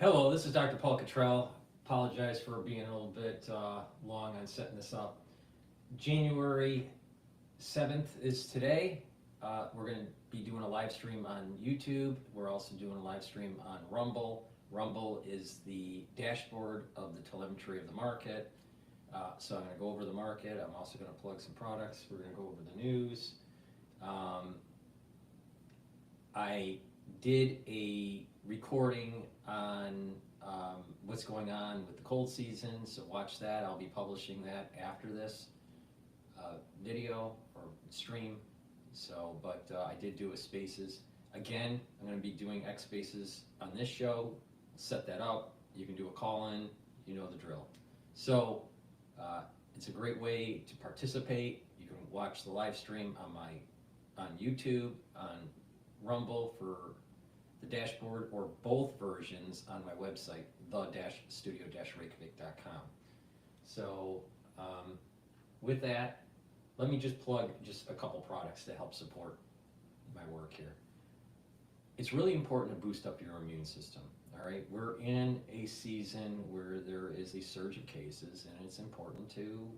Hello, this is Dr. Paul Cottrell. Apologize for being a little bit long on setting this up. January 7th is today. We're going to be doing a live stream on YouTube. We're also doing a live stream on Rumble. Rumble is the dashboard of the telemetry of the market. So I'm going to go over the market. I'm also going to plug some products. We're going to go over the news. I did a recording on what's going on with the cold season, so watch that. I'll be publishing that after this video or stream. So, but I did do a Spaces. Again, I'm going to be doing X Spaces on this show. Set that up. You can do a call-in. You know the drill. So it's a great way to participate. You can watch the live stream on YouTube, on Rumble for the dashboard, or both versions on my website, the-studio-reykjavik.com. So with that, let me just plug just a couple products to help support my work here. It's really important to boost up your immune system. All right, we're in a season where there is a surge of cases, and it's important to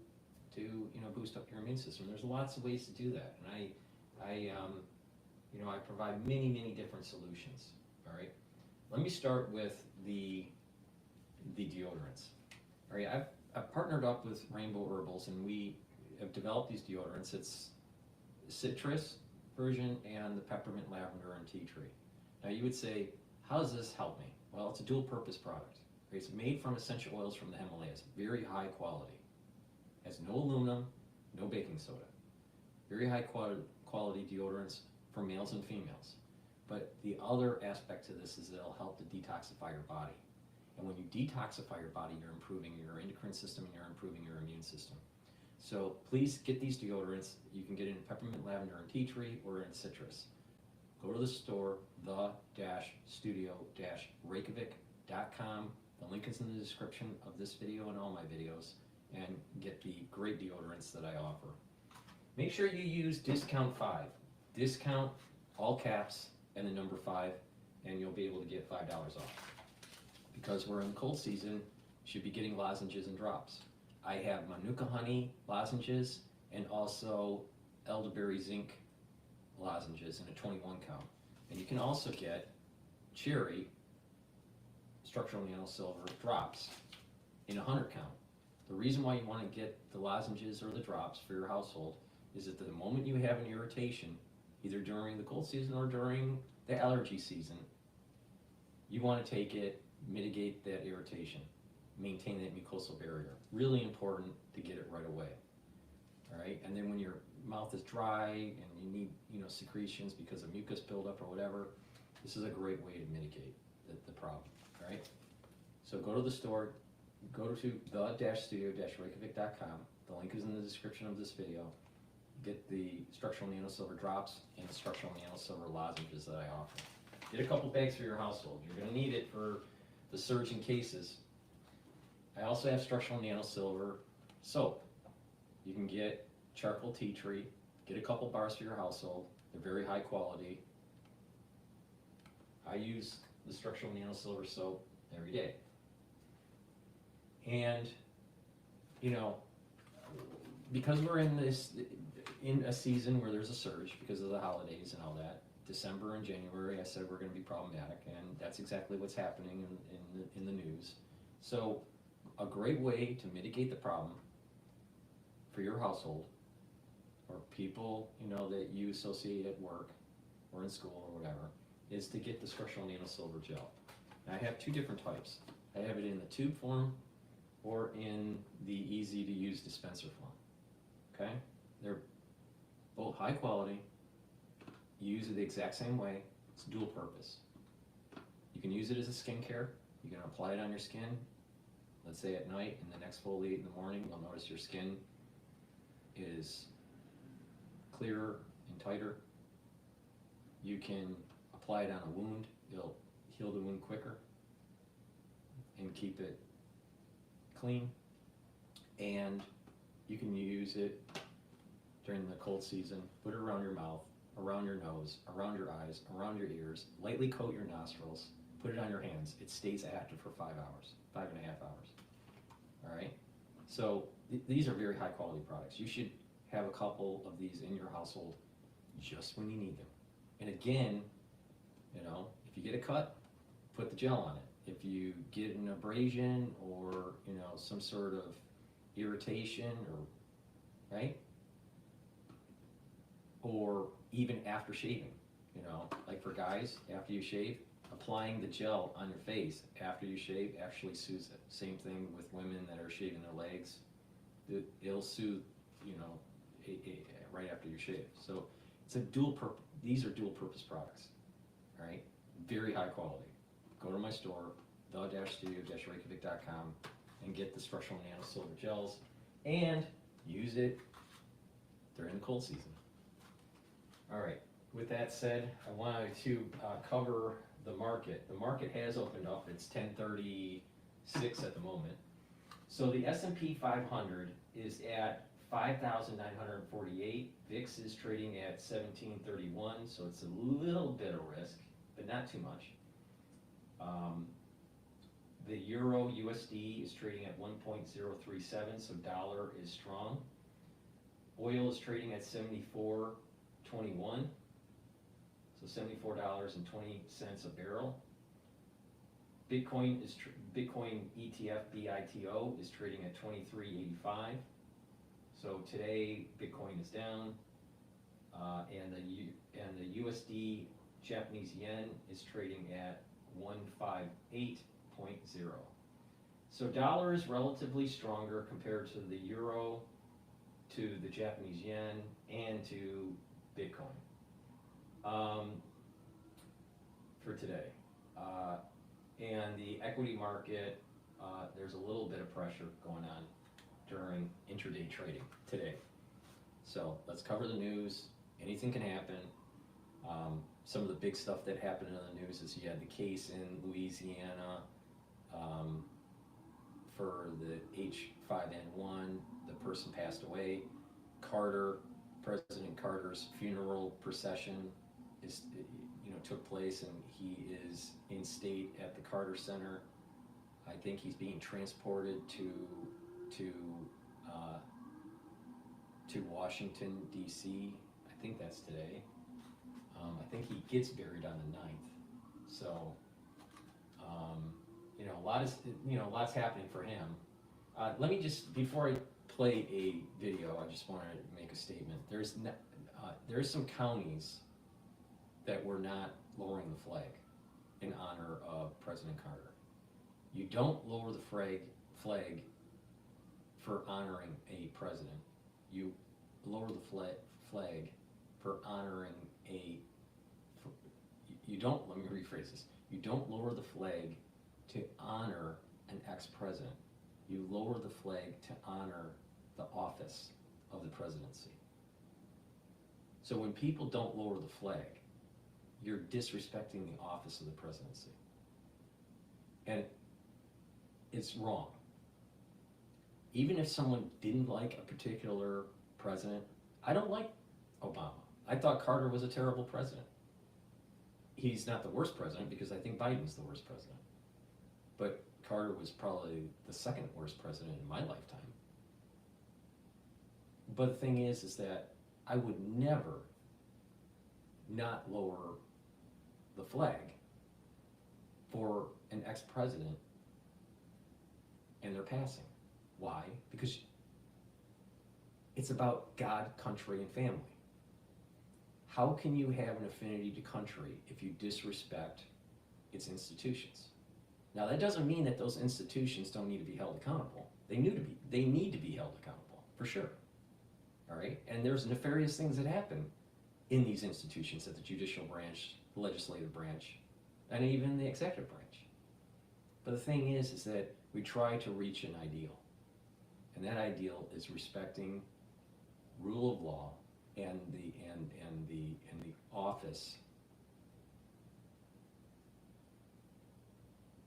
boost up your immune system. There's lots of ways to do that, and I provide many different solutions. All right, let me start with the deodorants. All right, I've partnered up with Rainbow Herbals, and we have developed these deodorants. It's citrus version and the peppermint, lavender, and tea tree. Now you would say, how does this help me? Well, it's a dual purpose product. It's made from essential oils from the Himalayas, very high quality. Has no aluminum, no baking soda. Very high quality deodorants for males and females. But the other aspect to this is that it'll help to detoxify your body. And when you detoxify your body, you're improving your endocrine system and you're improving your immune system. So please get these deodorants. You can get it in peppermint, lavender, and tea tree, or in citrus. Go to the store, the-studio-reykjavik.com. The link is in the description of this video and all my videos, and get the great deodorants that I offer. Make sure you use discount 5. Discount, all caps, and the number 5, and you'll be able to get $5 off. Because we're in cold season, you should be getting lozenges and drops. I have Manuka honey lozenges and also elderberry zinc lozenges in a 21 count. And you can also get cherry structural nano silver drops in a 100 count. The reason why you want to get the lozenges or the drops for your household is that the moment you have an irritation, either during the cold season or during the allergy season, you want to take it, mitigate that irritation, maintain that mucosal barrier. Really important to get it right away. All right, and then when your mouth is dry and you need secretions because of mucus buildup or whatever, this is a great way to mitigate the problem. All right, so go to the store, go to the-studio-reykjavik.com. The link is in the description of this video. Get the structural nano silver drops and the structural nano silver lozenges that I offer. Get a couple bags for your household. You're going to need it for the surge in cases. I also have structural nano silver soap. You can get charcoal tea tree. Get a couple bars for your household. They're very high quality. I use the structural nano silver soap every day. And because we're in a season where there's a surge because of the holidays and all that, December and January, I said we're going to be problematic, and that's exactly what's happening in the news. So a great way to mitigate the problem for your household or people that you associate at work or in school or whatever is to get the structural nano silver gel. Now, I have two different types. I have it in the tube form or in the easy to use dispenser form. Okay, they're both high quality. You use it the exact same way. It's dual purpose. You can use it as a skincare. You can apply it on your skin, let's say at night, and then exfoliate in the morning. You'll notice your skin is clearer and tighter. You can apply it on a wound. It'll heal the wound quicker and keep it clean. And you can use it during the cold season. Put it around your mouth, around your nose, around your eyes, around your ears. Lightly coat your nostrils. put it on your hands. It stays active for 5 hours, 5.5 hours. All right? So these are very high quality products. You should have a couple of these in your household just when you need them. And again, you know, if you get a cut, put the gel on it. If you get an abrasion or, you know, some sort of irritation or, right? Or even after shaving, you know, like for guys, after you shave, applying the gel on your face after you shave actually soothes it. Same thing with women that are shaving their legs. It'll soothe, you know, right after you shave. So it's a these are dual purpose products, all right? Very high quality. Go to my store, the-studio-reykjavik.com, and get the structural nano silver gels and use it during the cold season. All right, with that said, I wanted to cover the market. The market has opened up. It's 10:36 at the moment. So the S&P 500 is at 5,948. VIX is trading at 1731, so it's a little bit of risk, but not too much. The Euro USD is trading at 1.037, so dollar is strong. Oil is trading at 74.21, so $74.20 a barrel. Bitcoin ETF BITO is trading at 23.85. So today Bitcoin is down, and the USD Japanese yen is trading at 158.0. So dollar is relatively stronger compared to the euro, to the Japanese yen, and to Bitcoin for today. And the equity market, there's a little bit of pressure going on during intraday trading today. So let's cover the news. Anything can happen. Some of the big stuff that happened in the news is you had the case in Louisiana for the H5N1. The person passed away. President Carter's funeral procession took place, and he is in state at the Carter Center. I think he's being transported to Washington, D.C. I think that's today. I think he gets buried on the 9th. So, lots happening for him. Let me just, before I play a video, I just wanted to make a statement. There's some counties that were not lowering the flag in honor of President Carter. You don't lower the flag for honoring a president. You lower the flag for honoring let me rephrase this. You don't lower the flag to honor an ex-president. You lower the flag to honor the office of the presidency. So when people don't lower the flag, you're disrespecting the office of the presidency. And it's wrong. Even if someone didn't like a particular president, I don't like Obama. I thought Carter was a terrible president. He's not the worst president because I think Biden's the worst president. But Carter was probably the second worst president in my lifetime. But the thing is that I would never not lower the flag for an ex-president and their passing. Why? Because it's about God, country, and family. How can you have an affinity to country if you disrespect its institutions? Now, that doesn't mean that those institutions don't need to be held accountable. They need to be held accountable, for sure. All right? And there's nefarious things that happen in these institutions, at the judicial branch, the legislative branch, and even the executive branch. But the thing is that we try to reach an ideal. And that ideal is respecting rule of law and the office.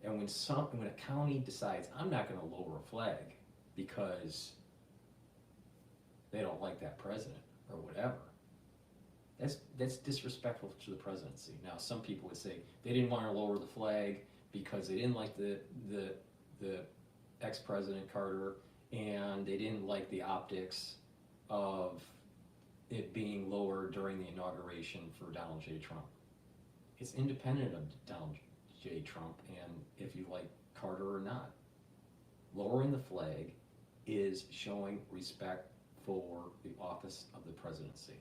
And when a county decides, I'm not going to lower a flag because they don't like that president or whatever, That's disrespectful to the presidency. Now, some people would say they didn't want to lower the flag because they didn't like the ex-president Carter, and they didn't like the optics of it being lower during the inauguration for Donald J. Trump. It's independent of Donald J. Trump and if you like Carter or not. Lowering the flag is showing respect for the office of the presidency.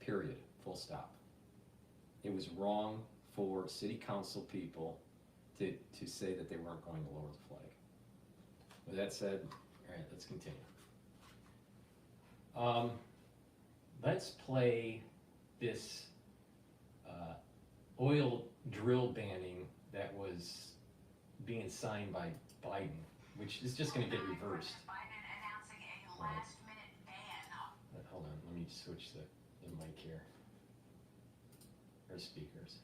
Period. Full stop. It was wrong for city council people to say that they weren't going to lower the flag. With that said, all right, let's continue. Let's play this oil drill banning that was being signed by Biden, which is just going to get reversed. Biden announcing a last-minute ban. Hold on, let me switch the mic here. Or speakers.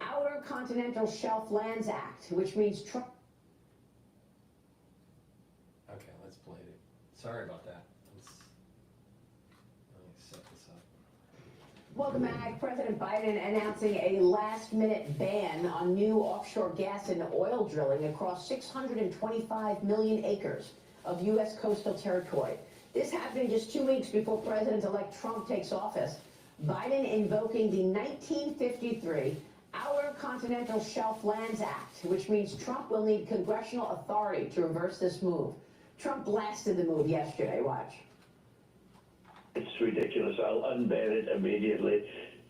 Outer Continental Shelf Lands Act, which means Trump. Okay, let's play it. Sorry about that. Let me set this up. Welcome back. President Biden announcing a last-minute ban on new offshore gas and oil drilling across 625 million acres of U.S. coastal territory. This happening just 2 weeks before President-elect Trump takes office. Biden invoking the 1953 Outer Continental Shelf Lands Act, which means Trump will need congressional authority to reverse this move. Trump blasted the move yesterday. Watch. It's ridiculous. I'll unban it immediately.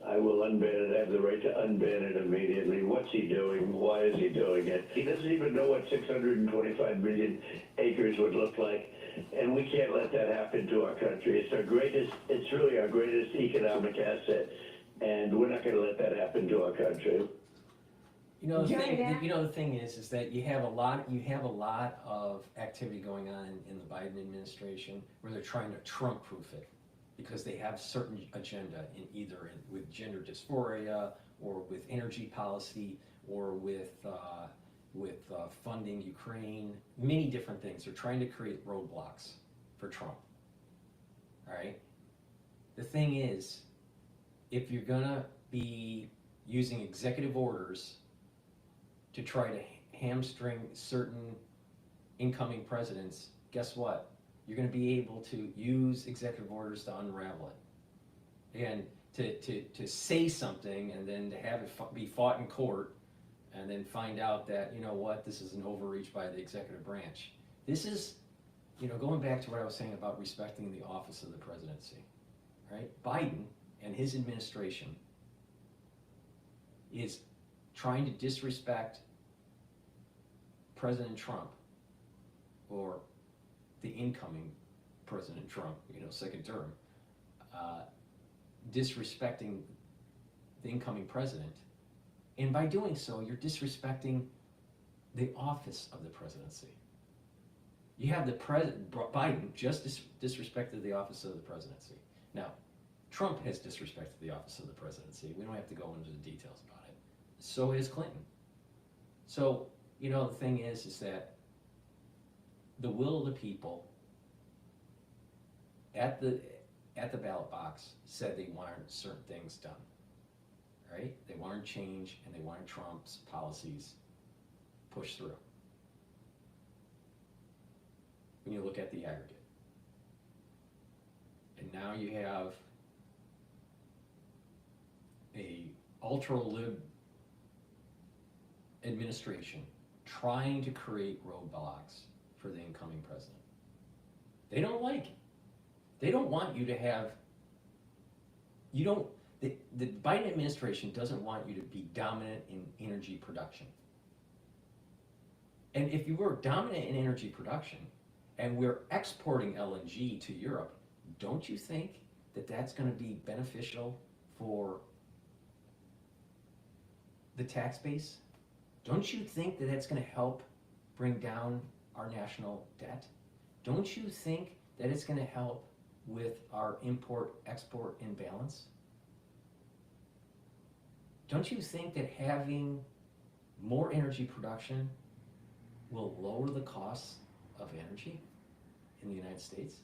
I will unban it. I have the right to unban it immediately. What's he doing? Why is he doing it? He doesn't even know what 625 million acres would look like. And we can't let that happen to our country. It's really our greatest economic asset. And we're not going to let that happen to our country. You know, the thing is that you have a lot of activity going on in the Biden administration where they're trying to Trump-proof it because they have certain agenda with gender dysphoria or with energy policy or with funding Ukraine, many different things. They're trying to create roadblocks for Trump. All right? The thing is, if you're gonna be using executive orders to try to hamstring certain incoming presidents, guess what? You're gonna be able to use executive orders to unravel it. And to say something and then to have it be fought in court and then find out that, you know what, this is an overreach by the executive branch. This is, going back to what I was saying about respecting the office of the presidency, right? Biden and his administration is trying to disrespect President Trump or the incoming President Trump, second term, disrespecting the incoming president. And by doing so, you're disrespecting the office of the presidency. You have Biden just disrespected the office of the presidency. Now, Trump has disrespected the office of the presidency. We don't have to go into the details about it. So has Clinton. So, the thing is that the will of the people at the ballot box said they wanted certain things done. Right? They wanted change and they wanted Trump's policies pushed through. When you look at the aggregate. And now you have a ultra-lib administration trying to create roadblocks for the incoming president. They don't like it. They don't want you to have, the Biden administration doesn't want you to be dominant in energy production. And if you were dominant in energy production and we're exporting LNG to Europe, don't you think that that's going to be beneficial for the tax base? Don't you think that that's going to help bring down our national debt? Don't you think that it's going to help with our import-export imbalance? Don't you think that having more energy production will lower the costs of energy in the United States?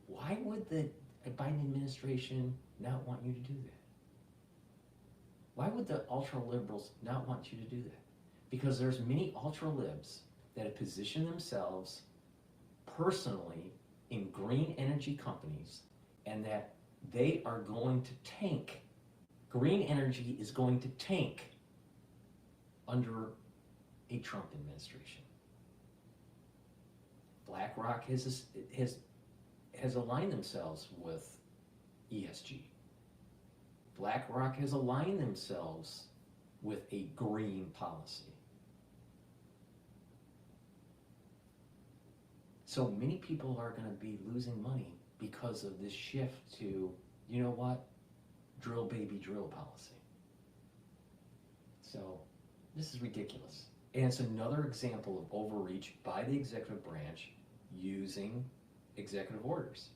Why would the Biden administration not want you to do that? Why would the ultra-liberals not want you to do that? Because there's many ultra-libs that have positioned themselves personally in green energy companies, and that they are going to tank. Green energy is going to tank under a Trump administration. BlackRock has aligned themselves with ESG. BlackRock has aligned themselves with a green policy. So many people are going to be losing money because of this shift to, you know what, drill baby drill policy. So this is ridiculous. And it's another example of overreach by the executive branch using executive orders.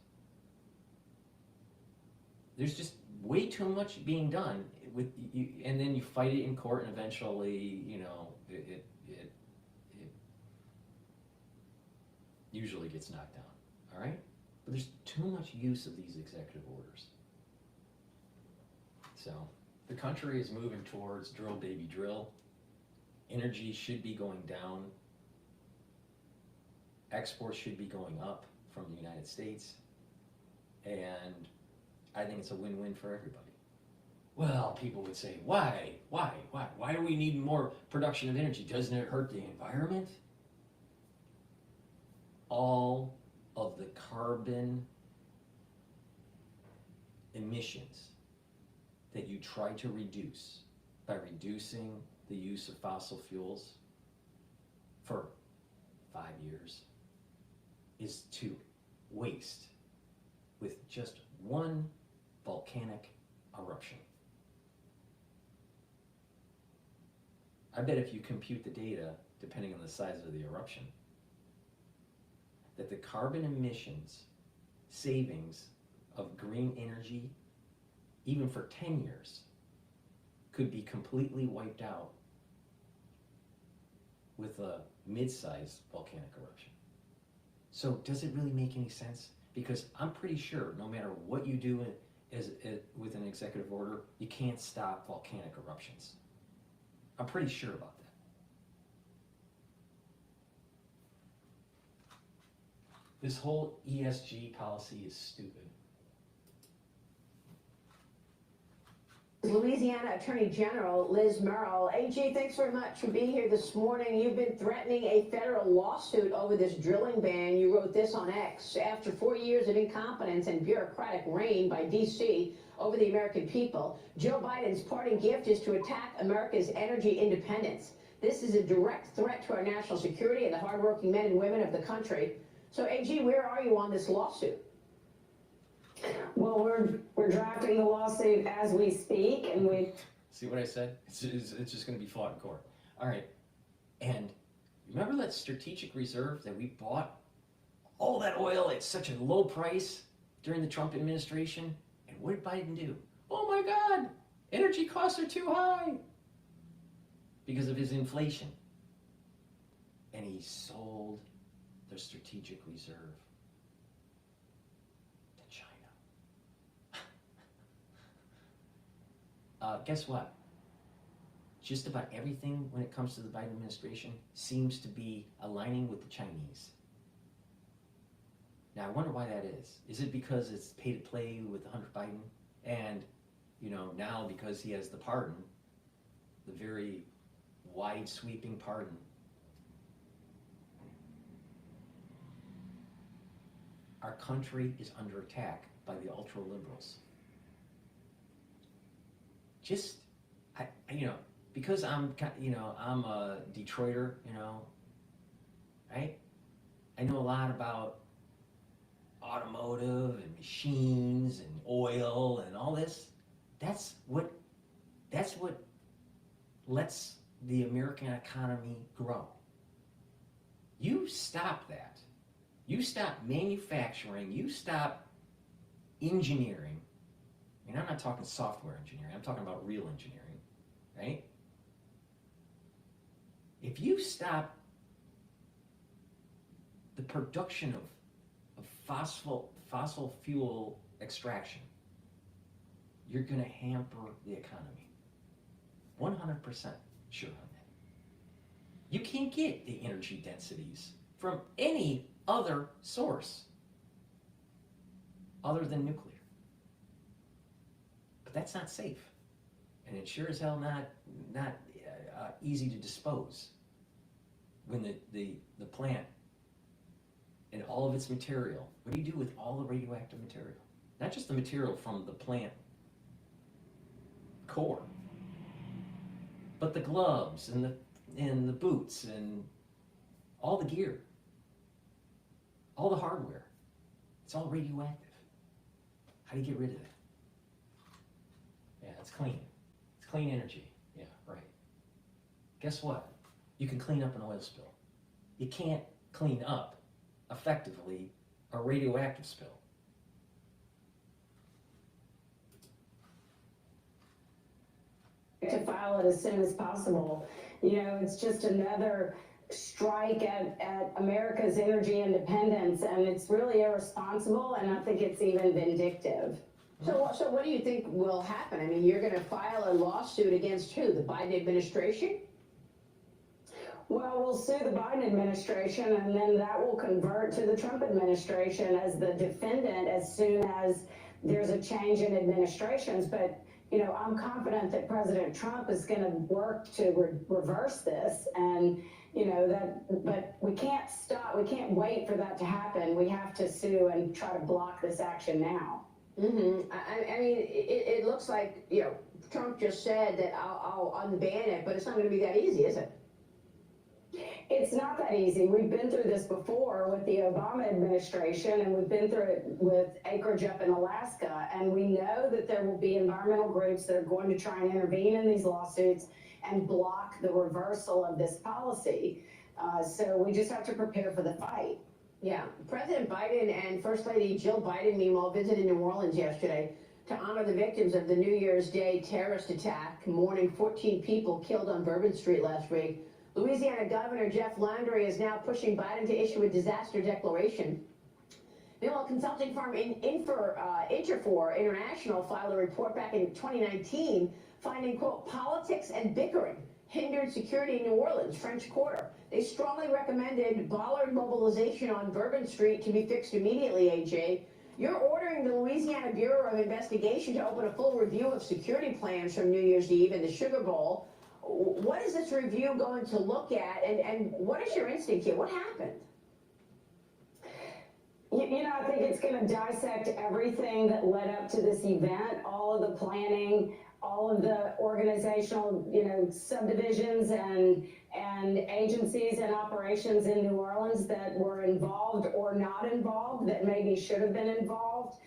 There's just way too much being done with you, and then you fight it in court, and eventually, you know, it usually gets knocked down. All right, but there's too much use of these executive orders. So the country is moving towards drill baby drill. Energy should be going down. Exports should be going up from the United States. And I think it's a win-win for everybody. Well, people would say, why do we need more production of energy? Doesn't it hurt the environment? All of the carbon emissions that you try to reduce by reducing the use of fossil fuels for 5 years is to waste with just one volcanic eruption. I bet if you compute the data, depending on the size of the eruption, that the carbon emissions savings of green energy, even for 10 years, could be completely wiped out with a mid-sized volcanic eruption. So does it really make any sense? Because I'm pretty sure no matter what you do with an executive order, you can't stop volcanic eruptions. I'm pretty sure about that. This whole ESG policy is stupid. Louisiana Attorney General Liz Murrill. AG, thanks very much for being here this morning. You've been threatening a federal lawsuit over this drilling ban. You wrote this on X. After 4 years of incompetence and bureaucratic reign by D.C. over the American people, Joe Biden's parting gift is to attack America's energy independence. This is a direct threat to our national security and the hardworking men and women of the country. So, AG, where are you on this lawsuit? Well, we're drafting the lawsuit as we speak, and we... See what I said? It's just going to be fought in court. All right. And remember that strategic reserve that we bought all that oil at such a low price during the Trump administration? And what did Biden do? Oh my God, energy costs are too high because of his inflation. And he sold the strategic reserve to China. Guess what? Just about everything when it comes to the Biden administration seems to be aligning with the Chinese. Now, I wonder why that is. Is it because it's pay to play with Hunter Biden? And, you know, now because he has the pardon, the very wide sweeping pardon, our country is under attack by the ultra liberals. Just, because I'm a Detroiter, right? I know a lot about automotive and machines and oil and all this. That's what lets the American economy grow. You stop that. You stop manufacturing. You stop engineering. I mean, I'm not talking software engineering. I'm talking about real engineering, right? If you stop the production of fossil fuel extraction, you're going to hamper the economy. 100% sure on that. You can't get the energy densities from any other source other than nuclear. But that's not safe. And it sure as hell not easy to dispose when the plant and all of its material, what do you do with all the radioactive material? Not just the material from the plant core, but the gloves and the boots and all the gear, all the hardware. It's all radioactive. How do you get rid of it? Yeah, it's clean. It's clean energy. Yeah, right. Guess what? You can clean up an oil spill. You can't clean up effectively a radioactive spill. To file it as soon as possible. You know, it's just another strike at America's energy independence, and it's really irresponsible, and I think it's even vindictive. So what do you think will happen? I mean, you're going to file a lawsuit against who? The Biden administration? Well, we'll sue the Biden administration, and then that will convert to the Trump administration as the defendant as soon as there's a change in administrations. But you know, I'm confident that President Trump is going to work to reverse this, and you know that. But we can't stop. We can't wait for that to happen. We have to sue and try to block this action now. Mm-hmm. I mean, it looks like, you know, Trump just said that I'll unban it, but it's not going to be that easy, is it? It's not that easy. We've been through this before with the Obama administration, and we've been through it with acreage up in Alaska, and we know that there will be environmental groups that are going to try and intervene in these lawsuits and block the reversal of this policy. So we just have to prepare for the fight. Yeah. President Biden and First Lady Jill Biden, meanwhile, visited New Orleans yesterday to honor the victims of the New Year's Day terrorist attack, mourning 14 people killed on Bourbon Street last week. Louisiana Governor Jeff Landry is now pushing Biden to issue a disaster declaration. Meanwhile, consulting firm Interfor International filed a report back in 2019 finding, quote, politics and bickering hindered security in New Orleans, French Quarter. They strongly recommended bollard mobilization on Bourbon Street to be fixed immediately, AJ. You're ordering the Louisiana Bureau of Investigation to open a full review of security plans from New Year's Eve and the Sugar Bowl. What is this review going to look at, and what is your instinct here? What happened? You know, I think it's going to dissect everything that led up to this event, all of the planning, all of the organizational, you know, subdivisions and agencies and operations in New Orleans that were involved or not involved, that maybe should have been involved.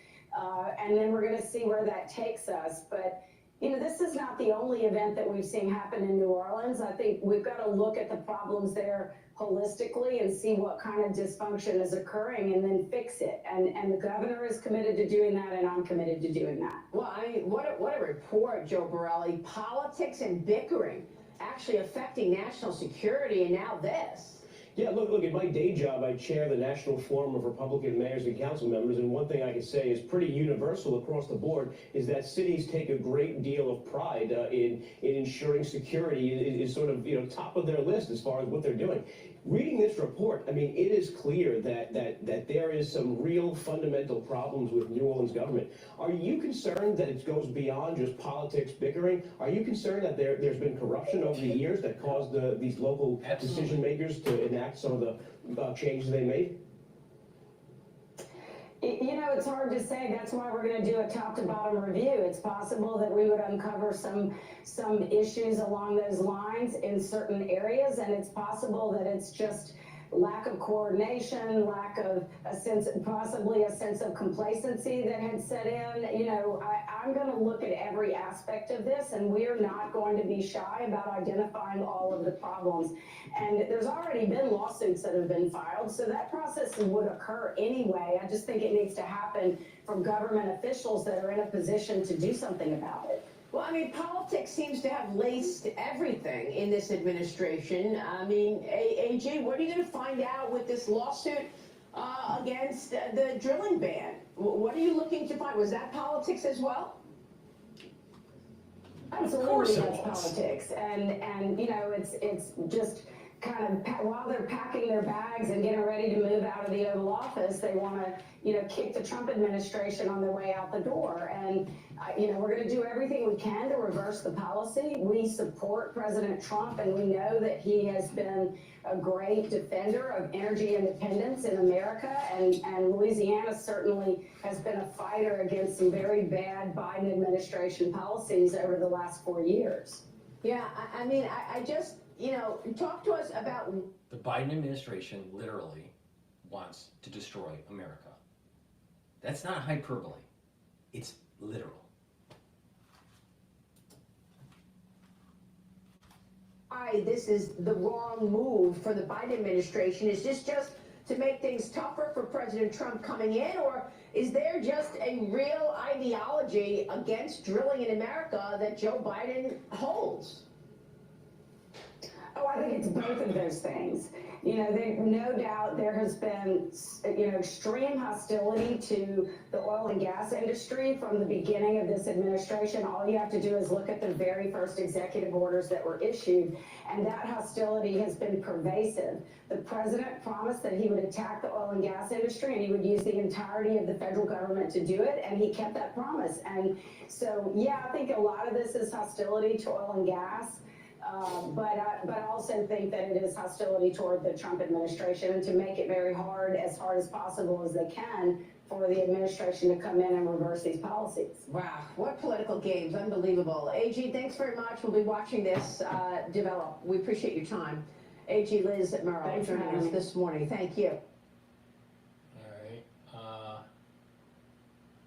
And then we're going to see where that takes us. But you know, this is not the only event that we've seen happen in New Orleans. I think we've got to look at the problems there holistically and see what kind of dysfunction is occurring and then fix it. And the governor is committed to doing that, and I'm committed to doing that. Well, I mean, what a report, Joe Borelli. Politics and bickering actually affecting national security, and now this. Yeah, look, in my day job, I chair the National Forum of Republican Mayors and Council Members, and one thing I can say is pretty universal across the board is that cities take a great deal of pride in ensuring security is sort of, you know, top of their list as far as what they're doing. Reading this report, I mean, it is clear that there is some real fundamental problems with New Orleans government. Are you concerned that it goes beyond just politics bickering? Are you concerned that there's been corruption over the years that caused these local decision makers to enact some of the changes they made? You know, it's hard to say. That's why we're going to do a top-to-bottom review. It's possible that we would uncover some issues along those lines in certain areas, and it's possible that it's just lack of coordination, lack of a sense, possibly a sense of complacency that had set in. You know, I'm going to look at every aspect of this, and we're not going to be shy about identifying all of the problems. And there's already been lawsuits that have been filed, so that process would occur anyway. I just think it needs to happen from government officials that are in a position to do something about it. Well, I mean, politics seems to have laced everything in this administration. I mean, AG, what are you going to find out with this lawsuit against the drilling ban? What are you looking to find? Was that politics as well? Absolutely, that's politics, and you know, it's just kind of while they're packing their bags and getting ready to move out of the Oval Office, they want to, you know, kick the Trump administration on their way out the door. And you know, we're going to do everything we can to reverse the policy. We support President Trump, and we know that he has been a great defender of energy independence in America, and Louisiana certainly has been a fighter against some very bad Biden administration policies over the last 4 years. Yeah, I mean, I just, you know, talk to us about... The Biden administration literally wants to destroy America. That's not hyperbole. It's literal. Why this is the wrong move for the Biden administration? Is this just to make things tougher for President Trump coming in, or is there just a real ideology against drilling in America that Joe Biden holds? Oh, I think it's both of those things. You know, no doubt there has been, you know, extreme hostility to the oil and gas industry from the beginning of this administration. All you have to do is look at the very first executive orders that were issued, and that hostility has been pervasive. The president promised that he would attack the oil and gas industry, and he would use the entirety of the federal government to do it, and he kept that promise. And so, yeah, I think a lot of this is hostility to oil and gas. But I also think that it is hostility toward the Trump administration, and to make it very hard as possible as they can for the administration to come in and reverse these policies. Wow, what political games, unbelievable. AG, thanks very much. We'll be watching this develop. We appreciate your time. AG Liz Murrow joining us this morning. Thank you. All right.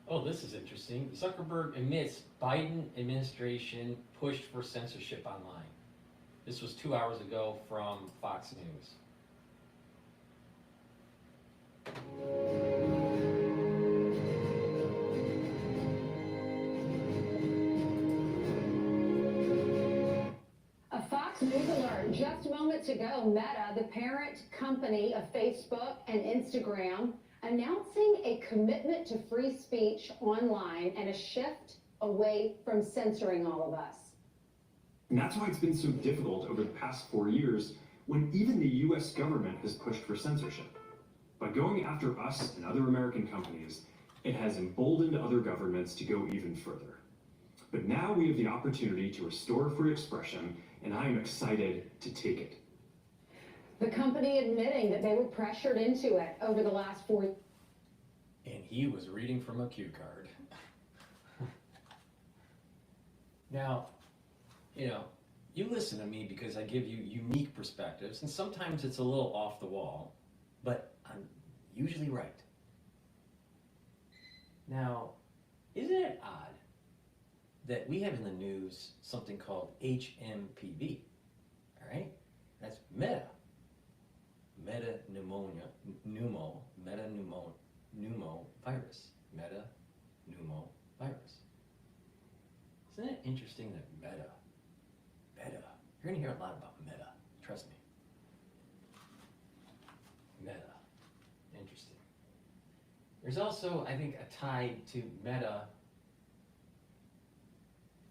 Oh, this is interesting. Zuckerberg admits Biden administration pushed for censorship online. This was 2 hours ago from Fox News. A Fox News alert. Just moments ago, Meta, the parent company of Facebook and Instagram, announcing a commitment to free speech online and a shift away from censoring all of us. And that's why it's been so difficult over the past 4 years when even the US government has pushed for censorship. By going after us and other American companies, it has emboldened other governments to go even further. But now we have the opportunity to restore free expression, and I am excited to take it. The company admitting that they were pressured into it over the last 4 years. And he was reading from a cue card. Now, you know, you listen to me because I give you unique perspectives, and sometimes it's a little off the wall, but I'm usually right. Now, isn't it odd that we have in the news something called HMPV, all right? That's metapneumovirus, metapneumovirus. Isn't it interesting that meta, you're gonna hear a lot about meta, trust me. Meta, interesting. There's also, I think, a tie to meta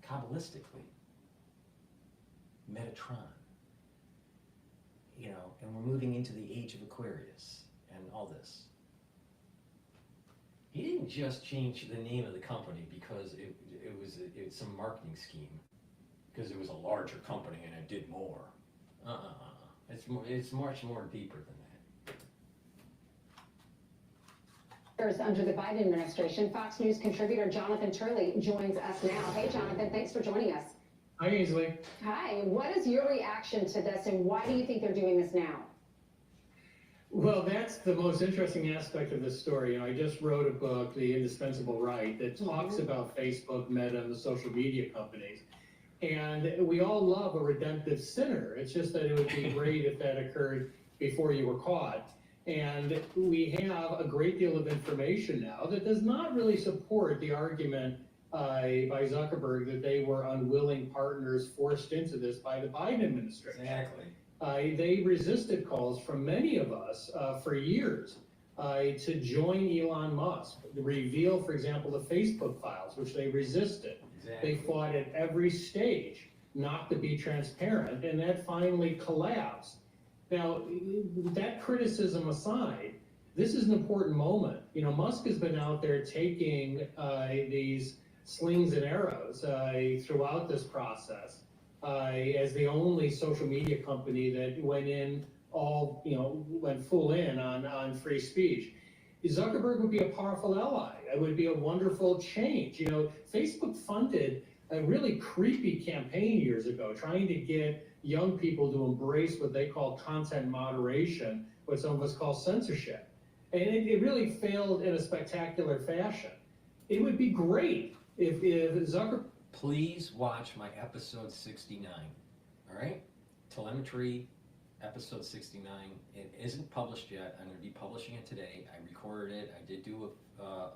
Kabbalistically, Metatron. You know, and we're moving into the age of Aquarius and all this. He didn't just change the name of the company because it was some marketing scheme, because it was a larger company and it did more. It's much more deeper than that. Under the Biden administration, Fox News contributor Jonathan Turley joins us now. Hey, Jonathan, thanks for joining us. Hi, Ainsley. Hi, what is your reaction to this, and why do you think they're doing this now? Well, that's the most interesting aspect of this story. I just wrote a book, The Indispensable Right, that talks about Facebook, Meta, and the social media companies. And we all love a redemptive sinner. It's just that it would be great if that occurred before you were caught. And we have a great deal of information now that does not really support the argument by Zuckerberg that they were unwilling partners forced into this by the Biden administration. Exactly. They resisted calls from many of us for years to join Elon Musk, to reveal, for example, the Facebook files, which they resisted. Exactly. They fought at every stage not to be transparent, and that finally collapsed. Now, that criticism aside, this is an important moment. Musk has been out there taking these slings and arrows throughout this process. As the only social media company that went full in on free speech. Zuckerberg would be a powerful ally. It would be a wonderful change. Facebook funded a really creepy campaign years ago, trying to get young people to embrace what they call content moderation, what some of us call censorship. And it really failed in a spectacular fashion. It would be great if Zuckerberg. Please watch my episode 69, all right? Telemetry, episode 69. It isn't published yet. I'm going to be publishing it today. I recorded it. I did do a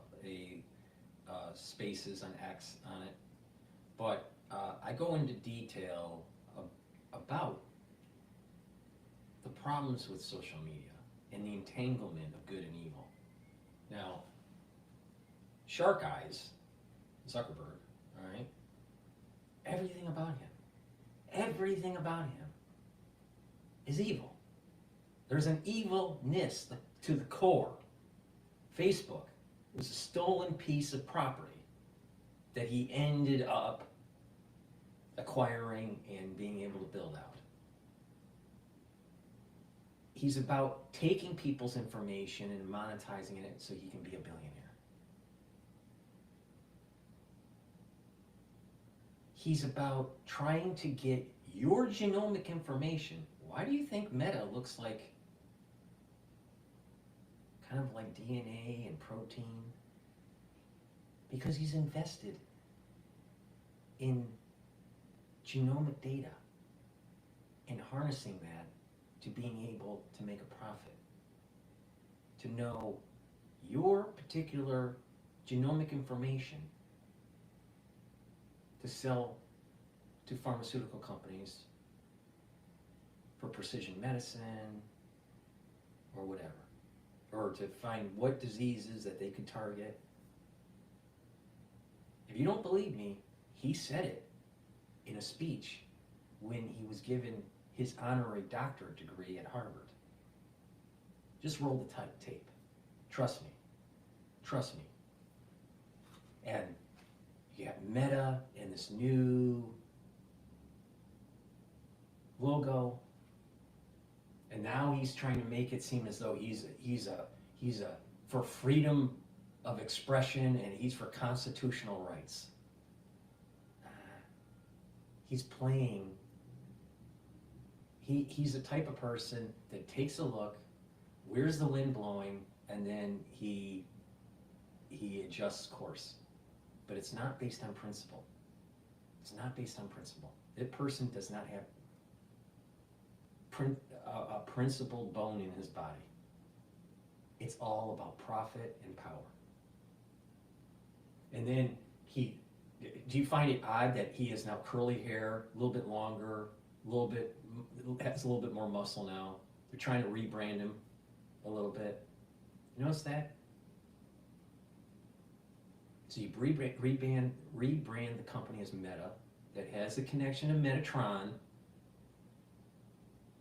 spaces on X on it. But I go into detail about the problems with social media and the entanglement of good and evil. Now, Shark Eyes, Zuckerberg, all right? Everything about him is evil. There's an evilness to the core. Facebook was a stolen piece of property that he ended up acquiring and being able to build out. He's about taking people's information and monetizing it so he can be a billionaire. He's about trying to get your genomic information. Why do you think Meta looks like kind of like DNA and protein? Because he's invested in genomic data and harnessing that to being able to make a profit. To know your particular genomic information to sell to pharmaceutical companies for precision medicine or whatever, or to find what diseases that they could target. If you don't believe me, he said it in a speech when he was given his honorary doctorate degree at Harvard. Just roll the tape. Trust me. Trust me. And you got Meta and this new logo, and now he's trying to make it seem as though he's a for freedom of expression and he's for constitutional rights. He's playing. He's the type of person that takes a look, where's the wind blowing, and then he adjusts course. But it's not based on principle. It's not based on principle. That person does not have a principled bone in his body. It's all about profit and power. And then do you find it odd that he has now curly hair, a little bit longer, has a little bit more muscle now? They're trying to rebrand him a little bit. You notice that? So you rebrand the company as Meta, that has a connection to Metatron.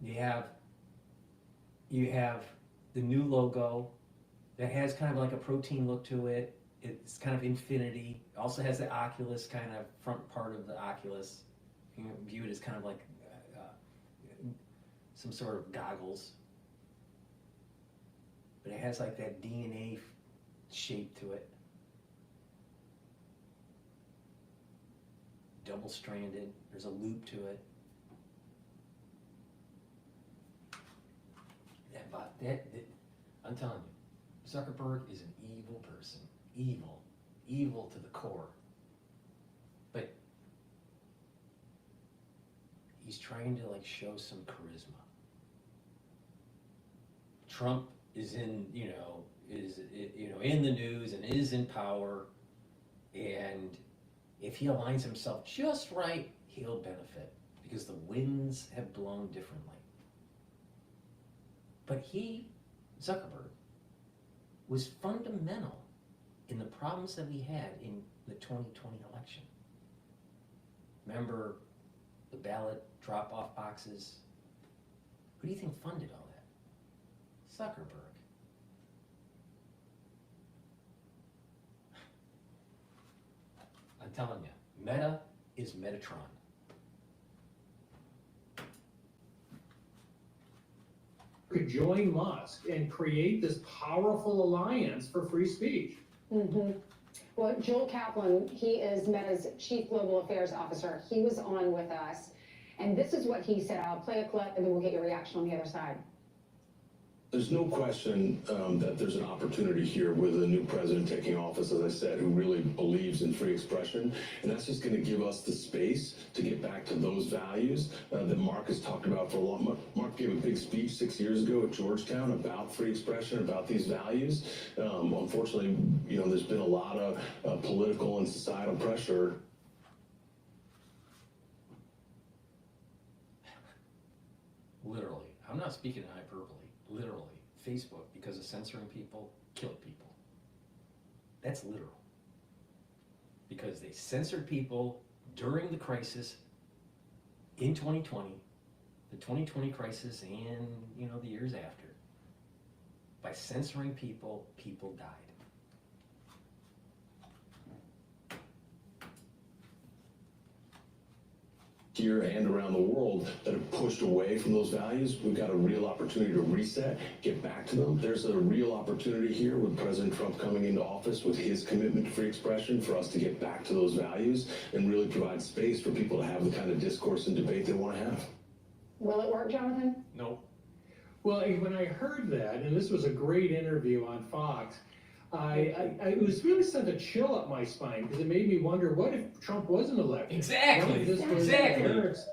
You have the new logo that has kind of like a protein look to it. It's kind of infinity. It also has the Oculus kind of front part of the Oculus. You can view it as kind of like some sort of goggles. But it has like that DNA shape to it. Double-stranded. There's a loop to it. I'm telling you, Zuckerberg is an evil person. Evil. Evil to the core. But he's trying to like show some charisma. Trump is in, in the news and is in power, and if he aligns himself just right, he'll benefit because the winds have blown differently. But Zuckerberg, was fundamental in the problems that we had in the 2020 election. Remember the ballot drop-off boxes? Who do you think funded all that? Zuckerberg. I'm telling you, Meta is Metatron. Could join Musk and create this powerful alliance for free speech. Well, Joel Kaplan, he is Meta's Chief Global Affairs Officer. He was on with us, and this is what he said. I'll play a clip, and then we'll get your reaction on the other side. There's no question that there's an opportunity here with a new president taking office, as I said, who really believes in free expression. And that's just going to give us the space to get back to those values that Mark has talked about for a long. Mark gave a big speech 6 years ago at Georgetown about free expression, about these values. Unfortunately, there's been a lot of political and societal pressure. Literally. I'm not speaking in hyperbole. Literally. Facebook, because of censoring people, killed people. That's literal. Because they censored people during the crisis in 2020, the 2020 crisis, and, the years after. By censoring people, people died. Here and around the world that have pushed away from those values. We've got a real opportunity to reset, get back to them. There's a real opportunity here with President Trump coming into office with his commitment to free expression for us to get back to those values and really provide space for people to have the kind of discourse and debate they want to have. Will it work, Jonathan? No. Well, when I heard that, and this was a great interview on Fox, it was really sent a chill up my spine because it made me wonder, what if Trump wasn't elected? Exactly. What if this was Exactly. the Harris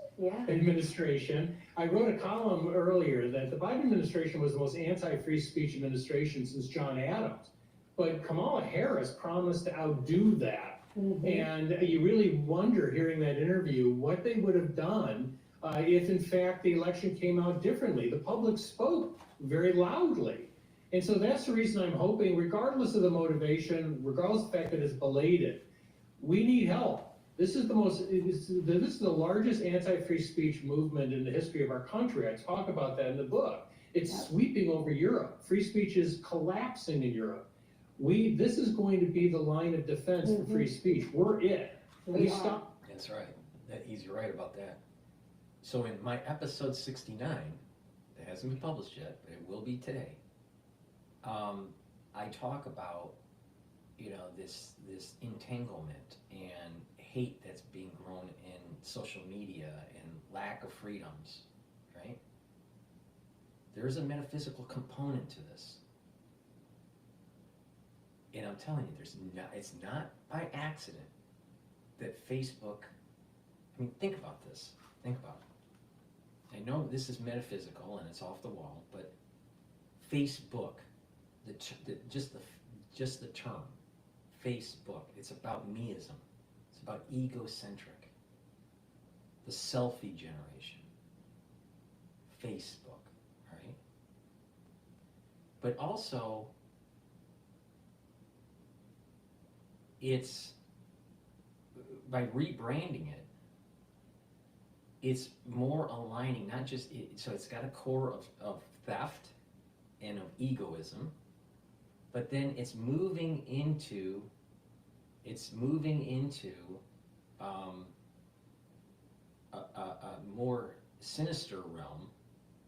administration? I wrote a column earlier that the Biden administration was the most anti-free speech administration since John Adams. But Kamala Harris promised to outdo that. And you really wonder, hearing that interview, what they would have done if, in fact, the election came out differently. The public spoke very loudly. And so that's the reason I'm hoping, regardless of the motivation, regardless of the fact that it's belated, we need help. This is the largest anti-free speech movement in the history of our country. I talk about that in the book. It's sweeping over Europe. Free speech is collapsing in Europe. This is going to be the line of defense for free speech. We're it. We stop. That's right. He's right about that. So in my episode 69, that hasn't been published yet, but it will be today, I talk about, this entanglement and hate that's being grown in social media and lack of freedoms, right? There's a metaphysical component to this. And I'm telling you, it's not by accident that Facebook, think about this. Think about it. I know this is metaphysical and it's off the wall, but Facebook, just the term, Facebook, it's about meism. It's about egocentric. The selfie generation. Facebook, right? But also, it's, by rebranding it, it's more aligning, not just, so it's got a core of theft and of egoism, but then it's moving into a more sinister realm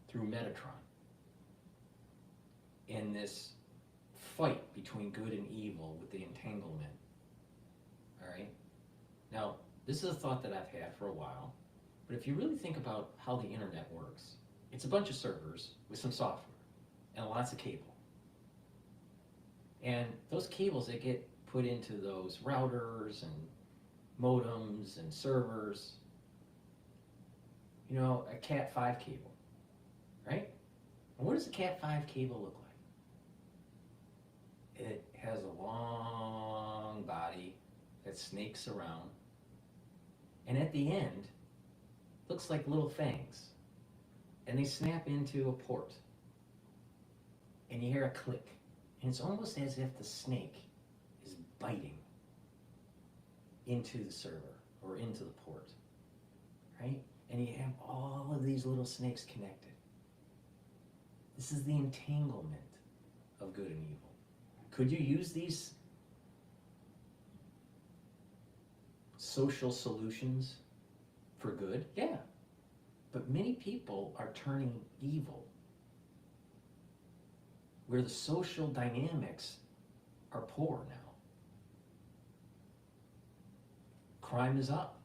through Metatron. In this fight between good and evil with the entanglement. All right? Now, this is a thought that I've had for a while, but if you really think about how the internet works, it's a bunch of servers with some software and lots of cable. And those cables that get put into those routers and modems and servers, you know, a Cat5 cable, right? And what does a Cat5 cable look like? It has a long body that snakes around, and at the end, looks like little fangs, and they snap into a port, and you hear a click, and it's almost as if the snake is biting into the server or into the port, right? And you have all of these little snakes connected. This is the entanglement of good and evil. Could you use these social solutions for good? Yeah. But many people are turning evil, where the social dynamics are poor now. Crime is up.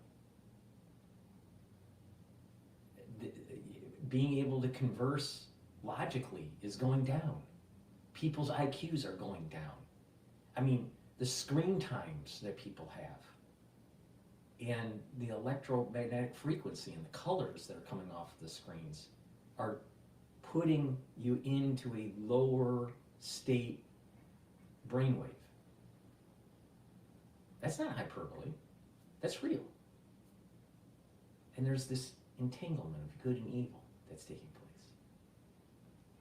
Being able to converse logically is going down. People's IQs are going down. I mean, the screen times that people have and the electromagnetic frequency and the colors that are coming off the screens are putting you into a lower state brainwave. That's not hyperbole. That's real. And there's this entanglement of good and evil that's taking place.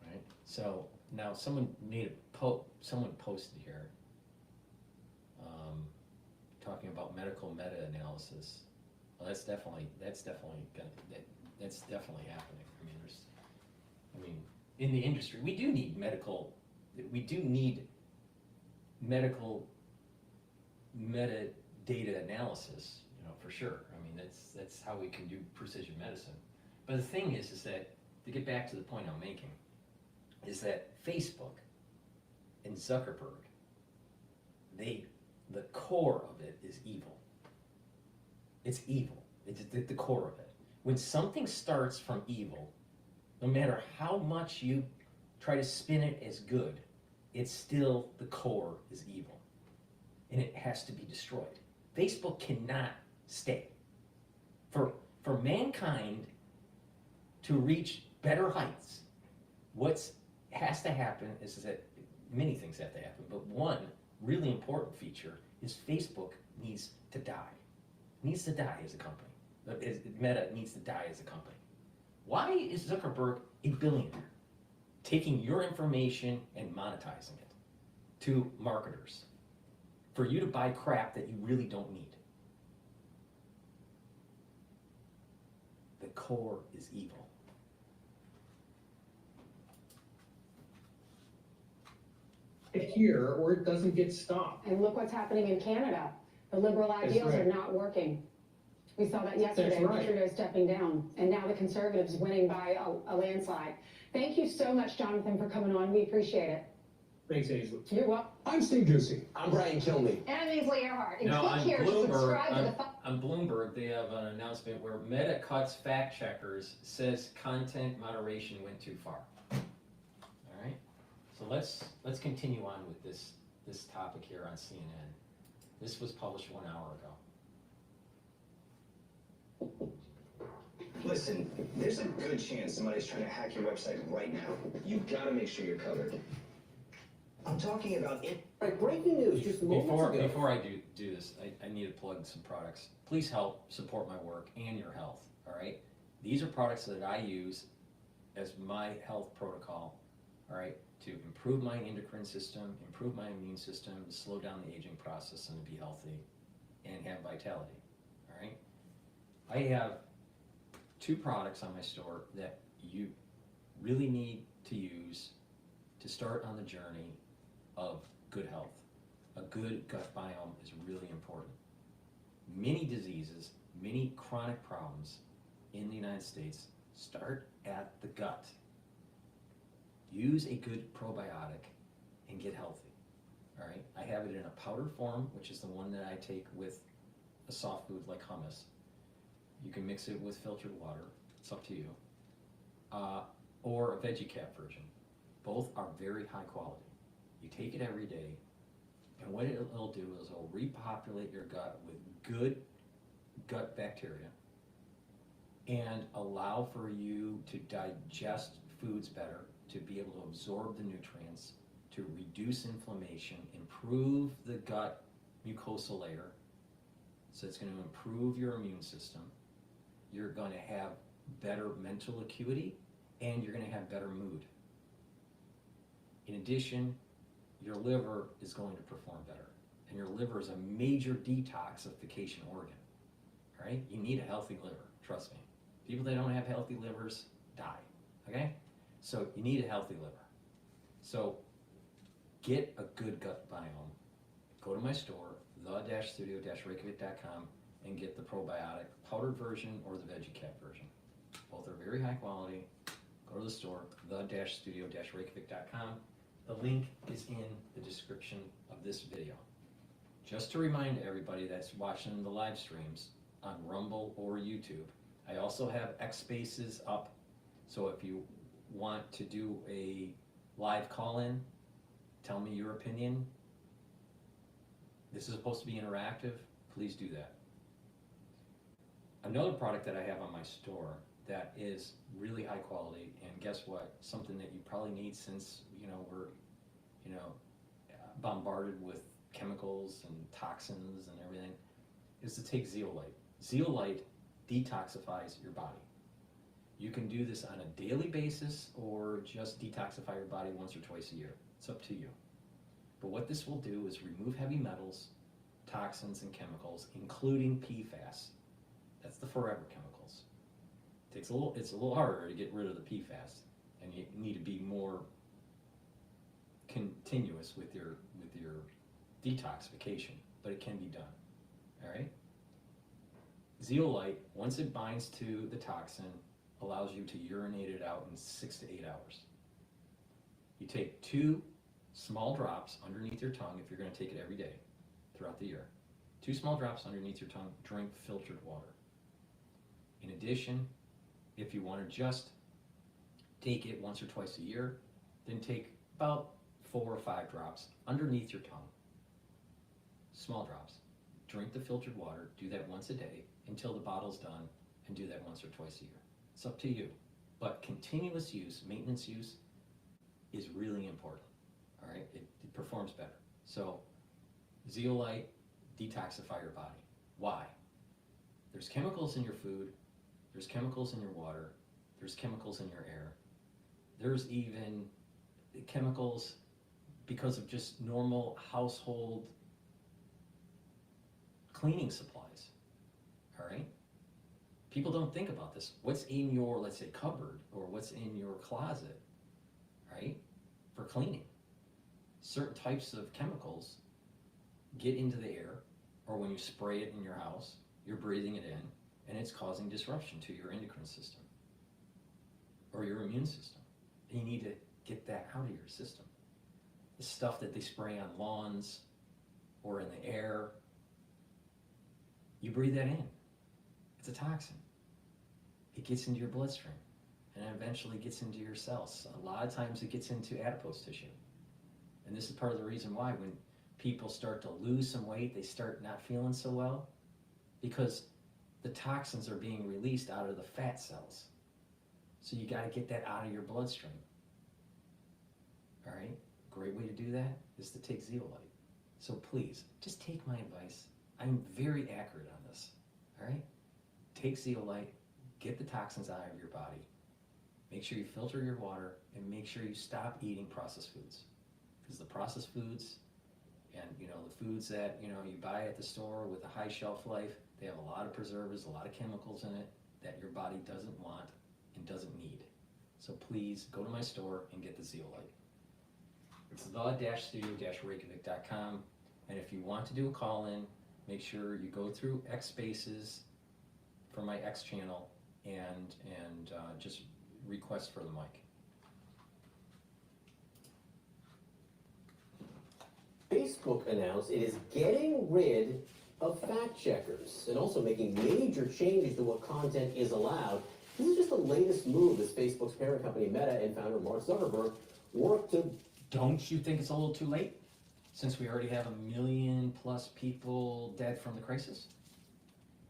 Right? So now someone made someone posted here talking about medical meta-analysis. Well, that's definitely happening. I mean, in the industry, we do need medical metadata analysis, you know, for sure. I mean, that's how we can do precision medicine. But the thing is that, to get back to the point I'm making, is that Facebook and Zuckerberg, the core of it is evil. It's evil. It's the core of it. When something starts from evil, no matter how much you try to spin it as good, it's still, the core is evil. And it has to be destroyed. Facebook cannot stay. For mankind to reach better heights, what has to happen is that many things have to happen, but one really important feature is Facebook needs to die. It needs to die as a company. Meta needs to die as a company. Why is Zuckerberg a billionaire? Taking your information and monetizing it to marketers for you to buy crap that you really don't need. The core is evil. Here, or it doesn't get stopped. And look what's happening in Canada. The liberal ideals are not working. We saw that yesterday with Trudeau stepping down, and now the Conservatives winning by a landslide. Thank you so much, Jonathan, for coming on. We appreciate it. Thanks, Ainsley. You're welcome. I'm Steve Ducey. I'm Brian Kilmeade. And I'm Ainsley Earhart. And Now, click on here to subscribe to the on Bloomberg, they have an announcement where Meta cuts fact checkers, says content moderation went too far. All right, so let's continue on with this topic here on CNN. This was published 1 hour ago. Listen, there's a good chance somebody's trying to hack your website right now. You've got to make sure you're covered. I'm talking about it. Right, breaking news just moments ago. Before I do this, I need to plug some products. Please help support my work and your health, all right? These are products that I use as my health protocol, all right, to improve my endocrine system, improve my immune system, slow down the aging process, and to be healthy and have vitality, all right? I have 2 products on my store that you really need to use to start on the journey of good health. A good gut biome is really important. Many diseases, many chronic problems in the United States start at the gut. Use a good probiotic and get healthy, all right? I have it in a powder form, which is the one that I take with a soft food like hummus. You can mix it with filtered water, it's up to you. Or a VeggieCap version. Both are very high quality. You take it every day, And what it'll do is it'll repopulate your gut with good gut bacteria and allow for you to digest foods better, to be able to absorb the nutrients, to reduce inflammation, improve the gut mucosal layer. So it's going to improve your immune system. You're going to have better mental acuity, and you're going to have better mood. In addition, your liver is going to perform better. And your liver is a major detoxification organ, right? You need a healthy liver, trust me. People that don't have healthy livers die, okay? So you need a healthy liver. So get a good gut biome. Go to my store, the-studio-reykjavik.com, and get the probiotic powdered version or the VeggieCap version. Both are very high quality. Go to the store, the-studio-reykjavik.com. The link is in the description of this video. Just to remind everybody that's watching the live streams on Rumble or YouTube, I also have X Spaces up, so if you want to do a live call-in, tell me your opinion. This is supposed to be interactive. Please do that. Another product that I have on my store that is really high quality, and guess what? Something that you probably need since, we're, bombarded with chemicals and toxins and everything, is to take zeolite. Zeolite detoxifies your body. You can do this on a daily basis or just detoxify your body once or twice a year. It's up to you. But what this will do is remove heavy metals, toxins, and chemicals, including PFAS. That's the forever chemicals. It's a little harder to get rid of the PFAS, and you need to be more continuous with your detoxification, but it can be done. All right? Zeolite, once it binds to the toxin, allows you to urinate it out in 6 to 8 hours. You take 2 small drops underneath your tongue if you're going to take it every day throughout the year. 2 small drops underneath your tongue, drink filtered water. In addition, if you want to just take it once or twice a year, then take about 4 or 5 drops underneath your tongue. Small drops. Drink the filtered water, do that once a day until the bottle's done, and do that once or twice a year. It's up to you. But continuous use, maintenance use, is really important. All right? It performs better. So, zeolite, detoxify your body. Why? There's chemicals in your food, there's chemicals in your water, there's chemicals in your air. There's even chemicals because of just normal household cleaning supplies. All right? People don't think about this. What's in your, let's say, cupboard, or what's in your closet, right, for cleaning? Certain types of chemicals get into the air, or when you spray it in your house, you're breathing it in, and it's causing disruption to your endocrine system or your immune system. And you need to get that out of your system. The stuff that they spray on lawns or in the air, you breathe that in. It's a toxin. It gets into your bloodstream and eventually gets into your cells. A lot of times it gets into adipose tissue. And this is part of the reason why when people start to lose some weight, they start not feeling so well, because the toxins are being released out of the fat cells. So you got to get that out of your bloodstream. All right? A great way to do that is to take zeolite. So please, just take my advice. I'm very accurate on this. All right? Take zeolite, get the toxins out of your body. Make sure you filter your water, and make sure you stop eating processed foods. Because the processed foods and the foods that you buy at the store with a high shelf life, they have a lot of preservatives, a lot of chemicals in it that your body doesn't want and doesn't need. So please go to my store and get the zeolite. It's the-studio-reykjavik.com, and if you want to do a call-in, make sure you go through X Spaces for my X channel and just request for the mic. Facebook announced it is getting rid of fact checkers and also making major changes to what content is allowed. This is just the latest move as Facebook's parent company Meta and founder Mark Zuckerberg work to... Don't you think it's a little too late? since we already have 1 million plus people dead from the crisis.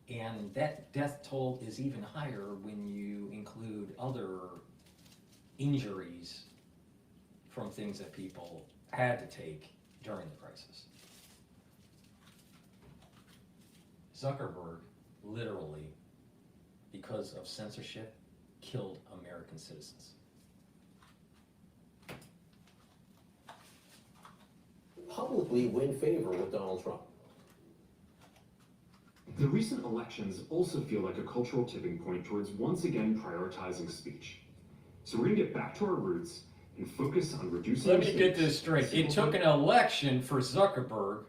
And that death toll is even higher when you include other injuries from things that people had to take during the crisis. Zuckerberg, literally, because of censorship, killed American citizens. Publicly win favor with Donald Trump. The recent elections also feel like a cultural tipping point towards once again prioritizing speech. So we're going to get back to our roots and focus on reducing. Let me get this straight. It took an election for Zuckerberg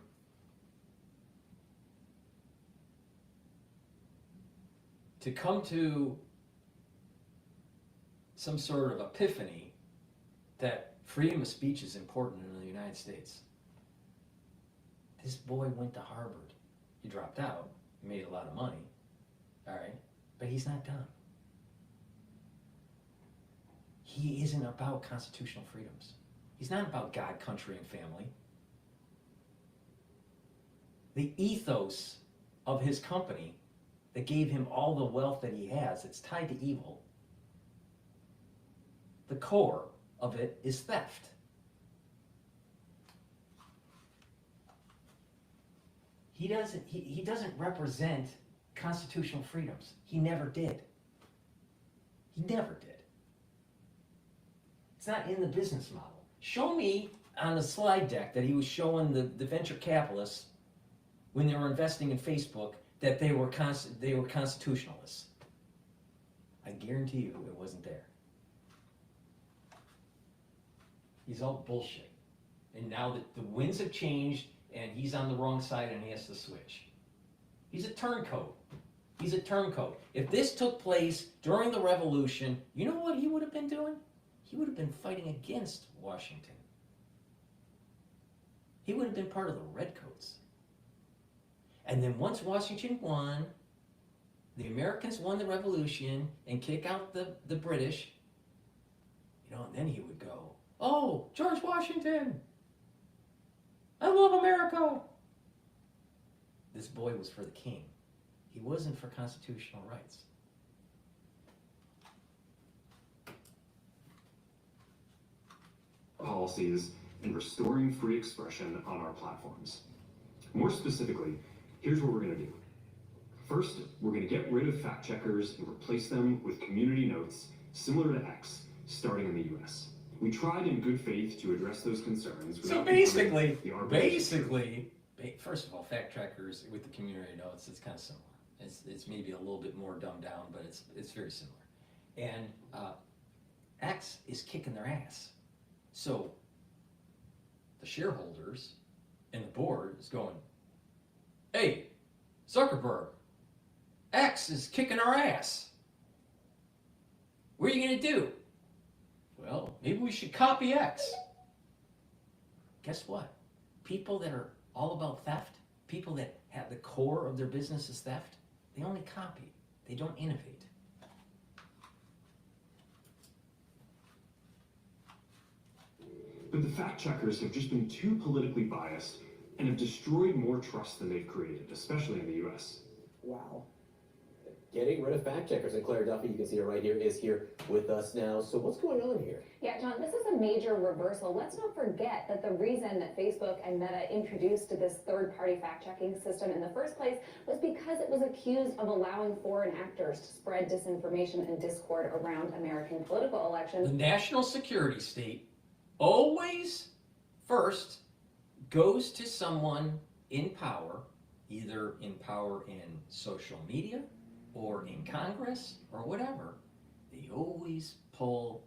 to come to some sort of epiphany that freedom of speech is important in the United States. This boy went to Harvard. He dropped out. He made a lot of money. All right? But he's not done. He isn't about constitutional freedoms. He's not about God, country, and family. The ethos of his company that gave him all the wealth that he has, it's tied to evil. The core of it is theft. He doesn't represent constitutional freedoms. He never did. He never did. It's not in the business model. Show me on the slide deck that he was showing the venture capitalists when they were investing in Facebook that they were constitutionalists. I guarantee you it wasn't there. He's all bullshit. And now that the winds have changed and he's on the wrong side and he has to switch. He's a turncoat. He's a turncoat. If this took place during the revolution, you know what he would have been doing? He would have been fighting against Washington. He would have been part of the redcoats. And then once Washington won, the Americans won the revolution and kick out the British, and then he would go, "Oh, George Washington! I love America!" This boy was for the king. He wasn't for constitutional rights. Policies and restoring free expression on our platforms. More specifically, here's what we're going to do. First, we're going to get rid of fact checkers and replace them with community notes similar to X, starting in the US. We tried in good faith to address those concerns. So basically, first of all, fact checkers with the community notes, it's kind of similar. It's maybe a little bit more dumbed down, but it's very similar. And X is kicking their ass. So the shareholders and the board is going, "Hey, Zuckerberg, X is kicking our ass. What are you going to do?" "Well, maybe we should copy X." Guess what? People that are all about theft, people that have the core of their business is theft, they only copy. They don't innovate. But the fact checkers have just been too politically biased and have destroyed more trust than they've created, especially in the US. Wow. Getting rid of fact checkers. And Claire Duffy, you can see her right here, is here with us now. So what's going on here? Yeah, John, this is a major reversal. Let's not forget that the reason that Facebook and Meta introduced this third-party fact-checking system in the first place was because it was accused of allowing foreign actors to spread disinformation and discord around American political elections. The national security state always first goes to someone in power, either in power in social media or in Congress or whatever. They always pull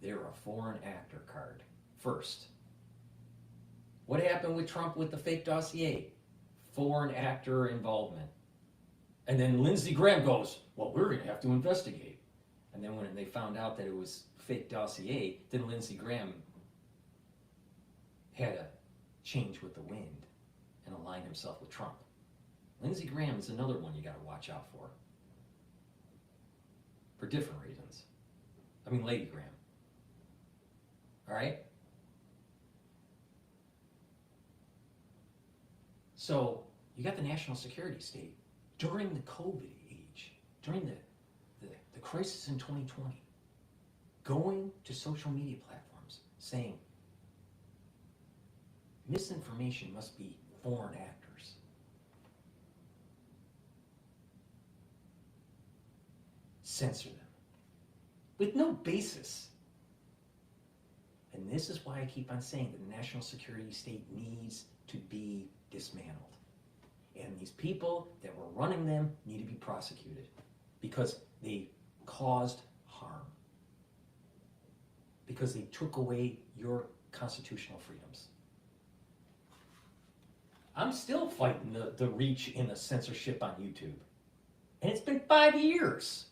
they're a foreign actor card first. What happened with Trump with the fake dossier? Foreign actor involvement. And then Lindsey Graham goes, "Well, we're going to have to investigate." And then when they found out that it was fake dossier, then Lindsey Graham had to change with the wind and align himself with Trump. Lindsey Graham is another one you got to watch out for different reasons. I mean, Lady Graham. All right? So you got the national security state during the COVID age, during the crisis in 2020, going to social media platforms saying misinformation must be foreign actors. Censor them with no basis. And this is why I keep on saying that the national security state needs to be dismantled. And these people that were running them need to be prosecuted because they caused harm. Because they took away your constitutional freedoms. I'm still fighting the reach in the censorship on YouTube. And it's been 5 years.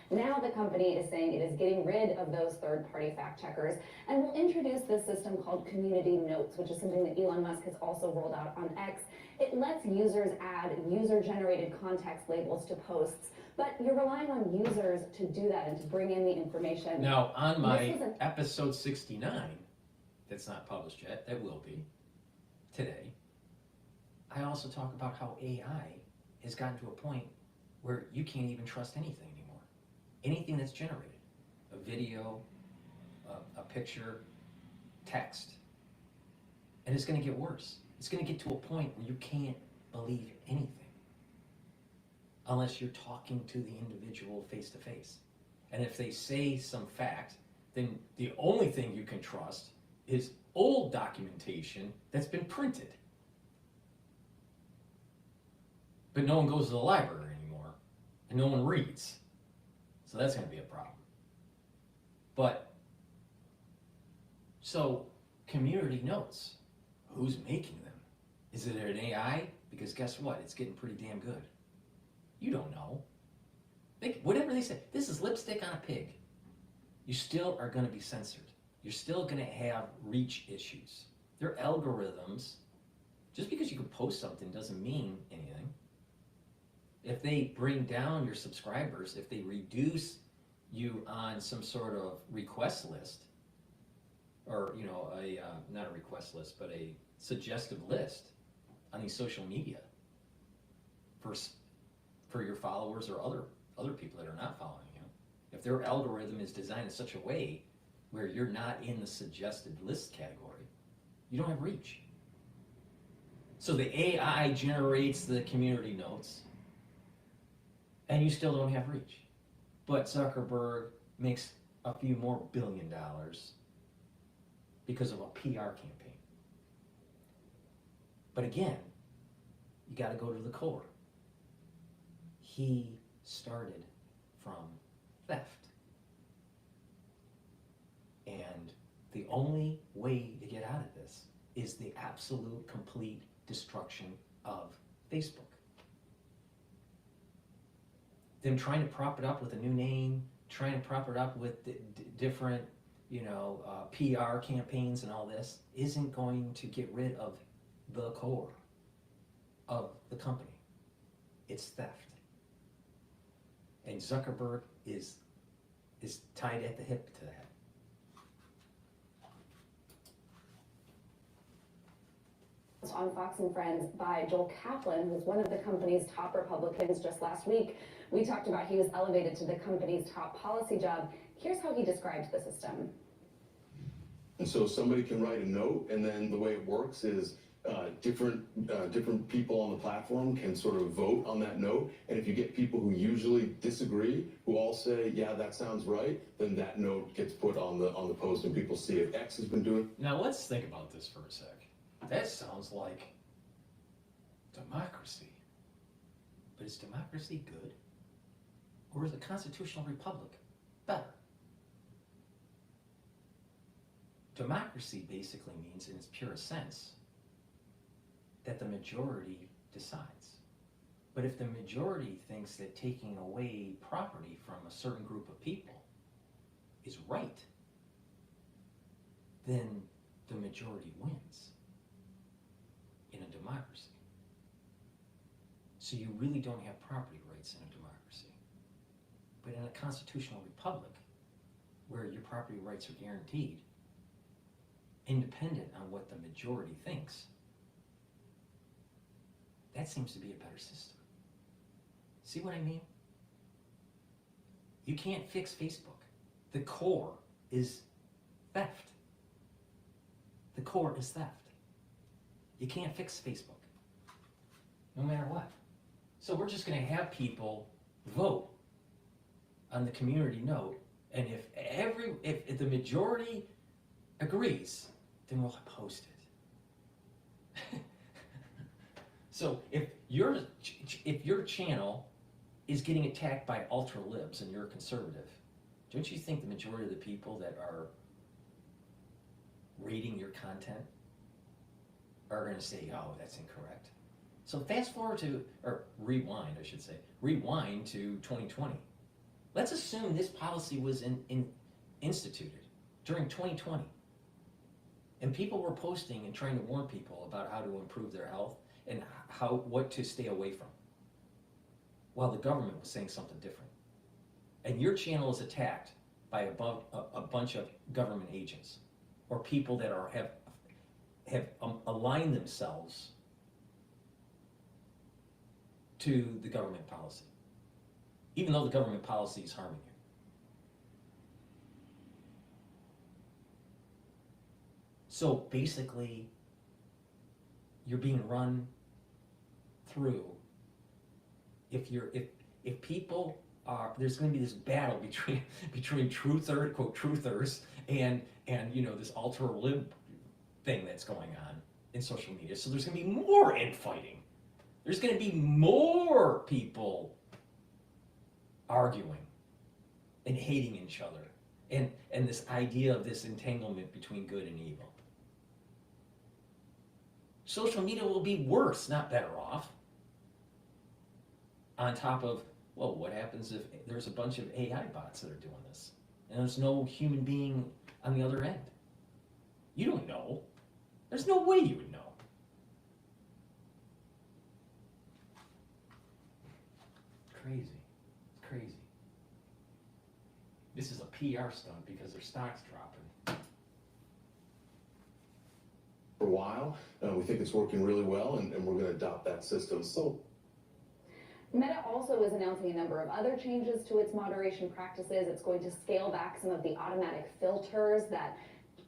Now the company is saying it is getting rid of those third-party fact checkers and will introduce this system called Community Notes, which is something that Elon Musk has also rolled out on X. It lets users add user-generated context labels to posts, but you're relying on users to do that and to bring in the information. Now, on my episode 69, that's not published yet, that will be today, I also talk about how AI has gotten to a point where you can't even trust anything anymore. Anything that's generated, a video, a picture, text, and it's going to get worse. It's going to get to a point where you can't believe anything unless you're talking to the individual face to face. And if they say some fact, then the only thing you can trust is old documentation that's been printed. But no one goes to the library anymore, and no one reads. So that's going to be a problem. But, so, community notes. Who's making them? Is it an AI? Because guess what? It's getting pretty damn good. You don't know. Whatever they say. This is lipstick on a pig. You still are going to be censored. You're still going to have reach issues. Their algorithms, just because you can post something doesn't mean anything. If they bring down your subscribers, if they reduce you on some sort of request list, or not a request list, but a suggestive list on these social media for your followers or other people that are not following you, if their algorithm is designed in such a way where you're not in the suggested list category, you don't have reach. So the AI generates the community notes, and you still don't have reach. But Zuckerberg makes a few more $1 billion because of a PR campaign. But again, you got to go to the core. He started from theft. And the only way to get out of this is the absolute, complete destruction of Facebook. Them trying to prop it up with a new name, trying to prop it up with different, PR campaigns and all this, isn't going to get rid of the core of the company. It's theft. And Zuckerberg is tied at the hip to that. On Fox and Friends by Joel Kaplan, who's one of the company's top Republicans. Just last week, we talked about he was elevated to the company's top policy job. Here's how he described the system. And so somebody can write a note, and then the way it works is different people on the platform can sort of vote on that note. And if you get people who usually disagree, who all say, yeah, that sounds right, then that note gets put on the post and people see it. X has been doing. Now let's think about this for a sec. That sounds like democracy. But is democracy good? Or is a constitutional republic better? Democracy basically means, in its purest sense, that the majority decides. But if the majority thinks that taking away property from a certain group of people is right, then the majority wins in a democracy. So you really don't have property rights in a democracy. But in a constitutional republic, where your property rights are guaranteed, independent on what the majority thinks, that seems to be a better system. See what I mean? You can't fix Facebook. The core is theft. The core is theft. You can't fix Facebook, no matter what. So we're just going to have people vote on the community note, and if the majority agrees, then we'll post it. So if your channel is getting attacked by ultra libs and you're a conservative, don't you think the majority of the people that are rating your content are going to say, oh, that's incorrect? So fast forward to, or rewind, I should say, rewind to 2020. Let's assume this policy was instituted during 2020. And people were posting and trying to warn people about how to improve their health and what to stay away from, while the government was saying something different. And your channel is attacked by a bunch of government agents or people that have aligned themselves to the government policy, even though the government policy is harming you. So basically, you're being run through. If people are, there's going to be this battle between quote truthers and this ultra lib thing that's going on in social media. So there's going to be more infighting. There's going to be more people arguing and hating each other, and this idea of this entanglement between good and evil. Social media will be worse, not better off. On top of, well, what happens if there's a bunch of AI bots that are doing this and there's no human being on the other end? You don't know. There's no way you would know. Crazy. It's crazy. This is a PR stunt because their stock's dropping. For a while, we think it's working really well, and we're going to adopt that system. So Meta also is announcing a number of other changes to its moderation practices. It's going to scale back some of the automatic filters that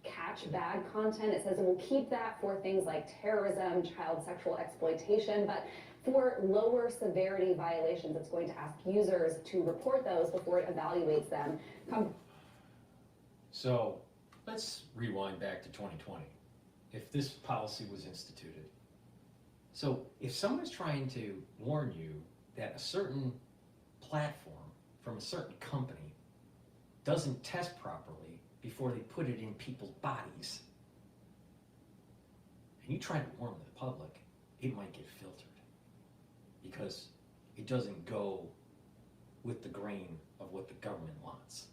catch bad content. It says it will keep that for things like terrorism, child sexual exploitation, but for lower severity violations, it's going to ask users to report those before it evaluates them. So let's rewind back to 2020. If this policy was instituted. So if someone's trying to warn you that a certain platform from a certain company doesn't test properly before they put it in people's bodies, and you try to warn the public, it might get filtered because it doesn't go with the grain of what the government wants.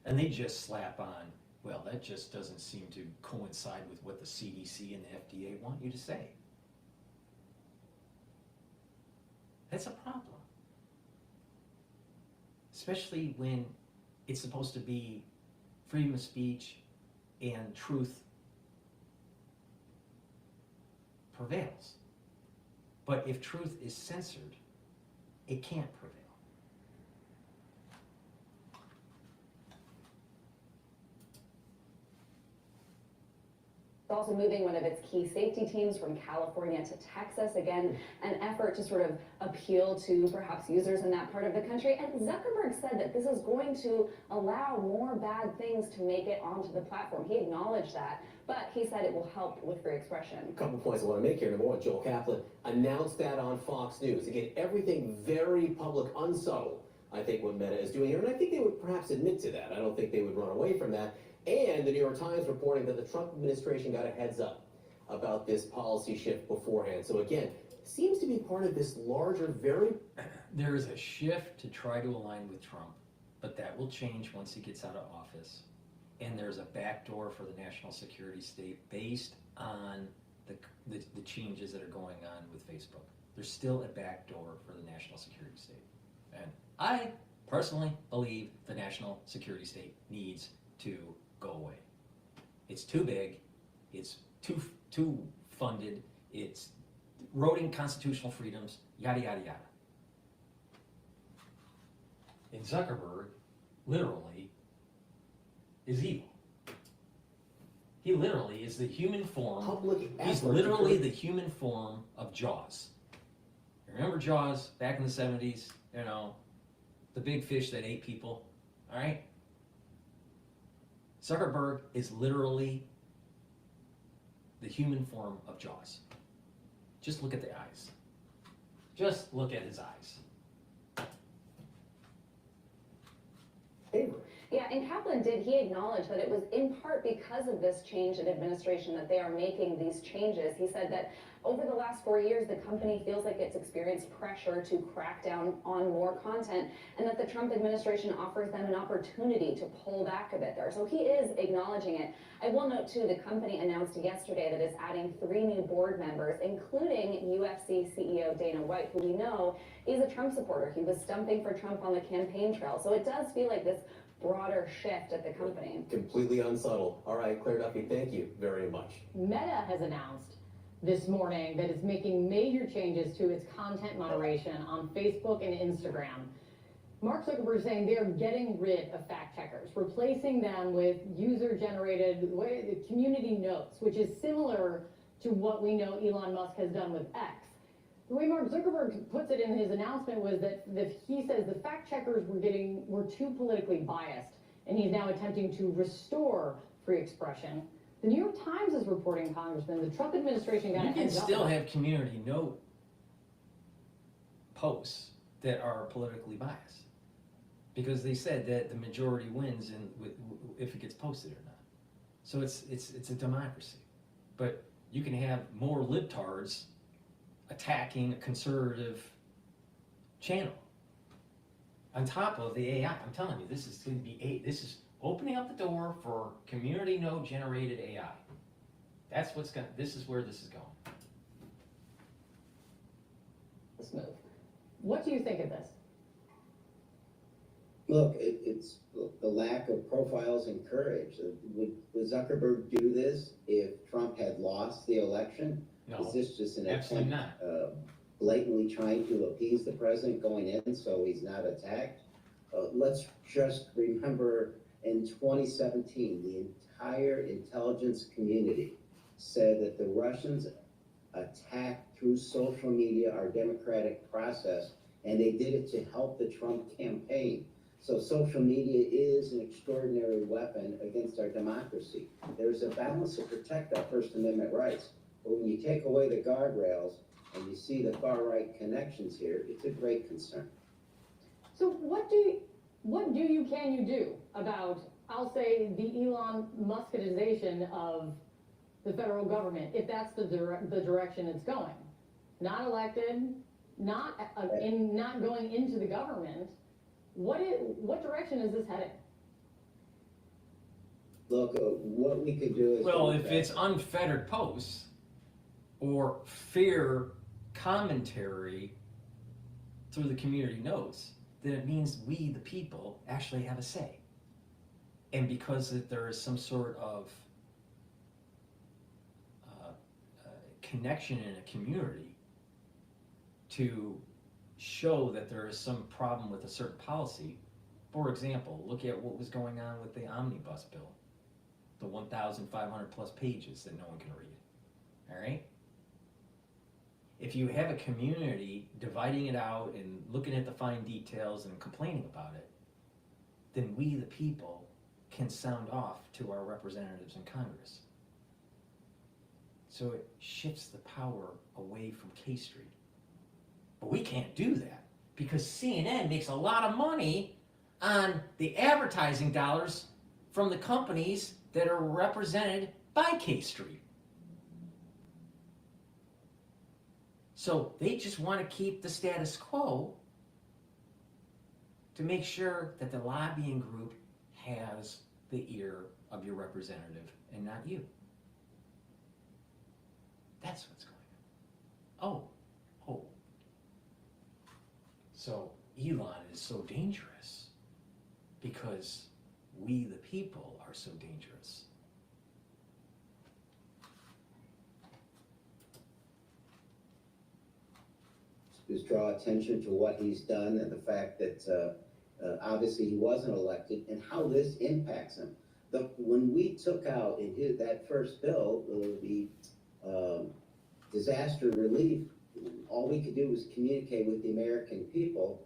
And they just slap on, well, that just doesn't seem to coincide with what the CDC and the FDA want you to say. That's a problem. Especially when it's supposed to be freedom of speech and truth prevails. But if truth is censored, it can't prevail. Also moving one of its key safety teams from California to Texas. Again, an effort to sort of appeal to perhaps users in that part of the country. And Zuckerberg said that this is going to allow more bad things to make it onto the platform. He acknowledged that, but he said it will help with free expression. A couple points I want to make here. Number one, Joel Kaplan announced that on Fox News. Again, everything very public, unsubtle, I think, what Meta is doing here. And I think they would perhaps admit to that. I don't think they would run away from that. And the New York Times reporting that the Trump administration got a heads up about this policy shift beforehand. So again, seems to be part of this larger, There is a shift to try to align with Trump, but that will change once he gets out of office. And there's a backdoor for the national security state based on the changes that are going on with Facebook. There's still a backdoor for the national security state. And I personally believe the national security state needs to go away. It's too big, it's too funded, it's eroding constitutional freedoms, yada, yada, yada. And Zuckerberg, literally, is evil. He literally is the human form. He's literally the human form of Jaws. You remember Jaws back in the 70s? You know, the big fish that ate people. All right? Zuckerberg is literally the human form of Jaws. Just look at the eyes. Just look at his eyes. Yeah, and Kaplan he acknowledge that it was in part because of this change in administration that they are making these changes. He said that over the last 4 years, the company feels like it's experienced pressure to crack down on more content, and that the Trump administration offers them an opportunity to pull back a bit there. So he is acknowledging it. I will note too, the company announced yesterday that it's adding 3 new board members, including UFC CEO Dana White, who we know is a Trump supporter. He was stumping for Trump on the campaign trail. So it does feel like this broader shift at the company. Completely unsubtle. All right, Claire Duffy, thank you very much. Meta has announced this morning that it's making major changes to its content moderation on Facebook and Instagram. Mark Zuckerberg is saying they're getting rid of fact checkers, replacing them with user-generated community notes, which is similar to what we know Elon Musk has done with X. The way Mark Zuckerberg puts it in his announcement was that he says the fact checkers were too politically biased, and he's now attempting to restore free expression. The New York Times is reporting, Congressman, the Trump administration got a heads up. You can still have community note posts that are politically biased, because they said that the majority wins if it gets posted or not. So it's a democracy, but you can have more libtards attacking a conservative channel on top of the AI. I'm telling you, this is going to be this is opening up the door for community node generated AI. That's what's going. This is where this is going. Let's move. What do you think of this? Look, it's the lack of profiles and courage. Would Zuckerberg do this if Trump had lost the election? No, is this just an absolutely attempt, not. Blatantly trying to appease the president going in so he's not attacked? Let's just remember in 2017, the entire intelligence community said that the Russians attacked through social media our democratic process, and they did it to help the Trump campaign. So social media is an extraordinary weapon against our democracy. There's a balance to protect our First Amendment rights. But when you take away the guardrails and you see the far-right connections here, it's a great concern. So what can you do about, I'll say, the Elon Muskitization of the federal government, if that's the direction it's going? Not elected, not going into the government. What direction is this heading? Look, what we could do is... Well, if it's unfettered posts or fair commentary through the community notes, then it means we, the people, actually have a say. And because there is some sort of connection in a community to show that there is some problem with a certain policy. For example, look at what was going on with the omnibus bill, the 1,500 plus pages that no one can read. All right? If you have a community dividing it out and looking at the fine details and complaining about it, then we, the people, can sound off to our representatives in Congress. So it shifts the power away from K Street. But we can't do that because CNN makes a lot of money on the advertising dollars from the companies that are represented by K Street. So they just want to keep the status quo to make sure that the lobbying group has the ear of your representative and not you. That's what's going on. Oh. So Elon is so dangerous because we, the people, are so dangerous. Just draw attention to what he's done and the fact that obviously he wasn't elected and how this impacts him. When we took out in that first bill, the disaster relief, all we could do was communicate with the American people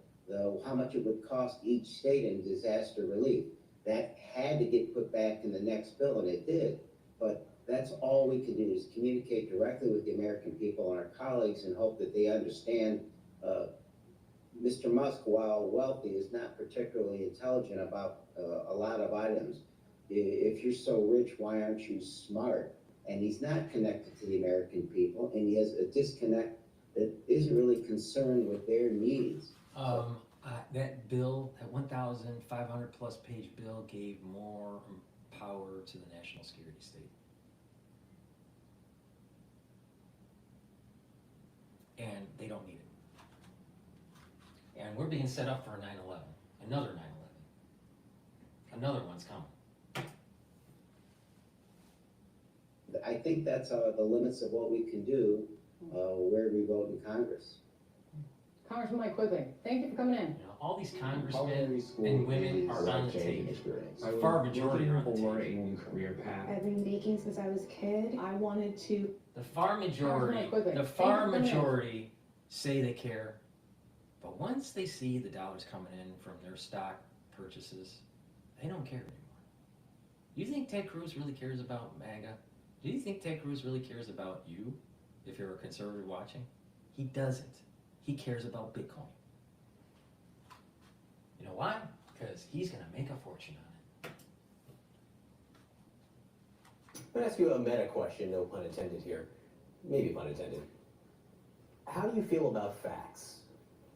how much it would cost each state in disaster relief. That had to get put back in the next bill, and it did. But that's all we can do is communicate directly with the American people and our colleagues and hope that they understand Mr. Musk, while wealthy, is not particularly intelligent about a lot of items. If you're so rich, why aren't you smart? And he's not connected to the American people, and he has a disconnect that isn't really concerned with their needs. That bill, that 1,500 plus page bill, gave more power to the national security state. And they don't need it. And we're being set up for a 9/11, another 9/11. Another one's coming. I think that's the limits of what we can do where we vote in Congress. Congressman Mike Quigley, thank you for coming in. You know, all these congressmen and women are on the table. The far majority are on the table. Career path. I've been baking since I was a kid. I wanted to. The far majority say they care, but once they see the dollars coming in from their stock purchases, they don't care anymore. You think Ted Cruz really cares about MAGA? Do you think Ted Cruz really cares about you, if you're a conservative watching? He doesn't. He cares about Bitcoin. You know why? Because he's going to make a fortune on it. I'm going to ask you a meta question, no pun intended here. Maybe pun intended. How do you feel about facts?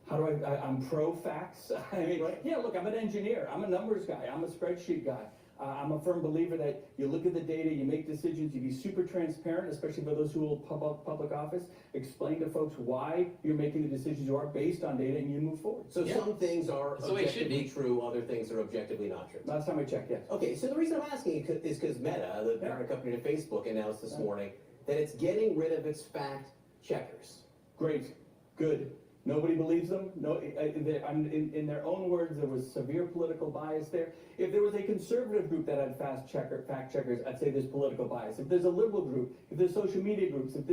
How do I'm pro facts. I mean, Right. yeah, look, I'm an engineer. I'm a numbers guy. I'm a spreadsheet guy. I'm a firm believer that you look at the data, you make decisions, you be super transparent, especially for those who will public office. Explain to folks why you're making the decisions you are based on data, and you move forward. So some things are That's the way it should objectively be. true, other things are objectively not true. Last time I checked, yes. Okay, so the reason I'm asking is because Meta, the parent company to Facebook, announced this morning that it's getting rid of its fact checkers. Great, good. Nobody believes them. No, in their own words, there was severe political bias there. If there was a conservative group that had fact checkers, I'd say there's political bias. If there's a liberal group, if there's social media groups, if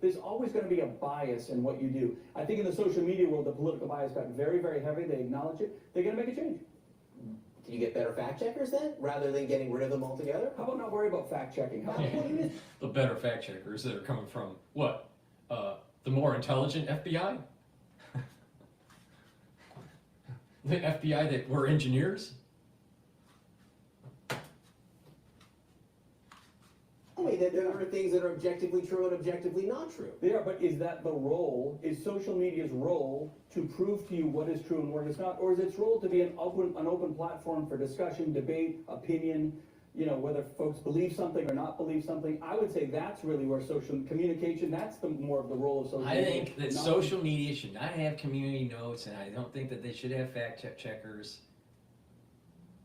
there's always going to be a bias in what you do. I think in the social media world, the political bias got very, very heavy. They acknowledge it. They're going to make a change. Can you get better fact checkers then, rather than getting rid of them altogether? How about not worry about fact checking? The better fact checkers that are coming from what? The more intelligent FBI? The FBI that were engineers? I mean, there are things that are objectively true and objectively not true. They are, but is that the role? Is social media's role to prove to you what is true and what is not? Or is its role to be an open platform for discussion, debate, opinion, you know, whether folks believe something or not believe something? I would say that's really where social communication, that's the more of the role of social media. I think that social media should not have community notes, and I don't think that they should have fact checkers.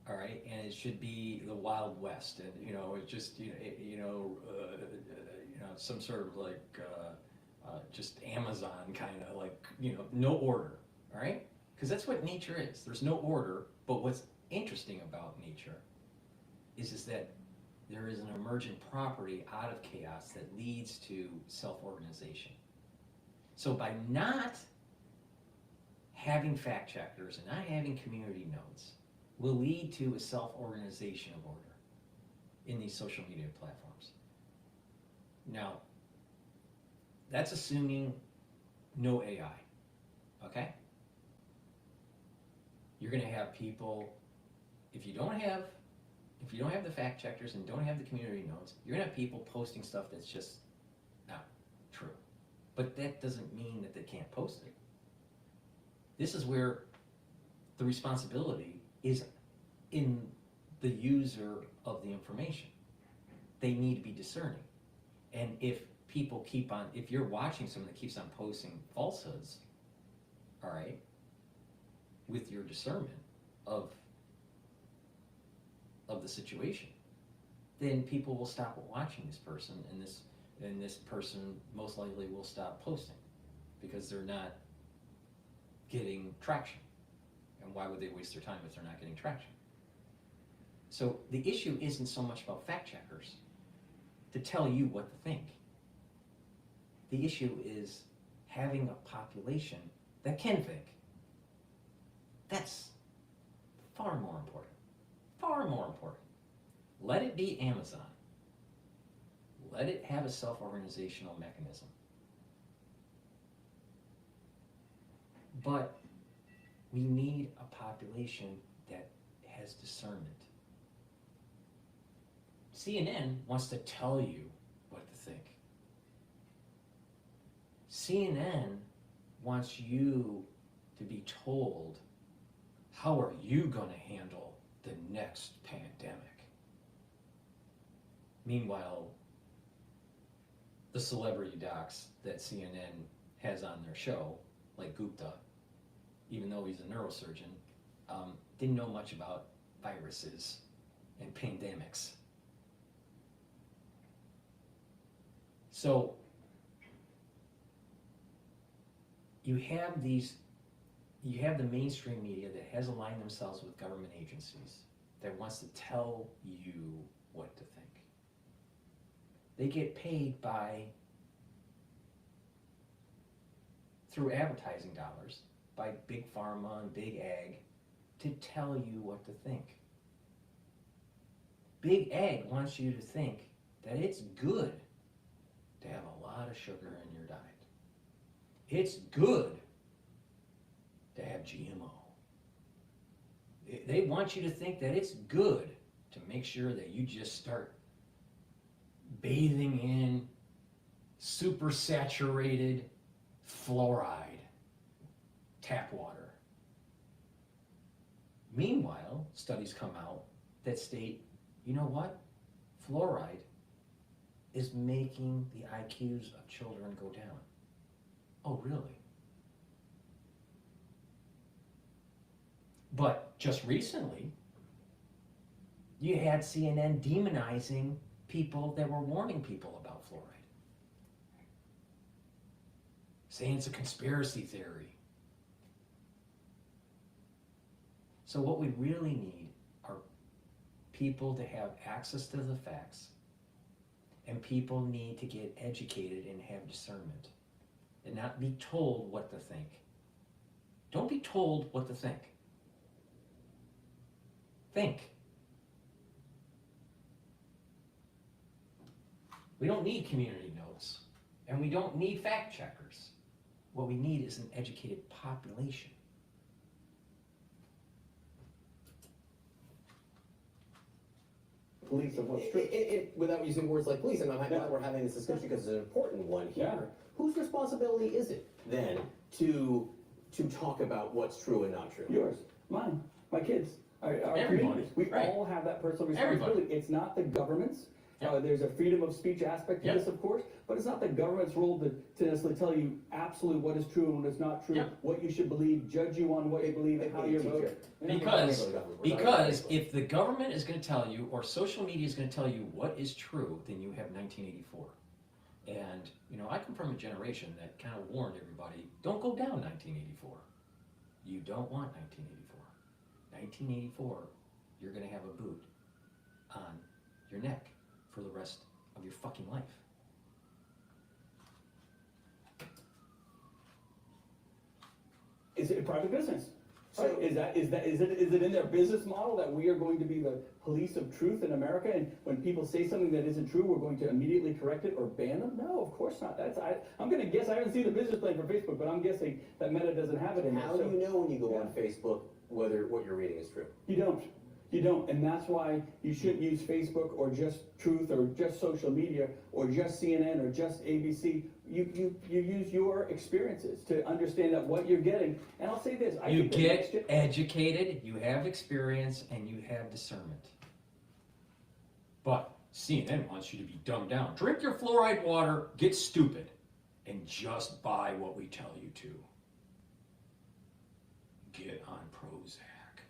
All right, and it should be the Wild West, and you know, it's just some sort of like just Amazon kind of like, you know, no order. All right, because that's what nature is. There's no order, but what's interesting about nature is that there is an emergent property out of chaos that leads to self-organization. So by not having fact checkers and not having community notes will lead to a self-organization of order in these social media platforms. Now, that's assuming no AI, okay? You're gonna have people, if you don't have the fact checkers and don't have the community notes, you're gonna have people posting stuff that's just not true. But that doesn't mean that they can't post it. This is where the responsibility is in the user of the information. They need to be discerning. And if people if you're watching someone that keeps on posting falsehoods, all right, with your discernment of the situation, then people will stop watching this person, and this person most likely will stop posting because they're not getting traction. And why would they waste their time if they're not getting traction? So the issue isn't so much about fact checkers to tell you what to think. The issue is having a population that can think. That's far more important. Far more important. Let it be Amazon. Let it have a self-organizational mechanism. But we need a population that has discernment. CNN wants to tell you what to think. CNN wants you to be told, how are you going to handle the next pandemic? Meanwhile, the celebrity docs that CNN has on their show, like Gupta, even though he's a neurosurgeon, didn't know much about viruses and pandemics. So you have the mainstream media that has aligned themselves with government agencies that wants to tell you what to think. They get paid through advertising dollars, by big pharma and big ag, to tell you what to think. Big ag wants you to think that it's good to have a lot of sugar in your diet. It's good to have GMO. They want you to think that it's good to make sure that you just start bathing in super saturated fluoride tap water. Meanwhile, studies come out that state, you know what? Fluoride is making the IQs of children go down. Oh, really? But just recently, you had CNN demonizing people that were warning people about fluoride, saying it's a conspiracy theory. So what we really need are people to have access to the facts, and people need to get educated and have discernment and not be told what to think. Don't be told what to think. Think. We don't need community notes, and we don't need fact checkers. What we need is an educated population. Police of what's true. Without using words like police, and I'm glad we're having this discussion because it's an important one here. Yeah. Whose responsibility is it then to talk about what's true and not true? Yours, mine, my kids, our Everybody, communities. We right. all have that personal responsibility. Everybody. It's not the government's. Yep. There's a freedom of speech aspect to Yep. this, of course, but it's not the government's role to necessarily tell you absolutely what is true and what is not true, Yep. what you should believe, judge you on what you believe and how you vote. Because if the government is going to tell you, or social media is going to tell you what is true, then you have 1984. And, you know, I come from a generation that kind of warned everybody, don't go down 1984. You don't want 1984. 1984, you're going to have a boot on your neck for the rest of your fucking life. Is it a private business? So Right. is it in their business model that we are going to be the police of truth in America, and when people say something that isn't true, we're going to immediately correct it or ban them? No, of course not. I'm going to guess. I haven't seen the business plan for Facebook, but I'm guessing that Meta doesn't have it in there. How do you know when you go on Facebook whether what you're reading is true? You don't. You don't, and that's why you shouldn't use Facebook or just Truth or just social media or just CNN or just ABC. You use your experiences to understand that what you're getting. And I'll say this: You get educated, you have experience, and you have discernment. But CNN wants you to be dumbed down. Drink your fluoride water, get stupid, and just buy what we tell you to. get on Prozac.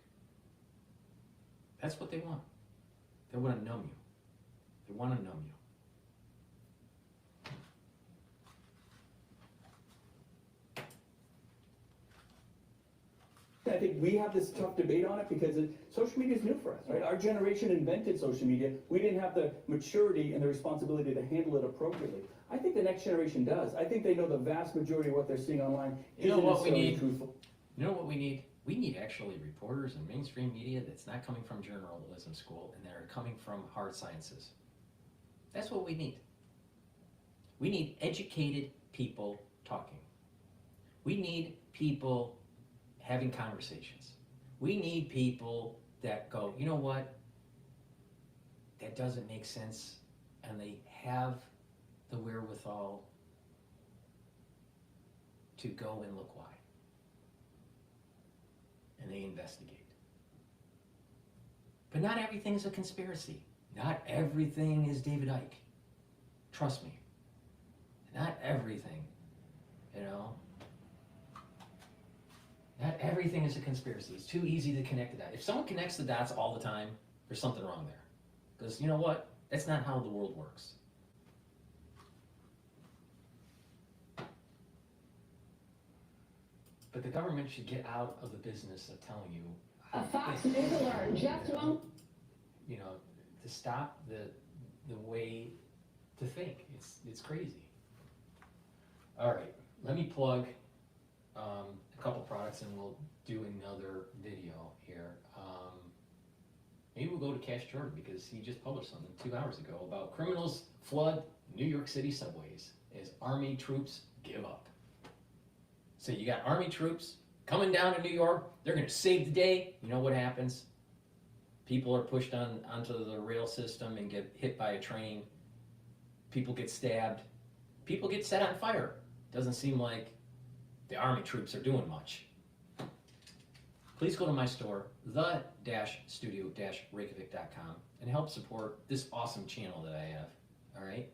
That's what they want. They want to numb you. They want to numb you. I think we have this tough debate on it because social media is new for us, right? Our generation invented social media. We didn't have the maturity and the responsibility to handle it appropriately. I think the next generation does. I think they know the vast majority of what they're seeing online isn't necessarily truthful. You know what we need? We need actually reporters in mainstream media that's not coming from journalism school and that are coming from hard sciences. That's what we need. We need educated people talking. We need people having conversations. We need people that go, you know what? That doesn't make sense, and they have the wherewithal to go and look why. And they investigate. But not everything is a conspiracy. Not everything is David Icke. Trust me. Not everything, you know. Not everything is a conspiracy. It's too easy to connect the dots. If someone connects the dots all the time, there's something wrong there. Because you know what? That's not how the world works. But the government should get out of the business of telling you A Fox News alert, just one. You know, to stop the way to think. It's crazy. All right, let me plug a couple products and we'll do another video here. Maybe we'll go to Cash Jordan because he just published something 2 hours ago about criminals flood New York City subways as Army troops give up. So you got Army troops coming down to New York. They're going to save the day. You know what happens? People are pushed onto the rail system and get hit by a train. People get stabbed. People get set on fire. Doesn't seem like the Army troops are doing much. Please go to my store, the-studio-reykjavik.com, and help support this awesome channel that I have, all right?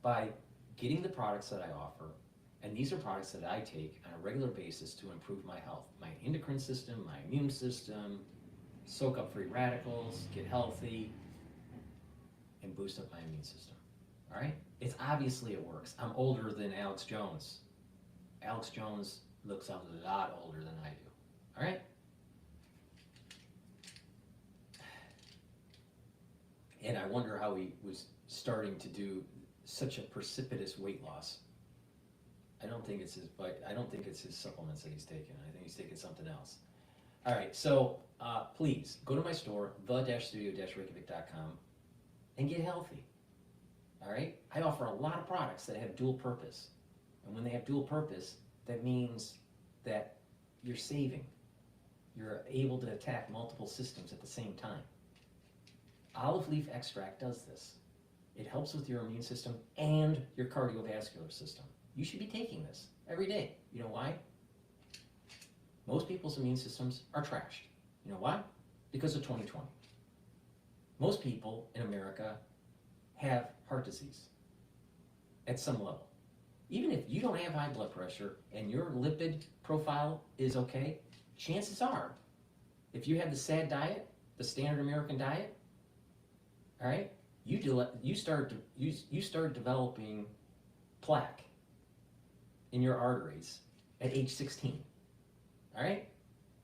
By getting the products that I offer, and these are products that I take on a regular basis to improve my health, my endocrine system, my immune system, soak up free radicals, get healthy, and boost up my immune system, all right? It's obviously it works. I'm older than Alex Jones. Alex Jones looks a lot older than I do, all right? And I wonder how he was starting to do such a precipitous weight loss. I don't think it's his supplements that he's taking. I think he's taking something else. All right, so please go to my store, the-studio-reykjavik.com, and get healthy. All right? I offer a lot of products that have dual purpose. And when they have dual purpose, that means that you're saving. You're able to attack multiple systems at the same time. Olive leaf extract does this. It helps with your immune system and your cardiovascular system. You should be taking this every day. You know why? Most people's immune systems are trashed. You know why? Because of 2020. Most people in America have heart disease at some level. Even if you don't have high blood pressure and your lipid profile is okay, chances are, if you have the SAD diet, the standard American diet, all right, you start developing plaque in your arteries at age 16, all right?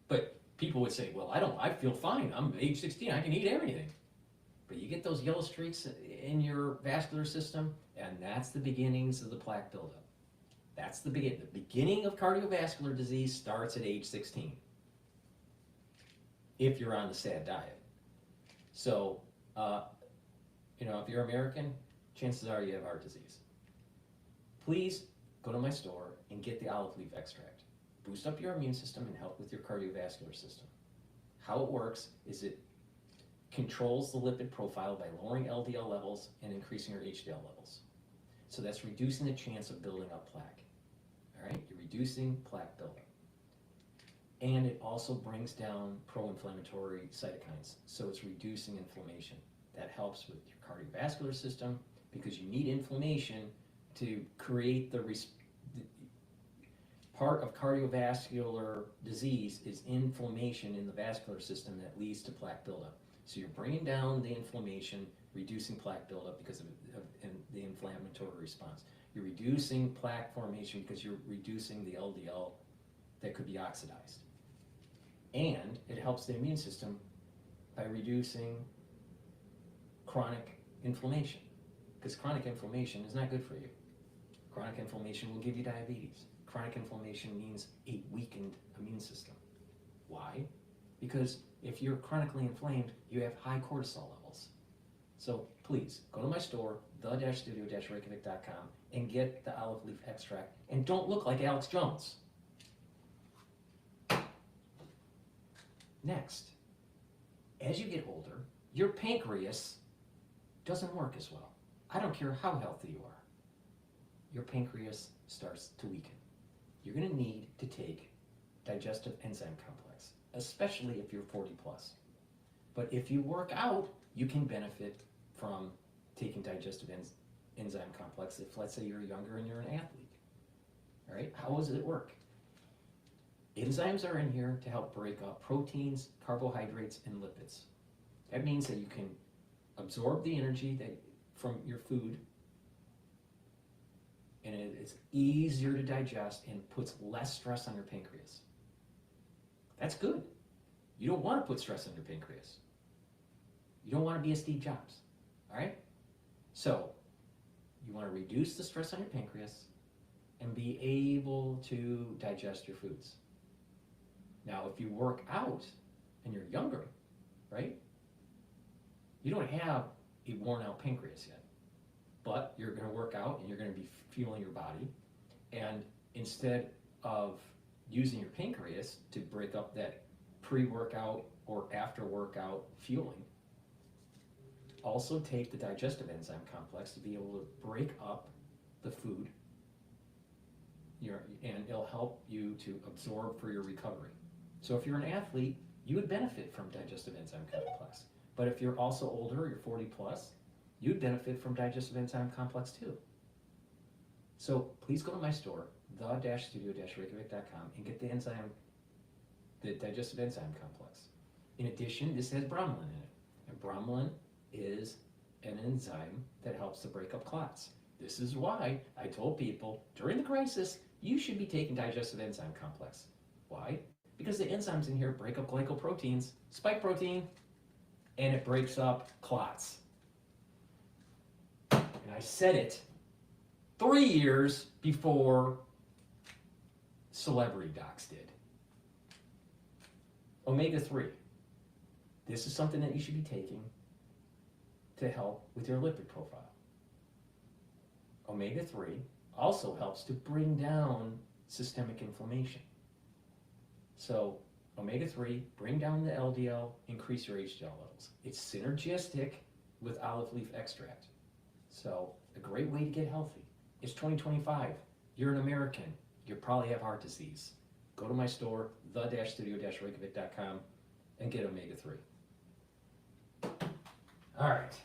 But people would say, well, I feel fine. I'm age 16, I can eat everything. But you get those yellow streaks in your vascular system, and that's the beginnings of the plaque buildup. That's the beginning. The beginning of cardiovascular disease starts at age 16, if you're on the SAD diet. So, you know, if you're American, chances are you have heart disease. Please go to my store and get the olive leaf extract. Boost up your immune system and help with your cardiovascular system. How it works is it controls the lipid profile by lowering LDL levels and increasing your HDL levels. So that's reducing the chance of building up plaque. All right, you're reducing plaque buildup. And it also brings down pro-inflammatory cytokines. So it's reducing inflammation. That helps with your cardiovascular system because you need inflammation to create part of cardiovascular disease is inflammation in the vascular system that leads to plaque buildup. So you're bringing down the inflammation, reducing plaque buildup because of the inflammatory response. You're reducing plaque formation because you're reducing the LDL that could be oxidized. And it helps the immune system by reducing chronic inflammation, because chronic inflammation is not good for you. Chronic inflammation will give you diabetes. Chronic inflammation means a weakened immune system. Why? Because if you're chronically inflamed, you have high cortisol levels. So please, go to my store, the-studio-reykjavik.com, and get the olive leaf extract, and don't look like Alex Jones. Next, as you get older, your pancreas doesn't work as well. I don't care how healthy you are. Your pancreas starts to weaken. You're going to need to take digestive enzyme complex, especially if you're 40 plus. But if you work out, you can benefit from taking digestive enzyme complex if, let's say, you're younger and you're an athlete. All right, how does it work? Enzymes are in here to help break up proteins, carbohydrates, and lipids. That means that you can absorb the energy from your food, and it's easier to digest and puts less stress on your pancreas. That's good. You don't want to put stress on your pancreas. You don't want to be a Steve Jobs, all right? So you want to reduce the stress on your pancreas and be able to digest your foods. Now, if you work out and you're younger, right, you don't have a worn out pancreas yet, but you're going to work out and you're going to be fueling your body. And instead of using your pancreas to break up that pre-workout or after workout fueling, also take the digestive enzyme complex to be able to break up the food, and it'll help you to absorb for your recovery. So if you're an athlete, you would benefit from digestive enzyme complex. But if you're also older, you're 40 plus, you'd benefit from digestive enzyme complex too. So please go to my store, the-studio-reykjavik.com, and get the digestive enzyme complex. In addition, this has bromelain in it. And bromelain is an enzyme that helps to break up clots. This is why I told people during the crisis, you should be taking digestive enzyme complex. Why? Because the enzymes in here break up glycoproteins, spike protein, and it breaks up clots. And I said it 3 years before celebrity docs did. Omega-3. This is something that you should be taking to help with your lipid profile. Omega-3 also helps to bring down systemic inflammation. So omega-3, bring down the LDL, increase your HDL levels. It's synergistic with olive leaf extract. So a great way to get healthy. It's 2025. You're an American. You probably have heart disease. Go to my store, the-studio-reykjavik.com, and get omega-3. All right.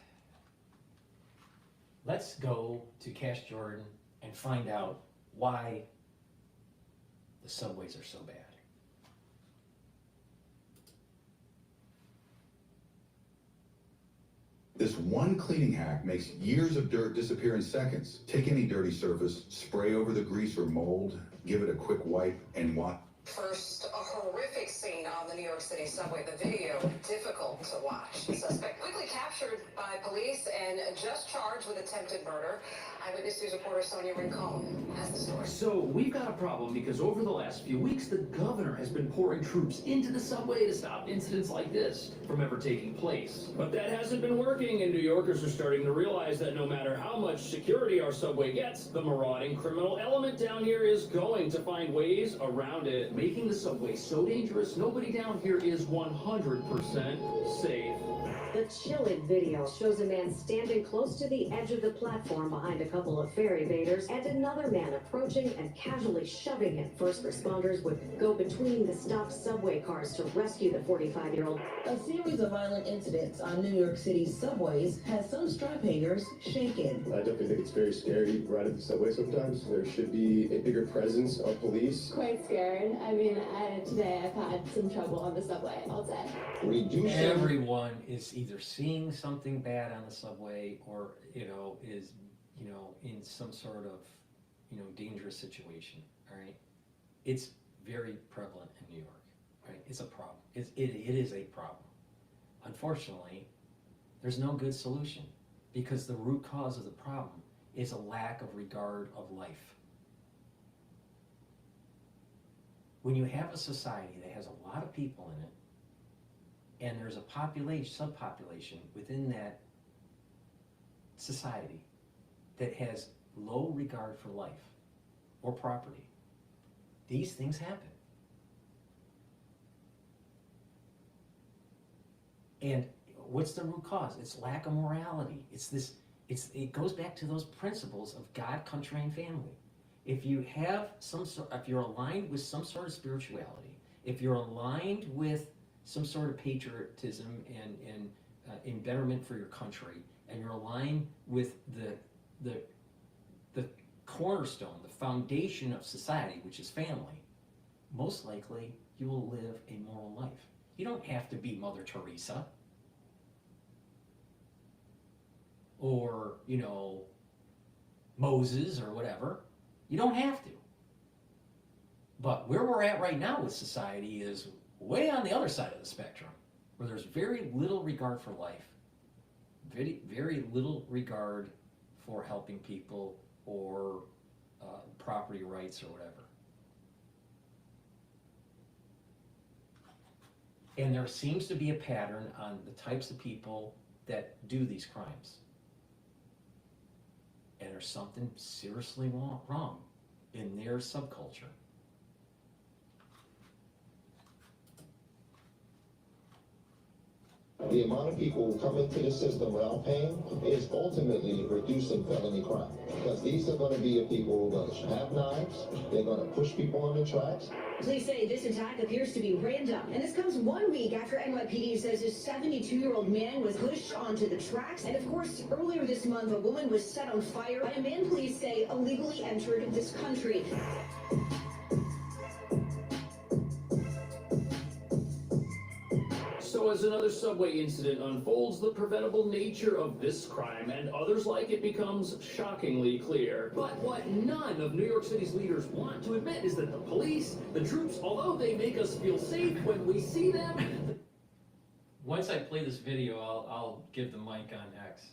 Let's go to Cash Jordan and find out why the subways are so bad. This one cleaning hack makes years of dirt disappear in seconds. Take any dirty surface, spray over the grease or mold, give it a quick wipe, and watch. First, a horrific scene on the New York City subway. The video difficult to watch. The suspect quickly captured by police and just charged with attempted murder. Eyewitness News reporter Sonia Rincon has the story. So we've got a problem because over the last few weeks, the governor has been pouring troops into the subway to stop incidents like this from ever taking place. But that hasn't been working, and New Yorkers are starting to realize that no matter how much security our subway gets, the marauding criminal element down here is going to find ways around it, making the subway so dangerous, nobody down here is 100% safe. The chilling video shows a man standing close to the edge of the platform behind a couple of ferry baiters and another man approaching and casually shoving him. First responders would go between the stopped subway cars to rescue the 45-year-old. A series of violent incidents on New York City's subways has some strap hangers shaken. I definitely think it's very scary to ride at the subway sometimes. There should be a bigger presence of police. Quite scared. I mean, today I've had some trouble on the subway all day. Everyone is either seeing something bad on the subway or, is, in some sort of, dangerous situation, all right? It's very prevalent in New York, right? It's a problem. It is a problem. Unfortunately, there's no good solution because the root cause of the problem is a lack of regard of life. When you have a society that has a lot of people in it, and there's a subpopulation within that society that has low regard for life or property, these things happen. And what's the root cause? It's lack of morality. It goes back to those principles of God, country, and family. If you have if you're aligned with some sort of spirituality, if you're aligned with some sort of patriotism and betterment for your country, and you're aligned with the cornerstone, the foundation of society, which is family, most likely you will live a moral life. You don't have to be Mother Teresa or, Moses or whatever. You don't have to. But where we're at right now with society is way on the other side of the spectrum, where there's very little regard for life, very, very little regard for helping people or property rights or whatever. And there seems to be a pattern on the types of people that do these crimes. And there's something seriously wrong in their subculture. The amount of people who come into the system without paying is ultimately reducing felony crime. Because these are going to be the people who are going to have knives, they're going to push people on the tracks. Police say this attack appears to be random, and this comes 1 week after NYPD says a 72-year-old man was pushed onto the tracks. And of course, earlier this month, a woman was set on fire by a man police say illegally entered this country. So as another subway incident unfolds, the preventable nature of this crime and others like it becomes shockingly clear. But what none of New York City's leaders want to admit is that the police, the troops, although they make us feel safe when we see them... Once I play this video, I'll give the mic on X.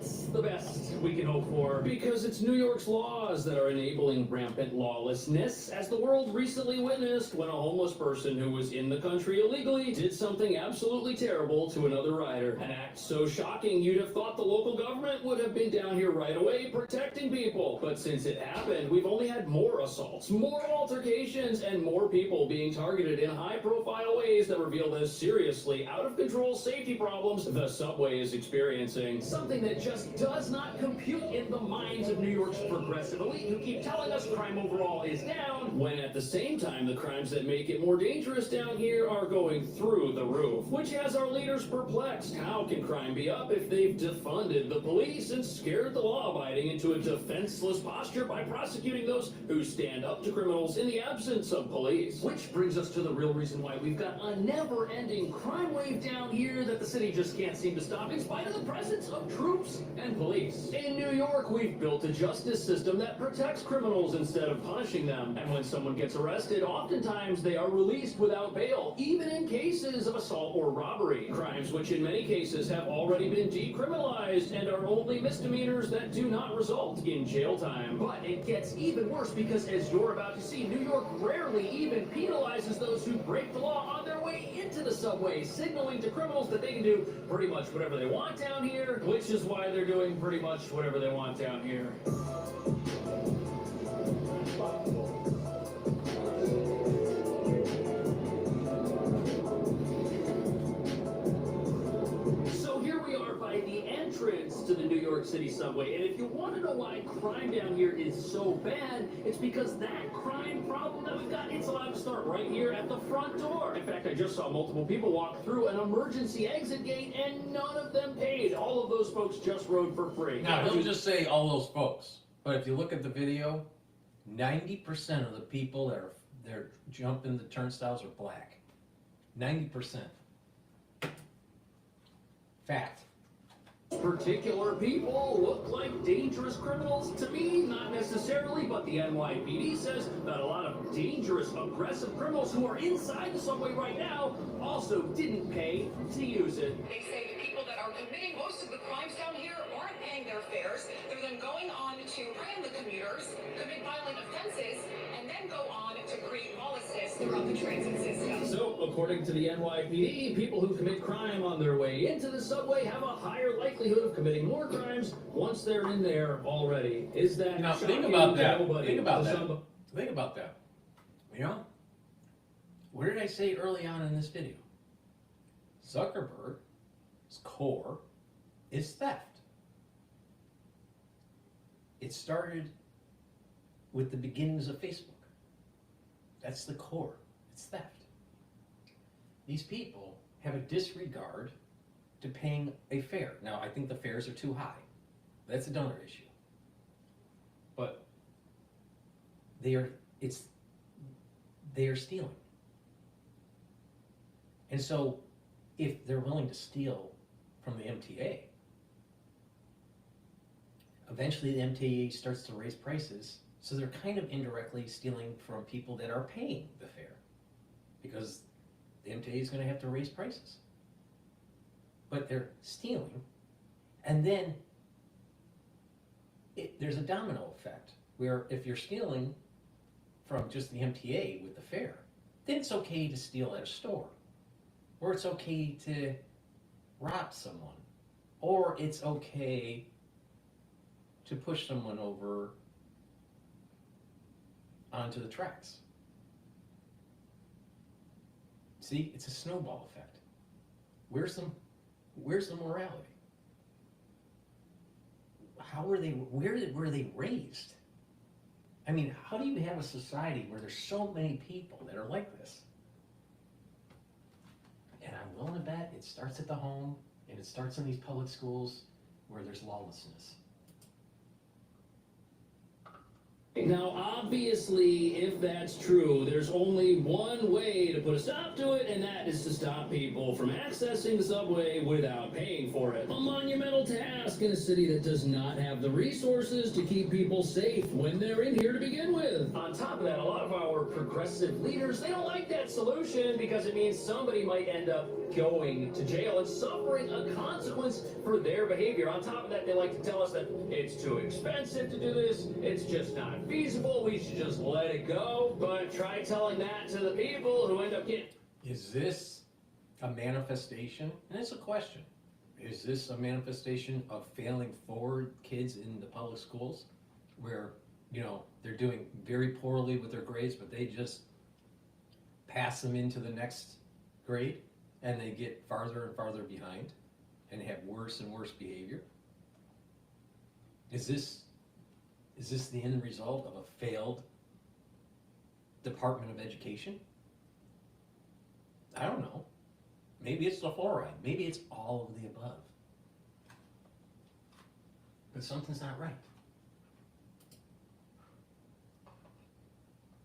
It's the best we can hope for, because it's New York's laws that are enabling rampant lawlessness, as the world recently witnessed when a homeless person who was in the country illegally did something absolutely terrible to another rider. An act so shocking you'd have thought the local government would have been down here right away protecting people. But since it happened, we've only had more assaults, more altercations, and more people being targeted in high-profile ways that reveal the seriously out-of-control safety problems the subway is experiencing. Something that just does not compute in the minds of New York's progressive elite who keep telling us crime overall is down, when at the same time the crimes that make it more dangerous down here are going through the roof, which has our leaders perplexed. How can crime be up if they've defunded the police and scared the law-abiding into a defenseless posture by prosecuting those who stand up to criminals in the absence of police? Which brings us to the real reason why we've got a never-ending crime wave down here that the city just can't seem to stop in spite of the presence of troops and police. In New York, we've built a justice system that protects criminals instead of punishing them. And when someone gets arrested, oftentimes they are released without bail, even in cases of assault or robbery. Crimes which in many cases have already been decriminalized and are only misdemeanors that do not result in jail time. But it gets even worse because, as you're about to see, New York rarely even penalizes those who break the law on their way into the subway, signaling to criminals that they can do pretty much whatever they want down here, which is why they're doing pretty much whatever they want down here. So here we are by the entrance to City subway. And if you want to know why crime down here is so bad, it's because that crime problem that we've got, it's allowed to start right here at the front door. In fact, I just saw multiple people walk through an emergency exit gate and none of them paid. All of those folks just rode for free. Now, he'll just say all those folks, but if you look at the video, 90% of the people that are they're jumping the turnstiles are black. 90%. Fact. Particular people look like dangerous criminals to me, not necessarily, but the NYPD says that a lot of dangerous, aggressive criminals who are inside the subway right now also didn't pay to use it. They say the people that are committing most of the crimes down here aren't paying their fares. They're then going on to ram the commuters, commit violent offenses, and then go on to create lawlessness throughout the transit system. So, according to the NYPD, people who commit crime on their way into the subway have a higher likelihood of committing more crimes once they're in there already. Is that Now, shocking? think about that. Nobody. Think about that. Somebody- Think about that. You know, what did I say early on in this video? Zuckerberg's core is theft. It started with the beginnings of Facebook. That's the core. It's theft. These people have a disregard to paying a fare. Now, I think the fares are too high. That's another issue. But they are stealing. And so if they're willing to steal from the MTA, eventually the MTA starts to raise prices, so they're kind of indirectly stealing from people that are paying the fare, because the MTA is going to have to raise prices. But they're stealing, and then there's a domino effect, where if you're stealing from just the MTA with the fare, then it's okay to steal at a store, or it's okay to rob someone, or it's okay to push someone over onto the tracks. See, it's a snowball effect. Where's the morality? Where they raised? I mean, how do you have a society where there's so many people that are like this? And I'm willing to bet it starts at the home, and it starts in these public schools where there's lawlessness. Now, obviously, if that's true, there's only one way to put a stop to it, and that is to stop people from accessing the subway without paying for it. A monumental task in a city that does not have the resources to keep people safe when they're in here to begin with. On top of that, a lot of our progressive leaders, they don't like that solution because it means somebody might end up going to jail and suffering a consequence for their behavior. On top of that, they like to tell us that it's too expensive to do this, it's just not feasible, we should just let it go. But try telling that to the people who end up getting... Is this a manifestation? And it's a question. Is this a manifestation of failing forward kids in the public schools where, you know, they're doing very poorly with their grades, but they just pass them into the next grade and they get farther and farther behind and have worse and worse behavior? Is this the end result of a failed Department of Education? I don't know. Maybe it's the fluoride. Maybe it's all of the above. But something's not right.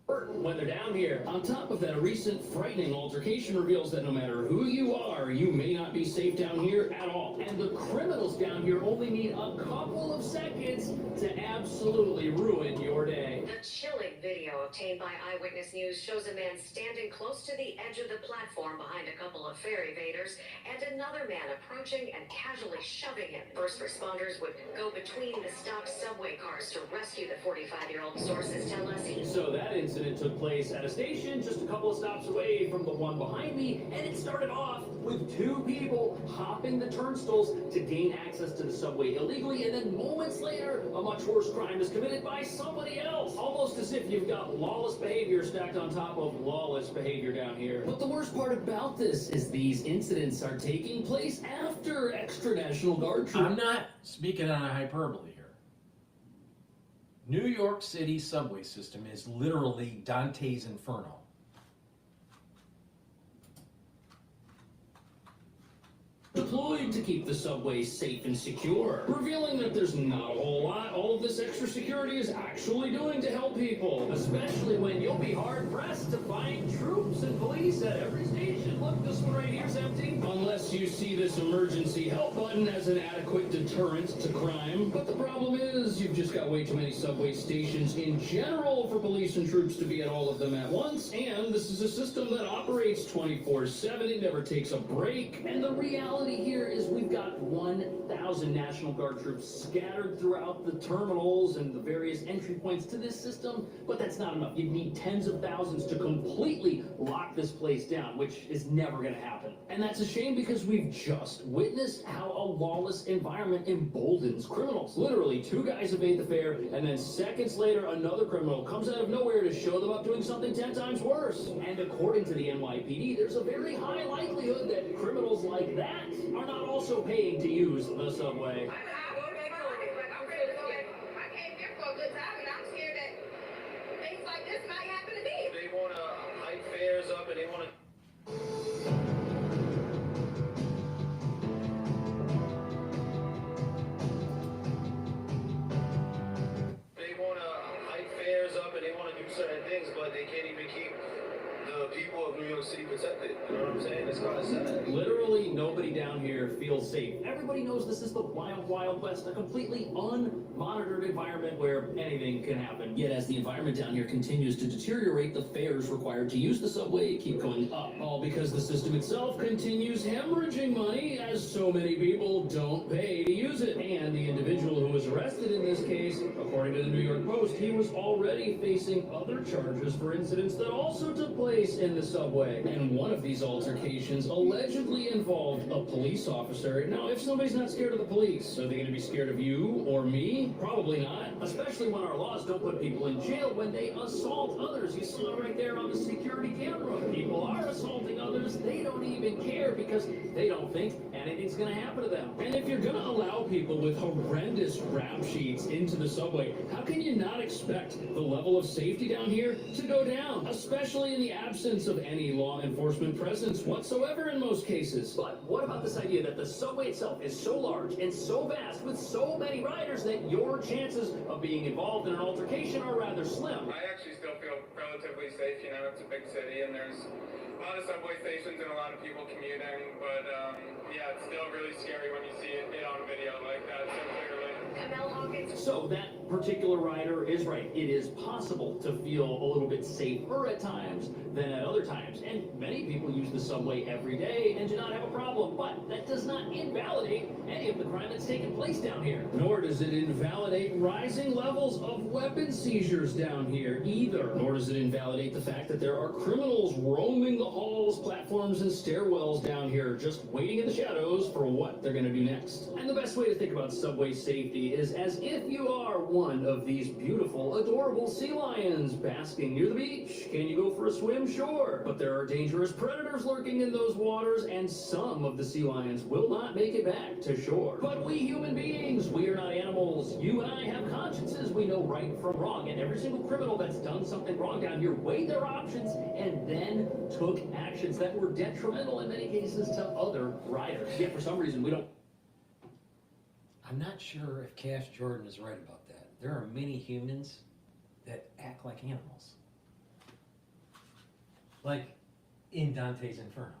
When they're down here. On top of that, a recent frightening altercation reveals that no matter who you are, you may not be safe down here at all. And the criminals down here only need a couple of seconds to absolutely ruin your day. The chilling video obtained by Eyewitness News shows a man standing close to the edge of the platform behind a couple of fare evaders and another man approaching and casually shoving him. First responders would go between the stopped subway cars to rescue the 45-year-old. Sources tell us he... So that incident took place at a station just a couple of stops away from the one behind me, and it started off with two people hopping the turnstiles to gain access to the subway illegally, and then moments later, a much worse crime is committed by somebody else. Almost as if you've got got lawless behavior stacked on top of lawless behavior down here. But the worst part about this is these incidents are taking place after extra National Guard troops. I'm not speaking on a hyperbole here. New York City subway system is literally Dante's Inferno. Deployed to keep the subway safe and secure, revealing that there's not a whole lot all of this extra security is actually doing to help people, especially when you'll be hard-pressed to find troops and police at every station. Look, this one right here's empty. Unless you see this emergency help button as an adequate deterrent to crime. But the problem is, you've just got way too many subway stations in general for police and troops to be at all of them at once, and this is a system that operates 24/7, it never takes a break, and the reality here is we've got 1,000 National Guard troops scattered throughout the terminals and the various entry points to this system, but that's not enough. You'd need tens of thousands to completely lock this place down, which is never going to happen. And that's a shame because we've just witnessed how a lawless environment emboldens criminals. Literally, 2 guys evade the fare, and then seconds later, another criminal comes out of nowhere to show them up doing something 10 times worse. And according to the NYPD, there's a very high likelihood that criminals like that are not also paying to use the subway. They want to hike fares up and they want to... certain things, but they can't even keep the people of New York City protected. You know what I'm saying? It's kind of sad. Literally nobody down here feels safe. Everybody knows this is the wild, wild west, a completely unmonitored environment where anything can happen. Yet as the environment down here continues to deteriorate, the fares required to use the subway keep going up. All because the system itself continues hemorrhaging money as so many people don't pay to use it. And the individual who was arrested in this case, according to the New York Post, he was already facing other charges for incidents that also took place in the subway. And one of these altercations allegedly involved a police officer. Now, if somebody's not scared of the police, are they going to be scared of you or me? Probably not. Especially when our laws don't put people in jail when they assault others. You saw it right there on the security camera. People are assaulting others. They don't even care because they don't think anything's going to happen to them. And if you're going to allow people with horrendous rap sheets into the subway, how can you not expect the level of safety down here to go down? Especially in the absence of any law enforcement presence whatsoever in most cases. But what about this idea that the subway itself is so large and so vast with so many riders that your chances of being involved in an altercation are rather slim? I actually still feel relatively safe. You know, it's a big city and there's a lot of subway stations and a lot of people commuting, but yeah, it's still really scary when you see it on video like that so clearly. So that particular rider is right. It is possible to feel a little bit safer at times than at other times. And many people use the subway every day and do not have a problem. But that does not invalidate any of the crime that's taken place down here. Nor does it invalidate rising levels of weapon seizures down here either. Nor does it invalidate the fact that there are criminals roaming the halls, platforms, and stairwells down here, just waiting in the shadows for what they're going to do next. And the best way to think about subway safety is as if you are one of these beautiful, adorable sea lions basking near the beach. Can you go for a swim? Sure. But there are dangerous predators lurking in those waters, and some of the sea lions will not make it back to shore. But we human beings, we are not animals. You and I have consciences. We know right from wrong. And every single criminal that's done something wrong down here weighed their options and then took actions that were detrimental in many cases to other riders. Yet for some reason we don't. I'm not sure if Cash Jordan is right about that. There are many humans that act like animals. Like in Dante's Inferno.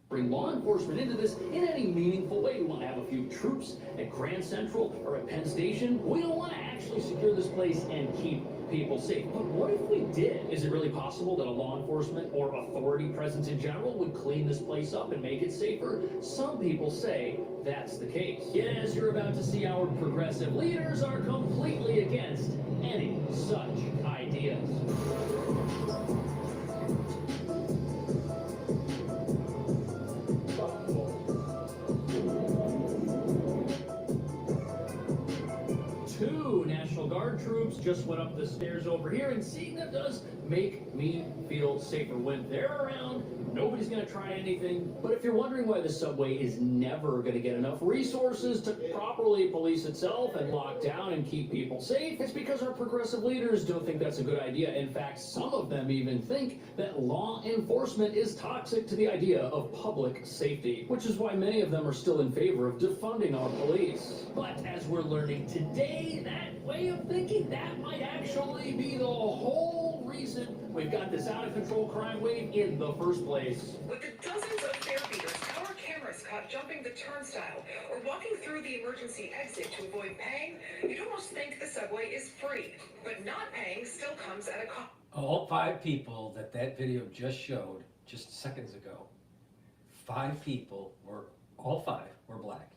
Bring law enforcement into this in any meaningful way. We want to have a few troops at Grand Central or at Penn Station. We don't want to actually secure this place and keep people safe. But what if we did? Is it really possible that a law enforcement or authority presence in general would clean this place up and make it safer? Some people say that's the case. Yet as you're about to see, our progressive leaders are completely against any such ideas. 2 National Guard troops just went up the stairs over here, and seeing them does make me feel safer. When they're around, nobody's gonna try anything. But if you're wondering why the subway is never gonna get enough resources to properly police itself and lock down and keep people safe, it's because our progressive leaders don't think that's a good idea. In fact, some of them even think that law enforcement is toxic to the idea of public safety, which is why many of them are still in favor of defunding our police. But as we're learning today, that way of thinking, that might actually be the whole reason we've got this out-of-control crime wave in the first place. With the dozens of fare beaters, our cameras caught jumping the turnstile or walking through the emergency exit to avoid paying, you'd almost think the subway is free. But not paying still comes at a cost. All 5 people that video just showed just seconds ago, 5 people were, all 5 were black.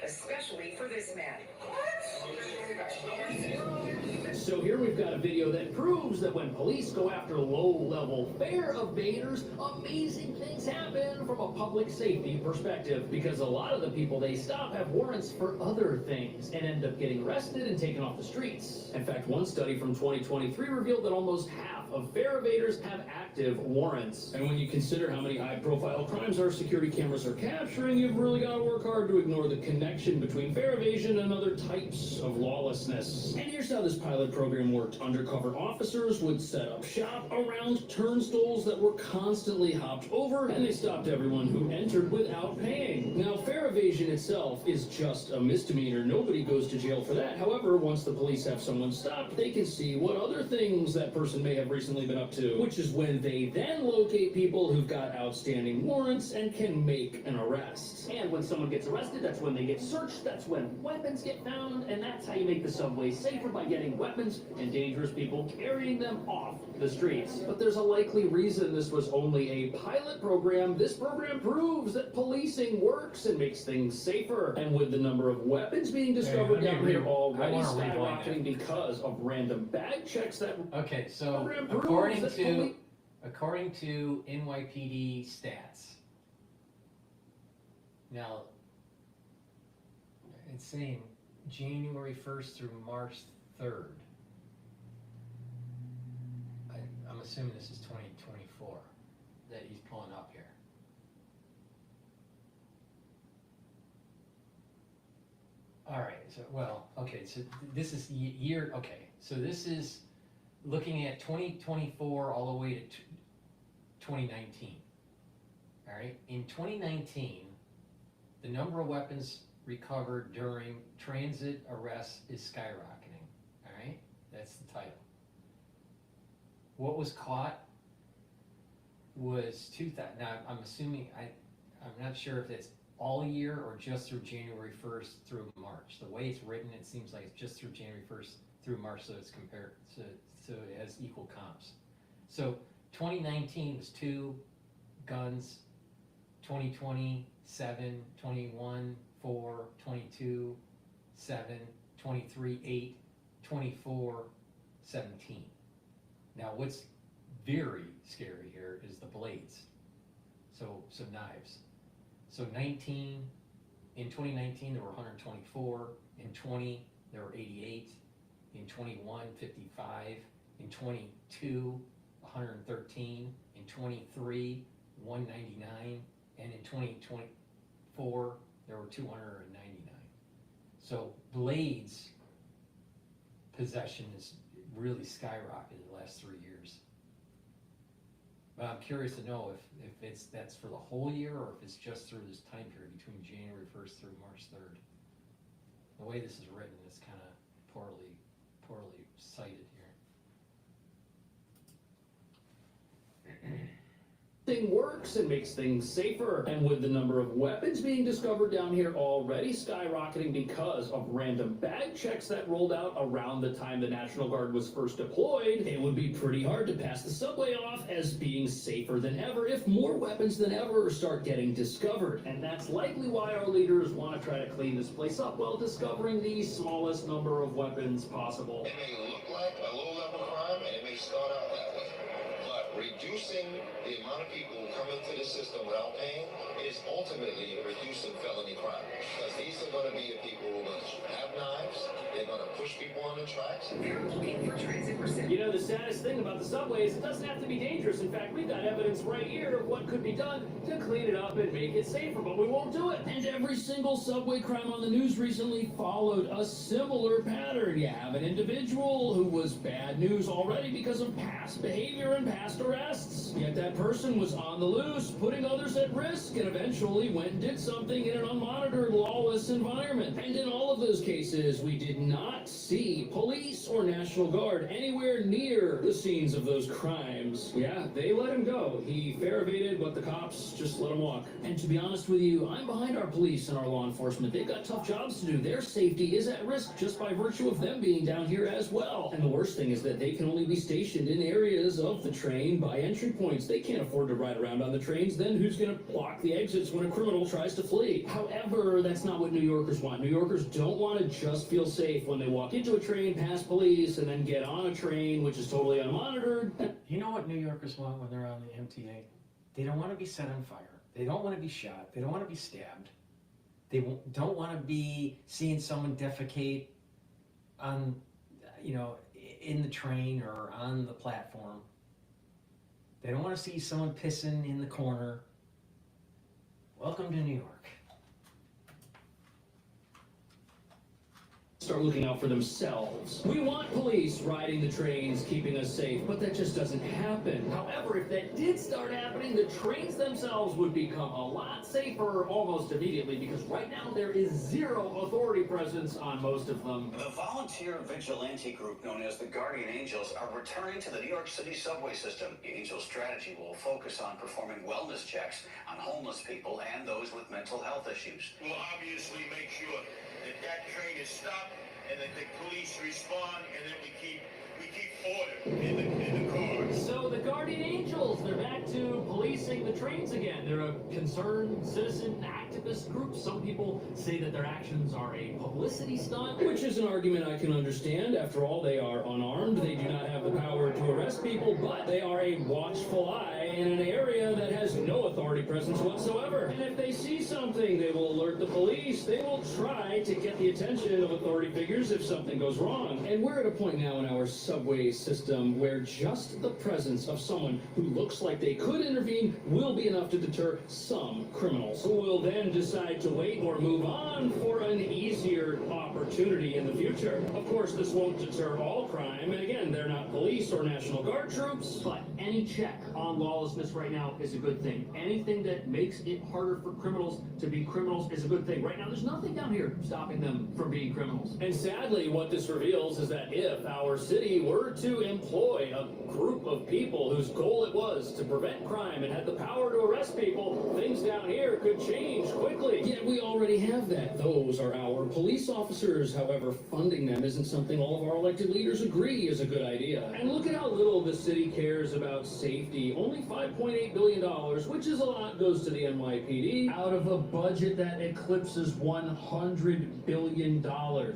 Especially for this man. So here we've got a video that proves that when police go after low-level fare evaders, amazing things happen from a public safety perspective, because a lot of the people they stop have warrants for other things and end up getting arrested and taken off the streets. In fact, one study from 2023 revealed that almost half of fare evaders have active warrants. And when you consider how many high-profile crimes our security cameras are capturing, you've really got to work hard to ignore the connection between fare evasion and other types of lawlessness. And here's how this pilot program worked. Undercover officers would set up shop around turnstiles that were constantly hopped over, and they stopped everyone who entered without paying. Now, fare evasion itself is just a misdemeanor. Nobody goes to jail for that. However, once the police have someone stopped, they can see what other things that person may have recently been up to, which is when they then locate people who've got outstanding warrants and can make an arrest. And when someone gets arrested, that's when they get searched, that's when weapons get found, and that's how you make the subway safer, by getting weapons and dangerous people carrying them off the streets. But there's a likely reason this was only a pilot program. This program proves that policing works and makes things safer. And with the number of weapons being discovered down here already skyrocketing because of random bag checks that... Okay, so according to NYPD stats, now it's saying January 1st through March 3rd. I'm assuming this is 2024 that he's pulling up here. All right, so, well, okay, so this is year, okay, so this is looking at 2024 all the way to 2019. All right, in 2019, the number of weapons recovered during transit arrests is skyrocketing. All right, that's the title. What was caught was 2,000. Now, I'm assuming, I'm not sure if it's all year or just through January 1st through March. The way it's written, it seems like it's just through January 1st through March, so it's compared, so it has equal comps. So 2019 was 2 guns, 2020, 7, 21, 4, 22, 7, 23, 8, 24, 17. Now what's very scary here is the blades. So knives. So in 2019 there were 124, in 20 there were 88, in 21 55, in 22 113, in 23 199, and in 2024 there were 299. So blades possession is really skyrocketed the last 3 years. But I'm curious to know if that's for the whole year or if it's just through this time period between January 1st through March 3rd. The way this is written is kind of poorly cited here. Thing works and makes things safer. And with the number of weapons being discovered down here already skyrocketing because of random bag checks that rolled out around the time the National Guard was first deployed, it would be pretty hard to pass the subway off as being safer than ever if more weapons than ever start getting discovered. And that's likely why our leaders want to try to clean this place up while discovering the smallest number of weapons possible. It may look like a low-level crime, and it may start out that way. Reducing the amount of people who come into the system without paying is ultimately reducing reducing felony crime. Because these are going to be the people who are going to have knives, they're going to push people on the tracks. They're looking for transit percent. You know, the saddest thing about the subway is it doesn't have to be dangerous. In fact, we've got evidence right here of what could be done to clean it up and make it safer, but we won't do it. And every single subway crime on the news recently followed a similar pattern. You have an individual who was bad news already because of past behavior and past arrests. Yet that person was on the loose, putting others at risk, and eventually went and did something in an unmonitored, lawless environment. And in all of those cases, we did not see police or National Guard anywhere near the scenes of those crimes. Yeah, they let him go. He fair evaded, but the cops just let him walk. And to be honest with you, I'm behind our police and our law enforcement. They've got tough jobs to do. Their safety is at risk just by virtue of them being down here as well. And the worst thing is that they can only be stationed in areas of the train by entry points. They can't afford to ride around on the trains. Then who's going to block the exits when a criminal tries to flee? However, that's not what New Yorkers want. New Yorkers don't want to just feel safe when they walk into a train, past police, and then get on a train, which is totally unmonitored. You know what New Yorkers want when they're on the MTA? They don't want to be set on fire. They don't want to be shot. They don't want to be stabbed. They don't want to be seeing someone defecate on, you know, in the train or on the platform. They don't want to see someone pissing in the corner. Welcome to New York. Start looking out for themselves. We want police riding the trains, keeping us safe, but that just doesn't happen. However, if that did start happening, the trains themselves would become a lot safer almost immediately, because right now there is zero authority presence on most of them. The volunteer vigilante group known as the Guardian Angels are returning to the New York City subway system. The Angel strategy will focus on performing wellness checks on homeless people and those with mental health issues. We'll obviously make sure that train is stopped and that the police respond, and then we keep order in the cars. So the Guardian Angels, they're back to policing the trains again. They're a concerned citizen activist group. Some people say that their actions are a publicity stunt, which is an argument I can understand. After all, they are unarmed. They do not have the power to arrest people, but they are a watchful eye in an area that has no authority presence whatsoever. And if they see something, they will alert the police. They will try to get the attention of authority figures if something goes wrong. And we're at a point now in our subway system where just the presence of someone who looks like they could intervene will be enough to deter some criminals, who will then decide to wait or move on for an easier opportunity in the future. Of course, this won't deter all crime, and again, they're not police or National Guard troops, but any check on lawlessness right now is a good thing. Anything that makes it harder for criminals to be criminals is a good thing. Right now, there's nothing down here stopping them from being criminals. And sadly, what this reveals is that if our city were to employ a group of people whose goal it was to prevent crime and had the power to arrest people, things down here could change quickly. Yet we already have that. Those are our police officers. However, funding them isn't something all of our elected leaders agree is a good idea. And look at how little the city cares about safety. Only $5.8 billion, which is a lot, goes to the NYPD out of a budget that eclipses $100 billion.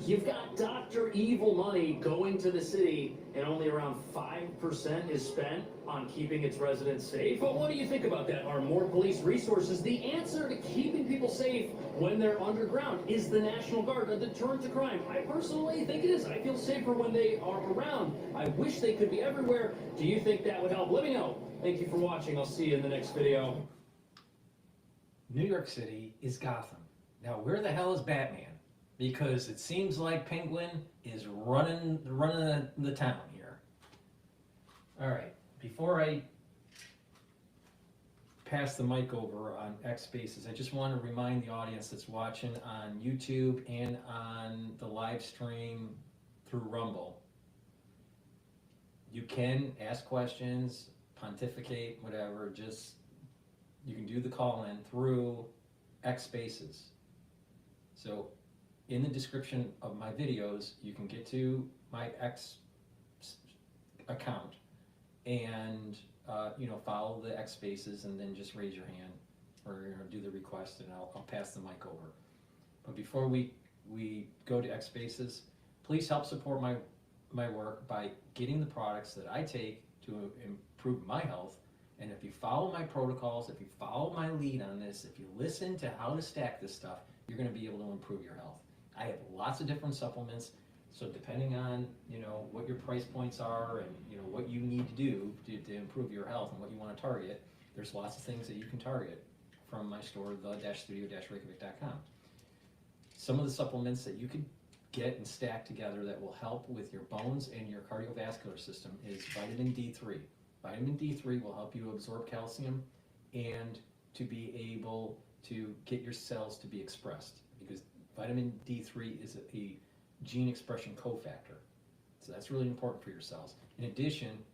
You've got Dr. Evil money going to the city, and only around 5% is spent on keeping its residents safe. But what do you think about that? Are more police resources the answer to keeping people safe when they're underground? Is the National Guard a deterrent to crime? I personally think it is. I feel safer when they are around. I wish they could be everywhere. Do you think that would help? Let me know. Thank you for watching. I'll see you in the next video. New York City is Gotham. Now, where the hell is Batman? Because it seems like Penguin is running the town here. All right, before I pass the mic over on X Spaces, I just want to remind the audience that's watching on YouTube and on the live stream through Rumble. You can ask questions, pontificate, whatever. Just you can do the call in through X Spaces. So in the description of my videos, you can get to my X account and follow the X Spaces, and then just raise your hand or do the request, and I'll pass the mic over. But before we go to X Spaces, please help support my work by getting the products that I take to improve my health And if you follow my protocols, if you follow my lead on this, if you listen to how to stack this stuff, you're going to be able to improve your health. I have lots of different supplements, so depending on, what your price points are and, what you need to do to improve your health and what you want to target, there's lots of things that you can target from my store, the-studio-reykjavik.com. Some of the supplements that you could get and stack together that will help with your bones and your cardiovascular system is vitamin D3. Vitamin D3 will help you absorb calcium and to be able to get your cells to be expressed, because vitamin D3 is a gene expression cofactor. So that's really important for your cells. In addition,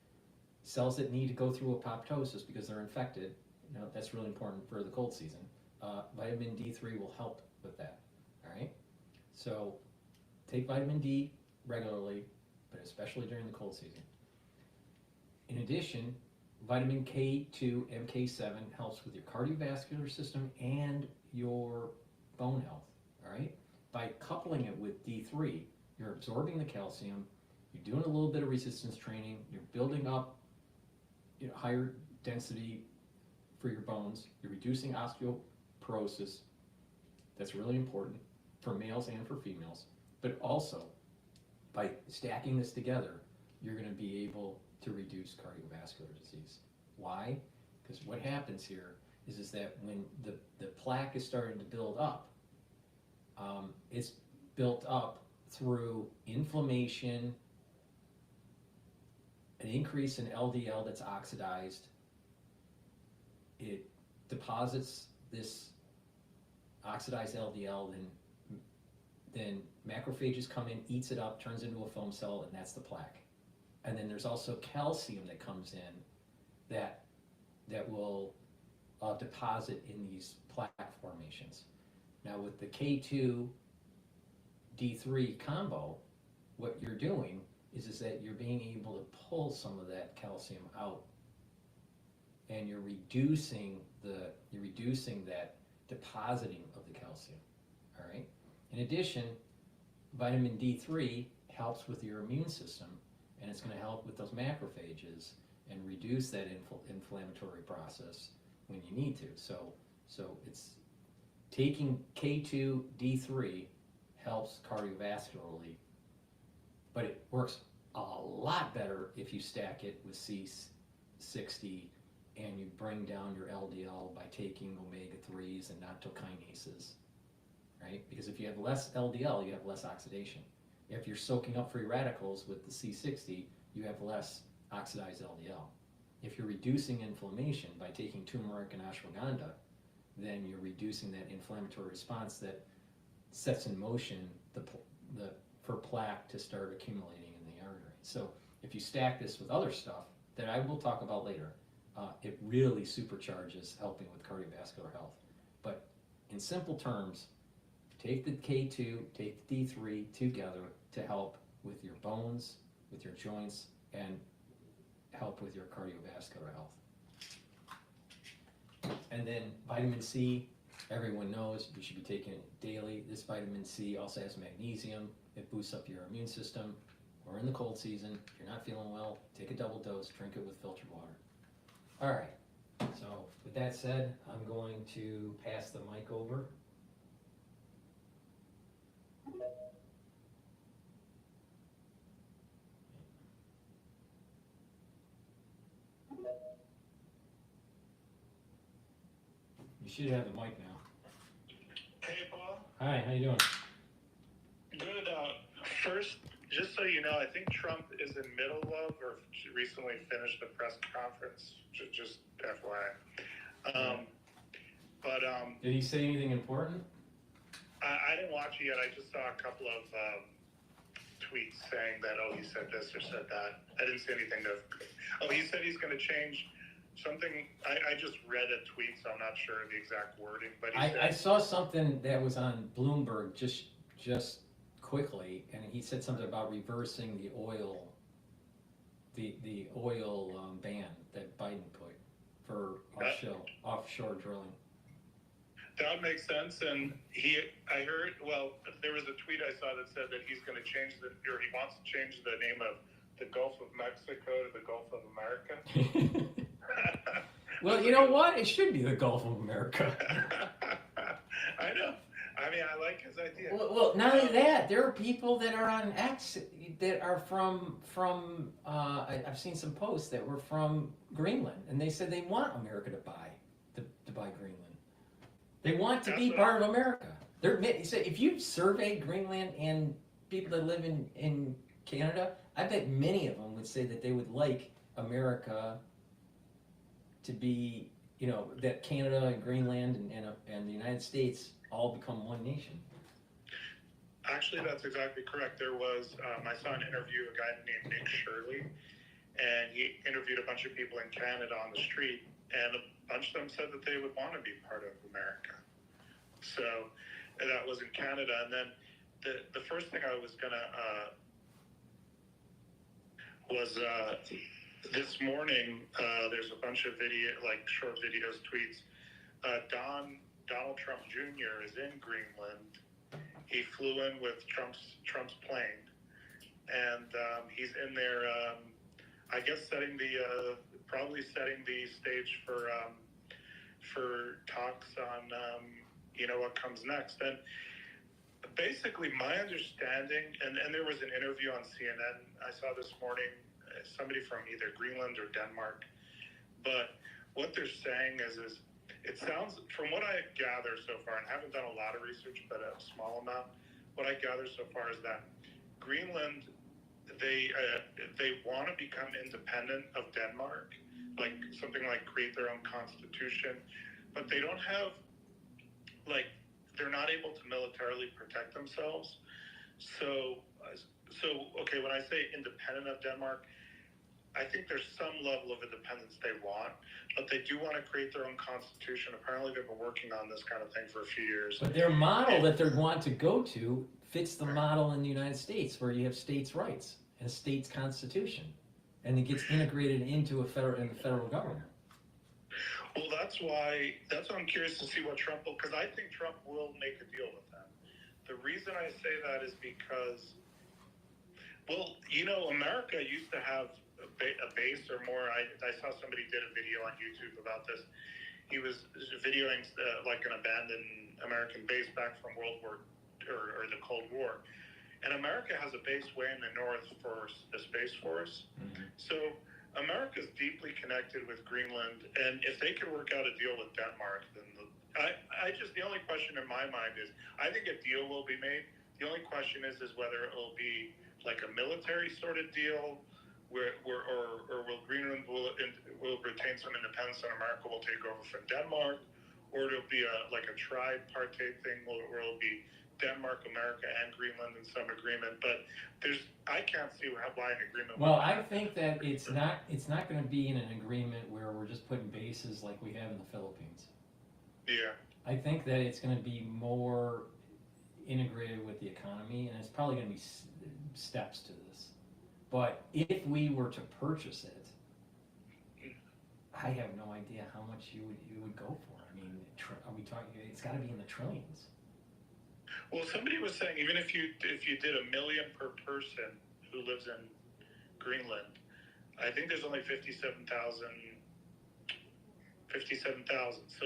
cells that need to go through apoptosis because they're infected, that's really important for the cold season. Vitamin D3 will help with that, all right? So take vitamin D regularly, but especially during the cold season. In addition, vitamin K2, MK7 helps with your cardiovascular system and your bone health, all right? By coupling it with D3, you're absorbing the calcium, you're doing a little bit of resistance training, you're building up higher density for your bones, you're reducing osteoporosis. That's really important for males and for females. But also, by stacking this together, you're going to be able to reduce cardiovascular disease. Why? Because what happens here is that when the plaque is starting to build up, it's built up through inflammation, an increase in LDL that's oxidized. It deposits this oxidized LDL, then macrophages come in, eats it up, turns into a foam cell, and that's the plaque. And then there's also calcium that comes in that will deposit in these plaque formations. Now with the K2 D3 combo, what you're doing is that you're being able to pull some of that calcium out, and you're reducing that depositing of the calcium. All right. In addition, vitamin D3 helps with your immune system, and it's going to help with those macrophages and reduce that inflammatory process when you need to. So it's taking K2 D3 helps cardiovascularly, but it works a lot better if you stack it with C60 and you bring down your LDL by taking omega-3s and nattochinases, right? Because if you have less LDL, you have less oxidation. If you're soaking up free radicals with the C60, you have less oxidized LDL. If you're reducing inflammation by taking turmeric and ashwagandha, then you're reducing that inflammatory response that sets in motion for plaque to start accumulating in the artery. So if you stack this with other stuff that I will talk about later, it really supercharges helping with cardiovascular health. But in simple terms, take the K2, take the D3 together to help with your bones, with your joints, and help with your cardiovascular health. And then vitamin C, everyone knows you should be taking it daily. This vitamin C also has magnesium. It boosts up your immune system. We're in the cold season. If you're not feeling well, take a double dose, drink it with filtered water. All right, so with that said, I'm going to pass the mic over. You should have the mic now. Hey, Paul. Hi, how you doing? Good. First, just so you know, I think Trump is in middle of or recently finished the press conference. Just FYI. Did he say anything important? I didn't watch it yet. I just saw a couple of tweets saying that, oh, he said this or said that. I didn't see anything he said he's going to change something. I just read a tweet, so I'm not sure of the exact wording. But I saw something that was on Bloomberg just quickly, and he said something about reversing the oil ban that Biden put for offshore drilling. That would make sense. And I heard, there was a tweet I saw that said that he's going to he wants to change the name of the Gulf of Mexico to the Gulf of America. Well, you know what? It should be the Gulf of America. I know. I mean, I like his idea. Well, not only that, there are people that are on X that are from I've seen some posts that were from Greenland, and they said they want America to buy Greenland. They want to be part of America. So if you survey Greenland and people that live in Canada, I bet many of them would say that they would like America to be, that Canada and Greenland and the United States all become one nation. Actually, that's exactly correct. There was, I saw an interview, a guy named Nick Shirley, and he interviewed a bunch of people in Canada on the street, and a bunch of them said that they would want to be part of America. So that was in Canada. And then the first thing I was gonna this morning, there's a bunch of short videos, tweets. Donald Trump Jr. is in Greenland. He flew in with Trump's plane, and he's in there. I guess probably setting the stage for talks on what comes next. And basically, my understanding, and there was an interview on CNN I saw this morning, somebody from either Greenland or Denmark, but what they're saying is it sounds, from what I gather so far, and I haven't done a lot of research, but a small amount, what I gather so far is that Greenland, they want to become independent of Denmark, like something like create their own constitution, but they don't have, they're not able to militarily protect themselves. So okay, when I say independent of Denmark, I think there's some level of independence they want, but they do want to create their own constitution. Apparently they've been working on this kind of thing for a few years. But their model that they want to go to fits the model in the United States, where you have states' rights and a state's constitution, and it gets integrated into the federal government. Well, that's why I'm curious to see what Trump will, because I think Trump will make a deal with them. The reason I say that is because, America used to have a base or more. I saw somebody did a video on YouTube about this. He was videoing like an abandoned American base back from World War or the Cold War. And America has a base way in the north for the Space Force. Mm-hmm. So America's deeply connected with Greenland, and if they could work out a deal with Denmark, then the only question in my mind is, I think a deal will be made. The only question is whether it will be like a military sort of deal, or will Greenland will retain some independence and America will take over from Denmark, or it'll be like a tripartite thing where it'll be Denmark, America, and Greenland in some agreement. But I can't see why an agreement. Well, I think that it's not going to be in an agreement where we're just putting bases like we have in the Philippines. Yeah. I think that it's going to be more integrated with the economy, and it's probably going to be steps to this. But if we were to purchase it, I have no idea how much you would go for. I mean, are we talking? It's got to be in the trillions. Well, somebody was saying even if you did $1 million per person who lives in Greenland, I think there's only 57,000. So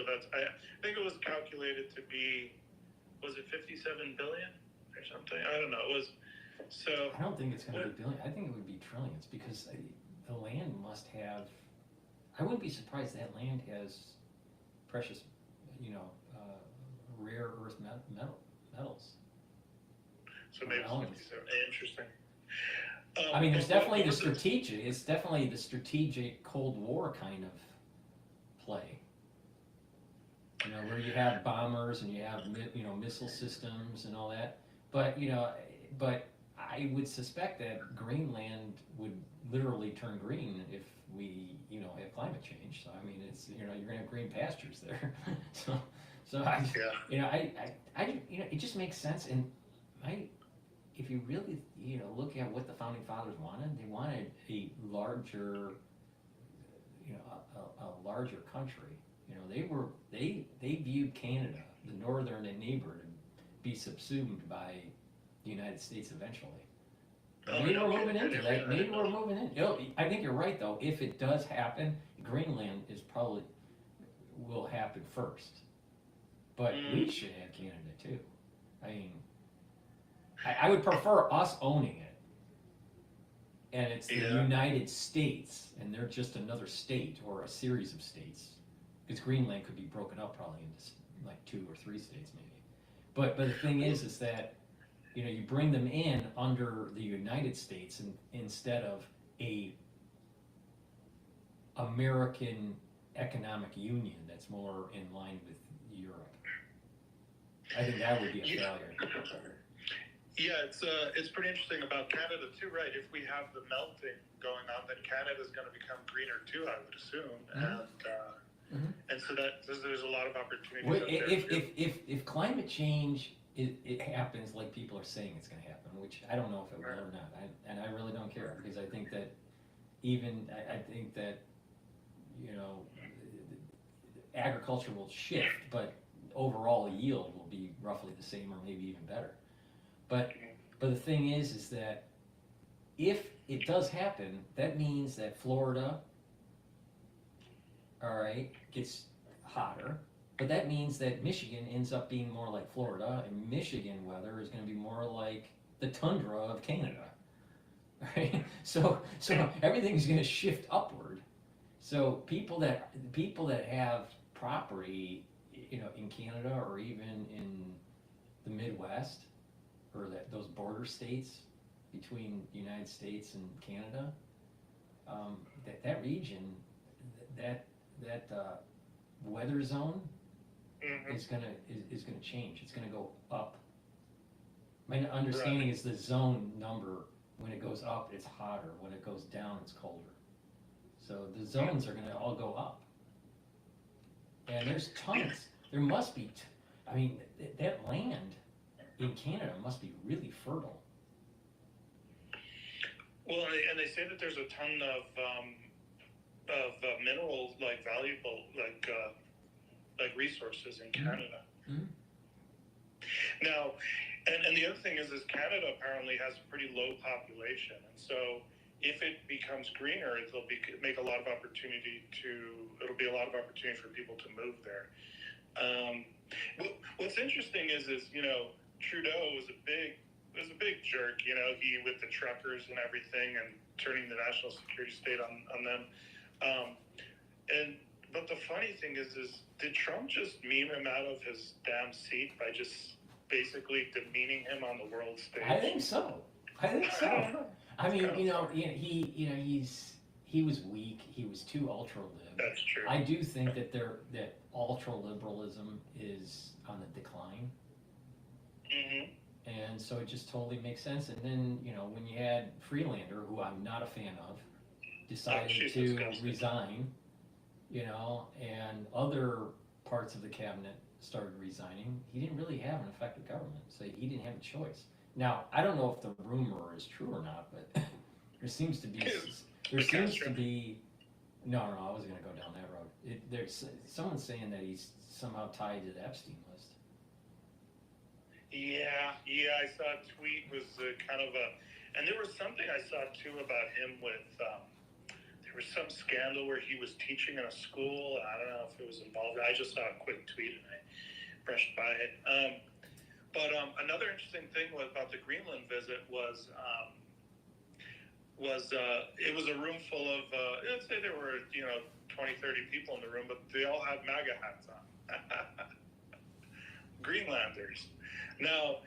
that's I think it was calculated to be, was it 57 billion or something? I don't know. It was so. I don't think it's going to be billion. I think it would be trillions, because the land must have. I wouldn't be surprised that land has precious, rare earth metals. So maybe 57. Interesting. I mean, there's definitely the strategic. It's definitely the strategic Cold War kind of play. Where you have bombers and you have missile systems and all that. But I would suspect that Greenland would literally turn green if we have climate change. So I mean, it's you're gonna have green pastures there. so it just makes sense. And if you really look at what the founding fathers wanted, they wanted a larger country. They viewed Canada, the northern neighbor, to be subsumed by the United States eventually. Maybe we're moving into that. Maybe we're moving in. I think you're right, though. If it does happen, Greenland is probably will happen first. But we should have Canada too. I mean, I would prefer us owning it. And it's the United States, and they're just another state or a series of states. Because Greenland could be broken up probably into like 2 or 3 states maybe. But the thing is that, you know, you bring them in under the United States instead of a American economic union that's more in line with Europe. I think that would be a failure. Yeah, it's pretty interesting about Canada too, right? If we have the melting going on, then Canada's going to become greener too, I would assume. And so there's a lot of opportunities. If climate change it happens like people are saying it's going to happen, which I don't know if it will or not, and I really don't care, because I think that I think that, you know, agriculture will shift, but overall yield will be roughly the same or maybe even better. But the thing is that if it does happen, that means that Florida, all right, gets hotter, but that means that Michigan ends up being more like Florida, and Michigan weather is going to be more like the tundra of Canada. Right? So everything's going to shift upward. So people that have property, you know, in Canada or even in the Midwest, or those border states between the United States and Canada, that region, that weather zone is gonna change. It's gonna go up. My understanding is the zone number, when it goes up, it's hotter. When it goes down, it's colder. So the zones are gonna all go up. And there's tons. There must be. I mean, that land in Canada must be really fertile. Well, and they say that there's a ton of minerals, like valuable, like resources in Canada. Now, and the other thing is Canada apparently has a pretty low population, and so if it becomes greener, it'll be a lot of opportunity for people to move there. What's interesting is you know, Trudeau was a big jerk, you know, he with the truckers and everything and turning the national security state on them. But the funny thing is did Trump just meme him out of his damn seat by just basically demeaning him on the world stage? I think so. I mean, you know, he was weak. He was too ultra lib. That's true. I do think that ultra liberalism is on the decline. And so it just totally makes sense. And then, you know, when you had Freelander, who I'm not a fan of, decided to resign, you know, and other parts of the cabinet started resigning, he didn't really have an effective government, so he didn't have a choice. Now, I don't know if the rumor is true or not, but there seems to be, no, I wasn't going to go down that road. There's someone saying that he's somehow tied to the Epstein list. Yeah, I saw a tweet was kind of and there was something I saw too about him with, there was some scandal where he was teaching in a school. I don't know if it was involved. I just saw a quick tweet and I brushed by it. But another interesting thing about the Greenland visit was it was a room full of, let's say there were, you know, 20, 30 people in the room, but they all had MAGA hats on. Greenlanders. Now,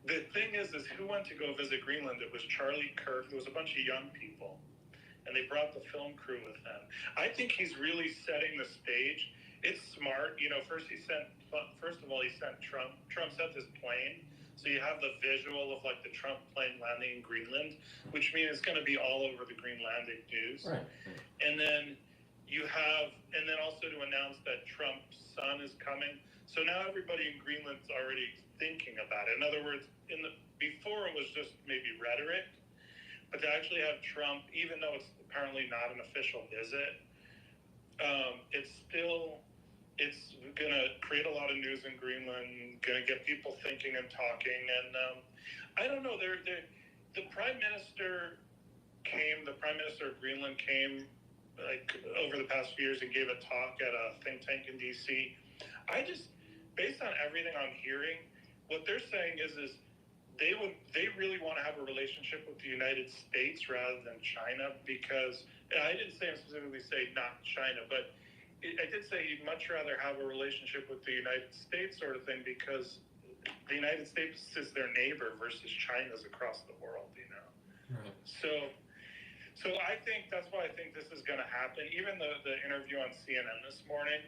the thing is who went to go visit Greenland? It was Charlie Kirk. There was a bunch of young people, and they brought the film crew with them. I think he's really setting the stage. It's smart. You know, first of all, he sent Trump. Trump sent his plane. So you have the visual of like the Trump plane landing in Greenland, which means it's going to be all over the Greenlandic news. Right. And then also to announce that Trump's son is coming. So now everybody in Greenland's already thinking about it. In other words, before it was just maybe rhetoric, but to actually have Trump, even though it's apparently not an official visit, it's going to create a lot of news in Greenland, going to get people thinking and talking. And I don't know, the prime minister of Greenland came like over the past few years and gave a talk at a think tank in DC. I just, based on everything I'm hearing, what they're saying is they really want to have a relationship with the United States rather than China, because I didn't specifically say not China, but I did say you'd much rather have a relationship with the United States sort of thing, because the United States is their neighbor versus China's across the world, you know. Right. So I think that's why I think this is going to happen. Even the interview on CNN this morning,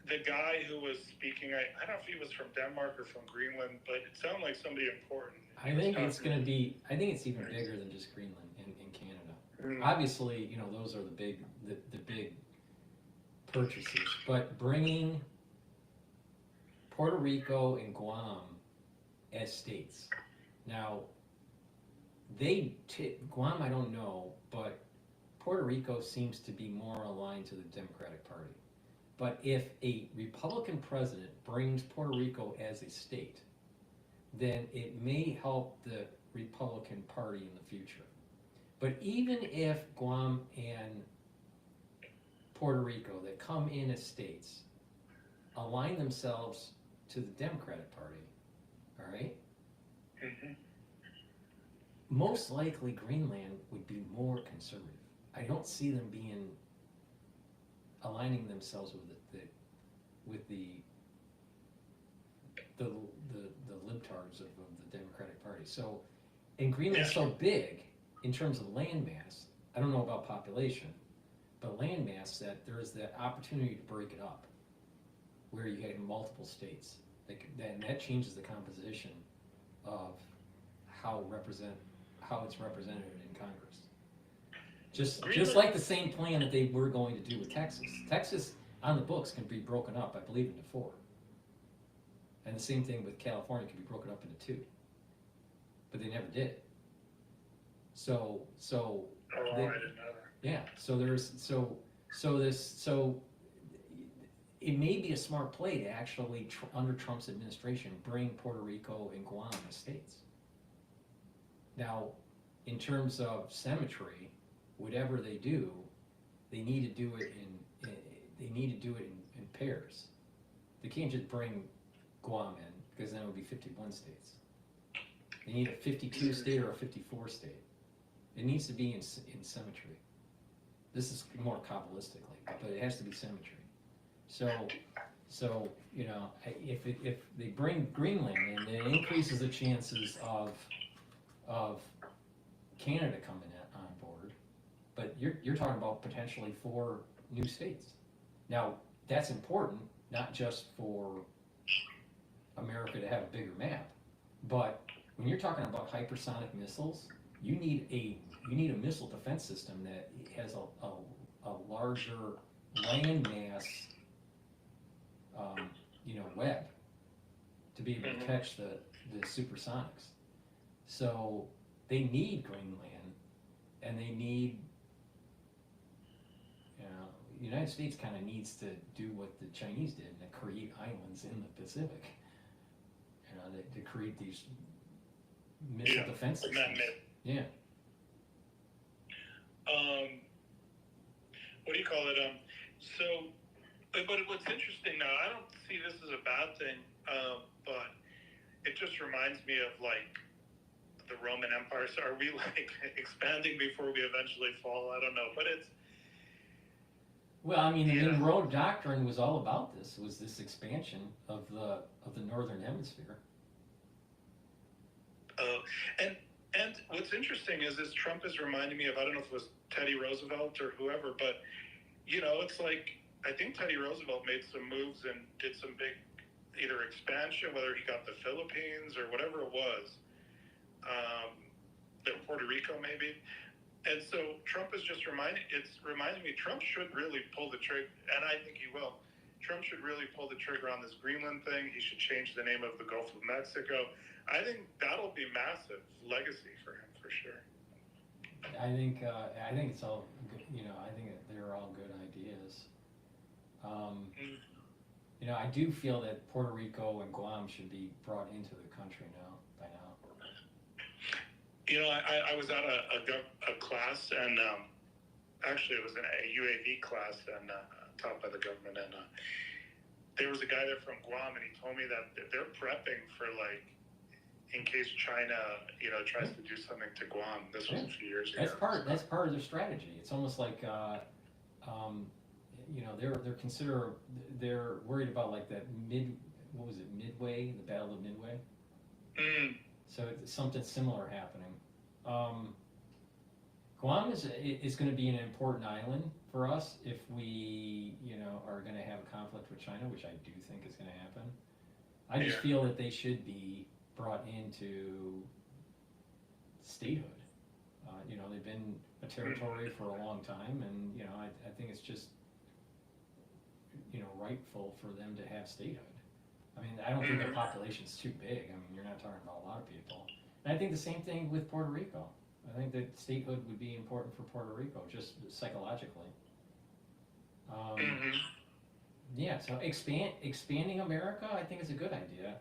the guy who was speaking, I don't know if he was from Denmark or from Greenland, but it sounded like somebody important. I think it's going to be, I think it's even bigger than just Greenland in Canada. Obviously, you know, those are the big purchases, but bringing Puerto Rico and Guam as states. Now, Guam, I don't know, but Puerto Rico seems to be more aligned to the Democratic Party. But if a Republican president brings Puerto Rico as a state, then it may help the Republican Party in the future. But even if Guam and Puerto Rico that come in as states align themselves to the Democratic Party, all right? Mm-hmm. Most likely Greenland would be more conservative. I don't see them aligning themselves with the libtards of the Democratic Party. So, and Greenland's so big in terms of landmass, I don't know about population, but landmass, that there's the opportunity to break it up, where you have multiple states. And that changes the composition of how it's represented in Congress. Just like the same plan that they were going to do with Texas. Texas, on the books, can be broken up, I believe, into 4. And the same thing with California, can be broken up into 2. But they never did. So I didn't know that. Yeah, so it may be a smart play to actually, under Trump's administration, bring Puerto Rico and Guam as states. Now, in terms of symmetry, whatever they do, they need to do it in pairs. They can't just bring Guam in, because then it would be 51 states. They need a 52 state or a 54 state. It needs to be in symmetry. This is more Kabbalistically, but it has to be symmetry. So you know, if they bring Greenland in, then it increases the chances of Canada coming on board. But you're talking about potentially 4 new states. Now, that's important, not just for America to have a bigger map, but when you're talking about hypersonic missiles, you need a missile defense system that has a larger landmass, web to be able to catch the supersonics. So they need Greenland, and they need, the United States kind of needs to do what the Chinese did and create islands in the Pacific. To create these missile defense systems. Yeah. What do you call it? But what's interesting now, I don't see this as a bad thing, but it just reminds me of like the Roman Empire. So are we like expanding before we eventually fall? I don't know, but it's. Well, I mean, the Monroe Doctrine was all about this. Was this expansion of the Northern Hemisphere? And what's interesting is Trump is reminding me of, I don't know if it was Teddy Roosevelt or whoever, but it's like, I think Teddy Roosevelt made some moves and did some big either expansion, whether he got the Philippines or whatever it was, Puerto Rico maybe. And so Trump is just reminding me Trump should really pull the trigger, and I think he will. Trump should really pull the trigger on this Greenland thing. He should change the name of the Gulf of Mexico. I think that'll be massive legacy for him, for sure. I think it's all good, I think they're all good ideas. I do feel that Puerto Rico and Guam should be brought into the country by now. I was at a class, and actually, it was in a UAV class and taught by the government. And there was a guy there from Guam, and he told me that they're prepping for, like, in case China, tries to do something to Guam. This was a few years ago. That's part of their strategy. It's almost like, they're worried about like that Midway, the Battle of Midway. So it's something similar happening. Guam is going to be an important island for us if we, are going to have a conflict with China, which I do think is going to happen. I just feel that they should be brought into statehood. They've been a territory for a long time, and I think it's just rightful for them to have statehood. I mean, I don't think the population's too big. I mean, you're not talking about a lot of people. And I think the same thing with Puerto Rico. I think that statehood would be important for Puerto Rico, just psychologically. Yeah, so expanding America, I think is a good idea.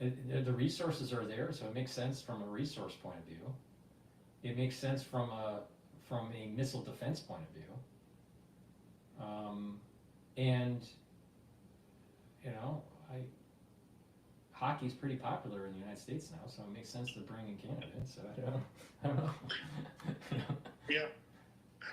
The resources are there, so it makes sense from a resource point of view. It makes sense from a missile defense point of view. And hockey's pretty popular in the United States now, so it makes sense to bring in Canada. So I don't know. Yeah.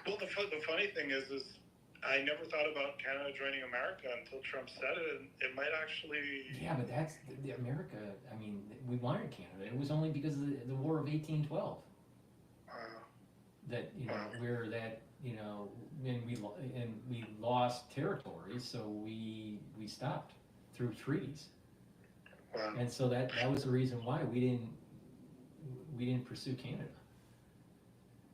Well, the funny thing is I never thought about Canada joining America until Trump said it, and it might actually. Yeah, but that's the America. I mean, we wanted Canada. It was only because of the War of 1812 that where that and we lost territory, so we stopped through treaties. Wow. And so that was the reason why we didn't pursue Canada.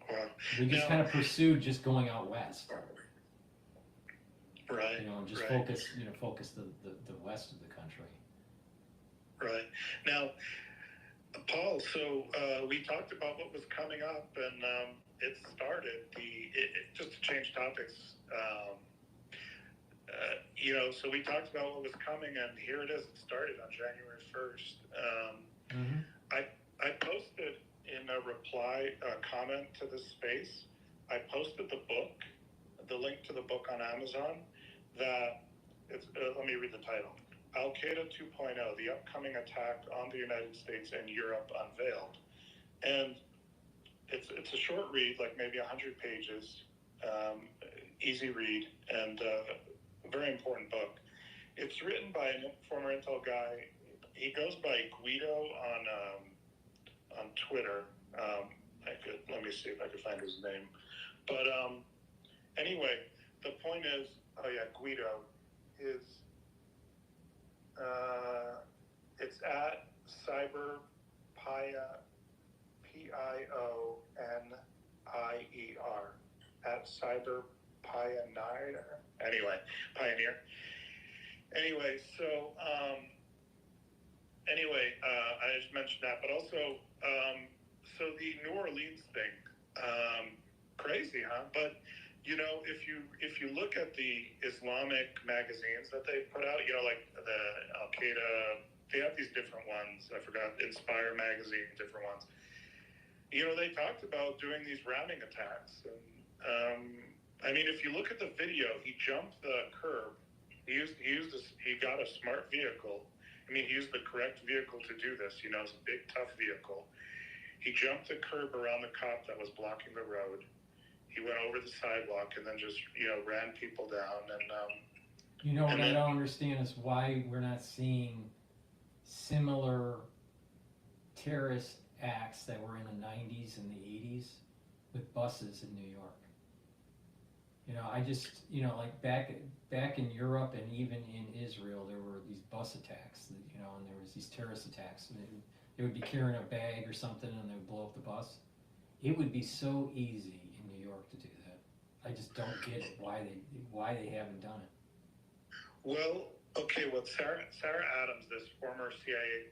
Wow. We just kind of pursued just going out west. Right. And just right. focus the west of the country. Right. Now, Paul, so we talked about what was coming up, and it started just to change topics. So we talked about what was coming, and here it is. It started on January 1st. I posted in a reply comment to this space. I posted the link to the book on Amazon. Let me read the title. Al-Qaeda 2.0, the upcoming attack on the United States and Europe unveiled. And it's a short read, like maybe 100 pages, easy read, and a very important book. It's written by a former Intel guy. He goes by Guido on Twitter. Let me see if I can find his name. But anyway, the point is, Guido is, it's at Cyberpioneer, P-I-O-N-I-E-R, at Cyberpioneer. Anyway, Pioneer. Anyway, so, I just mentioned that, but also, so the New Orleans thing, crazy, huh? But, if you look at the Islamic magazines that they put out, like the Al-Qaeda, they have these different ones. I forgot, Inspire magazine, different ones. They talked about doing these ramming attacks. And, if you look at the video, he jumped the curb. He got a smart vehicle. He used the correct vehicle to do this. It's a big, tough vehicle. He jumped the curb around the cop that was blocking the road. He went over the sidewalk and then just, ran people down. And what I don't understand is why we're not seeing similar terrorist acts that were in the 90s and the 80s with buses in New York. I just, like back in Europe and even in Israel, there were these bus attacks, and there was these terrorist attacks. And they would be carrying a bag or something and they would blow up the bus. It would be so easy in New York to do that. I just don't get it, why they haven't done it. Well, okay, Sarah Adams, this former CIA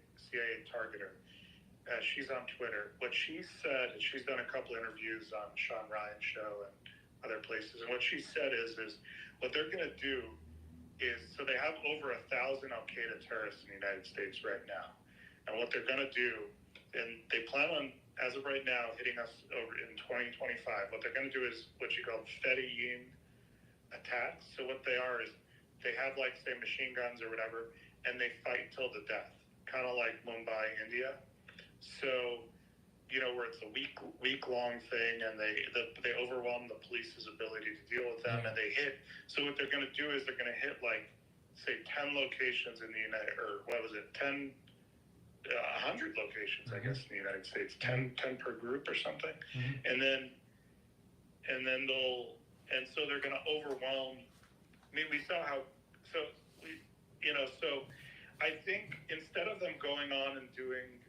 targeter, she's on Twitter. What she said, and she's done a couple interviews on Sean Ryan's show and other places, and what she said is what they're going to do is, so they have over 1,000 Al-Qaeda terrorists in the United States right now, and what they're going to do, and they plan on as of right now, hitting us over in 2025. What they're going to do is what you call Fedi attacks. So what they are is they have like say machine guns or whatever, and they fight till the death, kind of like Mumbai, India. So where it's a week long thing, and they overwhelm the police's ability to deal with them, and they hit. So what they're going to do is they're going to hit like say 10 locations in the United, or what was it, 100 locations, I guess, in the United States, 10 per group or something, and then so they're going to overwhelm. I mean, we saw how. So I think instead of them going on and doing.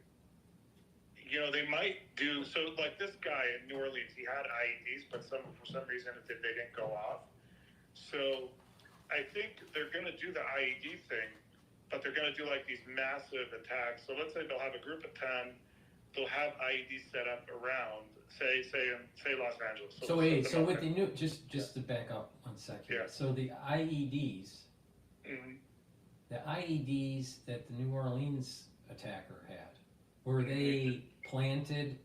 They might do, so like this guy in New Orleans, he had IEDs, but for some reason they didn't go off. So I think they're going to do the IED thing, but they're going to do like these massive attacks. So let's say they'll have a group of 10, they'll have IEDs set up around, say Los Angeles. So with the new, just to back up 1 second. So the IEDs, the IEDs that the New Orleans attacker had, were they planted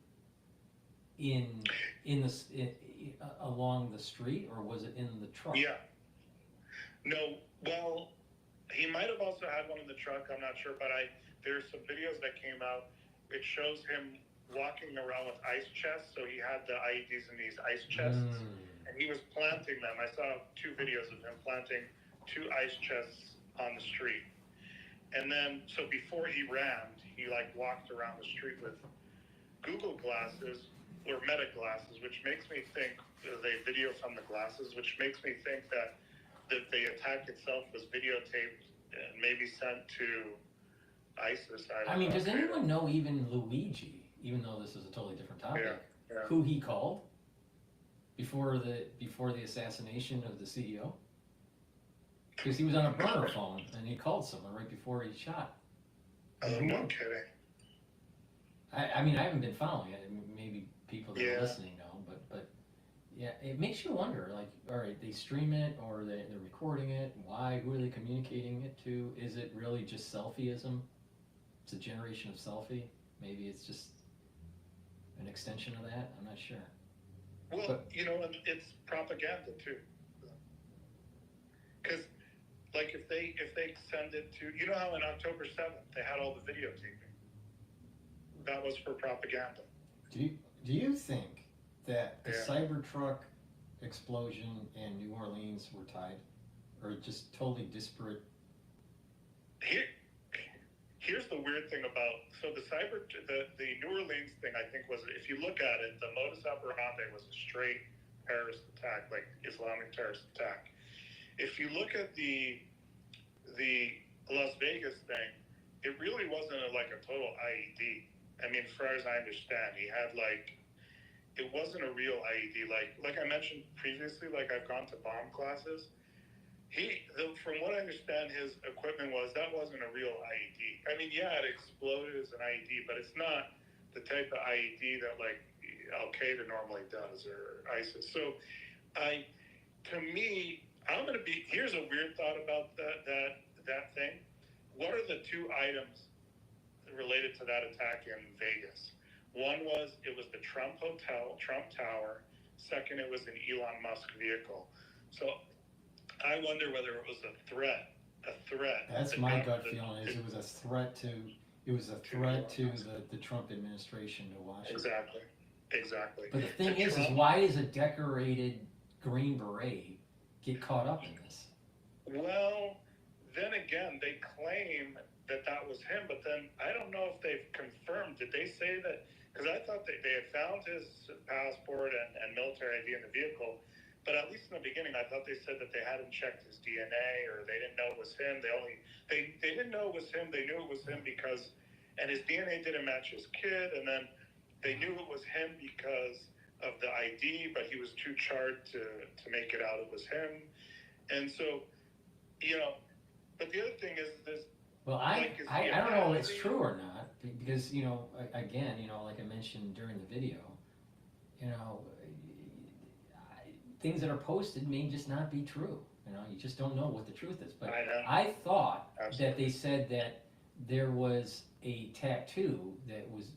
along the street, or was it in the truck? Yeah. No. Well, he might have also had one in the truck. I'm not sure, but there's some videos that came out. It shows him walking around with ice chests. So he had the IEDs in these ice chests, and he was planting them. I saw 2 videos of him planting 2 ice chests on the street. And then, so before he ran, he like walked around the street with Google glasses or Meta glasses, which makes me think they video from the glasses, which makes me think that the attack itself was videotaped and maybe sent to ISIS. I mean, does anyone know even Luigi, even though this is a totally different topic, who he called before the assassination of the CEO? Because he was on a burner phone and he called someone right before he shot. Oh, no kidding. I mean, I haven't been following it. Maybe people that are listening know, but yeah, it makes you wonder. Like, all right, they stream it or they're recording it. Why? Who are they communicating it to? Is it really just selfieism? It's a generation of selfie. Maybe it's just an extension of that. I'm not sure. Well, it's propaganda too. Because, like, if they send it to, how on October 7th they had all the videotaping. That was for propaganda. Do you think that the Cybertruck explosion and New Orleans were tied, or just totally disparate? Here's the weird thing about the New Orleans thing. I think was, if you look at it, the modus operandi was a straight terrorist attack, like Islamic terrorist attack. If you look at the Las Vegas thing, it really wasn't like a total IED. I mean, as far as I understand, he had it wasn't a real IED. Like I mentioned previously, like I've gone to bomb classes. From what I understand, his equipment that wasn't a real IED. I mean, yeah, it exploded as an IED, but it's not the type of IED that like Al Qaeda normally does or ISIS. So, here's a weird thought about that thing. What are the 2 items related to that attack in Vegas? One was the Trump Hotel, Trump Tower. Second, it was an Elon Musk vehicle. So I wonder whether it was a threat. That's my gut feeling. Is it was a threat to the Trump administration to Washington. Exactly. But the thing is why does a decorated Green Beret get caught up in this? Well, then again, they claim that was him, but then I don't know if they've confirmed. Did they say that? Because I thought they had found his passport and military ID in the vehicle, but at least in the beginning, I thought they said that they hadn't checked his DNA or they didn't know it was him. They didn't know it was him. They knew it was him because, and his DNA didn't match his kid, and then they knew it was him because of the ID, but he was too charred to make it out it was him, and so, But the other thing is this. Well, I don't know if it's true or not, because, again, like I mentioned during the video, things that are posted may just not be true. You just don't know what the truth is. But I thought that they said that there was a tattoo that was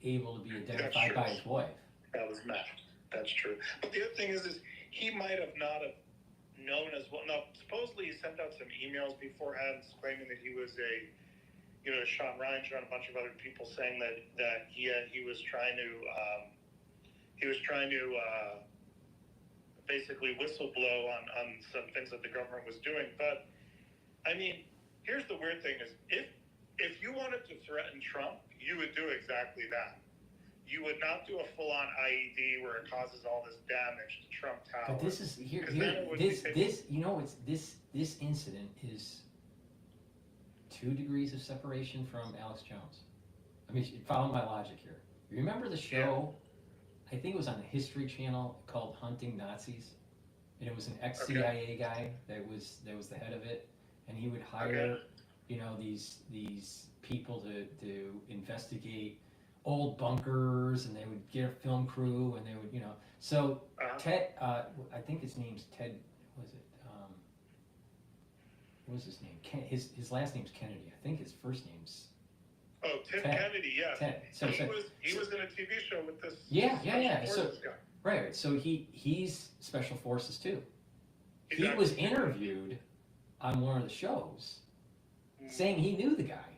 able to be That's identified true. by his wife. That was Matt. That's true. But the other thing is he might have not have known as well. Now, supposedly he sent out some emails beforehand claiming that he was Sean Ryan and a bunch of other people saying that he was trying to basically whistleblow on some things that the government was doing. But I mean, here's the weird thing: is if you wanted to threaten Trump, you would do exactly that. You would not do a full-on IED where it causes all this damage to Trump Tower. But this is this incident is 2 degrees of separation from Alex Jones. I mean, follow my logic here. Remember the show? I think it was on the History Channel called Hunting Nazis, and it was an ex-CIA guy that was the head of it, and he would hire these people to investigate old bunkers, and they would get a film crew, and they would so Ted, I think his name's Ted. What was his name? His last name's Kennedy. I think his first name's Ted Kennedy. Yes. Ted. He was in a TV show with this. Yeah. So guy. right. So he's Special Forces too. Exactly. He was interviewed on one of the shows, saying he knew the guy.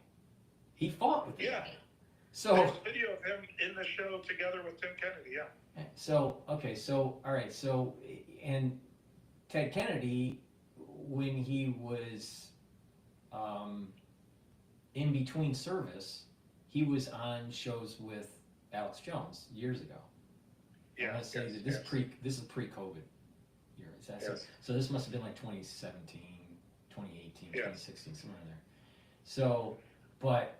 He fought with the guy. So there's video of him in the show together with Tim Kennedy. Yeah. So all right. So and Ted Kennedy, when he was in between service, he was on shows with Alex Jones years ago. Yeah. Let's say that this is pre-COVID year. So this must have been like 2017, 2018, 2016, somewhere in there. So, but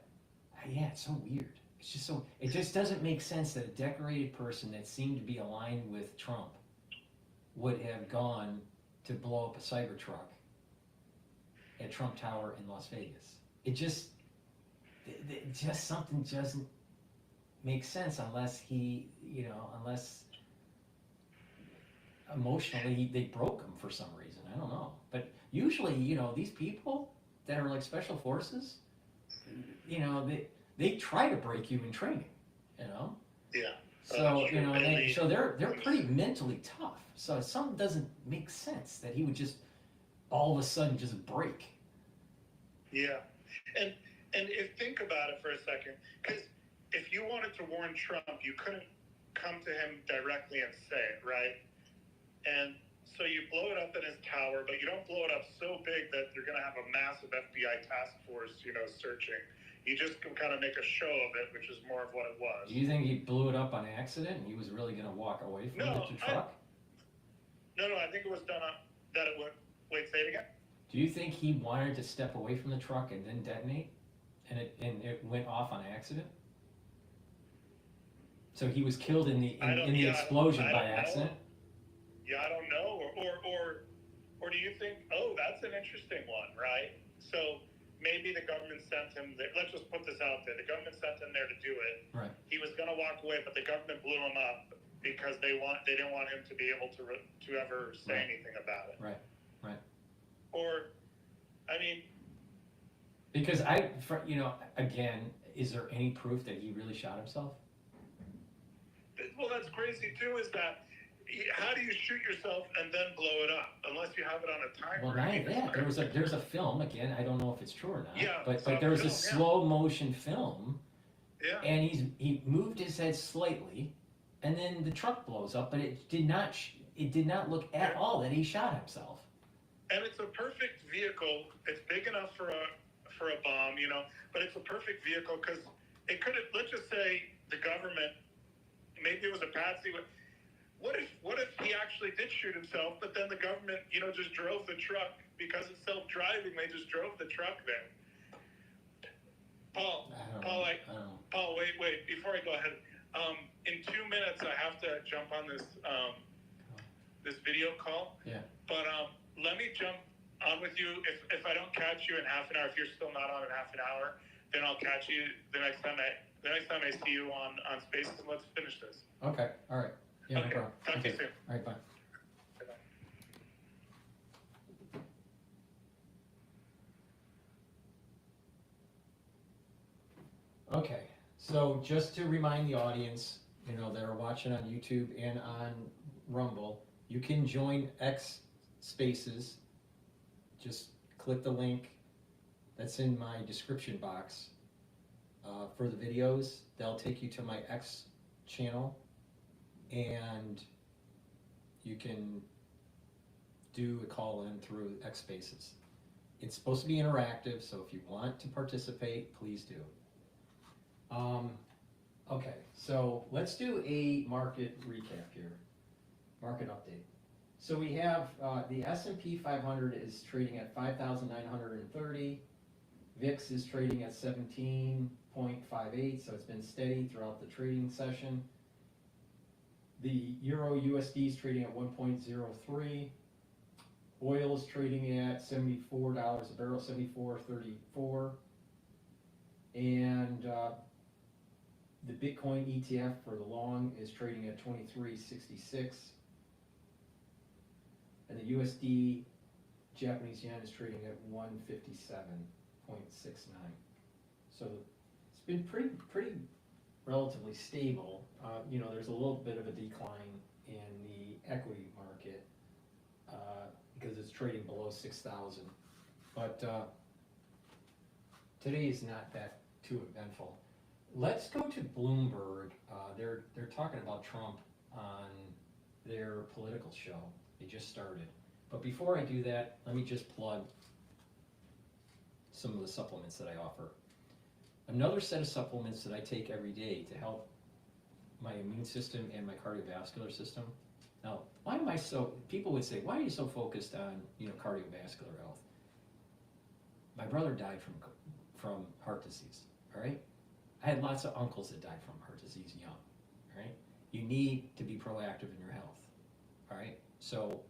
yeah, it's so weird. It's just so, it just doesn't make sense that a decorated person that seemed to be aligned with Trump would have gone to blow up a Cybertruck at Trump Tower in Las Vegas. It just something doesn't make sense unless unless emotionally they broke him for some reason. I don't know. But usually, these people that are like special forces, they try to break you in training, Yeah. So, so they're pretty mentally tough. So something doesn't make sense that he would just all of a sudden just break. Yeah. And if think about it for a second, because if you wanted to warn Trump, you couldn't come to him directly and say it, right? And so you blow it up in his tower, but you don't blow it up so big that you're going to have a massive FBI task force, searching. You just kind of make a show of it, which is more of what it was. Do you think he blew it up on accident and he was really going to walk away from the truck? No, I think it was done that it would. Wait, say it again? Do you think he wanted to step away from the truck and then detonate? And it went off on accident? So he was killed in the explosion by accident? Yeah, I don't know. Or do you think, that's an interesting one, right? So maybe the government sent him there. Let's just put this out there. The government sent him there to do it. Right. He was going to walk away, but the government blew him up because they didn't want him to be able to ever say anything about it. Right. Or, I mean, because again, is there any proof that he really shot himself? Well, that's crazy too. Is that how do you shoot yourself and then blow it up unless you have it on a timer? Well, not that. There's a film again. I don't know if it's true or not. Yeah, but there was a slow motion film. Yeah. And he moved his head slightly, and then the truck blows up. But it did not look at all that he shot himself. And it's a perfect vehicle. It's big enough for a bomb, but it's a perfect vehicle because it could have. Let's just say the government, maybe it was a patsy. What if he actually did shoot himself, but then the government, just drove the truck because it's self-driving. They just drove the truck there. Paul, wait. Before I go ahead, in 2 minutes I have to jump on this this video call. Yeah. But let me jump on with you. If I don't catch you in half an hour, if you're still not on in half an hour, then I'll catch you the next time I see you on Spaces, and let's finish this. Okay. All right. Yeah. Okay. No problem. Talk to you soon. All right. Bye. Okay. So just to remind the audience, you know, that are watching on YouTube and on Rumble, you can join X Spaces. Just click the link that's in my description box for the videos. They'll take you to my X channel, and you can do a call in through X Spaces. It's supposed to be interactive, so if you want to participate, please do. Okay, so let's do a market recap here, market update. So we have the S&P 500 is trading at 5,930. VIX is trading at 17.58, so it's been steady throughout the trading session. The Euro USD is trading at 1.03. Oil is trading at $74 a barrel, 74.34. And the Bitcoin ETF for the long is trading at 23.66. And the USD Japanese yen is trading at 157.69. So it's been pretty relatively stable. You know, there's a little bit of a decline in the equity market because it's trading below 6,000. But today is not that too eventful. Let's go to Bloomberg. They're talking about Trump on their political show. They just started. But before I do that, let me just plug some of the supplements that I offer. Another set of supplements that I take every day to help my immune system and my cardiovascular system. Now, why am I so, people would say, why are you so focused on, you know, cardiovascular health? My brother died from heart disease, all right? I had lots of uncles that died from heart disease young, all right? You need to be proactive in your health, all right? So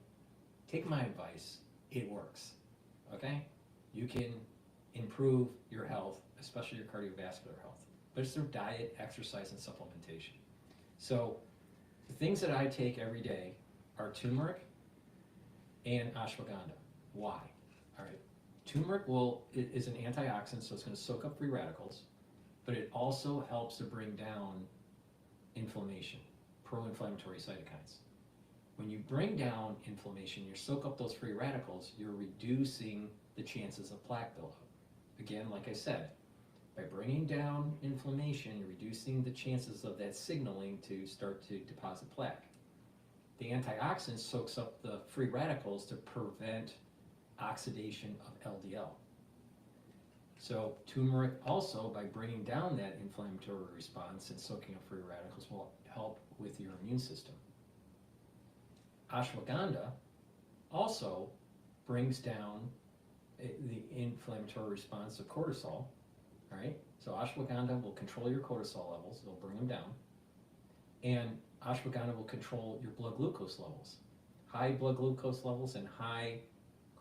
take my advice, it works, okay? You can improve your health, especially your cardiovascular health, but it's through diet, exercise, and supplementation. So the things that I take every day are turmeric and ashwagandha. Why? All right, turmeric is an antioxidant, so it's going to soak up free radicals, but it also helps to bring down inflammation, pro-inflammatory cytokines. When you bring down inflammation, you soak up those free radicals, you're reducing the chances of plaque buildup. Again, like I said, by bringing down inflammation, you're reducing the chances of that signaling to start to deposit plaque. The antioxidant soaks up the free radicals to prevent oxidation of LDL. So turmeric also, by bringing down that inflammatory response and soaking up free radicals, will help with your immune system. Ashwagandha also brings down the inflammatory response of cortisol, right? So ashwagandha will control your cortisol levels, it'll bring them down. And ashwagandha will control your blood glucose levels. High blood glucose levels and high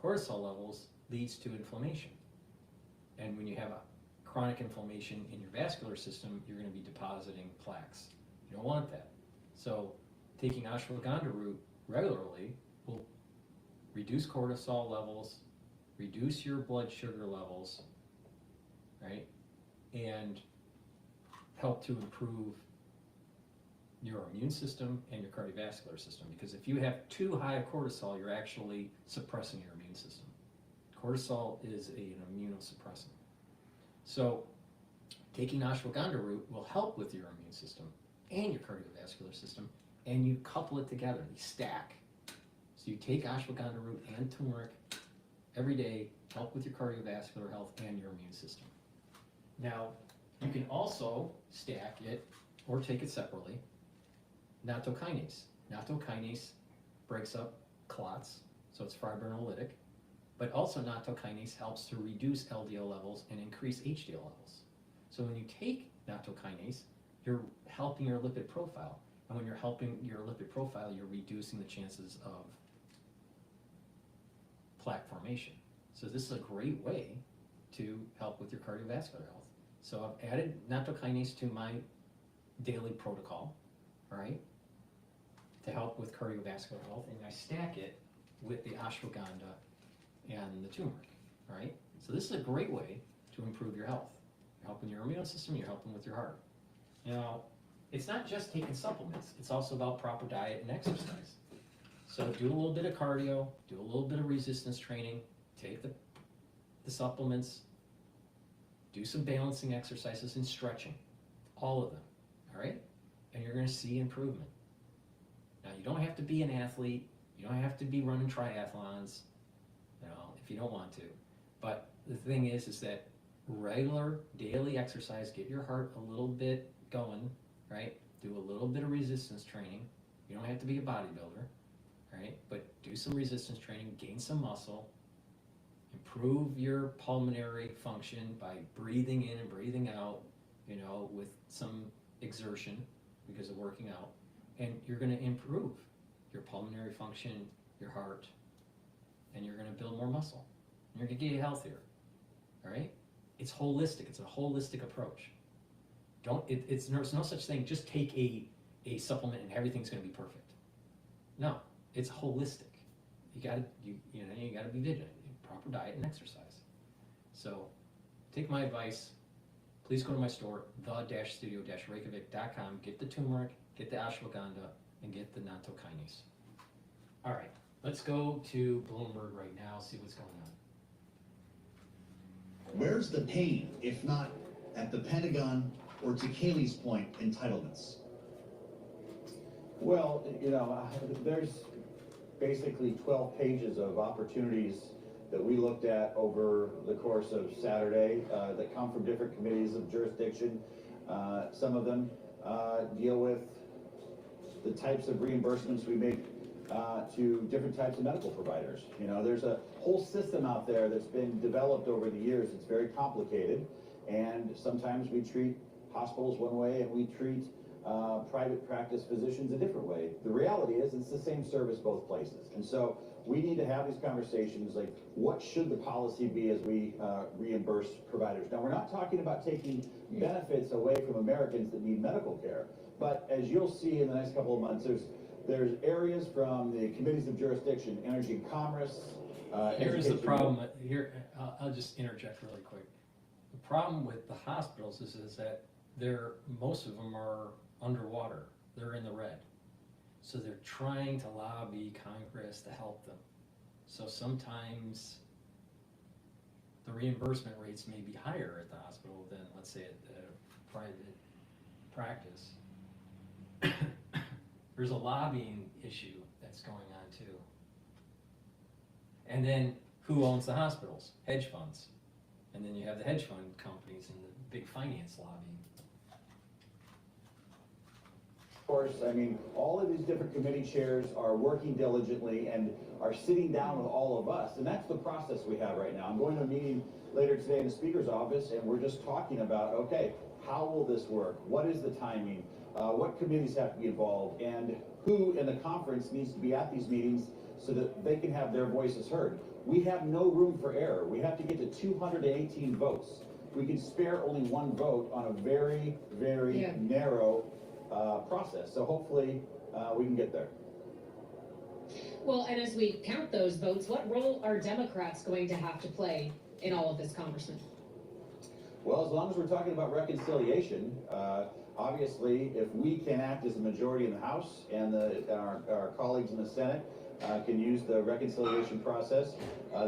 cortisol levels leads to inflammation. And when you have a chronic inflammation in your vascular system, you're going to be depositing plaques. You don't want that. So taking ashwagandha root regularly will reduce cortisol levels, reduce your blood sugar levels, right? And help to improve your immune system and your cardiovascular system. Because if you have too high a cortisol, you're actually suppressing your immune system. Cortisol is an immunosuppressant. So taking ashwagandha root will help with your immune system and your cardiovascular system, and you couple it together, you stack. So you take ashwagandha root and turmeric every day, help with your cardiovascular health and your immune system. Now, you can also stack it or take it separately. Nattokinase. Nattokinase breaks up clots, so it's fibrinolytic, but also nattokinase helps to reduce LDL levels and increase HDL levels. So when you take nattokinase, you're helping your lipid profile. And when you're helping your lipid profile, you're reducing the chances of plaque formation. So this is a great way to help with your cardiovascular health. So I've added nattokinase to my daily protocol, all right, to help with cardiovascular health, and I stack it with the ashwagandha and the turmeric, all right? So this is a great way to improve your health. You're helping your immune system, you're helping with your heart. Now, it's not just taking supplements, it's also about proper diet and exercise. So do a little bit of cardio, do a little bit of resistance training, take the supplements, do some balancing exercises and stretching, all of them, all right? And you're gonna see improvement. Now, you don't have to be an athlete, you don't have to be running triathlons, you know, if you don't want to. But the thing is that regular daily exercise, get your heart a little bit going, right? Do a little bit of resistance training. You don't have to be a bodybuilder, right? But do some resistance training, gain some muscle, improve your pulmonary function by breathing in and breathing out, you know, with some exertion because of working out. And you're gonna improve your pulmonary function, your heart, and you're gonna build more muscle. And you're gonna get healthier, all right? It's holistic, it's a holistic approach. There's no such thing, just take a supplement and everything's gonna be perfect. No, it's holistic. You gotta be vigilant, proper diet and exercise. So take my advice, please go to my store, the-studio-reykjavik.com, get the turmeric, get the ashwagandha, and get the nattokinase. All right, let's go to Bloomberg right now, see what's going on. Where's the pain, if not at the Pentagon or, to Kaylee's point, entitlements? Well, you know, there's basically 12 pages of opportunities that we looked at over the course of Saturday that come from different committees of jurisdiction. Some of them deal with the types of reimbursements we make to different types of medical providers. You know, there's a whole system out there that's been developed over the years. It's very complicated, and sometimes we treat hospitals one way and we treat private practice physicians a different way. The reality is it's the same service both places, and so we need to have these conversations like, what should the policy be as we reimburse providers? Now, we're not talking about taking benefits away from Americans that need medical care, but as you'll see in the next couple of months, there's areas from the committees of jurisdiction, energy and commerce. Here's the problem. Here, I'll just interject really quick. The problem with the hospitals is that most of them are underwater. They're in the red. So they're trying to lobby Congress to help them. So sometimes the reimbursement rates may be higher at the hospital than, let's say, at a private practice. There's a lobbying issue that's going on too. And then who owns the hospitals? Hedge funds. And then you have the hedge fund companies and the big finance lobbying. Of course, I mean, all of these different committee chairs are working diligently and are sitting down with all of us, and that's the process we have right now. I'm going to a meeting later today in the Speaker's office, and we're just talking about, okay, how will this work? What is the timing? What committees have to be involved? And who in the conference needs to be at these meetings so that they can have their voices heard? We have no room for error. We have to get to 218 votes. We can spare only one vote on a very, very narrow process. So hopefully we can get there. Well, and as we count those votes, what role are Democrats going to have to play in all of this, Congressman? Well, as long as we're talking about reconciliation, obviously, if we can act as a majority in the House and our colleagues in the Senate can use the reconciliation process,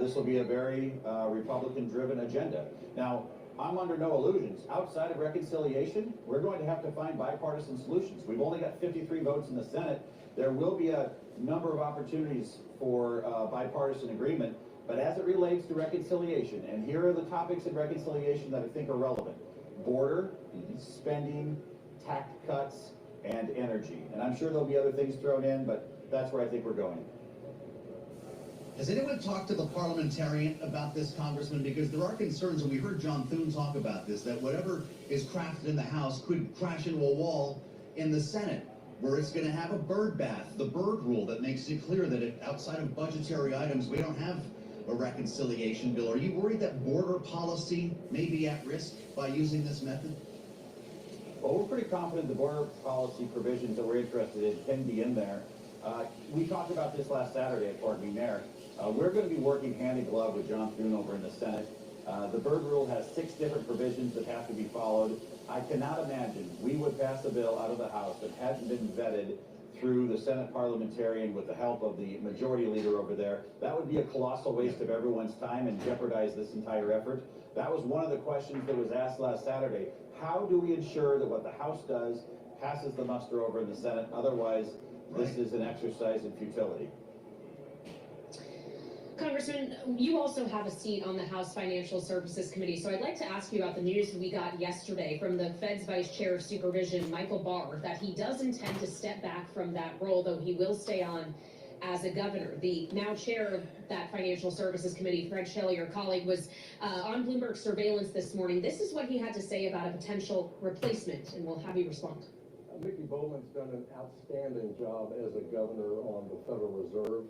this will be a very Republican-driven agenda. Now, I'm under no illusions. Outside of reconciliation, we're going to have to find bipartisan solutions. We've only got 53 votes in the Senate. There will be a number of opportunities for bipartisan agreement, but as it relates to reconciliation, and here are the topics in reconciliation that I think are relevant: border, spending, tax cuts, and energy. And I'm sure there'll be other things thrown in, but that's where I think we're going. Has anyone talked to the parliamentarian about this, Congressman? Because there are concerns, and we heard John Thune talk about this, that whatever is crafted in the House could crash into a wall in the Senate, where it's going to have a bird bath, the bird rule that makes it clear that outside of budgetary items, we don't have a reconciliation bill. Are you worried that border policy may be at risk by using this method? Well, we're pretty confident the border policy provisions that we're interested in can be in there. We talked about this last Saturday at Fort McNair. We're going to be working hand in glove with John Thune over in the Senate The Byrd Rule has 6 different provisions that have to be followed. I cannot imagine we would pass a bill out of the House that hadn't been vetted through the Senate parliamentarian with the help of the majority leader over there. That would be a colossal waste of everyone's time and jeopardize this entire effort. That was one of the questions that was asked last Saturday. How do we ensure that what the House does passes the muster over in the Senate? Otherwise, this is an exercise in futility. Congressman, you also have a seat on the House Financial Services Committee, so I'd like to ask you about the news we got yesterday from the Fed's Vice Chair of Supervision, Michael Barr, that he does intend to step back from that role, though he will stay on as a governor. The now chair of that Financial Services Committee, Fred Shelley, your colleague, was on Bloomberg surveillance this morning. This is what he had to say about a potential replacement, and we'll have you respond. Mickey Bowman's done an outstanding job as a governor on the Federal Reserve.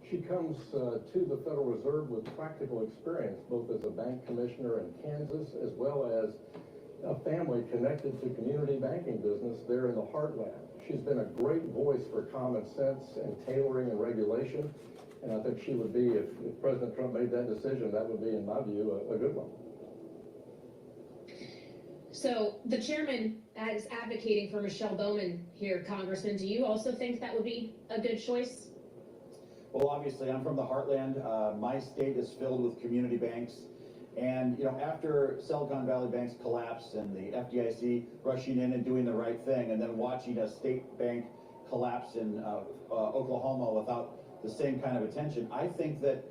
She comes to the Federal Reserve with practical experience, both as a bank commissioner in Kansas, as well as a family connected to community banking business there in the heartland. She's been a great voice for common sense and tailoring and regulation, and I think she would be, if President Trump made that decision, that would be, in my view, a good one. So the chairman is advocating for Michelle Bowman here, Congressman. Do you also think that would be a good choice? Well, obviously, I'm from the heartland. My state is filled with community banks. And, you know, after Silicon Valley Bank's collapse and the FDIC rushing in and doing the right thing, and then watching a state bank collapse in Oklahoma without the same kind of attention, I think that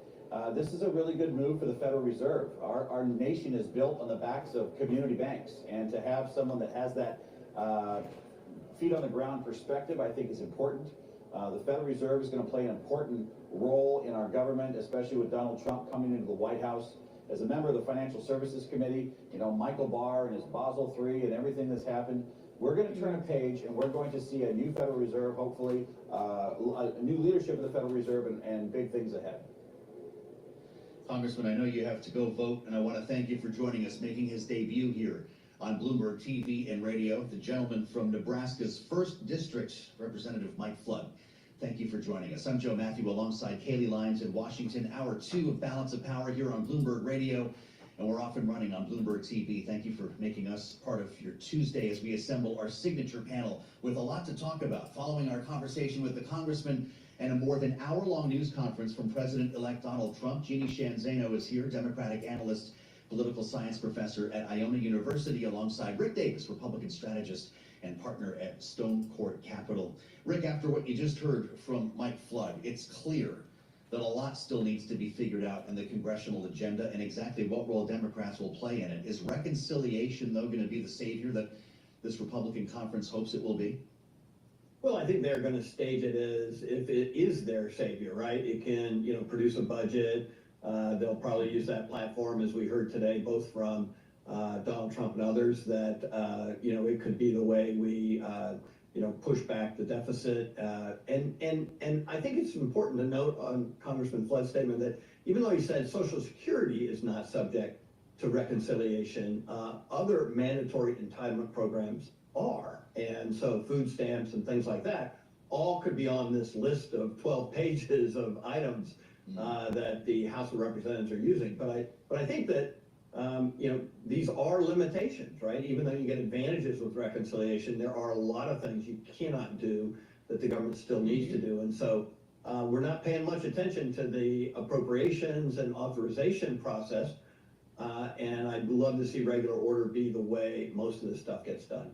this is a really good move for the Federal Reserve. Our nation is built on the backs of community banks, and to have someone that has that feet on the ground perspective, I think is important. The Federal Reserve is going to play an important role in our government, especially with Donald Trump coming into the White House. As a member of the Financial Services Committee, you know, Michael Barr and his Basel III and everything that's happened, we're going to turn a page and we're going to see a new Federal Reserve, hopefully, a new leadership of the Federal Reserve and big things ahead. Congressman, I know you have to go vote, and I want to thank you for joining us, making his debut here on Bloomberg TV and radio, the gentleman from Nebraska's 1st District, Representative Mike Flood. Thank you for joining us. I'm Joe Matthew alongside Kaylee Lyons in Washington. Hour 2 of Balance of Power here on Bloomberg Radio, and we're off and running on Bloomberg TV. Thank you for making us part of your Tuesday as we assemble our signature panel with a lot to talk about, following our conversation with the Congressman and a more than hour-long news conference from President-elect Donald Trump. Jeannie Shanzano is here, Democratic analyst, political science professor at Iona University, alongside Rick Davis, Republican strategist and partner at Stone Court Capital. Rick, after what you just heard from Mike Flood, it's clear that a lot still needs to be figured out in the congressional agenda and exactly what role Democrats will play in it. Is reconciliation, though, going to be the savior that this Republican conference hopes it will be? Well, I think they're going to stage it as if it is their savior, right? It can, you know, produce a budget. They'll probably use that platform, as we heard today, both from Donald Trump and others, that, you know, it could be the way we, you know, push back the deficit. And I think it's important to note on Congressman Flood's statement that even though he said Social Security is not subject to reconciliation, other mandatory entitlement programs are. And so food stamps and things like that all could be on this list of 12 pages of items that the House of Representatives are using. But I think that, you know, these are limitations, right? Even though you get advantages with reconciliation, there are a lot of things you cannot do that the government still needs to do. And so we're not paying much attention to the appropriations and authorization process. And I'd love to see regular order be the way most of this stuff gets done.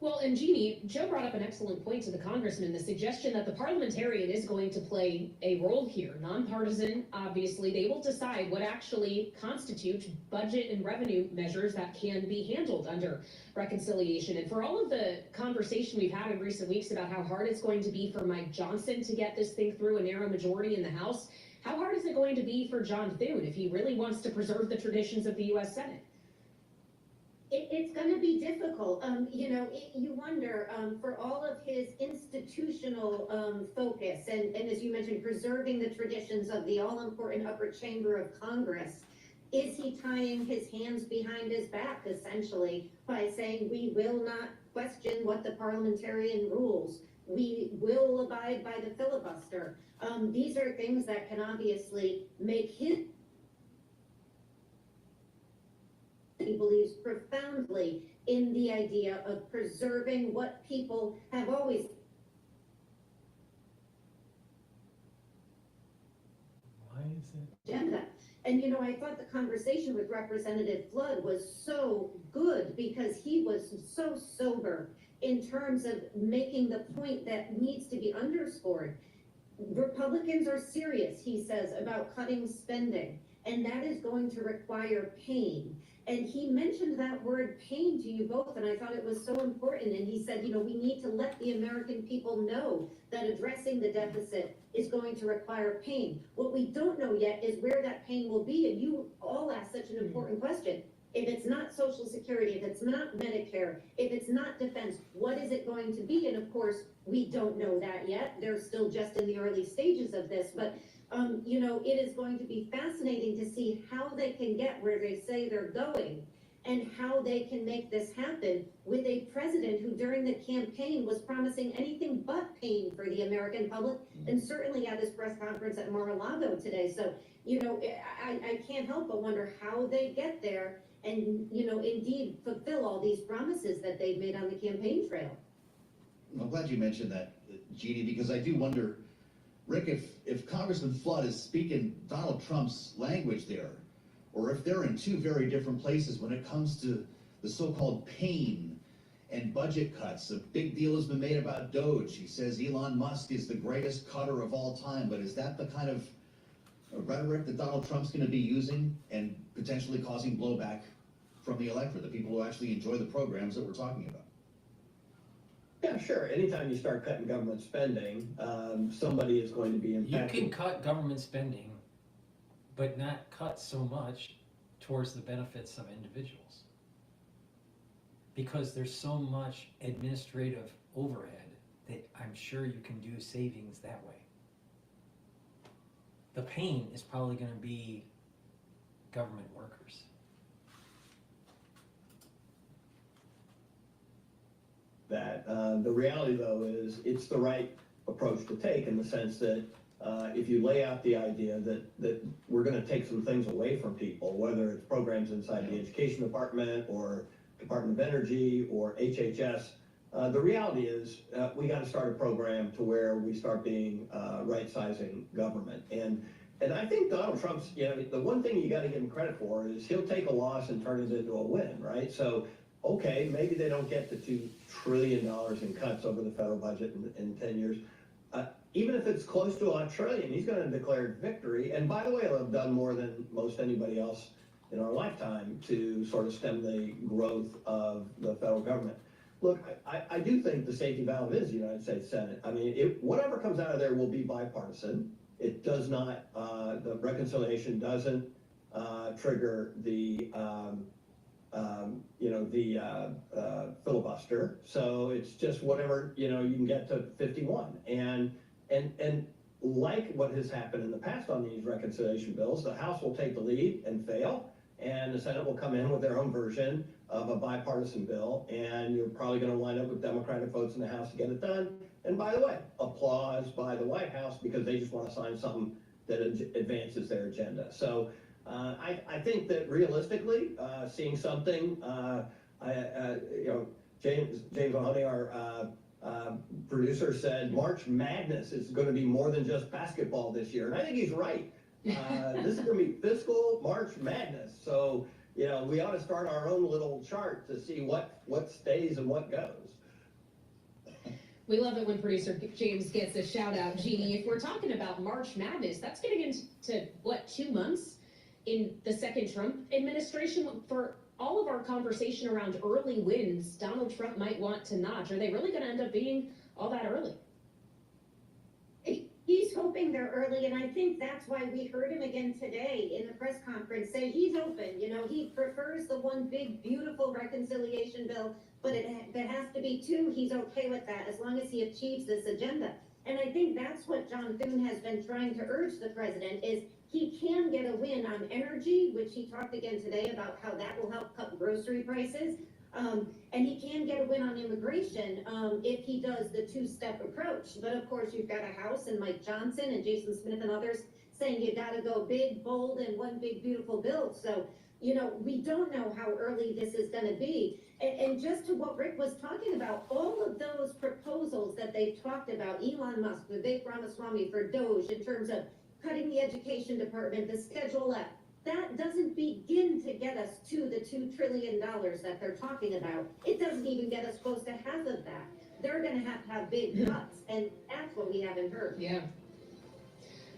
Well, and Jeannie, Joe brought up an excellent point to the congressman, the suggestion that the parliamentarian is going to play a role here. Nonpartisan, obviously, they will decide what actually constitutes budget and revenue measures that can be handled under reconciliation. And for all of the conversation we've had in recent weeks about how hard it's going to be for Mike Johnson to get this thing through a narrow majority in the House, how hard is it going to be for John Thune if he really wants to preserve the traditions of the U.S. Senate? It's going to be difficult. You know, you wonder, for all of his institutional focus, and as you mentioned, preserving the traditions of the all-important upper chamber of Congress, is he tying his hands behind his back, essentially, by saying we will not question what the parliamentarian rules, we will abide by the filibuster? These are things that can obviously make his he believes profoundly in the idea of preserving what people have always agenda. And you know, I thought the conversation with Representative Flood was so good because he was so sober in terms of making the point that needs to be underscored. Republicans are serious, he says, about cutting spending, and that is going to require pain. And he mentioned that word pain to you both, and I thought it was so important. And he said, you know, we need to let the American people know that addressing the deficit is going to require pain. What we don't know yet is where that pain will be, and you all asked such an important question. If it's not Social Security, if it's not Medicare, if it's not defense, what is it going to be? And of course, we don't know that yet. They're still just in the early stages of this, but you know, it is going to be fascinating to see how they can get where they say they're going and how they can make this happen with a president who during the campaign was promising anything but pain for the American public, and certainly at his press conference at Mar-a-Lago today. So, you know, I can't help but wonder how they get there and, you know, indeed fulfill all these promises that they've made on the campaign trail. I'm glad you mentioned that, Jeannie, because I do wonder, Rick, if Congressman Flood is speaking Donald Trump's language there, or if they're in two very different places when it comes to the so-called pain and budget cuts. A big deal has been made about Doge. He says Elon Musk is the greatest cutter of all time, but is that the kind of rhetoric that Donald Trump's going to be using and potentially causing blowback from the electorate, the people who actually enjoy the programs that we're talking about? Yeah, sure. Anytime you start cutting government spending, somebody is going to be impacted. You can cut government spending, but not cut so much towards the benefits of individuals. Because there's so much administrative overhead that I'm sure you can do savings that way. The pain is probably going to be government workers. That the reality, though, is it's the right approach to take in the sense that if you lay out the idea that we're going to take some things away from people, whether it's programs inside the Education Department or Department of Energy or HHS, the reality is we got to start a program to where we start being right-sizing government. And I think Donald Trump's, you know, the one thing you got to give him credit for is he'll take a loss and turn it into a win, right? So, okay, maybe they don't get to $2 trillion in cuts over the federal budget in 10 years. Even if it's close to $1 trillion, he's going to declare victory. And by the way, he'll have done more than most anybody else in our lifetime to sort of stem the growth of the federal government. Look, I do think the safety valve is the United States Senate. I mean, whatever comes out of there will be bipartisan. It does not, the reconciliation doesn't trigger the, filibuster. So it's just whatever, you know, you can get to 51. And like what has happened in the past on these reconciliation bills, the House will take the lead and fail, and the Senate will come in with their own version of a bipartisan bill, and you're probably going to wind up with Democratic votes in the House to get it done. And by the way, applause by the White House because they just want to sign something that advances their agenda. So I think that realistically, seeing something, James Mahoney, our producer, said March Madness is going to be more than just basketball this year, and I think he's right. This is going to be fiscal March Madness. So, you know, we ought to start our own little chart to see what stays and what goes. We love it when producer James gets a shout out, Jeannie. If we're talking about March Madness, that's getting into, what, 2 months in the second Trump administration? For all of our conversation around early wins Donald Trump might want to notch, are they really going to end up being all that early? He's hoping they're early, and I think that's why we heard him again today in the press conference say he's open. You know, he prefers the one big, beautiful reconciliation bill, but if it has to be two, he's okay with that as long as he achieves this agenda. And I think that's what John Thune has been trying to urge the president is he can get a win on energy, which he talked again today about how that will help cut grocery prices. And he can get a win on immigration if he does the two-step approach. But of course, you've got a House and Mike Johnson and Jason Smith and others saying you got to go big, bold, and one big, beautiful bill. So you know, we don't know how early this is gonna be. And just to what Rick was talking about, all of those proposals that they've talked about, Elon Musk, Vivek Ramaswamy for Doge, in terms of cutting the education department, the Schedule F, that doesn't begin to get us to the $2 trillion that they're talking about. It doesn't even get us close to half of that. They're gonna have big cuts, and that's what we haven't heard. Yeah.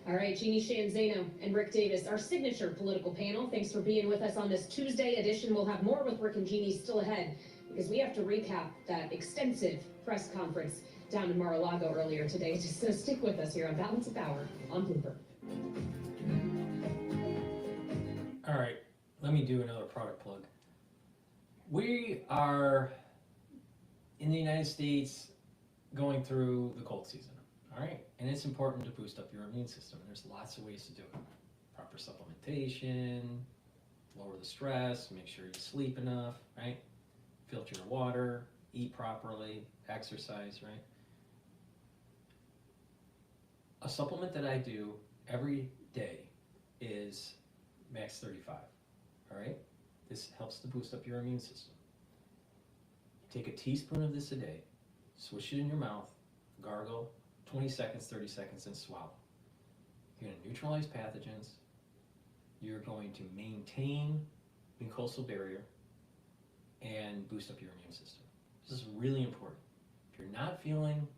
All right, Jeannie Shanzano and Rick Davis, our signature political panel. Thanks for being with us on this Tuesday edition. We'll have more with Rick and Jeannie still ahead because we have to recap that extensive press conference down in Mar-a-Lago earlier today. Just stick with us here on Balance of Power on Bloomberg. All right, let me do another product plug. We are in the United States going through the cold season, all right? And it's important to boost up your immune system. There's lots of ways to do it. Proper supplementation, lower the stress, make sure you sleep enough, right? Filter your water, eat properly, exercise, right? A supplement that I do every day is Max 35, all right? This helps to boost up your immune system. Take a teaspoon of this a day, swish it in your mouth, gargle, 20 seconds, 30 seconds, and swallow. You're going to neutralize pathogens. You're going to maintain mucosal barrier and boost up your immune system. This is really important. If you're not feeling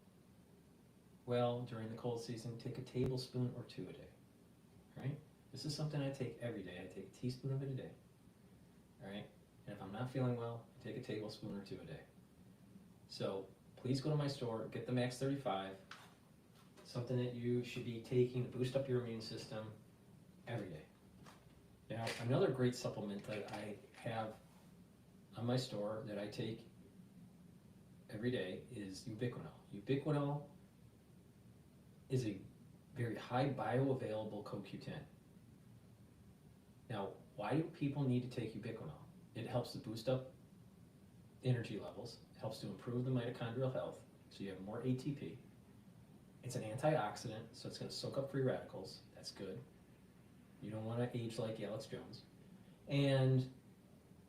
well during the cold season, take a tablespoon or two a day, right? This is something I take every day. I take a teaspoon of it a day, all right? And if I'm not feeling well, I take a tablespoon or two a day. So please go to my store, get the Max 35, something that you should be taking to boost up your immune system every day. Now, another great supplement that I have on my store that I take every day is ubiquinol. Ubiquinol is a very high bioavailable CoQ10. Now, why do people need to take ubiquinol? It helps to boost up energy levels, helps to improve the mitochondrial health, so you have more ATP. It's an antioxidant, so it's going to soak up free radicals. That's good. You don't want to age like Alex Jones. And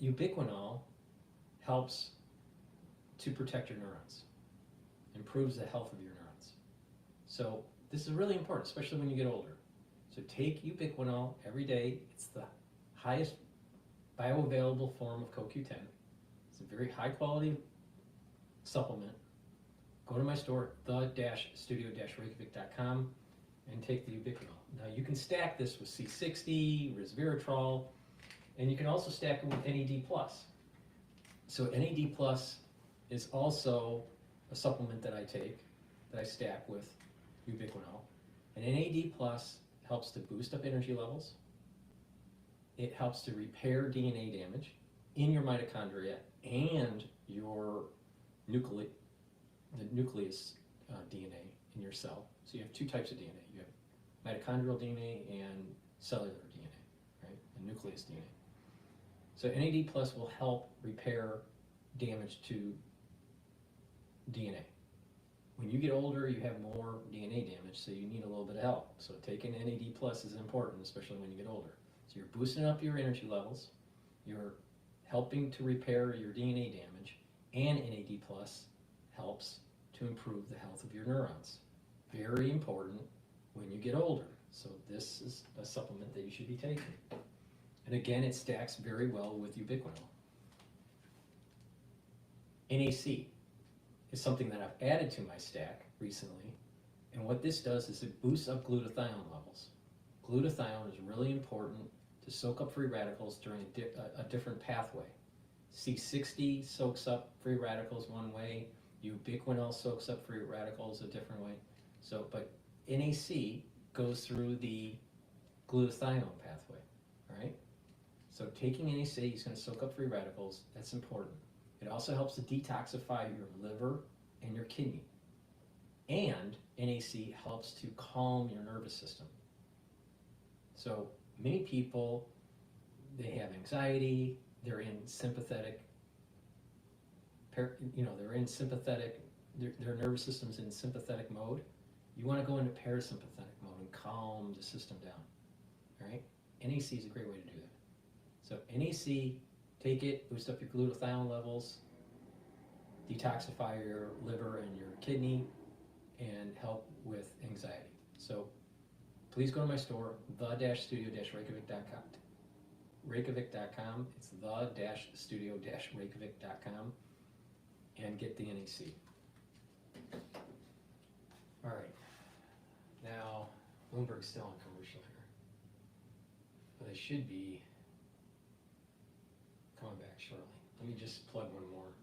ubiquinol helps to protect your neurons, improves the health of your neurons. So this is really important, especially when you get older. So take ubiquinol every day. It's the highest bioavailable form of CoQ10. It's a very high quality supplement. Go to my store, the-studio-reykjavik.com, and take the ubiquinol. Now you can stack this with C60, resveratrol, and you can also stack it with NAD+. So NAD+ is also a supplement that I take, that I stack with ubiquinol. And NAD+ helps to boost up energy levels. It helps to repair DNA damage in your mitochondria and your nucleus DNA in your cell. So you have two types of DNA. You have mitochondrial DNA and cellular DNA, right? And nucleus DNA. So NAD+ will help repair damage to DNA. When you get older, you have more DNA damage, so you need a little bit of help. So taking NAD+ is important, especially when you get older. So you're boosting up your energy levels, you're helping to repair your DNA damage, and NAD+ helps to improve the health of your neurons. Very important when you get older. So this is a supplement that you should be taking. And again, it stacks very well with ubiquinol. NAC is something that I've added to my stack recently. And what this does is it boosts up glutathione levels. Glutathione is really important to soak up free radicals during a different pathway. C60 soaks up free radicals one way, ubiquinol soaks up free radicals a different way. So, but NAC goes through the glutathione pathway, all right? So taking NAC is going to soak up free radicals. That's important. It also helps to detoxify your liver and your kidney. And NAC helps to calm your nervous system. So many people, they have anxiety, they're in sympathetic, they're in sympathetic, their nervous system's in sympathetic mode. You want to go into parasympathetic mode and calm the system down, all right? NAC is a great way to do that. So NEC, take it, boost up your glutathione levels, detoxify your liver and your kidney, and help with anxiety. So please go to my store, the-studio-reykjavik.com. It's the-studio-reykjavik.com, and get the NEC. All right, now Bloomberg's still on commercial here, but they should be coming back shortly. Let me just plug one more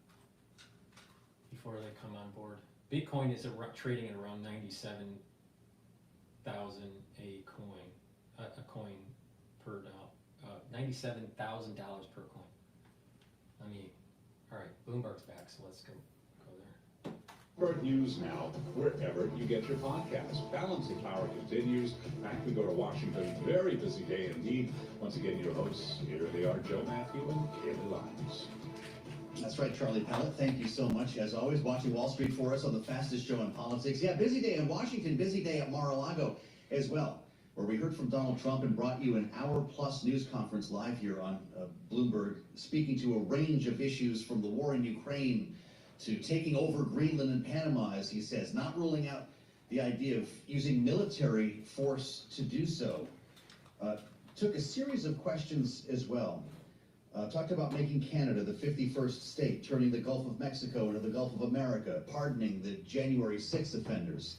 before they come on board. Bitcoin is trading at around 97,000 a coin per $97,000 per coin. All right, Bloomberg's back, so let's go there. Bloomberg News now, wherever you get your podcasts. Balancing Power continues. Back we go to Washington. Very busy day indeed. Once again, your hosts, here they are, Joe Matthew and Kaylee Lyons. That's right, Charlie Pellet. Thank you so much, as always, watching Wall Street for us on the fastest show in politics. Yeah, busy day in Washington, busy day at Mar-a-Lago as well, where we heard from Donald Trump and brought you an hour-plus news conference live here on Bloomberg, speaking to a range of issues from the war in Ukraine to taking over Greenland and Panama, as he says, not ruling out the idea of using military force to do so. Took a series of questions as well. Talked about making Canada the 51st state, turning the Gulf of Mexico into the Gulf of America, pardoning the January 6th offenders.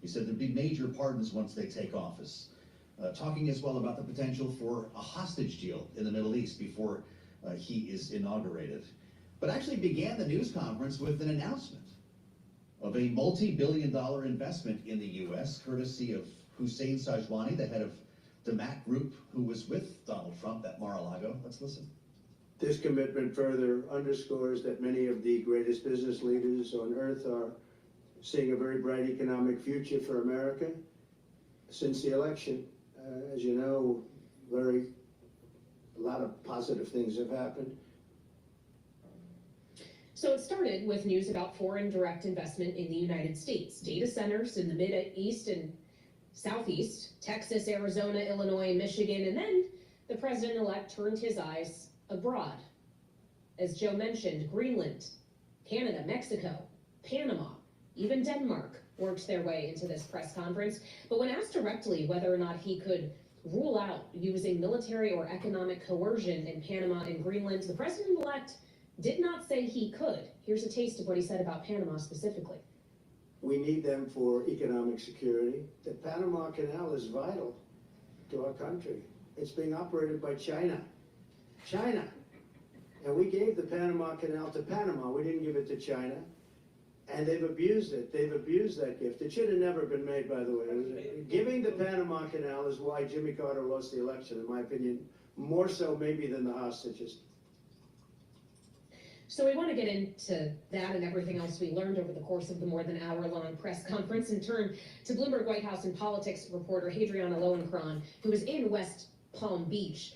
He said there'd be major pardons once they take office. Talking as well about the potential for a hostage deal in the Middle East before he is inaugurated. But actually began the news conference with an announcement of a multi-billion-dollar investment in the U.S., courtesy of Hussein Sajwani, the head of the MAC Group, who was with Donald Trump at Mar-a-Lago. Let's listen. This commitment further underscores that many of the greatest business leaders on earth are seeing a very bright economic future for America since the election. As you know, a lot of positive things have happened. So it started with news about foreign direct investment in the United States, data centers in the Mid-East and Southeast, Texas, Arizona, Illinois, and Michigan, and then the president-elect turned his eyes abroad. As Joe mentioned, Greenland, Canada, Mexico, Panama, even Denmark worked their way into this press conference. But when asked directly whether or not he could rule out using military or economic coercion in Panama and Greenland, the president-elect did not say he could. Here's a taste of what he said about Panama specifically. We need them for economic security. The Panama Canal is vital to our country. It's being operated by China. And we gave the Panama Canal to Panama. We didn't give it to China. And they've abused it. They've abused that gift. It should have never been made, by the way. Giving the Panama Canal is why Jimmy Carter lost the election, in my opinion, more so maybe than the hostages. So we want to get into that and everything else we learned over the course of the more than hour-long press conference and turn to Bloomberg White House and politics reporter Hadriana Lowenkron, who is in West Palm Beach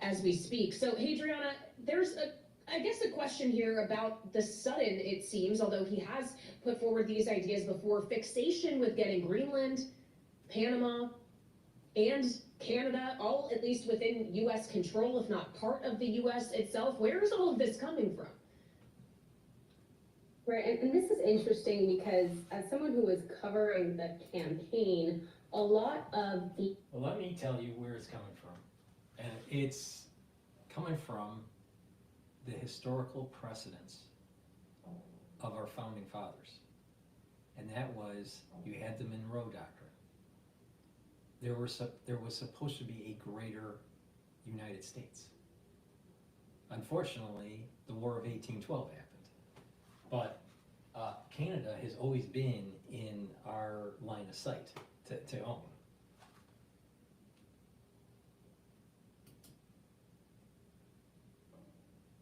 as we speak. So Hadriana, there's I guess a question here about the sudden, it seems, although he has put forward these ideas before, fixation with getting Greenland, Panama, and Canada, all at least within U.S. control, if not part of the U.S. itself. Where is all of this coming from? Right, and this is interesting because as someone who was covering the campaign, a lot of the... Well, let me tell you where it's coming from. And it's coming from the historical precedence of our founding fathers. And that was, you had the Monroe Doctrine. There was supposed to be a greater United States. Unfortunately, the War of 1812 happened. But Canada has always been in our line of sight to own.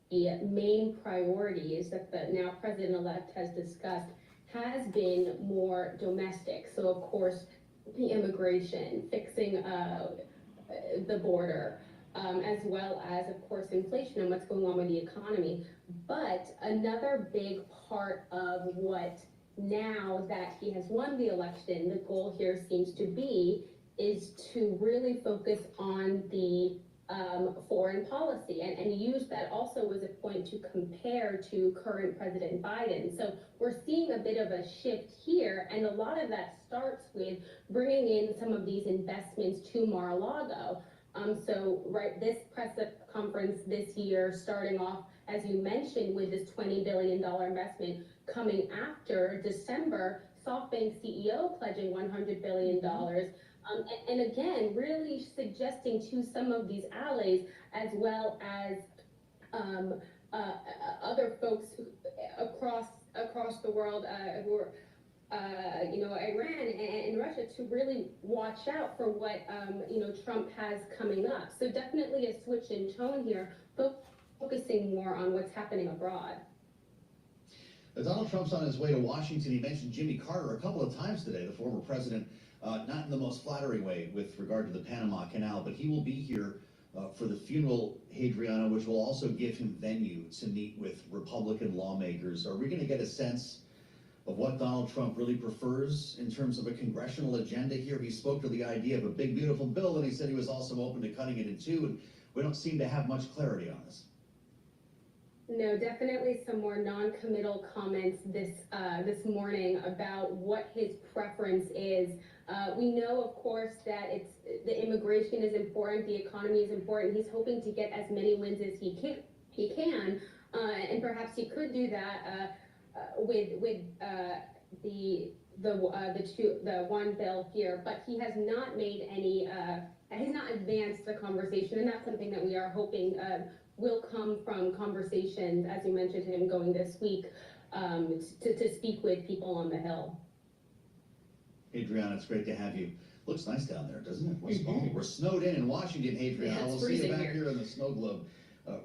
The main priorities that the now president-elect has discussed has been more domestic. So of course, the immigration, fixing the border, as well as, of course, inflation and what's going on with the economy. But another big part of what, now that he has won the election, the goal here seems to be is to really focus on the foreign policy and use that also as a point to compare to current President Biden. So we're seeing a bit of a shift here, and a lot of that starts with bringing in some of these investments to Mar-a-Lago. This press conference this year, starting off, as you mentioned, with this $20 billion investment coming after December, SoftBank CEO pledging $100 billion. And again, really suggesting to some of these allies, as well as other folks across the world who are, Iran and Russia, to really watch out for what Trump has coming up. So definitely a switch in tone here, focusing more on what's happening abroad. Donald Trump's on his way to Washington. He mentioned Jimmy Carter a couple of times today, the former president, not in the most flattering way with regard to the Panama Canal, but he will be here for the funeral, Hadriana, which will also give him venue to meet with Republican lawmakers. Are we going to get a sense of what Donald Trump really prefers in terms of a congressional agenda here? He spoke to the idea of a big, beautiful bill, and he said he was also open to cutting it in two, and we don't seem to have much clarity on this. No, definitely some more non-committal comments this morning about what his preference is. We know, of course, that the immigration is important, the economy is important. He's hoping to get as many wins as he can, and perhaps he could do that with the one bill here. But he has not made any. He's not advanced the conversation, and that's something that we are hoping will come from conversations, as you mentioned, him going this week to speak with people on the Hill. Adriana, it's great to have you. Looks nice down there, doesn't it? We're snowed in Washington, Adriana. Yeah, we'll see you back here in the snow globe.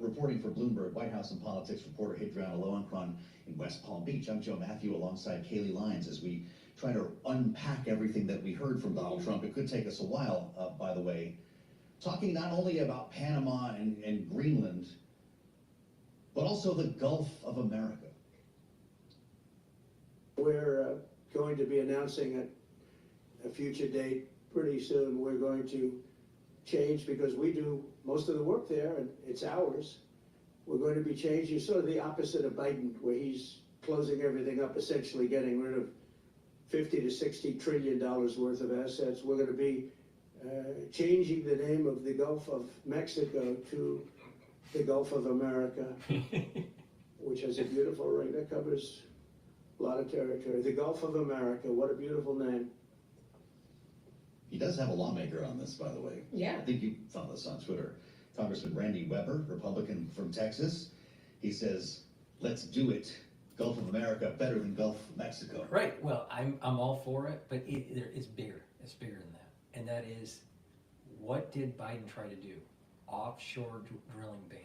Reporting for Bloomberg, White House and politics reporter Hadriana Lowenkron in West Palm Beach. I'm Joe Matthew alongside Kaylee Lyons as we try to unpack everything that we heard from Donald Trump. It could take us a while, by the way. Talking not only about Panama and Greenland, but also the Gulf of America. We're going to be announcing a future date pretty soon. We're going to change, because we do most of the work there and it's ours. We're going to be changing sort of the opposite of Biden, where he's closing everything up, essentially getting rid of $50 to $60 trillion worth of assets. We're going to be changing the name of the Gulf of Mexico to the Gulf of America, which has a beautiful ring that covers a lot of territory. The Gulf of America, what a beautiful name. He does have a lawmaker on this, by the way. Yeah. I think you found this on Twitter. Congressman Randy Weber, Republican from Texas. He says, let's do it. Gulf of America better than Gulf of Mexico. Right. Well, I'm all for it, but it's bigger. It's bigger than that. And that is, what did Biden try to do? Offshore drilling banned.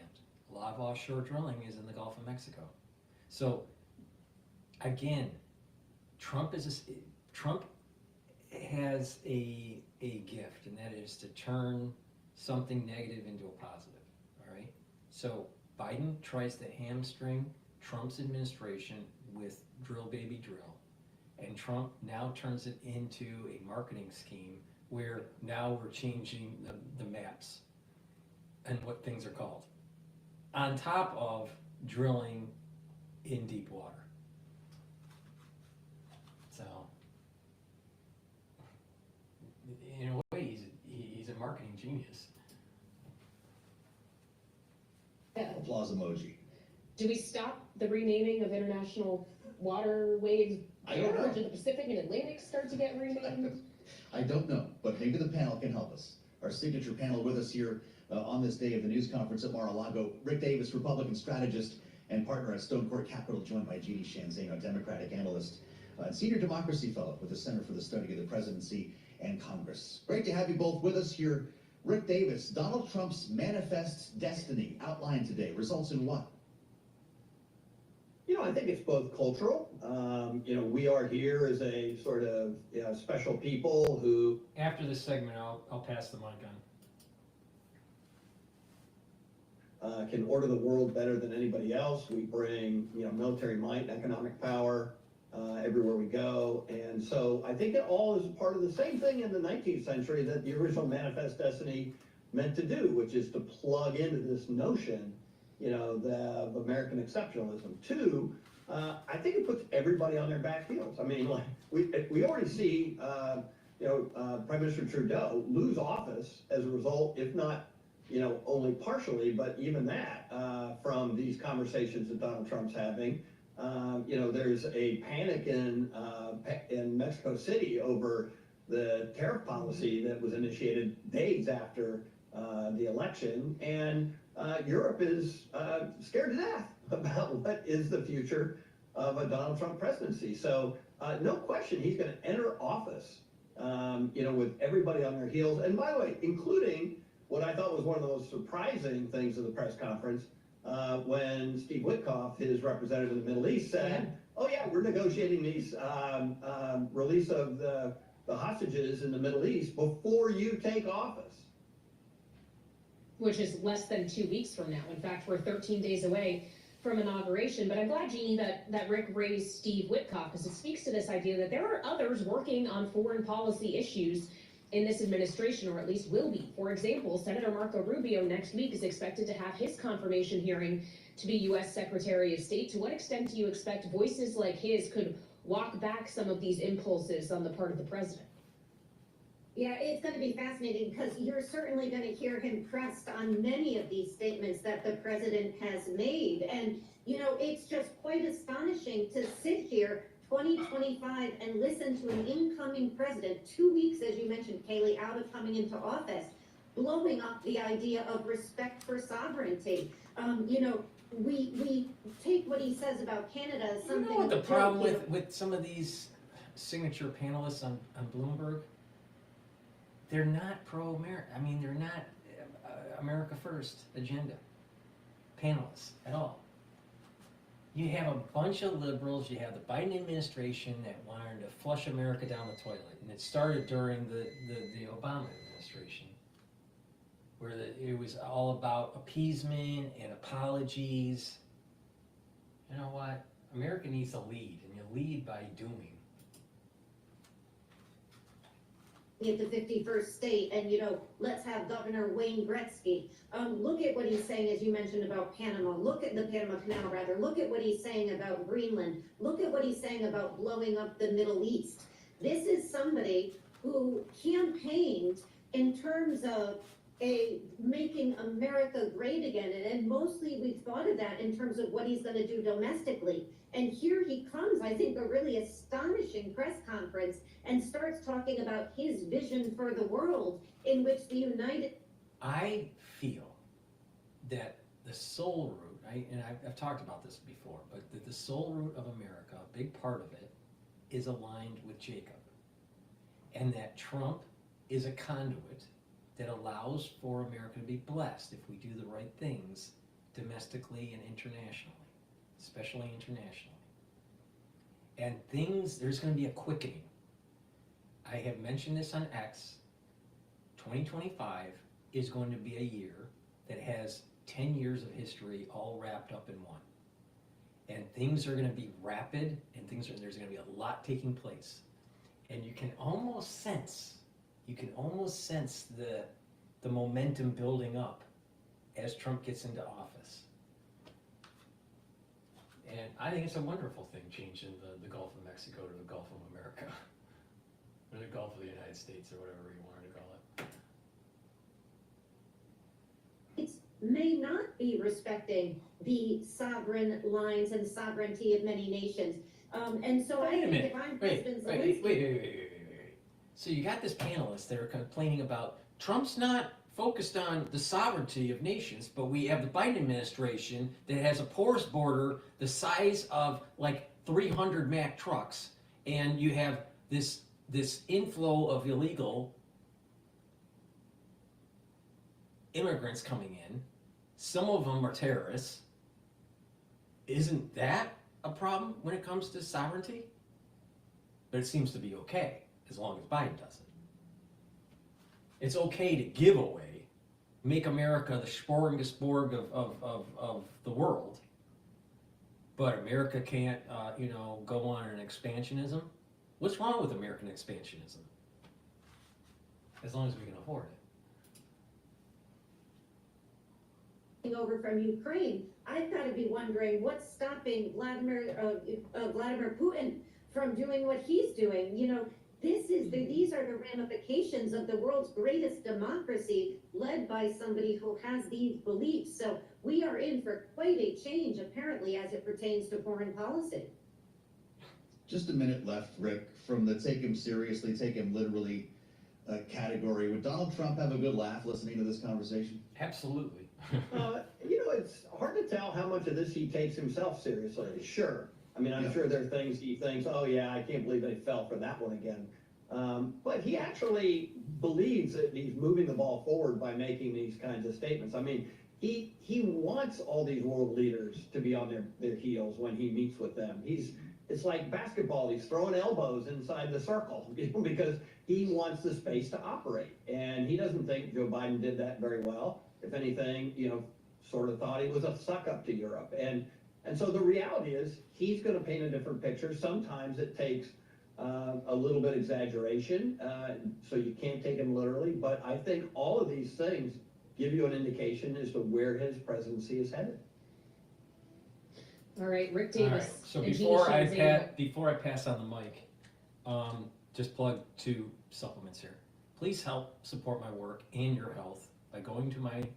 A lot of offshore drilling is in the Gulf of Mexico. So, again, Trump has a gift, and that is to turn something negative into a positive. All right. So Biden tries to hamstring Trump's administration with drill baby drill, and Trump now turns it into a marketing scheme where now we're changing the maps and what things are called, on top of drilling in deep water. So, in a way, he's a marketing genius. Applause emoji. Do we stop the renaming of international waterways? I don't know. Or do the Pacific and Atlantic start to get renamed? I don't know, but maybe the panel can help us. Our signature panel with us here on this day of the news conference at Mar-a-Lago, Rick Davis, Republican strategist and partner at Stone Court Capital, joined by Jeannie Shanzano, Democratic analyst and senior democracy fellow with the Center for the Study of the Presidency and Congress. Great to have you both with us here. Rick Davis, Donald Trump's manifest destiny outlined today results in what? I think it's both cultural. We are here as a sort of special people who... After this segment, I'll pass the mic on. Can order the world better than anybody else. We bring, military might and economic power everywhere we go. And so I think it all is part of the same thing in the 19th century that the original manifest destiny meant to do, which is to plug into this notion, of American exceptionalism. Two, I think it puts everybody on their back heels. I mean, like, we already see, Prime Minister Trudeau lose office as a result, if not, only partially, but even that, from these conversations that Donald Trump's having. There's a panic in Mexico City over the tariff policy that was initiated days after the election, and Europe is scared to death about what is the future of a Donald Trump presidency. So no question, he's going to enter office, with everybody on their heels. And by the way, including what I thought was one of the most surprising things of the press conference, when Steve Witkoff, his representative in the Middle East, said, "Oh yeah, we're negotiating these release of the hostages in the Middle East before you take office." Which is less than 2 weeks from now. In fact, we're 13 days away from inauguration. But I'm glad, Jeannie, that Rick raised Steve Witkoff, because it speaks to this idea that there are others working on foreign policy issues in this administration, or at least will be. For example, Senator Marco Rubio next week is expected to have his confirmation hearing to be U.S. Secretary of State. To what extent do you expect voices like his could walk back some of these impulses on the part of the president? Yeah, it's going to be fascinating, because you're certainly going to hear him pressed on many of these statements that the president has made. And, it's just quite astonishing to sit here 2025 and listen to an incoming president, 2 weeks, as you mentioned, Kaylee, out of coming into office, blowing up the idea of respect for sovereignty. We take what he says about Canada as something. You know what the problem with some of these signature panelists on Bloomberg? They're not pro-America. I mean, they're not America First agenda panelists at all. You have a bunch of liberals, you have the Biden administration that wanted to flush America down the toilet. And it started during the Obama administration, where it was all about appeasement and apologies. You know what? America needs a lead, and you lead by doing. At the 51st state, and let's have Governor Wayne Gretzky look at what he's saying, as you mentioned, about Panama. Look at the Panama Canal, rather. Look at what he's saying about Greenland. Look at what he's saying about blowing up the Middle East. This is somebody who campaigned in terms of making America great again, and mostly we've thought of that in terms of what he's going to do domestically. And here he comes, I think, a really astonishing press conference, and starts talking about his vision for the world, in which the United... I feel that the soul root, and I've talked about this before, but the soul root of America, a big part of it, is aligned with Jacob. And that Trump is a conduit that allows for America to be blessed if we do the right things domestically and internationally, especially internationally. And there's going to be a quickening. I have mentioned this on X. 2025 is going to be a year that has 10 years of history all wrapped up in one. And things are going to be rapid, and there's going to be a lot taking place. And you can almost sense the momentum building up as Trump gets into office. And I think it's a wonderful thing, changing the Gulf of Mexico to the Gulf of America, or the Gulf of the United States, or whatever you wanted to call it. It may not be respecting the sovereign lines and sovereignty of many nations. And so I think if I'm President Zelensky... Wait. So you got this panelist that are complaining about Trump's not focused on the sovereignty of nations, but we have the Biden administration that has a porous border the size of like 300 Mack trucks, and you have this inflow of illegal immigrants coming in. Some of them are terrorists. Isn't that a problem when it comes to sovereignty? But it seems to be okay as long as Biden does it. It's okay to give away, make America the smorgasbord of the world, but America can't, go on an expansionism. What's wrong with American expansionism? As long as we can afford it. over from Ukraine, I've got to be wondering what's stopping Vladimir Putin from doing what he's doing. You know, these are the ramifications of the world's greatest democracy, led by somebody who has these beliefs. So we are in for quite a change, apparently, as it pertains to foreign policy. Just a minute left, Rick, from the take him seriously, take him literally category. Would Donald Trump have a good laugh listening to this conversation? Absolutely. You know, it's hard to tell how much of this he takes himself seriously. Sure. I mean, I'm sure there are things he thinks, oh yeah, I can't believe they fell for that one again. But he actually believes that he's moving the ball forward by making these kinds of statements. I mean, he wants all these world leaders to be on their heels when he meets with them. It's like basketball, he's throwing elbows inside the circle, you know, because he wants the space to operate. And he doesn't think Joe Biden did that very well. If anything, you know, sort of thought he was a suck up to Europe. And so the reality is he's going to paint a different picture. Sometimes it takes a little bit exaggeration, so you can't take him literally. But I think all of these things give you an indication as to where his presidency is headed. All right, Rick All Davis. right, so and before Gene before I pass on the mic, just plug 2 supplements here. Please help support my work and your health by going to my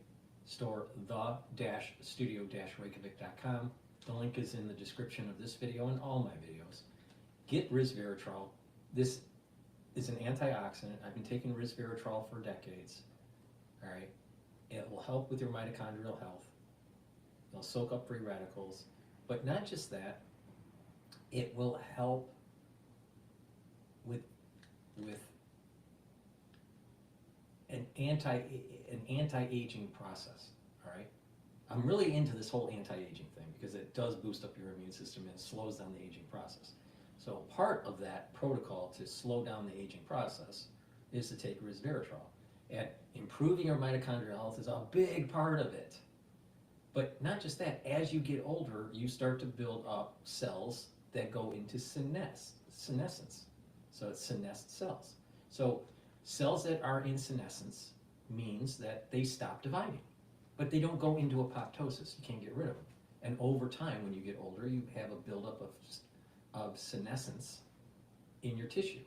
store, the-studio-reykjavik.com. The link is in the description of this video and all my videos. Get resveratrol. This is an antioxidant. I've been taking resveratrol for decades. All right, it will help with your mitochondrial health. It'll soak up free radicals. But not just that, it will help with an anti-aging process. All right, I'm really into this whole anti-aging thing because it does boost up your immune system and it slows down the aging process. So part of that protocol to slow down the aging process is to take resveratrol. And improving your mitochondrial health is a big part of it. But not just that, as you get older, you start to build up cells that go into senescence. So it's senesced cells. So cells that are in senescence means that they stop dividing, but they don't go into apoptosis. You can't get rid of them. And over time, when you get older, you have a buildup of senescence in your tissue.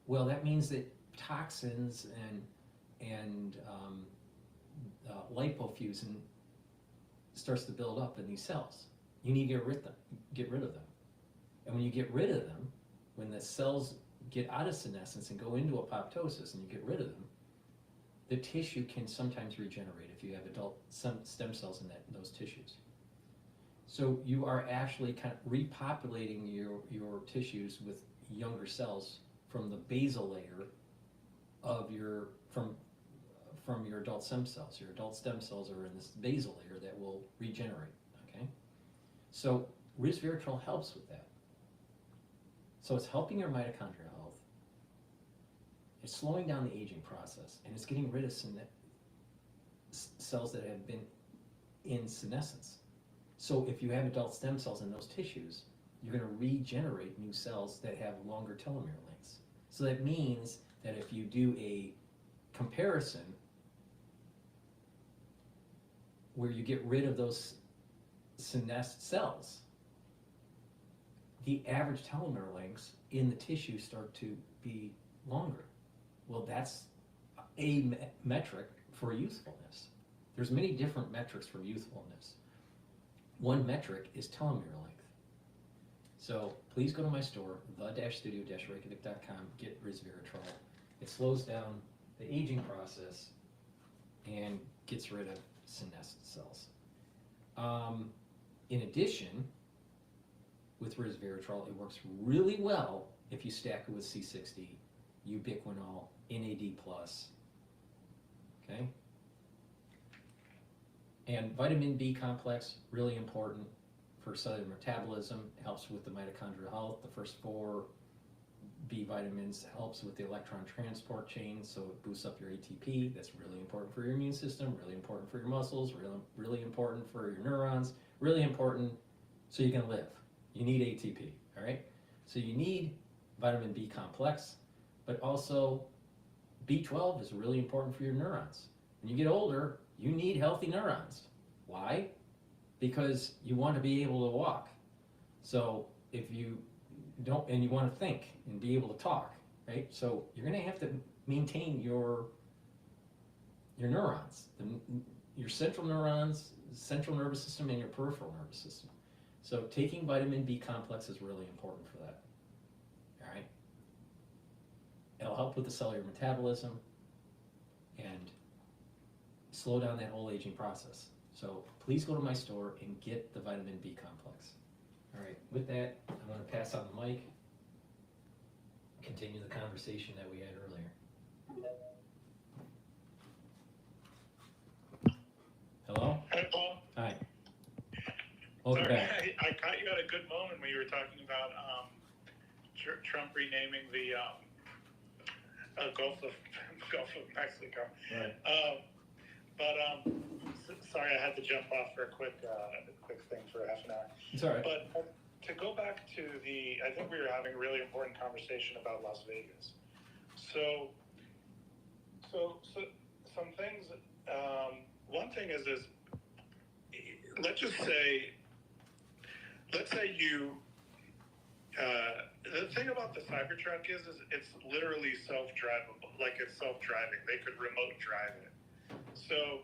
Well, that means that toxins and lipofuscin starts to build up in these cells. You need to get rid of them. And when you get rid of them, when the cells get out of senescence and go into apoptosis and you get rid of them, the tissue can sometimes regenerate if you have adult stem cells in those tissues. So you are actually kind of repopulating your tissues with younger cells from the basal layer of from your adult stem cells. Your adult stem cells are in this basal layer that will regenerate, okay? So resveratrol helps with that. So it's helping your mitochondrial health, it's slowing down the aging process, and it's getting rid of cells that have been in senescence. So if you have adult stem cells in those tissues, you're going to regenerate new cells that have longer telomere lengths. So that means that if you do a comparison where you get rid of those senesced cells, the average telomere lengths in the tissue start to be longer. Well, that's a metric for youthfulness. There's many different metrics for youthfulness. One metric is telomere length. So please go to my store, the-studio-reykjavik.com, get resveratrol. It slows down the aging process and gets rid of senescent cells. In addition, with resveratrol, it works really well if you stack it with C60, ubiquinol, NAD+, okay? And vitamin B complex, really important for cellular metabolism, helps with the mitochondrial health. The first 4 B vitamins helps with the electron transport chain, so it boosts up your ATP. That's really important for your immune system, really important for your muscles, really important for your neurons, really important so you can live. You need ATP, all right? So you need vitamin B complex, but also B12 is really important for your neurons. When you get older, you need healthy neurons. Why? Because you want to be able to walk. So if you don't, and you want to think and be able to talk, right? So you're going to have to maintain your neurons, your central neurons, central nervous system, and your peripheral nervous system. So taking vitamin B complex is really important for that. All right? It'll help with the cellular metabolism and slow down that whole aging process. So please go to my store and get the vitamin B complex. All right, with that, I'm going to pass on the mic, continue the conversation that we had earlier. Hello? Hi, Paul. Hi. Welcome Sorry, back. I caught you at a good moment when you were talking about Trump renaming the Gulf of Mexico. Right. Sorry, I had to jump off for a quick thing for half an hour. It's all right. But to go back to I think we were having a really important conversation about Las Vegas. So some things. One thing is let's say you. The thing about the Cybertruck is it's literally self-drivable. Like it's self-driving. They could remote drive it. So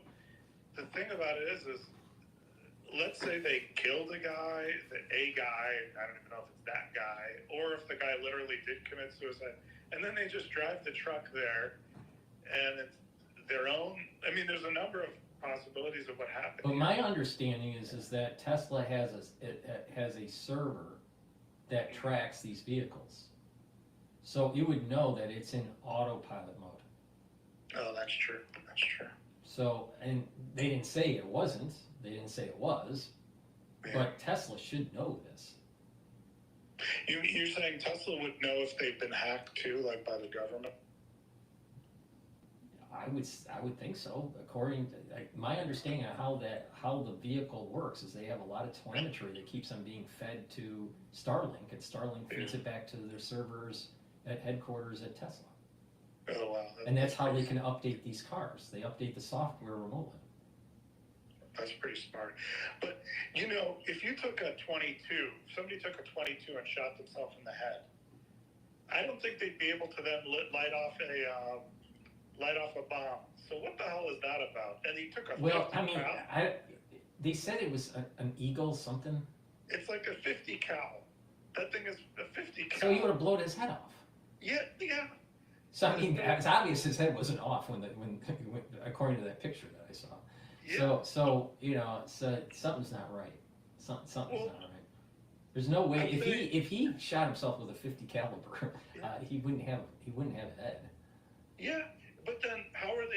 the thing about it is let's say they killed a guy, I don't even know if it's that guy, or if the guy literally did commit suicide, and then they just drive the truck there, and it's their own. I mean, there's a number of possibilities of what happened. But my understanding is that Tesla has a server that tracks these vehicles. So you would know that it's in autopilot mode. Oh, that's true. That's true. So, and they didn't say it wasn't. They didn't say it was. Yeah. But Tesla should know this. You're saying Tesla would know if they've been hacked too, like by the government? I would think so. According to my understanding of how the vehicle works is they have a lot of telemetry that keeps them being fed to Starlink, and Starlink feeds it back to their servers at headquarters at Tesla. Oh wow! And that's how they can update these cars. They update the software remotely. That's pretty smart. But if you took a 22, somebody took a 22 and shot themselves in the head, I don't think they'd be able to then light off a bomb. So what the hell is that about? And he took a 50 cal. They said it was an Eagle something. It's like a 50 cal. That thing is a 50 cal. So he would have blown his head off. Yeah. So I mean, it's obvious his head wasn't off when according to that picture that I saw. Yeah. So something's not right. Something's not right. There's no way if he shot himself with a 50 caliber, he wouldn't have a head. Yeah, but then how did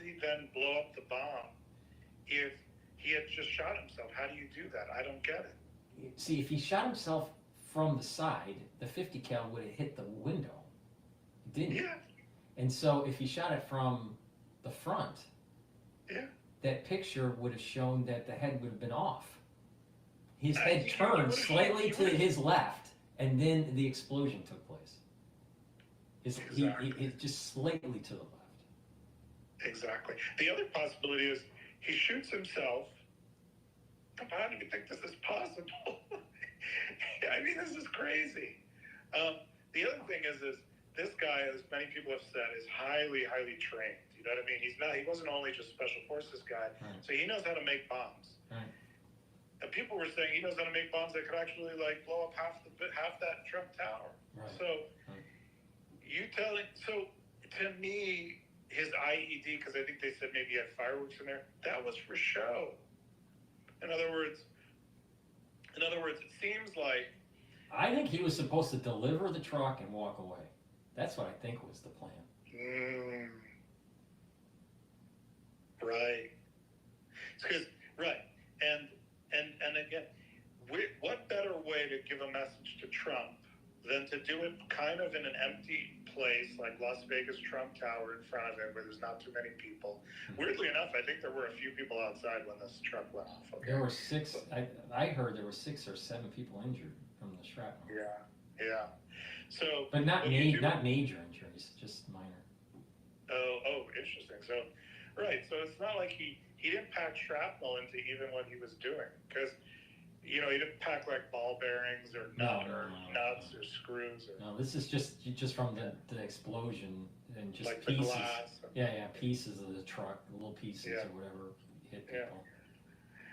he then blow up the bomb if he had just shot himself? How do you do that? I don't get it. See, if he shot himself from the side, the 50 cal would have hit the window. It didn't. Yeah. And so if he shot it from the front, that picture would have shown that the head would have been off. His head turned slightly to his left, and then the explosion took place. It just slightly to the left. Exactly. The other possibility is he shoots himself. I don't even think this is possible. I mean, this is crazy. The other thing is this guy, as many people have said, is highly, highly trained. You know what I mean? He wasn't only just special forces guy, so he knows how to make bombs. Right. And people were saying he knows how to make bombs that could actually blow up half that Trump Tower. Right. So to me, his IED, because I think they said maybe he had fireworks in there, that was for show. In other words, it seems like I think he was supposed to deliver the truck and walk away. That's what I think was the plan. Right. And again, what better way to give a message to Trump than to do it kind of in an empty place like Las Vegas Trump Tower in front of it where there's not too many people. Weirdly enough, I think there were a few people outside when this truck went off. Okay? There were 6. I heard there were 6 or 7 people injured from the shrapnel. Yeah. So, but not major injuries, just minor. Oh, interesting. So, right. So it's not like he he didn't pack shrapnel into even what he was doing, because he didn't pack like ball bearings or nuts or screws or. No, this is just from the explosion and just like pieces. The glass. Yeah, pieces of the truck, little pieces or whatever hit people.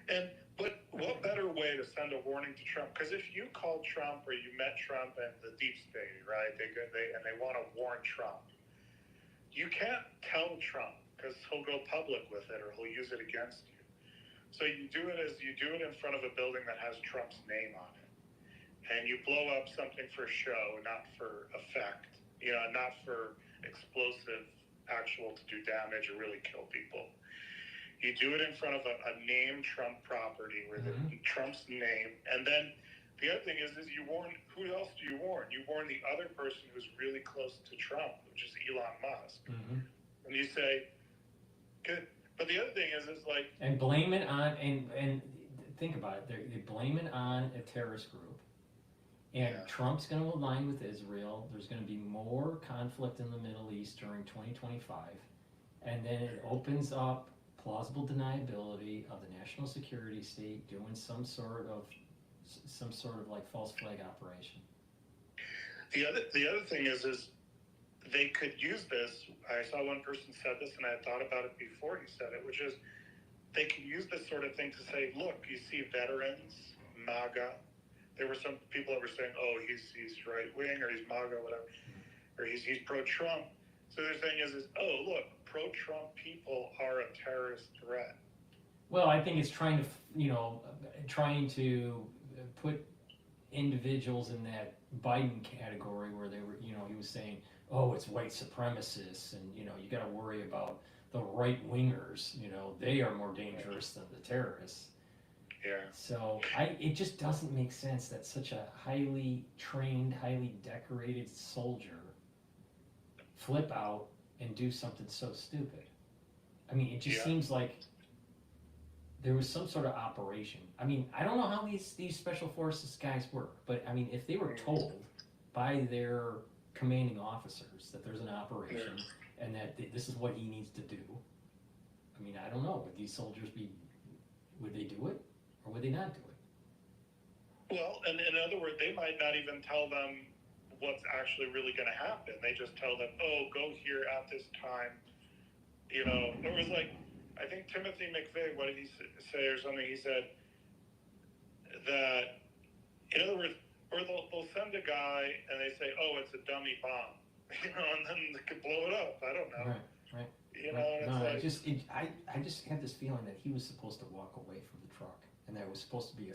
And but what better way to send a warning to Trump? Because if you called Trump or you met Trump and the deep state, right? They want to warn Trump. You can't tell Trump because he'll go public with it or he'll use it against you. So you do it in front of a building that has Trump's name on it, and you blow up something for show, not for effect. Not for explosive, actual to do damage or really kill people. You do it in front of a named Trump property with Trump's name, and then the other thing is you warn. Who else do you warn? You warn the other person who's really close to Trump, which is Elon Musk, and you say, "Good." But the other thing is like, and blame it on and think about it. They blame it on a terrorist group, and Trump's going to align with Israel. There's going to be more conflict in the Middle East during 2025, and then it opens up plausible deniability of the national security state doing some sort of like false flag operation. The other thing is they could use this. I saw one person said this, and I had thought about it before he said it, which is they could use this sort of thing to say, look, you see veterans, MAGA. There were some people that were saying, oh, he's right wing or he's MAGA, whatever, or he's pro-Trump. So they're saying is oh, look, pro-Trump people are a terrorist threat. Well, I think it's trying to put individuals in that Biden category where they were, he was saying, oh, it's white supremacists, and you got to worry about the right wingers. They are more dangerous than the terrorists. Yeah. So it just doesn't make sense that such a highly trained, highly decorated soldier flip out and do something so stupid. I mean, it just seems like there was some sort of operation. I mean, I don't know how these special forces guys work, but I mean, if they were told by their commanding officers that there's an operation and that this is what he needs to do, I mean, I don't know. Would these soldiers would they do it or would they not do it? Well, and in other words, they might not even tell them what's actually really going to happen. They just tell them, oh, go here at this time. It was like, I think Timothy McVeigh, what did he say or something? He said that, in other words, or they'll send a guy and they say, oh, it's a dummy bomb, and then they could blow it up. I don't know. Right. And I just had this feeling that he was supposed to walk away from the truck, and that it was supposed to be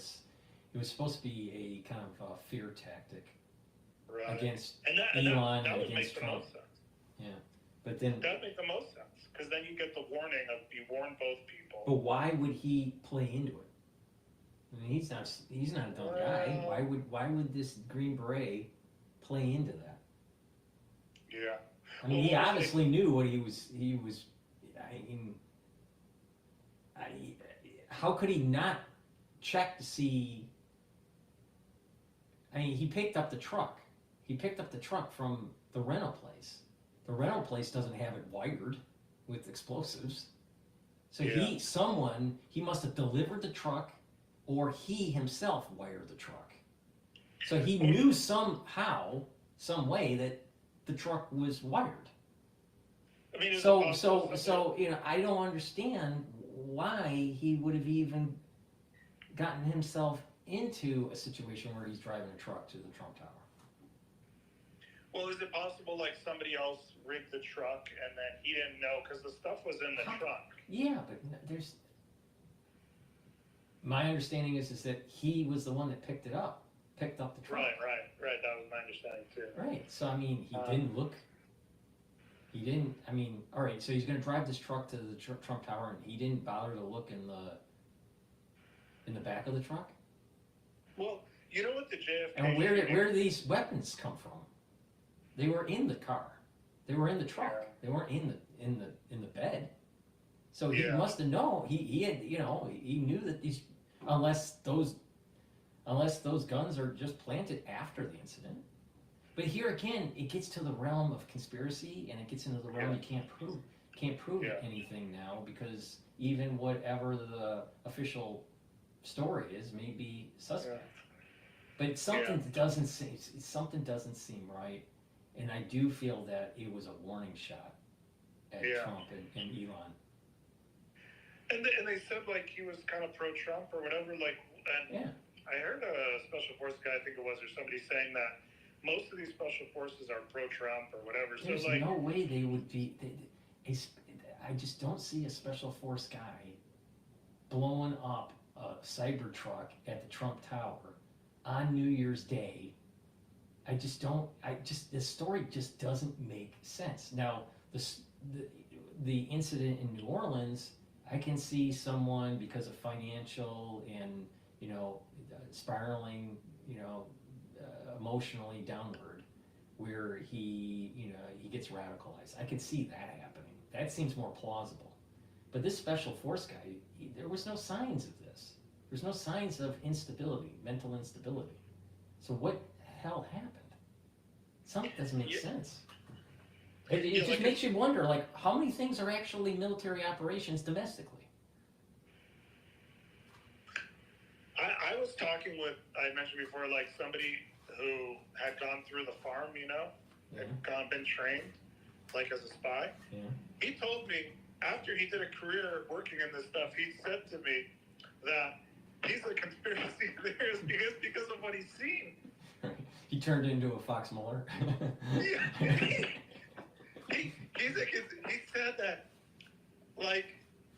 a kind of a fear tactic against Elon and against Trump. Yeah, but then that makes the most sense, because then you get the warning of you warn both people. But why would he play into it? I mean, he's not a dumb guy. Why would this Green Beret play into that? Yeah. I mean, he obviously knew what he was. How could he not check to see? I mean, he picked up the truck. He picked up the truck from the rental place. The rental place doesn't have it wired with explosives. So he must have delivered the truck, or he himself wired the truck. So he knew somehow, some way that the truck was wired. I mean, so I don't understand why he would have even gotten himself into a situation where he's driving a truck to the Trump Tower. Well, is it possible like somebody else rigged the truck and then he didn't know because the stuff was in the truck? Yeah, but there's. My understanding is that he was the one that picked up the truck. Right. That was my understanding too. Right. So I mean, he didn't look. He didn't. I mean, all right. So he's going to drive this truck to the Trump Tower, and he didn't bother to look in the back of the truck. Well, you know what the JFK. And where did these weapons come from? They were in the car. They were in the truck. Yeah. They weren't in the bed. So he must have known. He had he knew that these unless those guns are just planted after the incident. But here again, it gets to the realm of conspiracy, and it gets into the realm you can't prove. can't prove anything now because even whatever the official story is may be suspect. But something doesn't seem right, and I do feel that it was a warning shot at Trump and Elon. And they said like he was kind of pro-Trump or whatever. Like, and I heard a special force guy, I think it was, or somebody saying that most of these special forces are pro-Trump or whatever. There's so like, no way they would be. I just don't see a special force guy blowing up a Cybertruck at the Trump Tower on New Year's Day. The story just doesn't make sense. Now, the incident in New Orleans, I can see someone because of financial and, spiraling, emotionally downward, where he gets radicalized. I can see that happening. That seems more plausible. But this special force guy, there was no signs of this. There's no signs of instability, mental instability. So what the hell happened? Something doesn't make sense. It just makes you wonder, like, how many things are actually military operations domestically? I was talking with, I mentioned before, like somebody who had gone through the farm, had been trained, like as a spy. Yeah. He told me after he did a career working in this stuff, he said to me that he's a conspiracy theorist because of what he's seen. He turned into a Fox Mueller. He said that, like,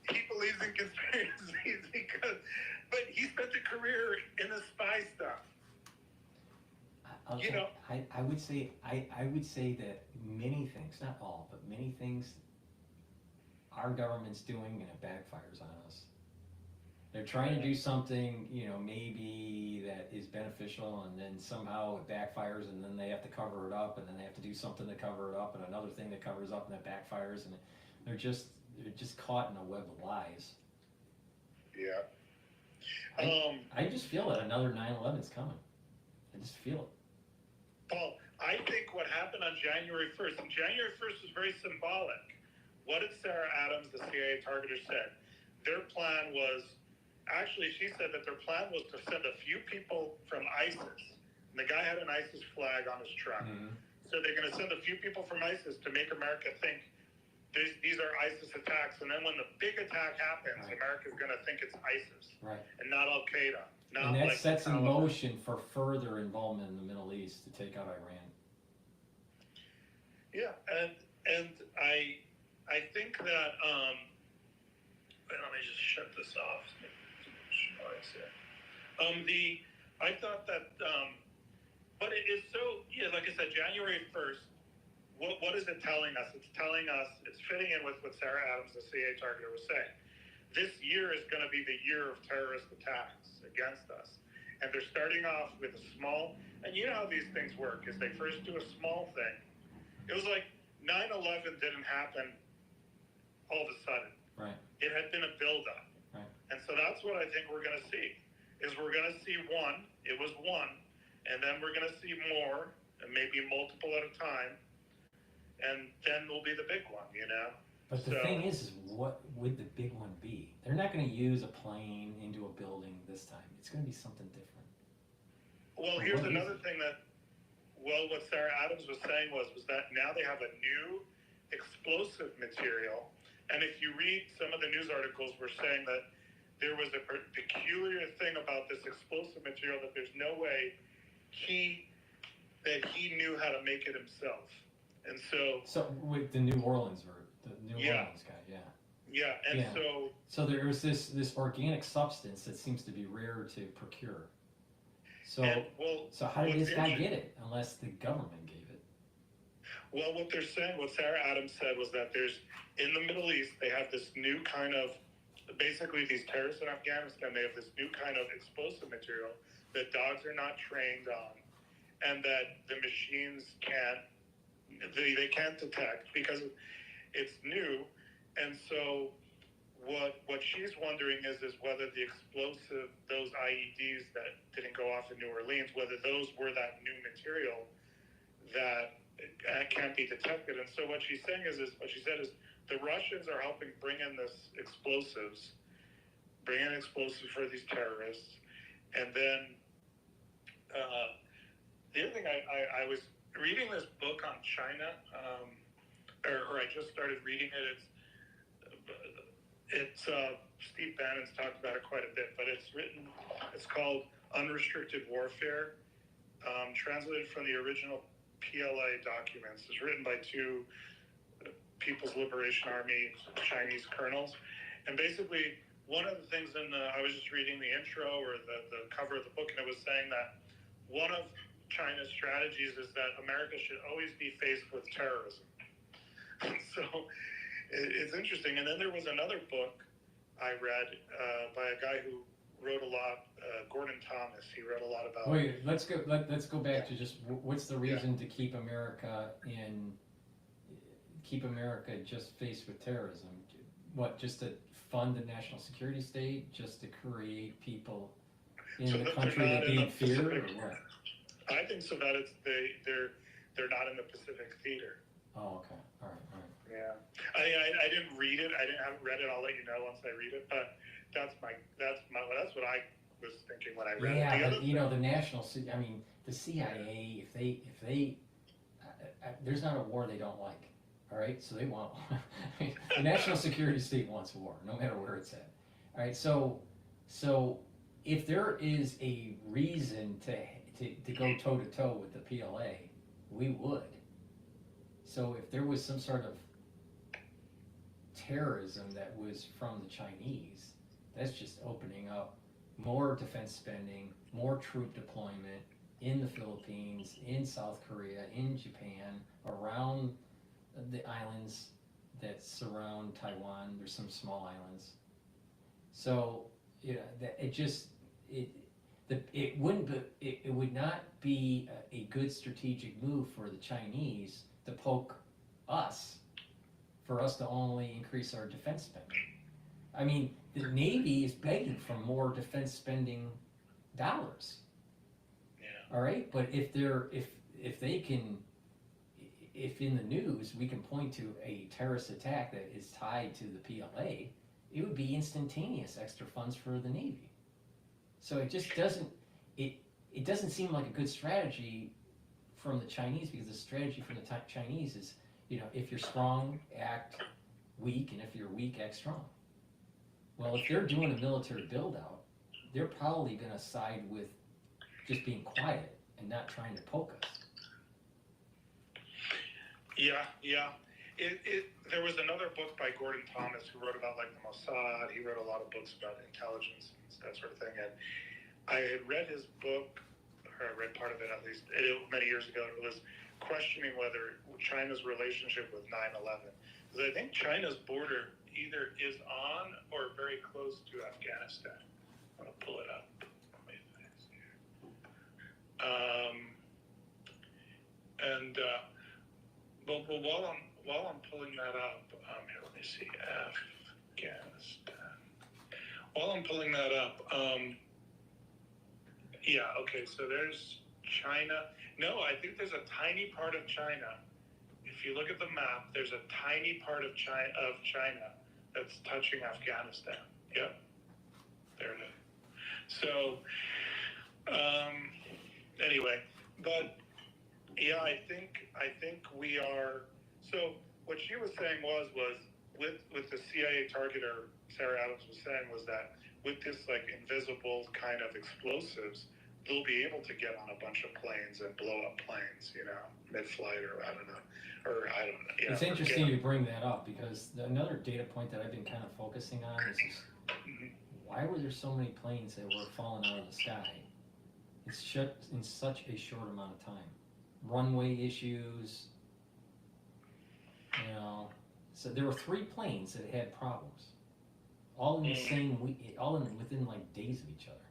he believes in conspiracies but he spent a career in the spy stuff. Okay. I would say that many things, not all, but many things our government's doing and it backfires on us. They're trying to do something, maybe that is beneficial, and then somehow it backfires, and then they have to cover it up, and then they have to do something to cover it up, and another thing that covers up, and that backfires, and they're just caught in a web of lies. Yeah. I just feel that another 9/11 is coming. I just feel it. Paul, I think what happened on January 1st, and January 1st was very symbolic. What did Sarah Adams, the CIA targeter, said? Their plan was, actually she said that their plan was to send a few people from ISIS. And the guy had an ISIS flag on his truck. Mm-hmm. So they're going to send a few people from ISIS to make America think these are ISIS attacks. And then when the big attack happens, America's going to think it's ISIS and not Al-Qaeda. And that sets in motion for further involvement in the Middle East to take out Iran. Yeah, and I think that let me just shut this off. I thought that but it is so, like I said, January 1st, what is it telling us? It's telling us, it's fitting in with what Sarah Adams, the CIA targeter, was saying. This year is going to be the year of terrorist attacks against us. And they're starting off with a small, and you know how these things work, is they first do a small thing. It was like 9/11 didn't happen all of a sudden. Right. It had been a buildup. Right. And so that's what I think we're going to see, is we're going to see one, it was one, and then we're going to see more, and maybe multiple at a time, and then will be the big one, But the thing is what would the big one be? They're not going to use a plane into a building this time. It's going to be something different. Well, here's another thing that, what Sarah Adams was saying was that now they have a new explosive material. And if you read some of the news articles, were saying that there was a peculiar thing about this explosive material that there's no way he knew how to make it himself. And so with the New Orleans Orleans guy, so there was this organic substance that seems to be rare to procure. So how did this guy get it unless the government gave it? Well, what they're saying, what Sarah Adams said, was that there's, in the Middle East, they have this new kind of, basically these terrorists in Afghanistan, they have this new kind of explosive material that dogs are not trained on, and that the machines they can't detect because it's new. And so what she's wondering is whether the explosive, those IEDs that didn't go off in New Orleans, whether those were that new material that can't be detected. And so what she's saying what she said is, the Russians are helping bring in explosives for these terrorists. And then the other thing, I was reading this book on China, or I just started reading it. It's Steve Bannon's talked about it quite a bit, but it's called Unrestricted Warfare, translated from the original PLA documents. It's written by two People's Liberation Army Chinese colonels. And basically, one of the things I was just reading the intro or the cover of the book, and it was saying that one of China's strategies is that America should always be faced with terrorism. So it's interesting. And then there was another book I read by a guy who wrote a lot, Gordon Thomas. He wrote a lot about. Wait, let's go back to just what's the reason to keep America just faced with terrorism? What, just to fund the national security state, just to create people in the country that be in fear, or what? I think so that they're not in the Pacific theater. Oh, okay, all right. Yeah, I didn't read it. I haven't read it. I'll let you know once I read it. But that's what I was thinking when I read it. Yeah, but the CIA, if they there's not a war they don't like. All right, so they want the national security state wants war, no matter where it's at. All right, so if there is a reason to go toe to toe with the PLA, we would. So if there was some sort of terrorism that was from the Chinese, that's just opening up more defense spending, more troop deployment in the Philippines, in South Korea, in Japan, around the islands that surround Taiwan. There's some small islands. So it would not be a good strategic move for the Chinese to poke us, for us to only increase our defense spending. I mean, the Navy is begging for more defense spending dollars. Yeah. All right, but if in the news we can point to a terrorist attack that is tied to the PLA, it would be instantaneous extra funds for the Navy. So it just doesn't seem like a good strategy from the Chinese, because the strategy from the Chinese is, if you're strong, act weak, and if you're weak, act strong. Well, if they're doing a military build-out, they're probably going to side with just being quiet and not trying to poke us. Yeah. There was another book by Gordon Thomas who wrote about the Mossad. He wrote a lot of books about intelligence and that sort of thing. And I had read his book, or I read part of it at least, many years ago. It was questioning whether China's relationship with 9/11. Because I think China's border either is on or very close to Afghanistan. I'm going to pull it up. But while I'm pulling that up, here, let me see, Afghanistan. While I'm pulling that up, okay, so there's China. No, I think there's a tiny part of China. If you look at the map, there's a tiny part of China that's touching Afghanistan. Yep, there it is. So, anyway, but yeah, I think we are. So what she was saying was with the CIA targeter, Sarah Adams was saying, was that with this invisible kind of explosives, they'll be able to get on a bunch of planes and blow up planes, mid-flight, or I don't know. It's interesting you bring that up, because another data point that I've been kind of focusing on is just, why were there so many planes that were falling out of the sky in such a short amount of time? Runway issues, so there were 3 planes that had problems, all in the same week, within days of each other.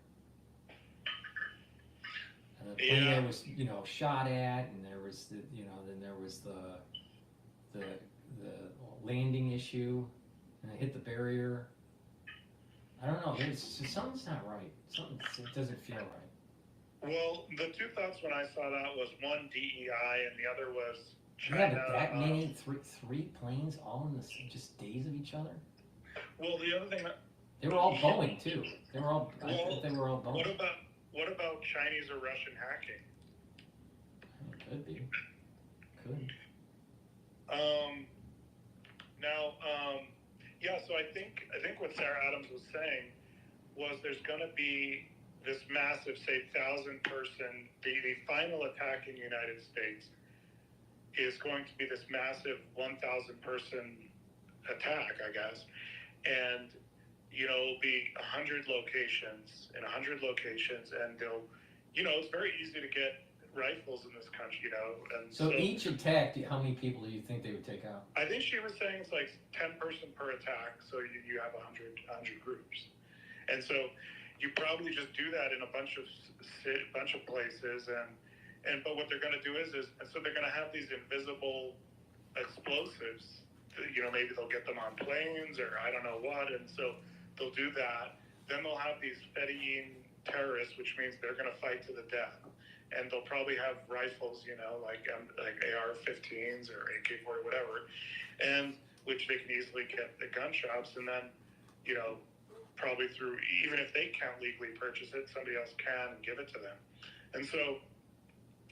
And the plane that was shot at, and there was then there was the landing issue, and it hit the barrier. I don't know. Something's not right. It doesn't feel right. Well, the two thoughts when I saw that was one DEI and the other was China. Yeah, but that many, three planes all in just days of each other? Well, the other thing that They were all Boeing too. They were all, I think they were all Boeing. what about Chinese or Russian hacking? Could be. Could. Yeah, so I think what Sarah Adams was saying was there's going to be this massive, say, 1,000-person, the final attack in the United States is going to be this massive 1,000-person attack, I guess. And, it'll be 100 locations, and they'll, it's very easy to get rifles in this country, and so each attack, how many people do you think they would take out? I think she was saying it's like 10 person per attack, so you have 100 groups, and so you probably just do that in a bunch of places, but what they're going to do is so they're going to have these invisible explosives. Maybe they'll get them on planes or I don't know what, and so they'll do that. Then they'll have these Fedayeen terrorists, which means they're going to fight to the death. And they'll probably have rifles, like AR-15s or AK-40, whatever, and which they can easily get at gun shops. And then, probably through, even if they can't legally purchase it, somebody else can and give it to them. And so,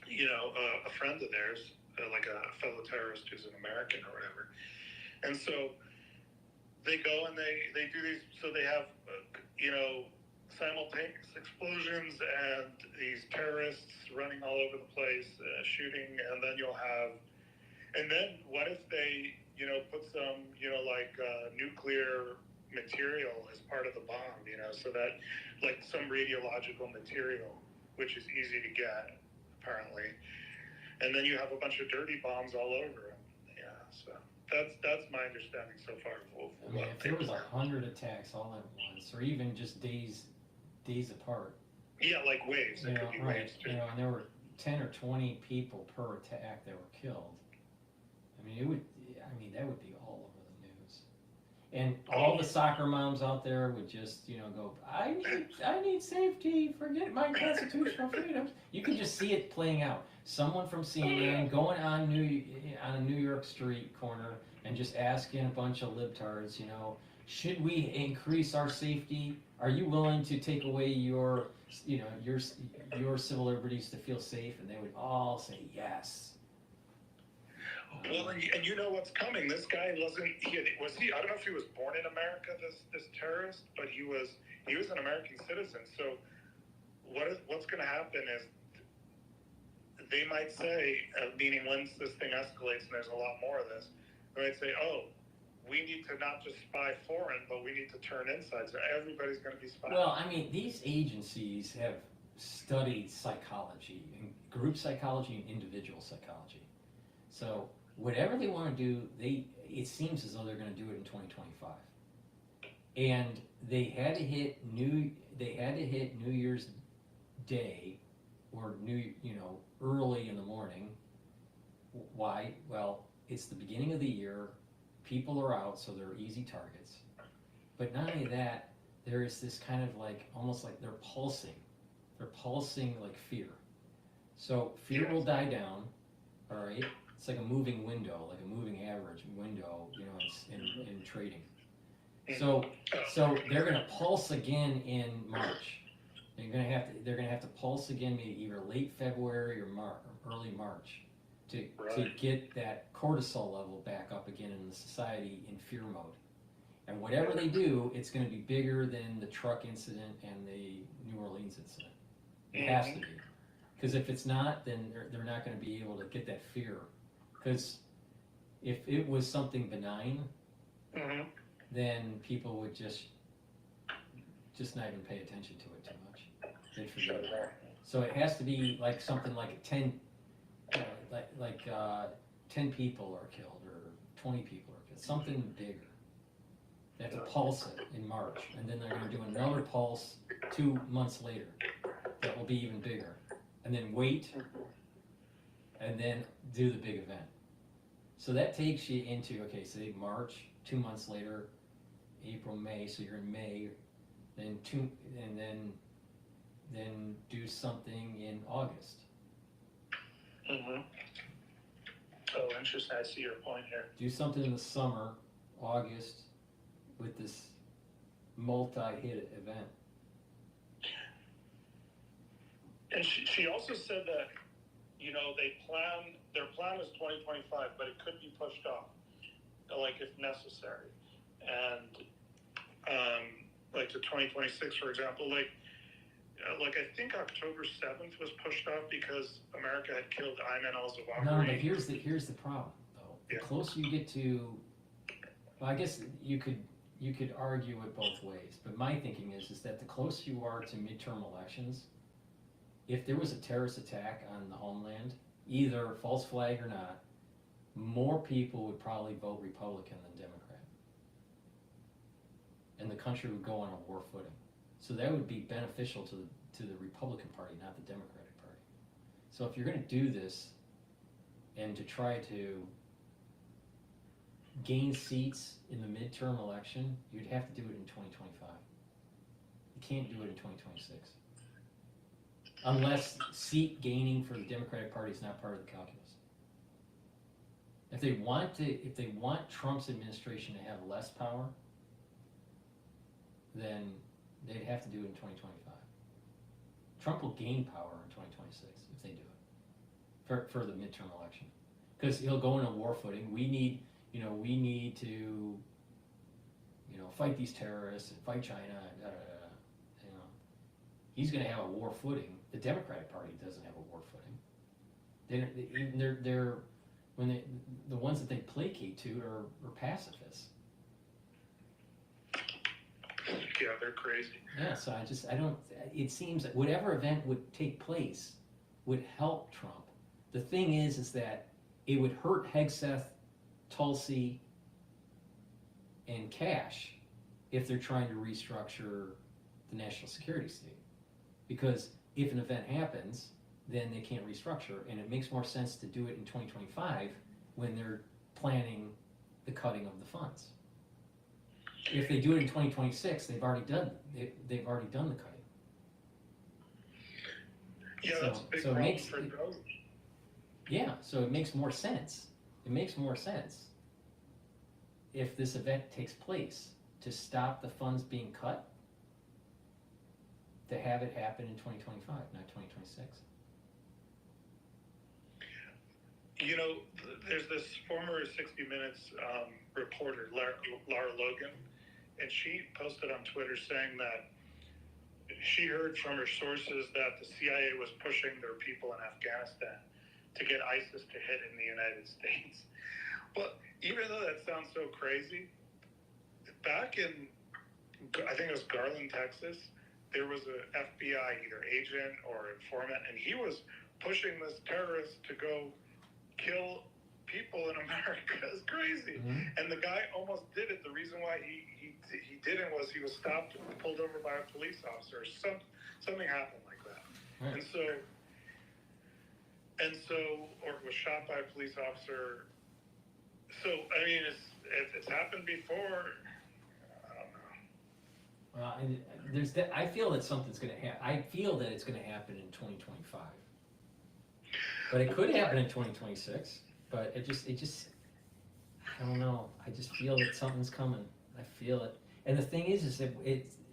a friend of theirs, like a fellow terrorist who's an American or whatever, and so they go and they do these. So they have, simultaneous explosions and these terrorists running all over the place, shooting, and then what if they, put some, nuclear material as part of the bomb, so that, like some radiological material, which is easy to get, apparently, and then you have a bunch of dirty bombs all over them. Yeah, so that's my understanding so far. If there was 100 attacks all at once, or even just days apart. Yeah, like waves. It could be waves too. And there were 10 or 20 people per attack that were killed. That would be all over the news. And all the soccer moms out there would just, go, I need safety, forget my constitutional freedoms. You can just see it playing out. Someone from CNN going on a New York street corner and just asking a bunch of libtards, should we increase our safety? Are you willing to take away your civil liberties to feel safe? And they would all say yes. Well, and you know what's coming. This guy I don't know if he was born in America, this terrorist, but he was an American citizen. So what's going to happen is they might say, meaning once this thing escalates and there's a lot more of this, they might say, we need to not just spy foreign, but we need to turn inside. So everybody's going to be spying. Well, these agencies have studied psychology, and group psychology and individual psychology. So whatever they want to do, it seems as though they're going to do it in 2025. And they had to hit New Year's Day, or early in the morning. Why? Well, it's the beginning of the year. People are out, so they're easy targets. But not only that, there is this kind of almost like they're pulsing. They're pulsing like fear. So fear will die down, all right? It's like a moving window, like a moving average window, in trading. So they're going to pulse again in March. They're going to have to pulse again, maybe either late February or early March, to get that cortisol level back up again in the society in fear mode. And whatever they do, it's going to be bigger than the truck incident and the New Orleans incident. It has to be. Because if it's not, then they're not going to be able to get that fear. Because if it was something benign, then people would just not even pay attention to it too much. They'd forget it. So it has to be like something like 10 people are killed or 20 people are killed, something bigger. They have to pulse it in March, and then they're going to do another pulse 2 months later that will be even bigger, and then wait, and then do the big event. So that takes you into, say March, 2 months later, April, May, so you're in May, then then do something in August. Mm-hmm. Oh, interesting. I see your point here. Do something in the summer, August, with this multi-hit event. And she also said that, you know, their plan is 2025, but it could be pushed off, like if necessary. And like to 2026, for example, like I think October 7th was pushed off because America had killed Ayman al-Zawahiri. No, but here's the problem, though. The closer you get to, well, I guess you could argue it both ways. But my thinking is that the closer you are to midterm elections, if there was a terrorist attack on the homeland, either false flag or not, more people would probably vote Republican than Democrat. And the country would go on a war footing. So that would be beneficial to the Republican Party, not the Democratic Party. So if you're going to do this and to try to gain seats in the midterm election, you'd have to do it in 2025. You can't do it in 2026. Unless seat gaining for the Democratic Party is not part of the calculus. If they want Trump's administration to have less power, then they'd have to do it in 2025. Trump will gain power in 2026 if they do it for the midterm election, because he'll go in a war footing. We need to, fight these terrorists and fight China. And he's going to have a war footing. The Democratic Party doesn't have a war footing. The ones that they placate to are pacifists. Yeah, they're crazy. Yeah, so it seems that whatever event would take place would help Trump. The thing is that it would hurt Hegseth, Tulsi, and Cash if they're trying to restructure the national security state. Because if an event happens, then they can't restructure, and it makes more sense to do it in 2025 when they're planning the cutting of the funds. If they do it in 2026, they've already done the cutting. Yeah, that's a big problem for Doge. Yeah, so it makes more sense. It makes more sense if this event takes place to stop the funds being cut, to have it happen in 2025, not 2026. You know, there's this former 60 Minutes reporter, Lara Logan, and she posted on Twitter saying that she heard from her sources that the CIA was pushing their people in Afghanistan to get ISIS to hit in the United States. But even though that sounds so crazy, back in, I think it was Garland, Texas, there was an FBI either agent or informant, and he was pushing this terrorist to go kill people in America. It's crazy. Mm-hmm. And the guy almost did it. The reason why he didn't was he was stopped and pulled over by a police officer. Something happened like that. Right. And so, or was shot by a police officer. So, I mean, it's happened before. I don't know. Well, and I feel that something's going to happen. I feel that it's going to happen in 2025. But it could happen in 2026. But it just, I don't know. I just feel that something's coming. I feel it. And the thing is that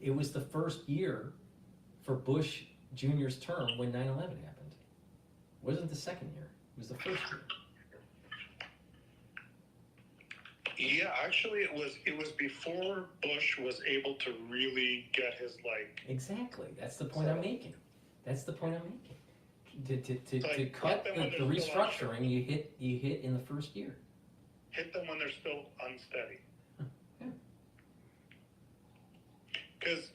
it was the first year for Bush Jr.'s term when 9/11 happened. It wasn't the second year. It was the first year. Yeah, actually, it was before Bush was able to really get his Exactly. That's the point I'm making. To cut the restructuring, you hit in the first year. Hit them when they're still unsteady. Because,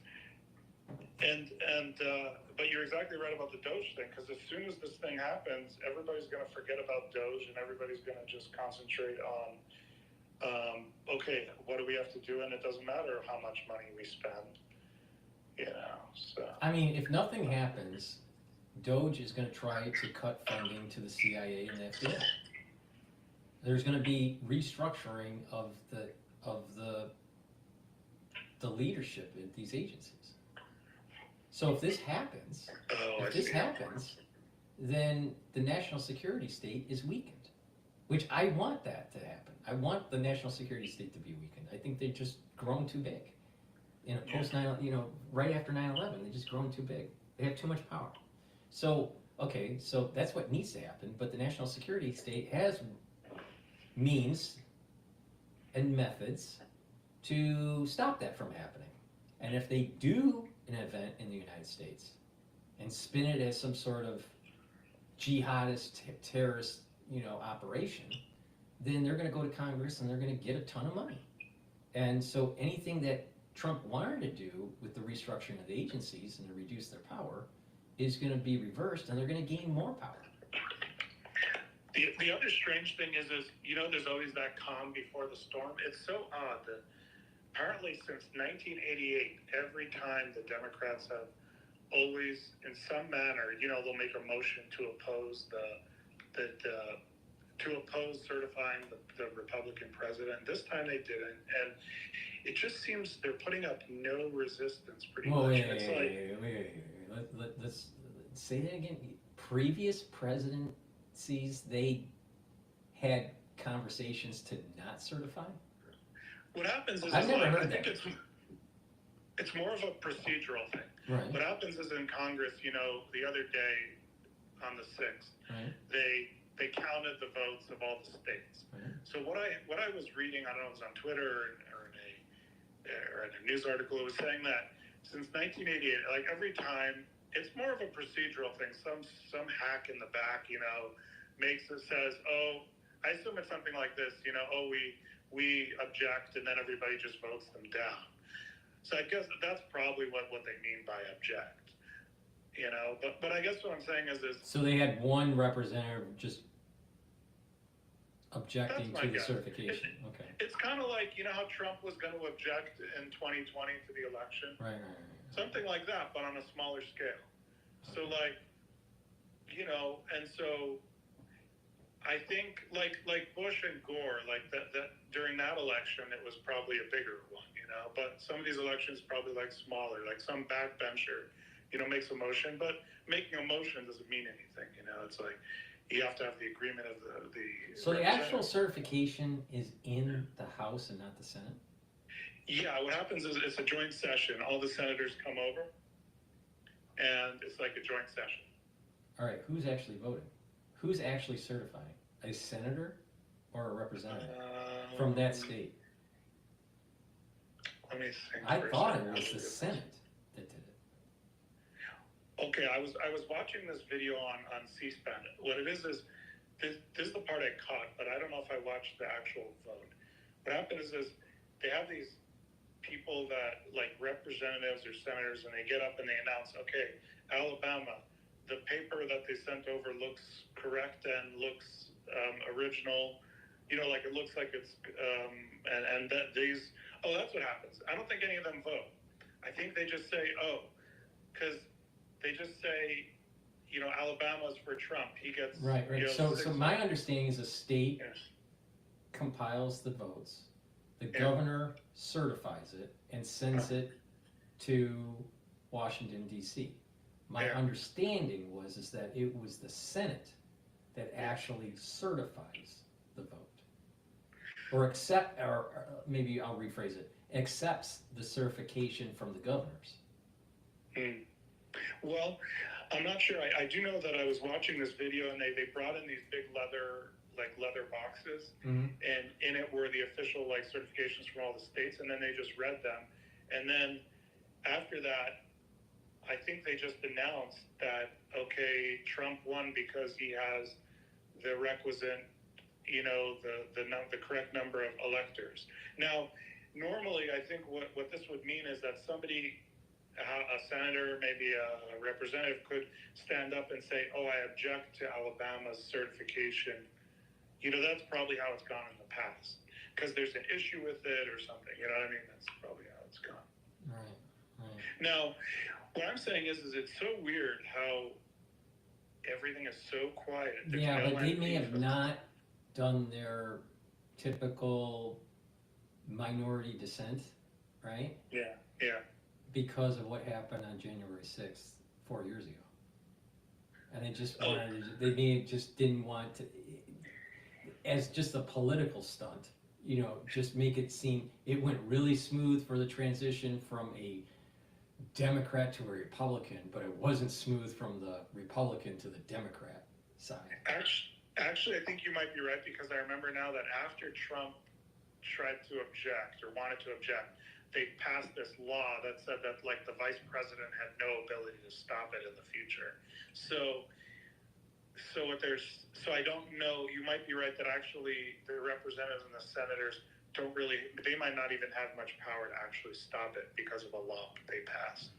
but you're exactly right about the Doge thing. Because as soon as this thing happens, everybody's going to forget about Doge, and everybody's going to just concentrate on, okay, what do we have to do? And it doesn't matter how much money we spend. So. I mean, if nothing happens, Doge is going to try to cut funding to the CIA and the FBI. There's going to be restructuring of the leadership in these agencies. So if this happens, then the national security state is weakened, which I want that to happen. I want the national security state to be weakened. I think they've just grown too big. In a post 9, right after 9/11, they just grown too big. They have too much power. So, okay, so that's what needs to happen, but the national security state has means and methods to stop that from happening. And if they do an event in the United States and spin it as some sort of jihadist, terrorist, operation, then they're going to go to Congress and they're going to get a ton of money. And so anything that Trump wanted to do with the restructuring of the agencies and to reduce their power is going to be reversed, and they're going to gain more power. The other strange thing is there's always that calm before the storm. It's so odd that apparently since 1988, every time the Democrats have always, in some manner, they'll make a motion to oppose certifying the Republican president. This time they didn't, and it just seems they're putting up no resistance pretty much. Wait. Let's say that again. Previous presidencies, they had conversations to not certify? What happens is, I've never heard I think that. it's more of a procedural thing. Right. What happens is in Congress, the other day on the 6th, Right. they counted the votes of all the states. Right. So what I was reading, I don't know if it was on Twitter or in a news article, it was saying that since 1988, like every time, it's more of a procedural thing. Some hack in the back, says, oh, I assume it's something like this, we object, and then everybody just votes them down. So I guess that's probably what they mean by object, But I guess what I'm saying is so they had one representative just objecting to the certification. Okay. It's kind of like, how Trump was going to object in 2020 to the election? Right. Something like that, but on a smaller scale. So and so I think like Bush and Gore, that during that election, it was probably a bigger one, but some of these elections probably smaller, like some backbencher, makes a motion, but making a motion doesn't mean anything, it's like, you have to have the agreement of the So the actual certification is in the House and not the Senate? Yeah, what happens is it's a joint session. All the senators come over, and it's like a joint session. All right, who's actually voting? Who's actually certifying? A senator or a representative from that state? Let me think. I thought it was the Senate that did it. Okay, I was watching this video on C-SPAN. What it is this is the part I caught, but I don't know if I watched the actual vote. What happens is they have these people that representatives or senators, and they get up and they announce, okay, Alabama, the paper that they sent over looks correct and looks original. It looks like it's and that these. Oh, that's what happens. I don't think any of them vote. I think they just say, because they just say, Alabama's for Trump. He gets right. So my understanding is the state compiles the votes, the governor certifies it and sends it to Washington D.C. My understanding is that it was the Senate that actually certifies the vote, or maybe I'll rephrase it, accepts the certification from the governors. Well, I'm not sure. I do know that I was watching this video, and they brought in these big leather boxes, and in it were the official certifications from all the states, and then they just read them, and then after that, I think they just announced that, okay, Trump won because he has the requisite, the correct number of electors. Now, normally, I think what this would mean is that somebody, a senator, maybe a representative, could stand up and say, oh, I object to Alabama's certification. That's probably how it's gone in the past, because there's an issue with it or something. You know what I mean? That's probably how it's gone. Right. Now, what I'm saying is it's so weird how everything is so quiet. There's but they may have not done their typical minority dissent, right? Yeah. because of what happened on January 6th, 4 years ago. And they just wanted, just didn't want to, as just a political stunt, you know, just make it seem, it went really smooth for the transition from a Democrat to a Republican, but it wasn't smooth from the Republican to the Democrat side. Actually, I think you might be right, because I remember now that after Trump tried to object or wanted to object, they passed this law that said that like the vice president had no ability to stop it in the future. So I don't know, you might be right that actually the representatives and the senators don't really, they might not even have much power to actually stop it because of a law they passed.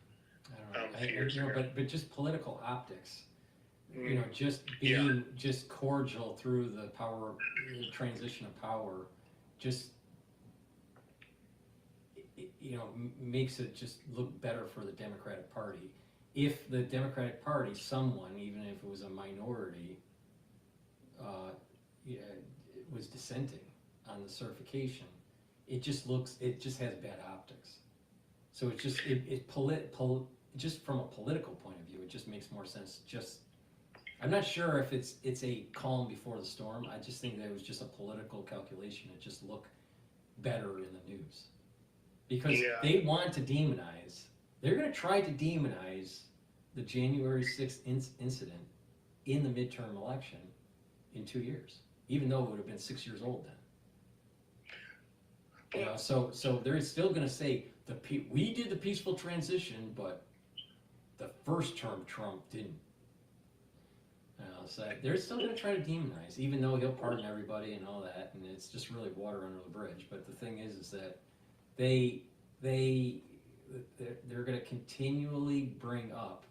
I don't know, but just political optics, you know, just being just cordial through the power, the transition of power, just, you know, makes it just look better for the Democratic Party. If the Democratic Party, someone, even if it was a minority, was dissenting on the certification, it just has bad optics. So it's just, just from a political point of view, it just makes more sense. I'm not sure if it's a calm before the storm. I just think that it was just a political calculation to just look better in the news. Because they want to demonize, they're going to try to demonize the January 6th incident in the midterm election in 2 years, even though it would have been 6 years old then. You know, so they're still going to say, we did the peaceful transition, but the first term Trump didn't. So they're still going to try to demonize, even though he'll pardon everybody and all that, and it's just really water under the bridge. But the thing is that they're going to continually bring up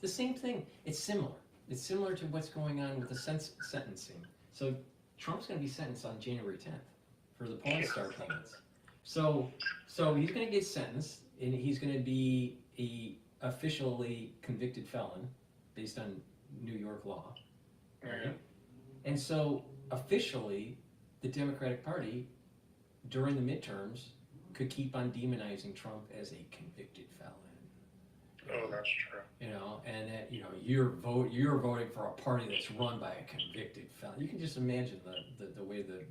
the same thing. It's similar to what's going on with the sentencing. So Trump's going to be sentenced on January 10th for the porn star payments. So he's going to get sentenced, and he's going to be a officially convicted felon based on New York law. Right? And so officially, the Democratic Party during the midterms could keep on demonizing Trump as a convicted felon. Oh, that's true. You know, and that, you know, you're voting for a party that's run by a convicted felon. You can just imagine the way the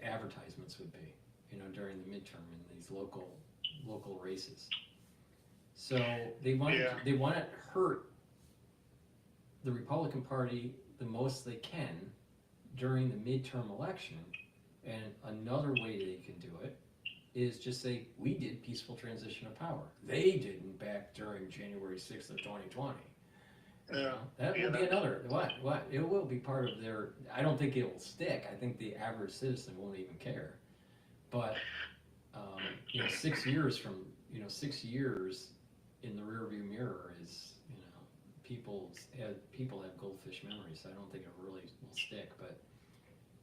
advertisements would be, you know, during the midterm in these local races. So they want to hurt the Republican Party the most they can during the midterm election, and another way they can do it is just say, we did peaceful transition of power. They didn't back during January 6th of 2020. That will be another, what? It will be part of their, I don't think it will stick. I think the average citizen won't even care. But, you know, 6 years in the rearview mirror is, people have goldfish memories. I don't think it really will stick, but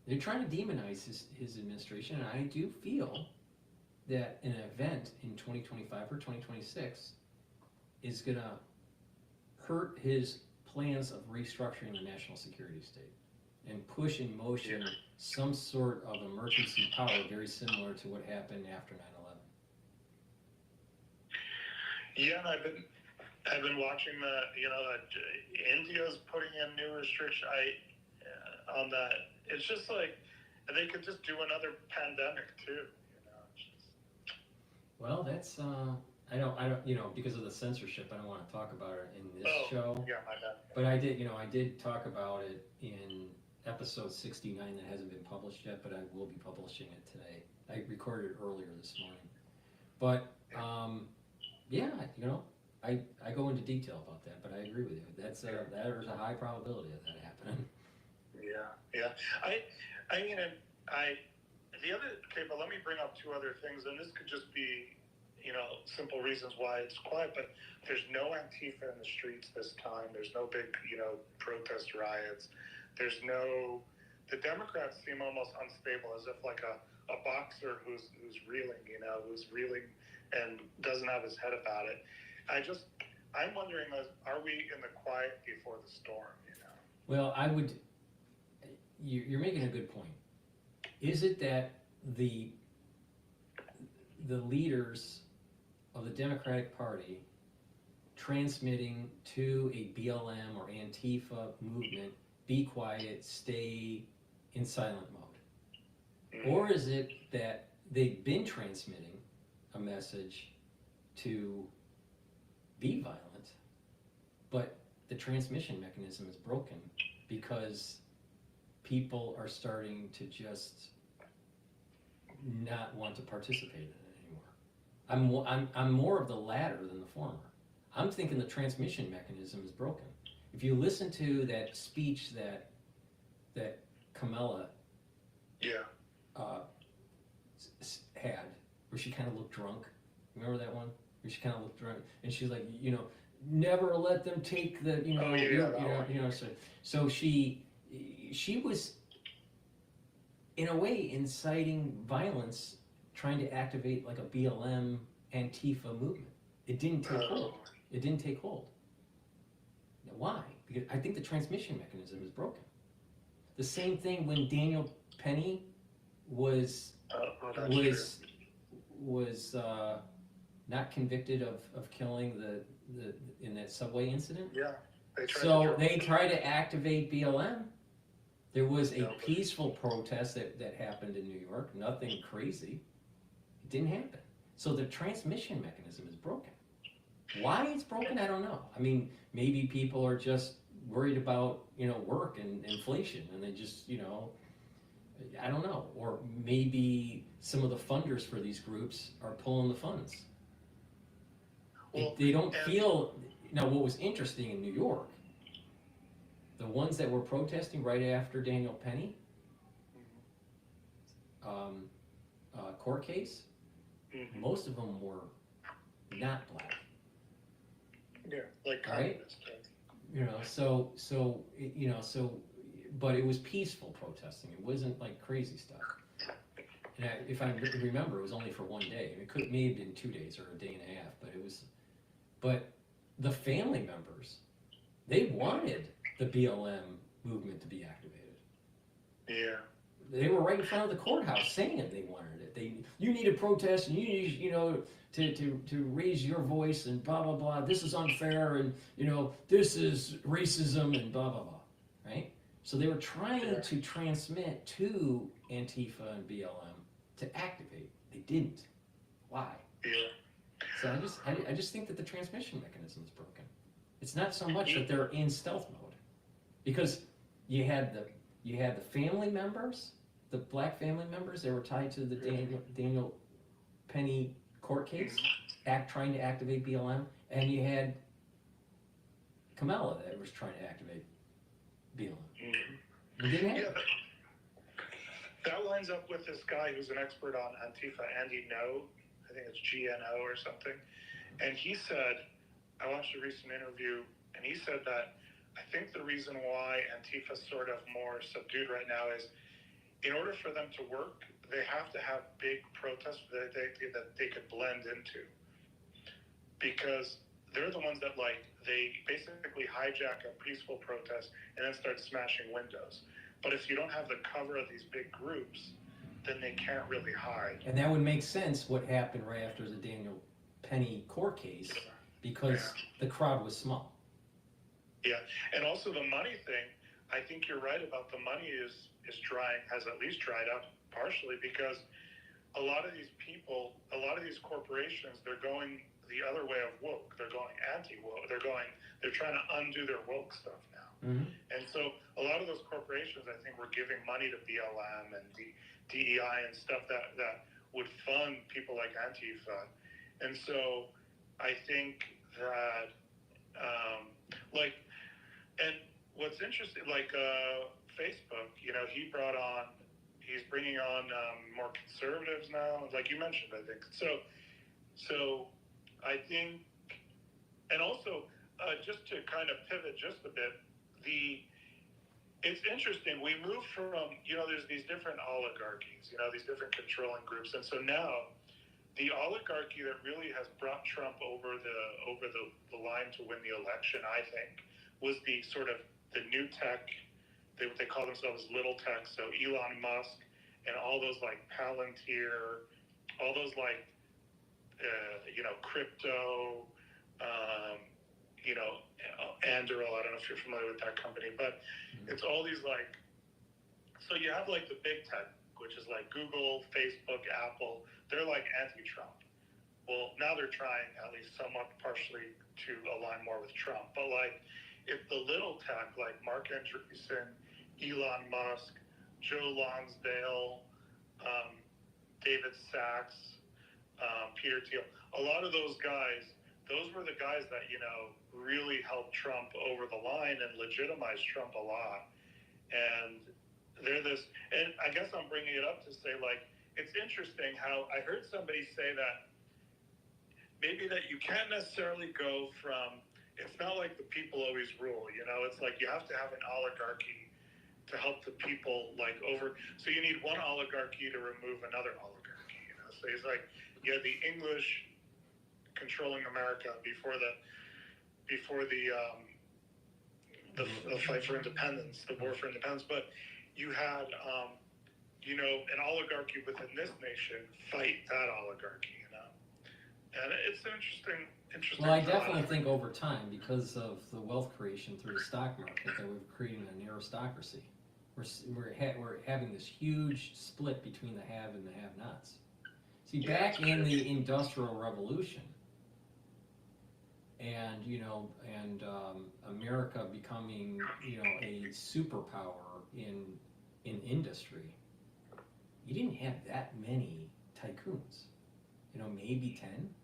they're trying to demonize his administration, and I do feel that an event in 2025 or 2026 is going to hurt his plans of restructuring the national security state and push in motion some sort of emergency power very similar to what happened after 9/11. Yeah, I've been watching India's putting in new restrictions on that. It's just like they could just do another pandemic too. Well, that's I don't you know, because of the censorship, I don't want to talk about it in this show. Yeah, I know. But I did talk about it in episode 69 that hasn't been published yet, but I will be publishing it today. I recorded it earlier this morning. But I go into detail about that, but I agree with you. There's a high probability of that happening. Yeah. But let me bring up two other things, and this could just be, simple reasons why it's quiet, but there's no Antifa in the streets this time. There's no big, protest riots. The Democrats seem almost unstable, as if like a boxer who's reeling and doesn't have his head about it. I'm wondering, are we in the quiet before the storm, Well, you're making a good point. Is it that the leaders of the Democratic Party transmitting to a BLM or Antifa movement, be quiet, stay in silent mode? Or is it that they've been transmitting a message to be violent, but the transmission mechanism is broken because people are starting to just not want to participate in it anymore? I'm more of the latter than the former. I'm thinking the transmission mechanism is broken. If you listen to that speech that Kamala had, where she kind of looked drunk. Remember that one? Where she kind of looked drunk, and she's like, never let them take the, So she was, in a way, inciting violence, trying to activate like a BLM Antifa movement. It didn't take hold. It didn't take hold. Now, why? Because I think the transmission mechanism is broken. The same thing when Daniel Penny was not convicted of killing the in that subway incident. Yeah. They tried to activate BLM. There was a peaceful protest that happened in New York. Nothing crazy. It didn't happen. So the transmission mechanism is broken. Why it's broken, I don't know. I mean, maybe people are just worried about, work and inflation, and they just, I don't know. Or maybe some of the funders for these groups are pulling the funds. They don't feel. Now, what was interesting in New York, the ones that were protesting right after Daniel Penny court case, most of them were not black. Yeah, like communists. Right? But it was peaceful protesting. It wasn't like crazy stuff. And if I remember, it was only for one day. It may have been 2 days or a day and a half, but it was. But the family members, they wanted the BLM movement to be activated. Yeah. They were right in front of the courthouse saying it. They wanted it. You need to protest, and you need, to raise your voice, and blah blah blah. This is unfair, and this is racism, and blah blah blah. Right? So they were trying to transmit to Antifa and BLM to activate. They didn't. Why? Yeah. So I just think that the transmission mechanism is broken. It's not so much that they're in stealth mode, because you had the family members, the black family members that were tied to the Daniel Penny court case, trying to activate BLM, and you had Kamala that was trying to activate BLM. It didn't happen. Yeah, that lines up with this guy who's an expert on Antifa, Andy No. I think it's GNO or something. And he said, I watched a recent interview, and he said that I think the reason why Antifa's sort of more subdued right now is, in order for them to work, they have to have big protests that they could blend into. Because they're the ones that, they basically hijack a peaceful protest and then start smashing windows. But if you don't have the cover of these big groups, then they can't really hide. And that would make sense what happened right after the Daniel Penny court case, because the crowd was small. Yeah, and also the money thing, I think you're right about the money is has at least dried up partially, because a lot of these people, a lot of these corporations, they're going the other way of woke. They're going anti-woke. They're trying to undo their woke stuff now. And so a lot of those corporations, I think, were giving money to BLM and DEI and stuff that would fund people like Antifa. And so I think that, and what's interesting, Facebook, he's bringing on more conservatives now, like you mentioned, I think. So I think, and also, just to kind of pivot just a bit, it's interesting, we moved from, there's these different oligarchies, these different controlling groups, and so now, the oligarchy that really has brought Trump over the line to win the election, I think, was the sort of the new tech. They call themselves little tech. So Elon Musk and all those like Palantir, all those like crypto, Anduril. I don't know if you're familiar with that company, but it's all these so you have the big tech, which is like Google, Facebook, Apple. They're like anti-Trump. Well, now they're trying, at least somewhat partially, to align more with Trump. But if the little tech, like Mark Andreessen, Elon Musk, Joe Lonsdale, David Sachs, Peter Thiel, a lot of those guys, those were the guys that, really helped Trump over the line and legitimized Trump a lot. And they're and I guess I'm bringing it up to say, it's interesting how I heard somebody say that maybe that you can't necessarily go from, it's not like the people always rule, it's like you have to have an oligarchy to help the people so you need one oligarchy to remove another oligarchy, So he's like, you had the English controlling America before the fight for independence, the war for independence, but you had, an oligarchy within this nation fight that oligarchy, And it's an interesting. Well, I definitely think over time, because of the wealth creation through the stock market, that we've created an aristocracy. We're having this huge split between the have and the have-nots. See, back in the Industrial Revolution, and America becoming a superpower in industry, you didn't have that many tycoons. Maybe 10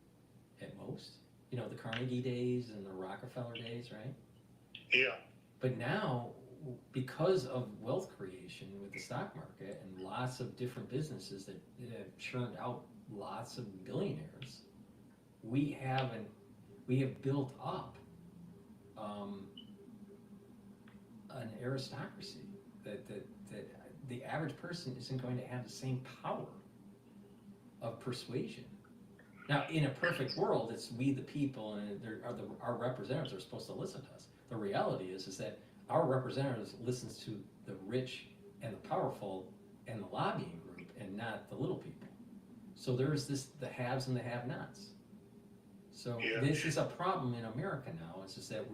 at most. The Carnegie days and the Rockefeller days, right? Yeah. But now, because of wealth creation with the stock market and lots of different businesses that have churned out lots of billionaires, we have built up an aristocracy that the average person isn't going to have the same power of persuasion. Now, in a perfect world, it's we the people, and our representatives are supposed to listen to us. The reality is that our representatives listens to the rich and the powerful and the lobbying group, and not the little people. So there's the haves and the have-nots. So this is a problem in America now. It's just that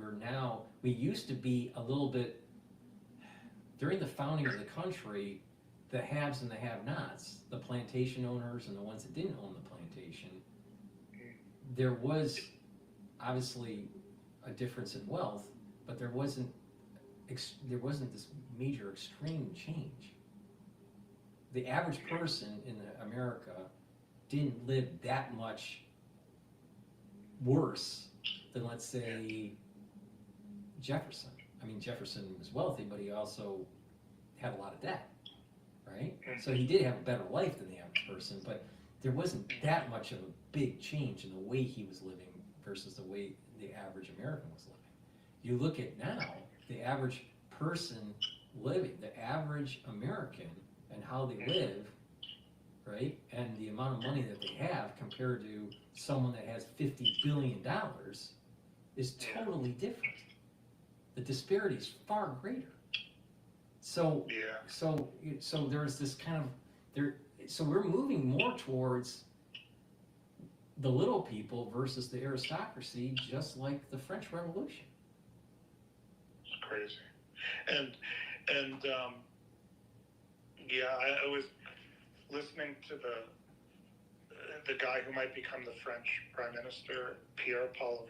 we used to be a little bit, during the founding of the country, the haves and the have-nots, the plantation owners and the ones that didn't own the plantation, there was obviously a difference in wealth, but there wasn't this major extreme change. The average person in America didn't live that much worse than, let's say, Jefferson. I mean, Jefferson was wealthy, but he also had a lot of debt, right? So he did have a better life than the average person, but there wasn't that much of a big change in the way he was living versus the way the average American was living. You look at now, the average person living, the average American, and how they live, right? And the amount of money that they have compared to someone that has $50 billion is totally different. The disparity is far greater. So there's this kind of so we're moving more towards the little people versus the aristocracy, just like the French Revolution. It's crazy. And I was listening to the guy who might become the French Prime Minister, Pierre-Paul.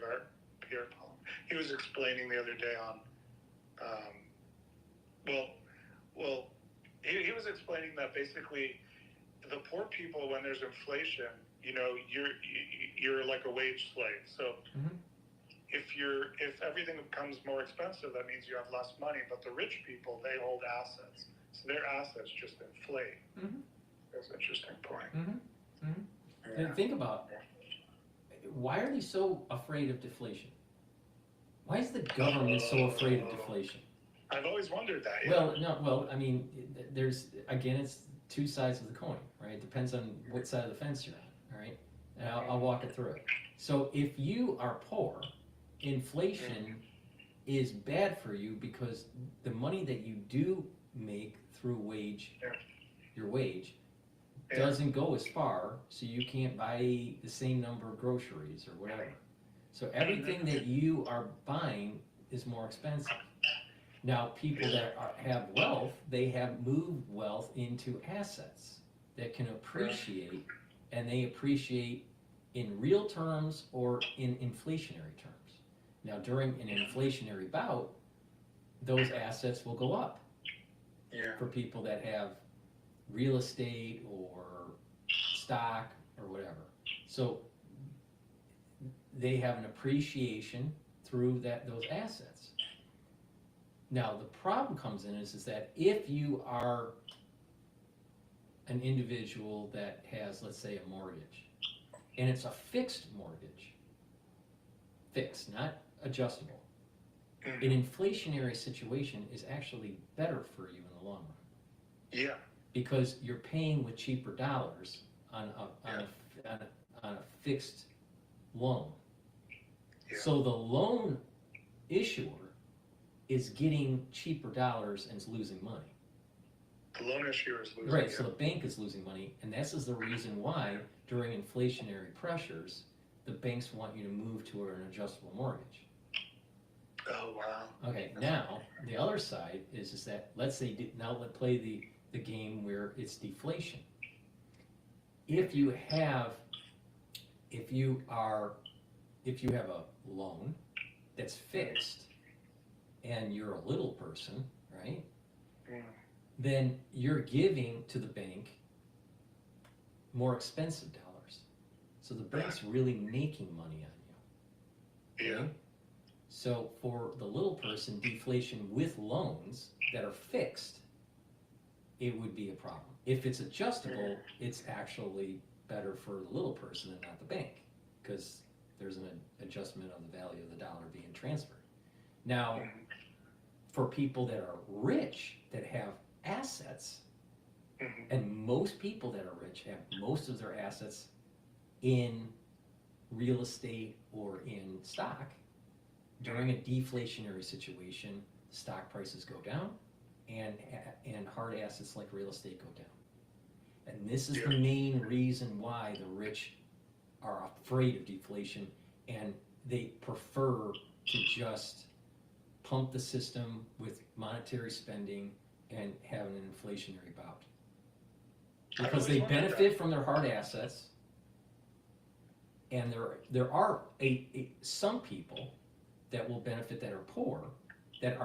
He was explaining the other day on, he was explaining that basically the poor people, when there's inflation, you're like a wage slave. So if everything becomes more expensive, that means you have less money. But the rich people, they hold assets, so their assets just inflate. That's an interesting point. And think about, why are they so afraid of deflation? Why is the government so afraid of deflation? I've always wondered that. I mean, there's, again, it's two sides of the coin, right? It depends on what side of the fence you're on, all right? And I'll walk it through it. So if you are poor, inflation is bad for you, because the money that you do make through your wage, doesn't go as far, so you can't buy the same number of groceries or whatever. So everything that you are buying is more expensive. Now, people that have wealth, they have moved wealth into assets that can appreciate, and they appreciate in real terms or in inflationary terms. Now, during an inflationary bout, those assets will go up for people that have real estate or stock or whatever. So they have an appreciation through those assets. Now, the problem comes in is that if you are an individual that has, let's say, a mortgage, and it's a fixed mortgage, fixed, not adjustable, an inflationary situation is actually better for you in the long run. Yeah. Because you're paying with cheaper dollars on a fixed loan. Yeah. So the loan issuer is getting cheaper dollars and is losing money. The loan issuer is losing. Right, so the bank is losing money, and this is the reason why during inflationary pressures, the banks want you to move to an adjustable mortgage. Oh, wow. Okay, now, the other side is that, let's say, now let's play the game where it's deflation. If you have a loan that's fixed and you're a little person, right? Then you're giving to the bank more expensive dollars. So the bank's really making money on you. Okay? So for the little person, deflation with loans that are fixed, it would be a problem. If it's adjustable, it's actually better for the little person and not the bank, because there's an adjustment of the value of the dollar being transferred. Now, for people that are rich, that have assets, and most people that are rich have most of their assets in real estate or in stock, during a deflationary situation, stock prices go down and hard assets like real estate go down. And this is the main reason why the rich are afraid of deflation, and they prefer to just pump the system with monetary spending and have an inflationary bout. Because they benefit from their hard assets, and there are some people that will benefit that are poor, that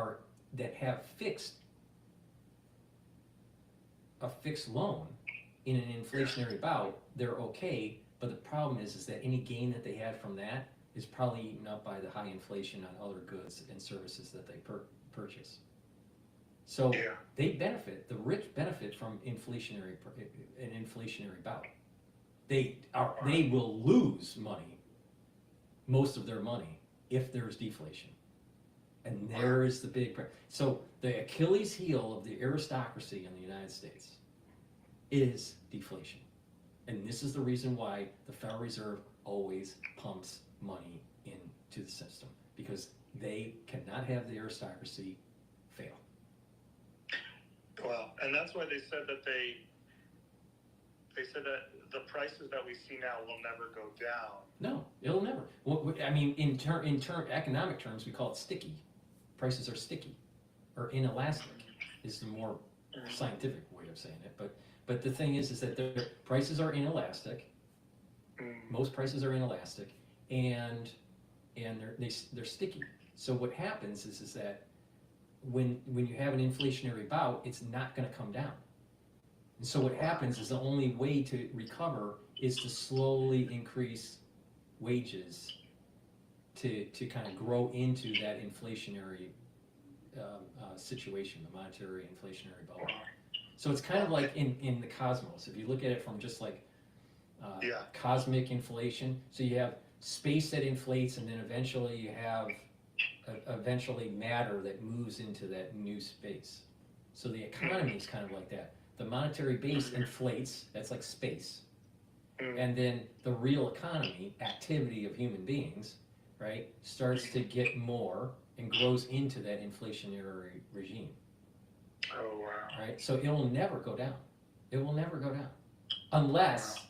have a fixed loan in an inflationary bout. They're okay, but the problem is that any gain that they had from that is probably eaten up by the high inflation on other goods and services that they purchase. So they benefit, the rich benefit from an inflationary bout. They will lose money, most of their money, if there's deflation. And there is the big problem. So the Achilles heel of the aristocracy in the United States is deflation. And this is the reason why the Federal Reserve always pumps money into the system, because they cannot have the aristocracy fail. Well, and that's why they said that they said that the prices that we see now will never go down. No, it'll never. I mean, in economic terms, we call it sticky. Prices are sticky, or inelastic is the more scientific way of saying it. But the thing is that their prices are inelastic. Most prices are inelastic, and they're sticky. So what happens is that when you have an inflationary bout, it's not going to come down. And so what happens is the only way to recover is to slowly increase wages to kind of grow into that inflationary situation, the monetary inflationary bubble. So it's kind of like in the cosmos. If you look at it from just like cosmic inflation, so you have space that inflates, and then eventually you have matter that moves into that new space. So the economy is kind of like that. The monetary base inflates, that's like space. And then the real economy, activity of human beings, right, starts to get more and grows into that inflationary regime. Oh, wow. Right? So it will never go down. It will never go down. unless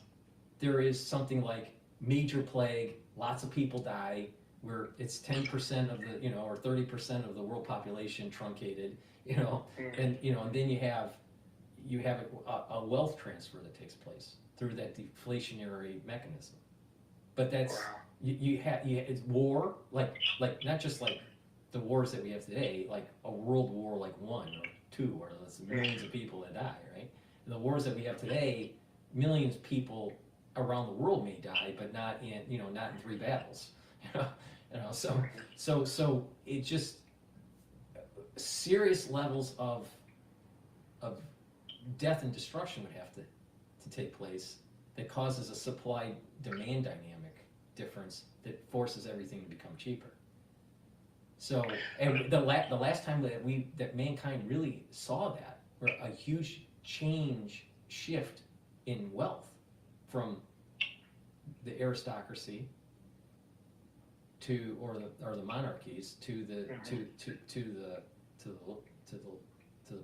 there is something like major plague, lots of people die, where it's 10% of the, or 30% of the world population truncated, and then you have a wealth transfer that takes place through that deflationary mechanism. But that's it's war, like not just like the wars that we have today, like a world war like 1 or 2, where there's millions of people that die, right? And the wars that we have today, millions of people around the world may die, but not in not in 3 battles. So it just serious levels of death and destruction would have to take place that causes a supply-demand dynamic difference that forces everything to become cheaper. So, and the last time that mankind really saw that, where a huge shift in wealth from the aristocracy to or the monarchies to the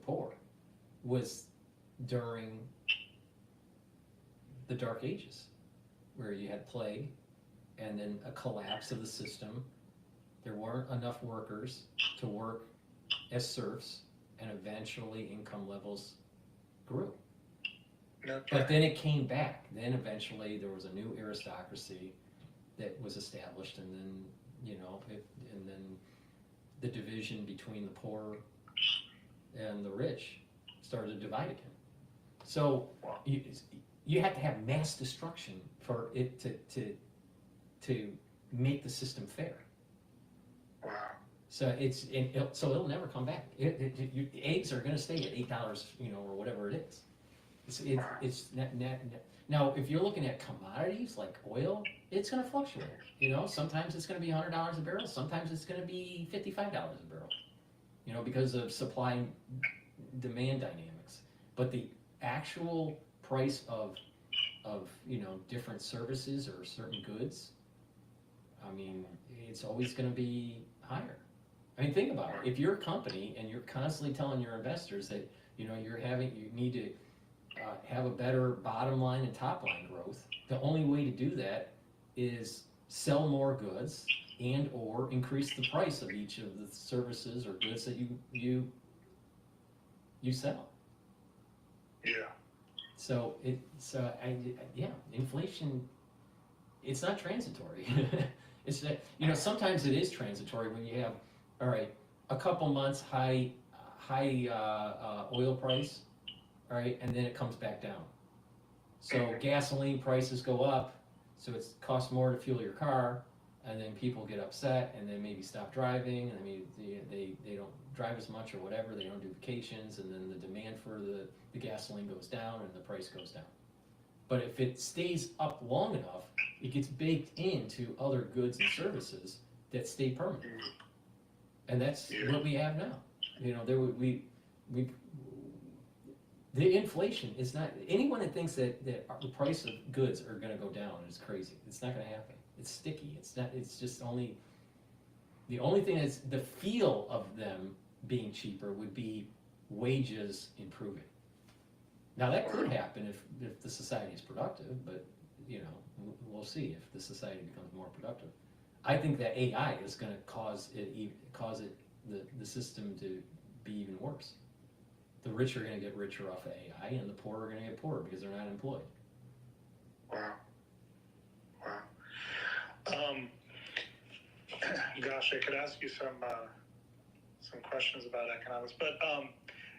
poor, was during the Dark Ages, where you had plague and then a collapse of the system. There weren't enough workers to work as serfs, and eventually income levels grew. But then it came back. Then eventually there was a new aristocracy that was established, and then and then the division between the poor and the rich started to divide again. So you have to have mass destruction for it to make the system fair. Wow. So it'll never come back. Eggs are going to stay at $8, or whatever it is. It's now if you're looking at commodities like oil, it's going to fluctuate. Sometimes it's going to be $100 a barrel. Sometimes it's going to be $55 a barrel. Because of supply and demand dynamics. But the actual price of different services or certain goods, it's always going to be higher. Think about it. If you're a company and you're constantly telling your investors that you need to have a better bottom line and top line growth, the only way to do that is sell more goods and or increase the price of each of the services or goods that you sell. Yeah. So inflation, it's not transitory. It's that, sometimes it is transitory when you have, all right, a couple months high oil price, all right, and then it comes back down. So gasoline prices go up, so it costs more to fuel your car, and then people get upset, and then maybe stop driving, and then maybe they don't drive as much or whatever, they don't do vacations, and then the demand for the gasoline goes down and the price goes down. But if it stays up long enough, it gets baked into other goods and services that stay permanent. And that's what we have now. The inflation is not, anyone that thinks that the price of goods are going to go down is crazy. It's not going to happen. It's sticky. It's just the only thing that's the feel of them being cheaper would be wages improving. Now that could happen if the society is productive, but we'll see if the society becomes more productive. I think that AI is going to cause the system to be even worse. The rich are going to get richer off of AI, and the poor are going to get poorer because they're not employed. Wow. Gosh, I could ask you some questions about economics, but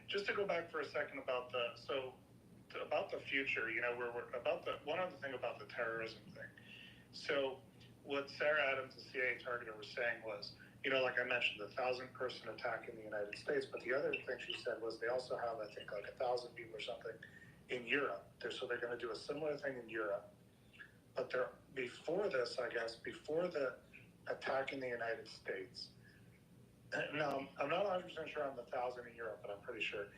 just to go back for a second about the future, one other thing about the terrorism thing. So what Sarah Adams, the CIA targeter, was saying was, like I mentioned, the 1,000-person attack in the United States, but the other thing she said was they also have, I think, like 1,000 people or something in Europe. So they're going to do a similar thing in Europe. But before this, I guess, before the attack in the United States, now I'm not 100% sure on the 1,000 in Europe, but I'm pretty sure.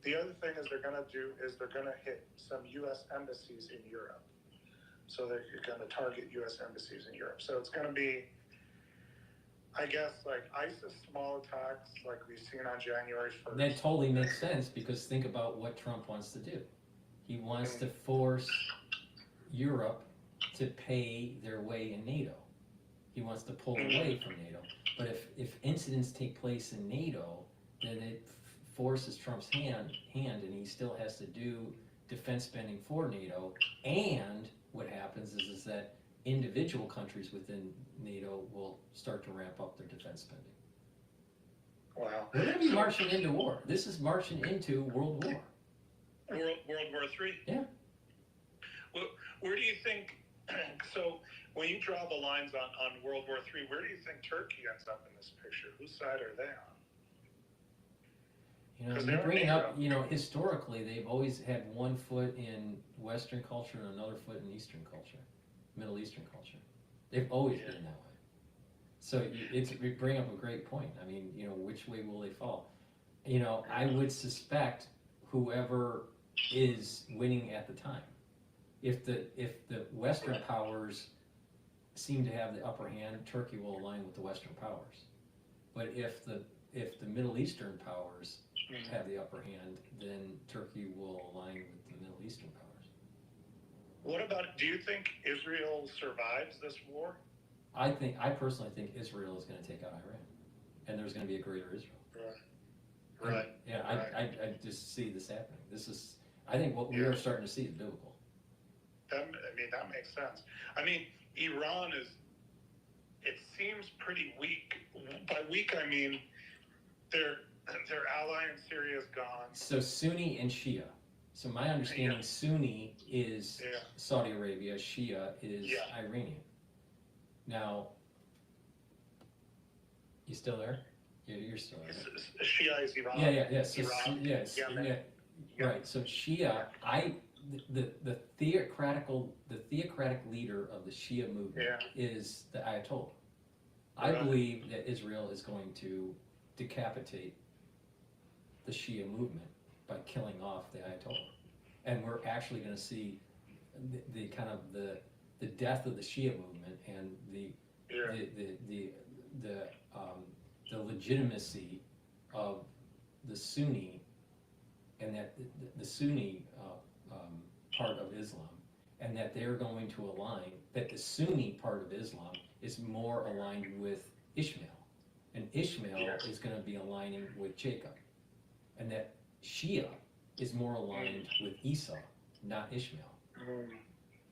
The other thing they're going to hit some U.S. embassies in Europe. So they're going to target U.S. embassies in Europe. So it's going to be, I guess, like ISIS small attacks like we've seen on January 1st. That totally makes sense, because think about what Trump wants to do. He wants to force Europe to pay their way in NATO. He wants to pull away from NATO. But if incidents take place in NATO, then it forces Trump's hand, and he still has to do defense spending for NATO. And what happens is that individual countries within NATO will start to ramp up their defense spending. Wow. We're going to be marching into war. This is marching into World War. World War III? Yeah. Well, where do you think, so when you draw the lines on World War III, where do you think Turkey ends up in this picture? Whose side are they on? You know, you're bringing up, you know, historically, they've always had one foot in Western culture and another foot in Eastern culture, Middle Eastern culture. They've always been that way. So you bring up a great point. I mean, you know, which way will they fall? You know, I would suspect whoever is winning at the time. If the Western powers seem to have the upper hand, Turkey will align with the Western powers. But if the Middle Eastern powers have the upper hand, then Turkey will align with the Middle Eastern powers. What about, do you think Israel survives this war? I personally think Israel is going to take out Iran, and there's going to be a greater Israel. Right. Yeah, I just see this happening. I think what we are starting to see is biblical. That makes sense. I mean, Iran it seems pretty weak. By weak, I mean their ally in Syria is gone. So Sunni and Shia. So my understanding, Sunni is Saudi Arabia, Shia is Iranian. Now, you still there? Yeah, you're still there. Shia is Iran. Yeah. So, Iran, right. So Shia, the theocratic leader of the Shia movement is the Ayatollah. I believe that Israel is going to decapitate the Shia movement by killing off the Ayatollah, and we're actually going to see the kind of the death of the Shia movement and the legitimacy of the Sunni, and that the Sunni part of Islam, and that they're going to align, that the Sunni part of Islam is more aligned with Ishmael, and Ishmael is going to be aligning with Jacob, and that Shia is more aligned with Esau, not Ishmael.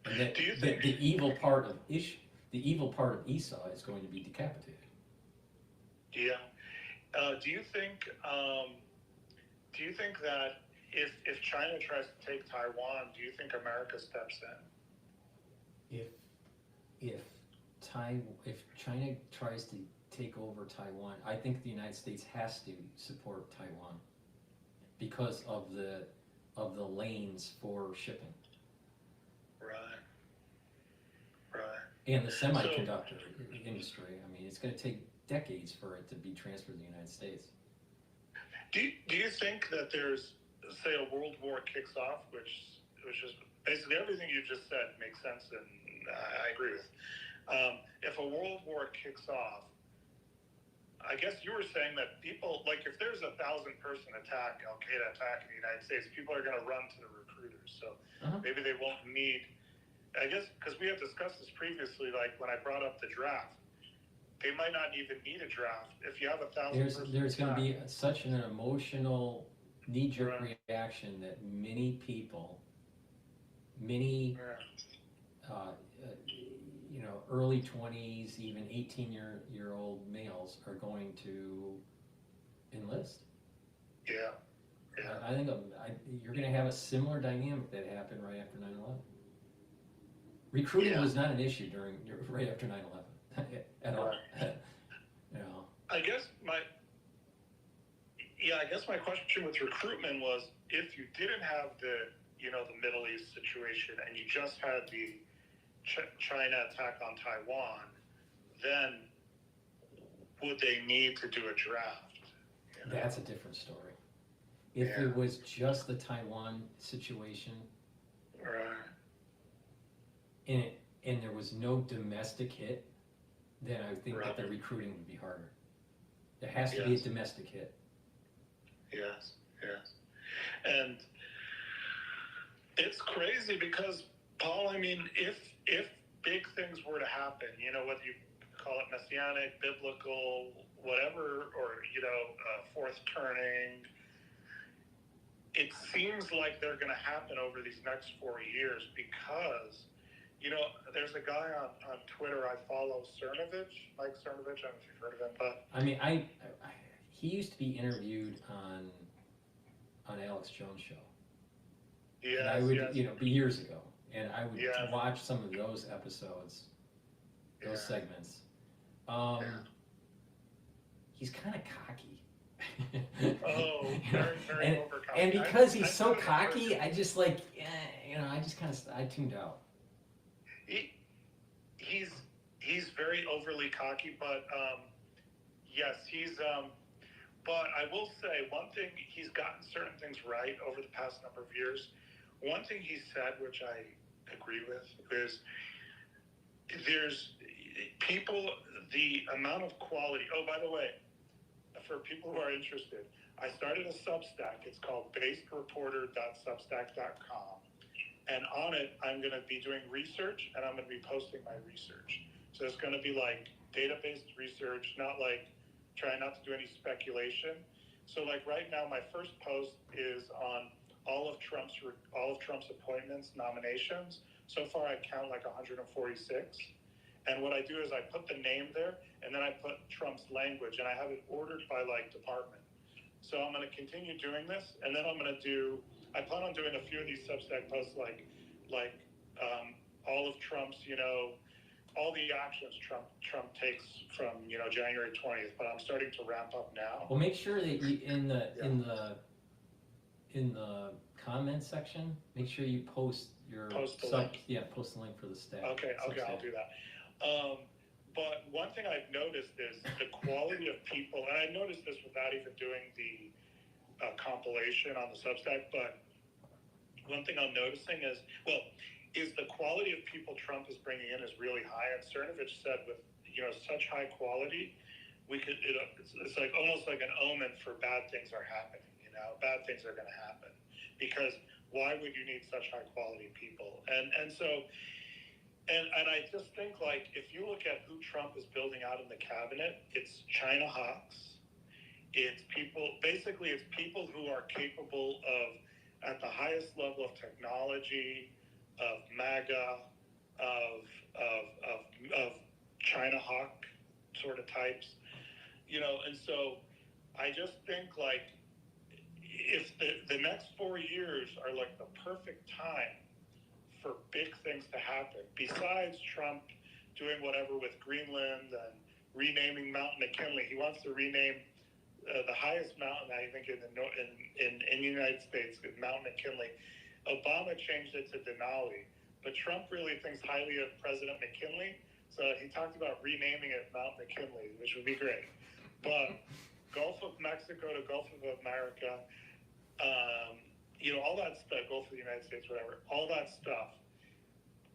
And that the evil part of Esau is going to be decapitated. Yeah. Do you think that if China tries to take Taiwan, do you think America steps in? If China tries to take over Taiwan, I think the United States has to support Taiwan because of the lanes for shipping. Right. And the semiconductor industry. I mean, it's going to take decades for it to be transferred to the United States. Do you think that there's, say, a world war kicks off, which is basically everything you just said makes sense, and I agree with. If a world war kicks off, I guess you were saying that people, like if there's 1,000-person attack, Al-Qaeda attack in the United States, people are going to run to the recruiters. So maybe they won't need, I guess, because we have discussed this previously, like when I brought up the draft, they might not even need a draft. If you have 1,000-person There's going to be such an emotional knee-jerk reaction that many people, early 20s, even 18-year-old males are going to enlist. Yeah. I think you're going to have a similar dynamic that happened right after 9/11. Recruiting was not an issue right after 9/11 at all. I guess my question with recruitment was, if you didn't have the Middle East situation and you just had the China attack on Taiwan, then would they need to do a draft? That's a different story. If it was just the Taiwan situation, and there was no domestic hit, then I think that the recruiting would be harder. There has to be a domestic hit. Yes. And It's crazy because, Paul, I mean, if big things were to happen, you know, whether you call it messianic, biblical, whatever, or, you know, fourth turning, it seems like they're going to happen over these next 4 years because, you know, there's a guy on Twitter I follow, Cernovich, Mike Cernovich. I don't know if you've heard of him, but I mean, he used to be interviewed on Alex Jones' show. Yeah, and I would, you know, years ago, and I would watch some of those episodes, those segments. He's kind of cocky. Oh, very, very overconfident. And because he's so cocky, I just like, you know, I just kind of, I tuned out. He's very overly cocky, but yes, but I will say one thing, he's gotten certain things right over the past number of years. One thing he said, which I agree with, is there's people, the amount of quality. Oh, by the way, for people who are interested, I started a Substack. It's called basedreporter.substack.com. And on it, I'm going to be doing research, and I'm going to be posting my research. So it's going to be like data-based research, not like trying not to do any speculation. So like right now, my first post is on all of Trump's appointments, nominations. So far, I count like 146. And what I do is I put the name there, and then I put Trump's language, and I have it ordered by like department. So I'm going to continue doing this, and then I plan on doing a few of these Substack posts, like all of Trump's, you know, all the actions Trump takes from, you know, January 20th. But I'm starting to ramp up now. Well, make sure that you in the comment section, make sure you post your post the link. Yeah, post the link for the staff. Okay, I'll do that. But one thing I've noticed is the quality of people, and I noticed this without even doing the compilation on the Substack, but one thing I'm noticing is the quality of people Trump is bringing in is really high. And Cernovich said with, you know, such high quality, it's like almost like an omen for bad things are happening, you know, bad things are going to happen. Because why would you need such high quality people? And so, and I just think, like, if you look at who Trump is building out in the cabinet, it's China hawks. It's people who are capable of, at the highest level of technology, of MAGA, of China hawk sort of types, you know. And so I just think, like, if the next 4 years are like the perfect time for big things to happen, besides Trump doing whatever with Greenland and renaming Mount McKinley. He wants to rename the highest mountain, I think, in the United States, Mount McKinley. Obama changed it to Denali, but Trump really thinks highly of President McKinley, so he talked about renaming it Mount McKinley, which would be great. But Gulf of Mexico to Gulf of America, you know, all that stuff, Gulf of the United States, whatever, all that stuff.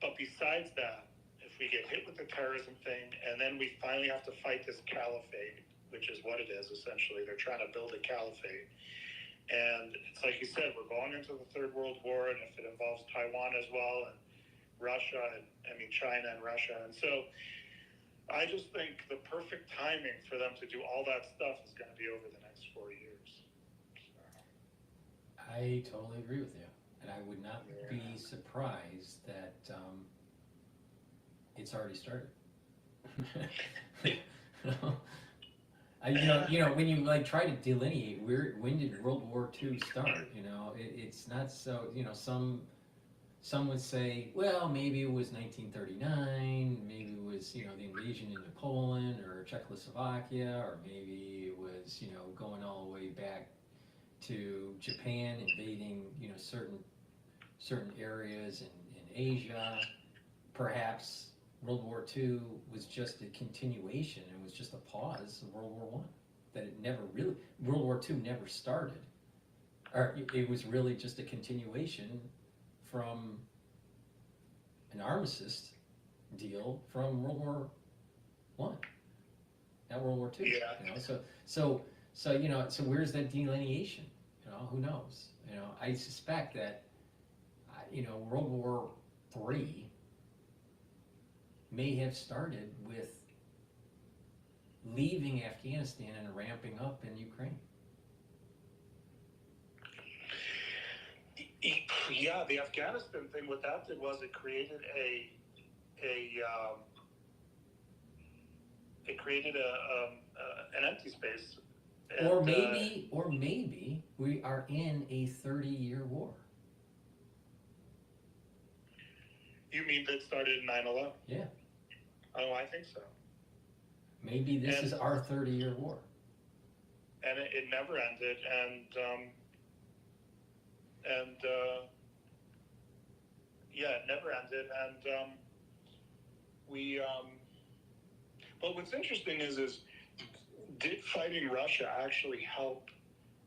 But besides that, if we get hit with the terrorism thing, and then we finally have to fight this caliphate, which is what it is, essentially. They're trying to build a caliphate. And it's like you said, we're going into the Third World War, and if it involves Taiwan as well, and Russia, China and Russia. And so I just think the perfect timing for them to do all that stuff is going to be over the next 4 years. I totally agree with you. And I would not be surprised that it's already started. You know, when you like try to delineate when did World War II start, you know, it's not so, you know, some would say, well, maybe it was 1939, maybe it was, you know, the invasion into Poland or Czechoslovakia, or maybe it was, you know, going all the way back to Japan invading, you know, certain areas in Asia. Perhaps World War II was just a continuation, it was just a pause of World War I. That it never really, World War II never started. Or it was really just a continuation from an armistice deal from World War I, not World War II. Yeah. You know? So you know, so where's that delineation? You know, who knows? You know, I suspect that World War III may have started with leaving Afghanistan and ramping up in Ukraine. Yeah, the Afghanistan thing, what that did was it created an empty space. And, or maybe we are in a 30-year war. You mean that started in 9/11? Yeah. Oh, I think so. Maybe this is our 30-year war. And it never ended, it never ended, and but what's interesting is did fighting Russia actually help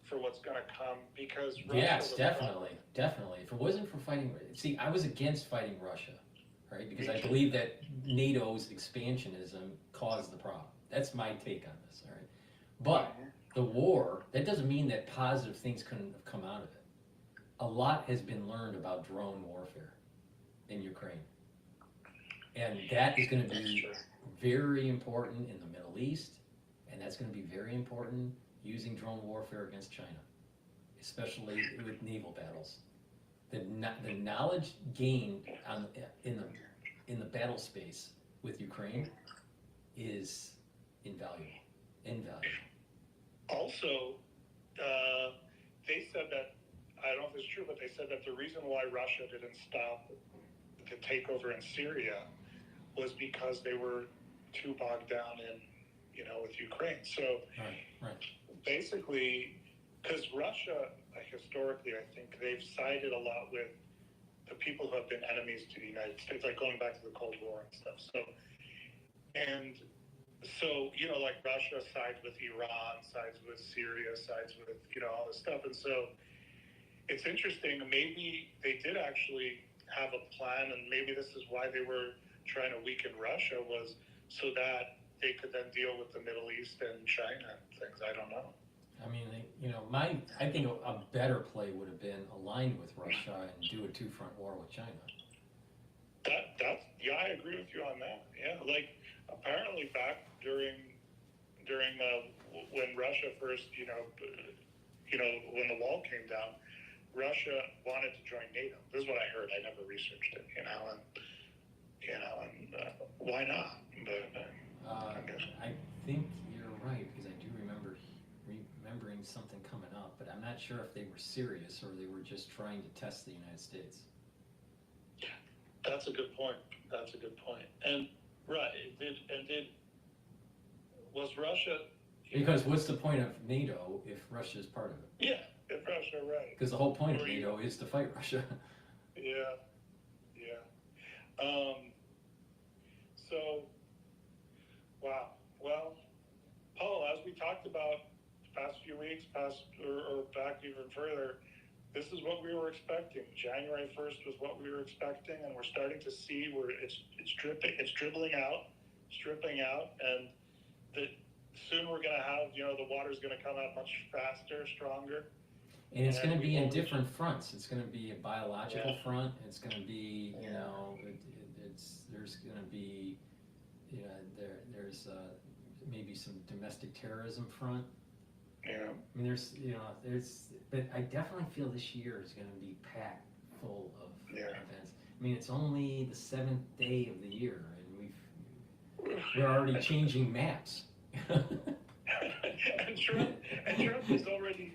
for what's going to come? Because Russia Yes, definitely. If it wasn't for fighting, see, I was against fighting Russia, right? Because I believe that NATO's expansionism caused the problem. That's my take on this, all right? But the war, that doesn't mean that positive things couldn't have come out of it. A lot has been learned about drone warfare in Ukraine. And that is going to be very important in the Middle East, and that's going to be very important using drone warfare against China, especially with naval battles. The knowledge gained in the battle space with Ukraine is invaluable. Also, they said that, I don't know if it's true, but they said that the reason why Russia didn't stop the takeover in Syria was because they were too bogged down in, with Ukraine. So basically, because Russia, historically, I think they've sided a lot with the people who have been enemies to the United States, like going back to the Cold War and stuff. So like Russia sides with Iran, sides with Syria, sides with, all this stuff. And so it's interesting, maybe they did actually have a plan, and maybe this is why they were trying to weaken Russia, was so that they could then deal with the Middle East and China and things. I don't know. I mean, I think a better play would have been aligned with Russia and do a two-front war with China. I agree with you on that. Yeah, like apparently back during when Russia first, when the wall came down, Russia wanted to join NATO. This is what I heard. I never researched it, and why not? But I think you're right, because I do remembering something coming up, but I'm not sure if they were serious or they were just trying to test the United States. That's a good point. And was Russia? Because what's the point of NATO if Russia is part of it? Yeah, if Russia, right. Because the whole point of NATO is to fight Russia. Yeah. So, wow. Well, Paul, as we talked about the past few weeks, or back even further, this is what we were expecting. January 1st was what we were expecting, and we're starting to see where it's dripping out, and soon we're going to have, the water's going to come out much faster, stronger. And it's going to be in different fronts. It's going to be a biological front. It's going to be, there's going to be, there's maybe some domestic terrorism front. Yeah. I mean, but I definitely feel this year is going to be packed full of events. I mean, it's only the 7th day of the year, and we're already changing maps. and Trump is already,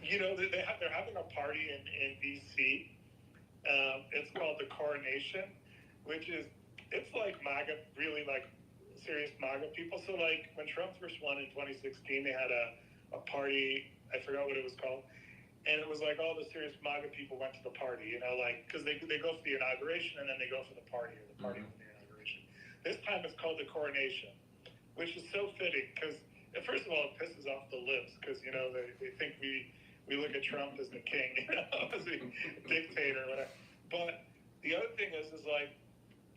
they're having a party in DC. It's called the Coronation, which is, it's like MAGA, really like serious MAGA people. So like when Trump first won in 2016, they had a party, I forgot what it was called. And it was like all the serious MAGA people went to the party, because they go for the inauguration and then they go for the party, or the party for the inauguration. This time it's called the Coronation, which is so fitting because, first of all, it pisses off the libs because, they think we look at Trump as the king, as a dictator, whatever. But the other thing is like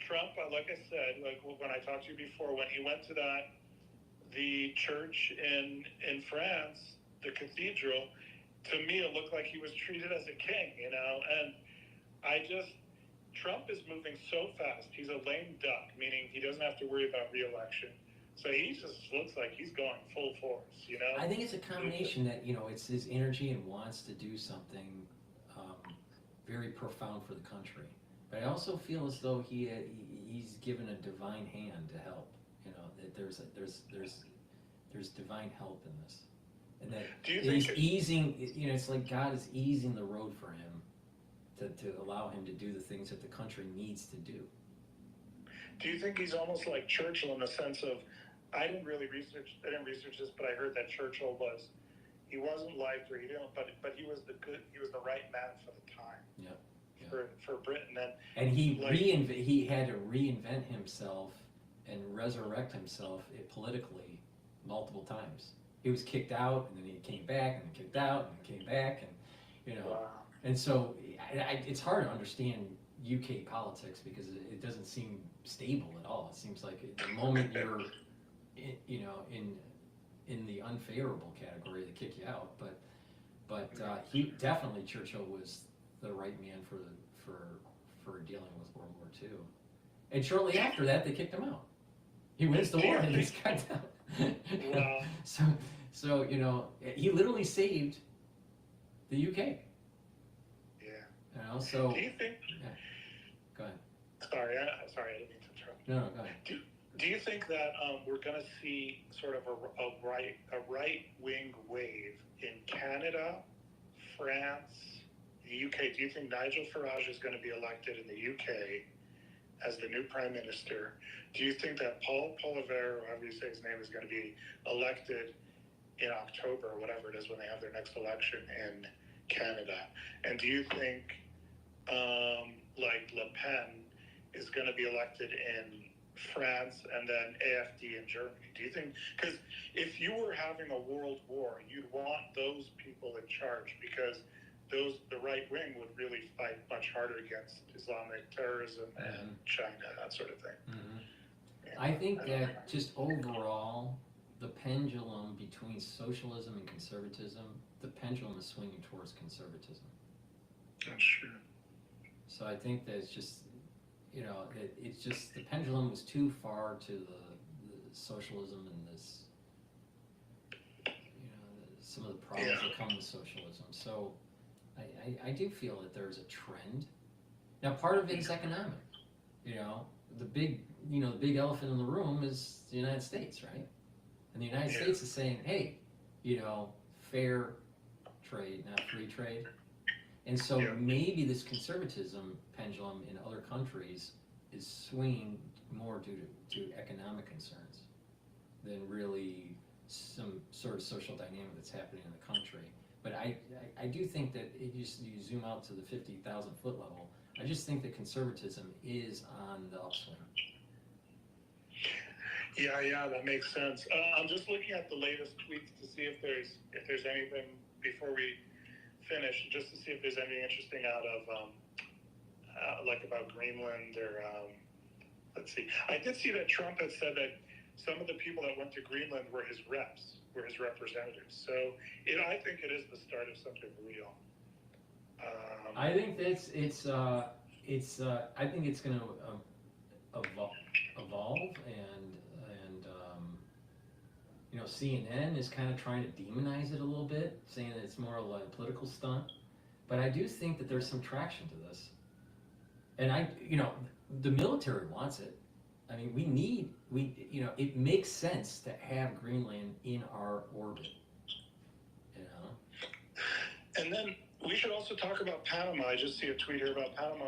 Trump, like I said, like when I talked to you before, when he went to the church in France, the cathedral, to me, it looked like he was treated as a king, you know, and Trump is moving so fast. He's a lame duck, meaning he doesn't have to worry about re-election. So he just looks like he's going full force, you know? I think it's a combination that, you know, it's his energy and wants to do something very profound for the country. But I also feel as though he's given a divine hand to help. You know, that there's divine help in this, and that he's easing. You know, it's like God is easing the road for him to allow him to do the things that the country needs to do. Do you think he's almost like Churchill in the sense of, I didn't research this, but I heard that Churchill he wasn't liked, or he didn't, but he was the right man for the time. Yeah. For Britain, and he had to reinvent himself and resurrect himself politically multiple times. He was kicked out, and then he came back, and then kicked out, and then came back, and you know, and so it's hard to understand UK politics because it doesn't seem stable at all. It seems like the moment you're, you know, in the unfavorable category, they kick you out. But he definitely, Churchill was the right man for dealing with World War II. And shortly after that, they kicked him out. He wins the war and he's cut down. Wow. So you know, he literally saved the UK. Yeah. You know, so. Do you think? Yeah. Go ahead. Sorry, I didn't mean to interrupt. No, go ahead. Do you think that we're going to see sort of a right-wing wave in Canada, France, the UK? Do you think Nigel Farage is going to be elected in the UK as the new Prime Minister? Do you think that Paul Poilievre, or however you say his name, is going to be elected in October, or whatever it is, when they have their next election in Canada? And do you think like Le Pen is going to be elected in France and then AfD in Germany? Do you think, because if you were having a world war, you'd want those people in charge, because the right wing would really fight much harder against Islamic terrorism and China, that sort of thing. Mm-hmm. Yeah. I think that just overall, the pendulum between socialism and conservatism, the pendulum is swinging towards conservatism. That's true. So I think that it's just, you know, it's just the pendulum was too far to the socialism and this, you know, some of the problems that come with socialism. So I do feel that there's a trend. Now, part of it is economic. You know, the big elephant in the room is the United States, right? And the United States is saying, hey, you know, fair trade, not free trade. And so maybe this conservatism pendulum in other countries is swinging more due to economic concerns than really some sort of social dynamic that's happening in the country. But I do think that you zoom out to the 50,000 foot level, I just think that conservatism is on the upswing. Yeah, that makes sense. I'm just looking at the latest tweets to see if there's anything before we finish, just to see if there's anything interesting out of like about Greenland or let's see. I did see that Trump had said that some of the people that went to Greenland were his reps, were his representatives. So I think it is the start of something real. I think I think it's going to evolve, and you know, CNN is kind of trying to demonize it a little bit, saying that it's more of a political stunt. But I do think that there's some traction to this, and you know, the military wants it. I mean, you know, it makes sense to have Greenland in our orbit, you know. And then we should also talk about Panama. I just see a tweet here about Panama.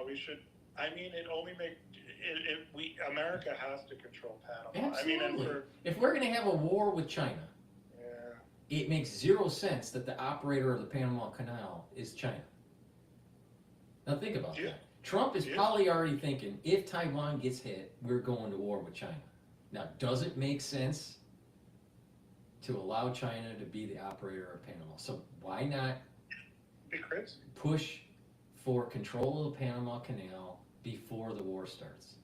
America has to control Panama. Absolutely. I mean, if we're going to have a war with China, it makes zero sense that the operator of the Panama Canal is China. Now think about that. Trump is probably already thinking, if Taiwan gets hit, we're going to war with China. Now, does it make sense to allow China to be the operator of Panama? So why not push for control of the Panama Canal before the war starts?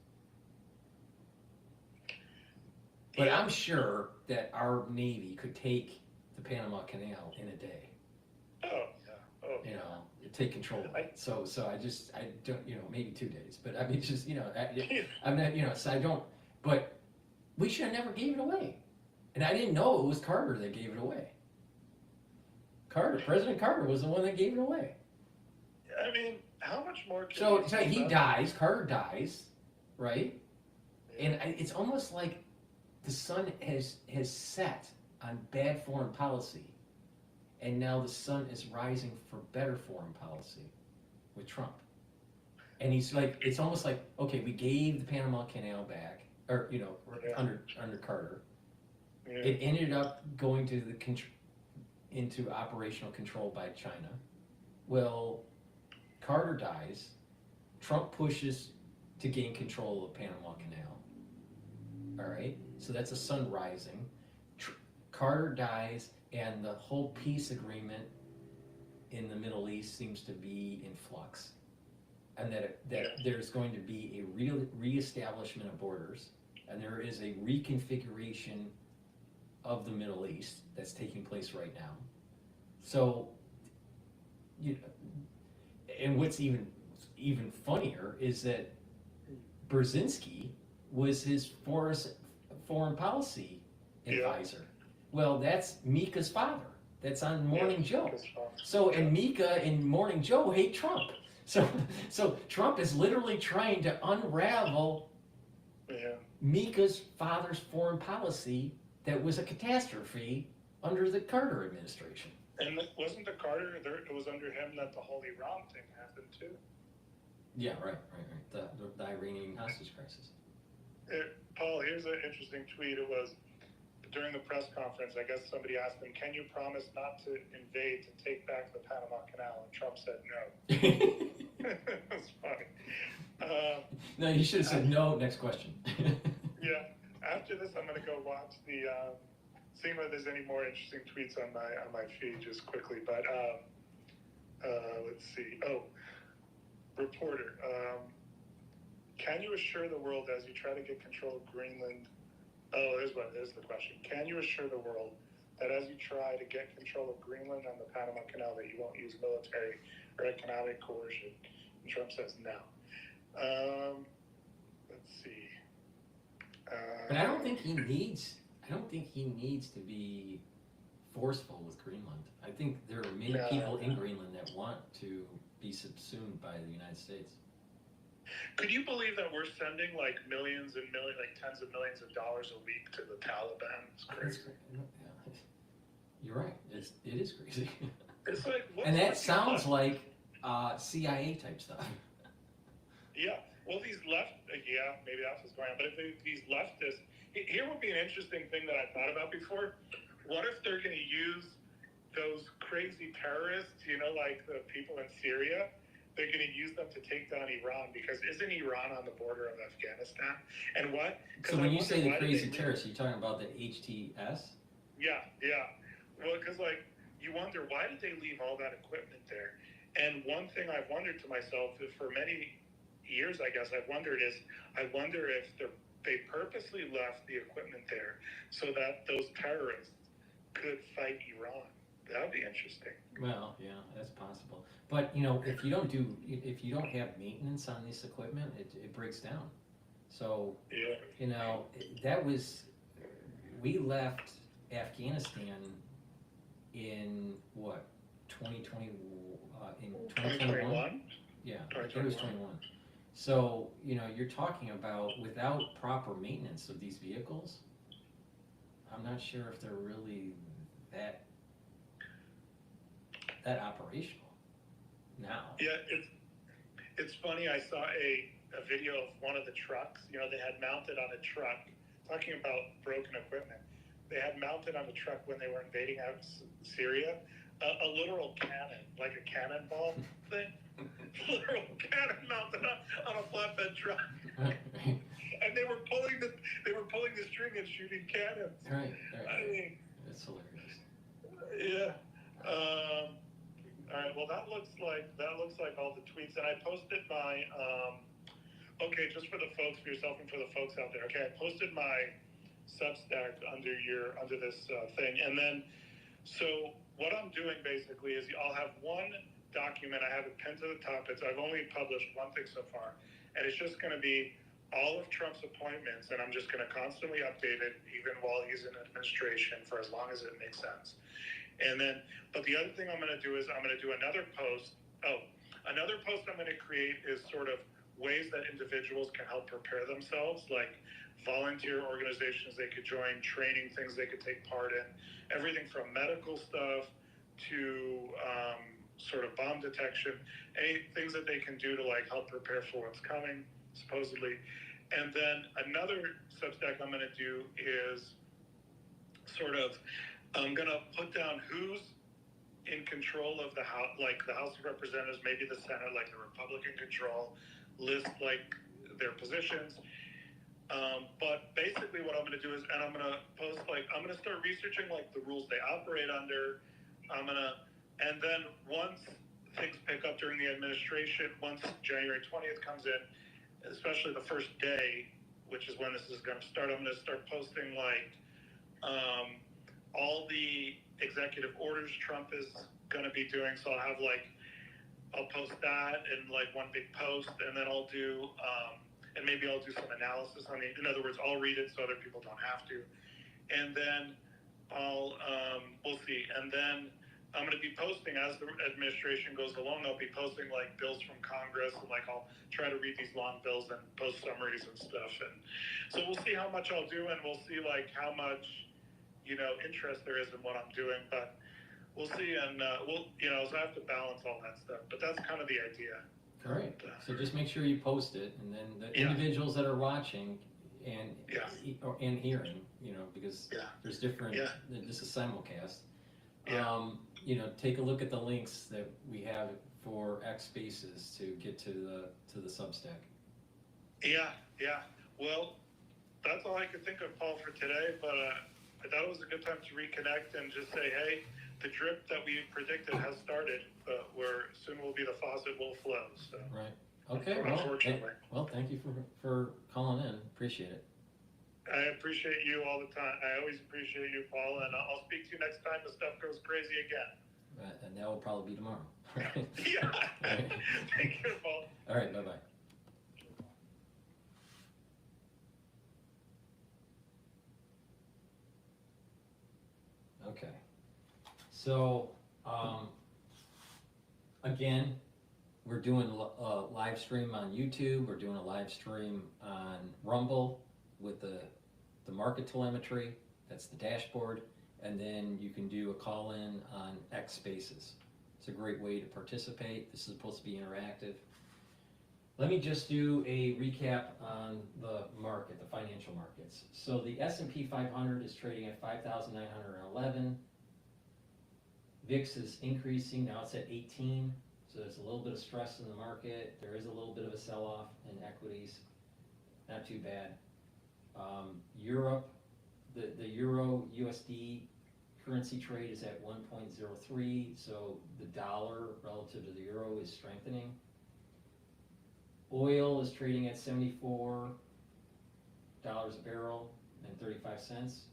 But I'm sure that our Navy could take the Panama Canal in a day. Oh, you know, take control of it. So I don't, you know, maybe 2 days, but I mean, just, you know, I'm not, you know, so I don't, but we should have never gave it away. And I didn't know it was Carter that gave it away. President Carter was the one that gave it away. I mean, how much more can So he dies, Carter dies, right? Yeah. And it's almost like the sun has set on bad foreign policy, and now the sun is rising for better foreign policy with Trump. And he's like, it's almost like, okay, we gave the Panama Canal back, or, you know, under Carter. Yeah. It ended up going to into operational control by China. Well, Carter dies, Trump pushes to gain control of the Panama Canal. All right, so that's a sun rising. Carter dies, and the whole peace agreement in the Middle East seems to be in flux, and that there's going to be a real reestablishment of borders, and there is a reconfiguration of the Middle East that's taking place right now. So, you know, and what's even funnier is that Brzezinski was his foreign policy advisor. Well, that's Mika's father. That's on Morning Joe. So, and Mika and Morning Joe hate Trump. So Trump is literally trying to unravel Mika's father's foreign policy that was a catastrophe under the Carter administration. And wasn't the Carter, it was under him that the whole Iran thing happened too? Yeah, right. The Iranian hostage crisis. Paul, here's an interesting tweet. It was during the press conference. I guess somebody asked him, "Can you promise not to invade, to take back the Panama Canal?" And Trump said no. That's funny. No, you should have said no. Next question. Yeah. After this, I'm going to go watch the. See whether there's any more interesting tweets on my feed just quickly. But let's see. Oh, reporter. Can you assure the world as you try to get control of Greenland? Oh, there's the question. Can you assure the world that as you try to get control of Greenland and the Panama Canal that you won't use military or economic coercion? And Trump says no. Let's see. But I don't think he needs to be forceful with Greenland. I think there are many people in Greenland that want to be subsumed by the United States. Could you believe that we're sending like millions and millions, like tens of millions of dollars a week to the Taliban? It's crazy. You're right. It is crazy. It's like, and that sounds like CIA type stuff. Yeah. Well, these maybe that's what's going on. But if these leftists, here would be an interesting thing that I thought about before. What if they're going to use those crazy terrorists, you know, like the people in Syria? They're going to use them to take down Iran, because isn't Iran on the border of Afghanistan? And what? So when you say the crazy terrorists, you're talking about the HTS? Yeah. Well, because like you wonder, why did they leave all that equipment there? And one thing I've wondered to myself is, for many years, I guess I've wondered, is I wonder if they purposely left the equipment there so that those terrorists could fight Iran. That would be interesting. Well, yeah, that's possible. But you know, if you don't have maintenance on this equipment, it breaks down. So you know, we left Afghanistan in what, 2020, in 2021? Yeah, I think it was 21. So, you know, you're talking about, without proper maintenance of these vehicles, I'm not sure if they're really that operational now. Yeah, it's funny. I saw a video of one of the trucks. You know, they had mounted on a truck, talking about broken equipment. They had mounted on a truck when they were invading out Syria, a literal cannon, like a cannonball thing. Literal cannon mounted on a flatbed truck. And they were pulling the string and shooting cannons. Right. I mean, that's hilarious. Yeah. All right. Well, that looks like all the tweets, and I posted my. Okay, just for yourself and for the folks out there. Okay, I posted my Substack under this thing, and then so what I'm doing basically is I'll have one document, I have it pinned to the top. I've only published one thing so far, and it's just going to be all of Trump's appointments, and I'm just going to constantly update it, even while he's in administration, for as long as it makes sense. And then, but the other thing I'm going to do is I'm going to do another post. Oh, another post I'm going to create is sort of ways that individuals can help prepare themselves, like volunteer organizations they could join, training things they could take part in, everything from medical stuff to sort of bomb detection, any things that they can do to like help prepare for what's coming, supposedly. And then another Substack I'm going to do is sort of, I'm going to put down who's in control of the House, like the House of Representatives, maybe the Senate, like the Republican control, list like their positions. But basically what I'm going to do is, and I'm going to post, like, I'm going to start researching like the rules they operate under. And then once things pick up during the administration, once January 20th comes in, especially the first day, which is when this is going to start, I'm going to start posting like all the executive orders Trump is going to be doing. So I'll have like, I'll post that in like one big post, and then I'll do, and maybe I'll do some analysis on it. In other words, I'll read it so other people don't have to. And then we'll see. And then I'm going to be posting as the administration goes along. I'll be posting like bills from Congress, and like I'll try to read these long bills and post summaries and stuff. And so we'll see how much I'll do, and we'll see like how much, interest there is in what I'm doing. But we'll see, and so I have to balance all that stuff. But that's kind of the idea. All right. So just make sure you post it, and then the individuals that are watching and hearing, because there's different. This is simulcast. Take a look at the links that we have for X Spaces to get to the Substack. Yeah. Well, that's all I could think of, Paul, for today. But I thought it was a good time to reconnect and just say, hey, the drip that we predicted has started, but soon will be the faucet will flow. So. Right. Okay. Well, thank you for calling in. Appreciate it. I appreciate you all the time. I always appreciate you, Paul, and I'll speak to you next time the stuff goes crazy again. Right, and that will probably be tomorrow. Yeah. Right. Take care, Paul. All right. Bye-bye. Okay. So, again, we're doing a live stream on YouTube. We're doing a live stream on Rumble with the market telemetry. That's the dashboard. And then you can do a call-in on X Spaces. It's a great way to participate. This is supposed to be interactive. Let me just do a recap on the market, the financial markets. So the S&P 500 is trading at 5,911. VIX is increasing, now it's at 18. So there's a little bit of stress in the market. There is a little bit of a sell-off in equities. Not too bad. Europe, the Euro USD currency trade is at 1.03, so the dollar relative to the euro is strengthening. Oil is trading at $74 a barrel and 35 cents.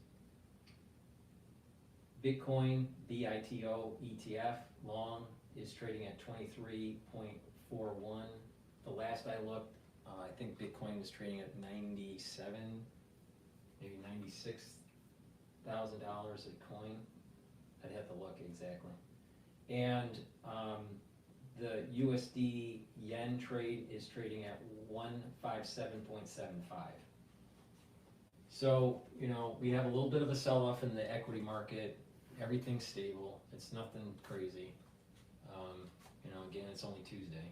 Bitcoin, BITO ETF, long, is trading at 23.41. The last I looked, I think Bitcoin was trading at 97, maybe $96,000 a coin. I'd have to look exactly. And the USD yen trade is trading at 157.75. So, we have a little bit of a sell-off in the equity market. Everything's stable. It's nothing crazy. Again, it's only Tuesday.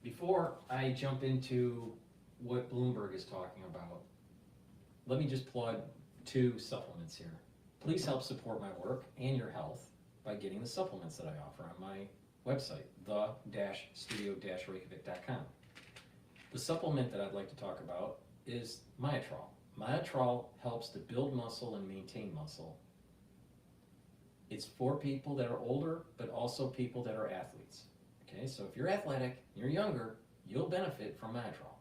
Before I jump into what Bloomberg is talking about, let me just plug 2 supplements here. Please help support my work and your health by getting the supplements that I offer on my website, the-studio-reykjavik.com. The supplement that I'd like to talk about is Myotrol. Myotrol helps to build muscle and maintain muscle. It's for people that are older, but also people that are athletes. Okay, so if you're athletic, you're younger, you'll benefit from Myotrol.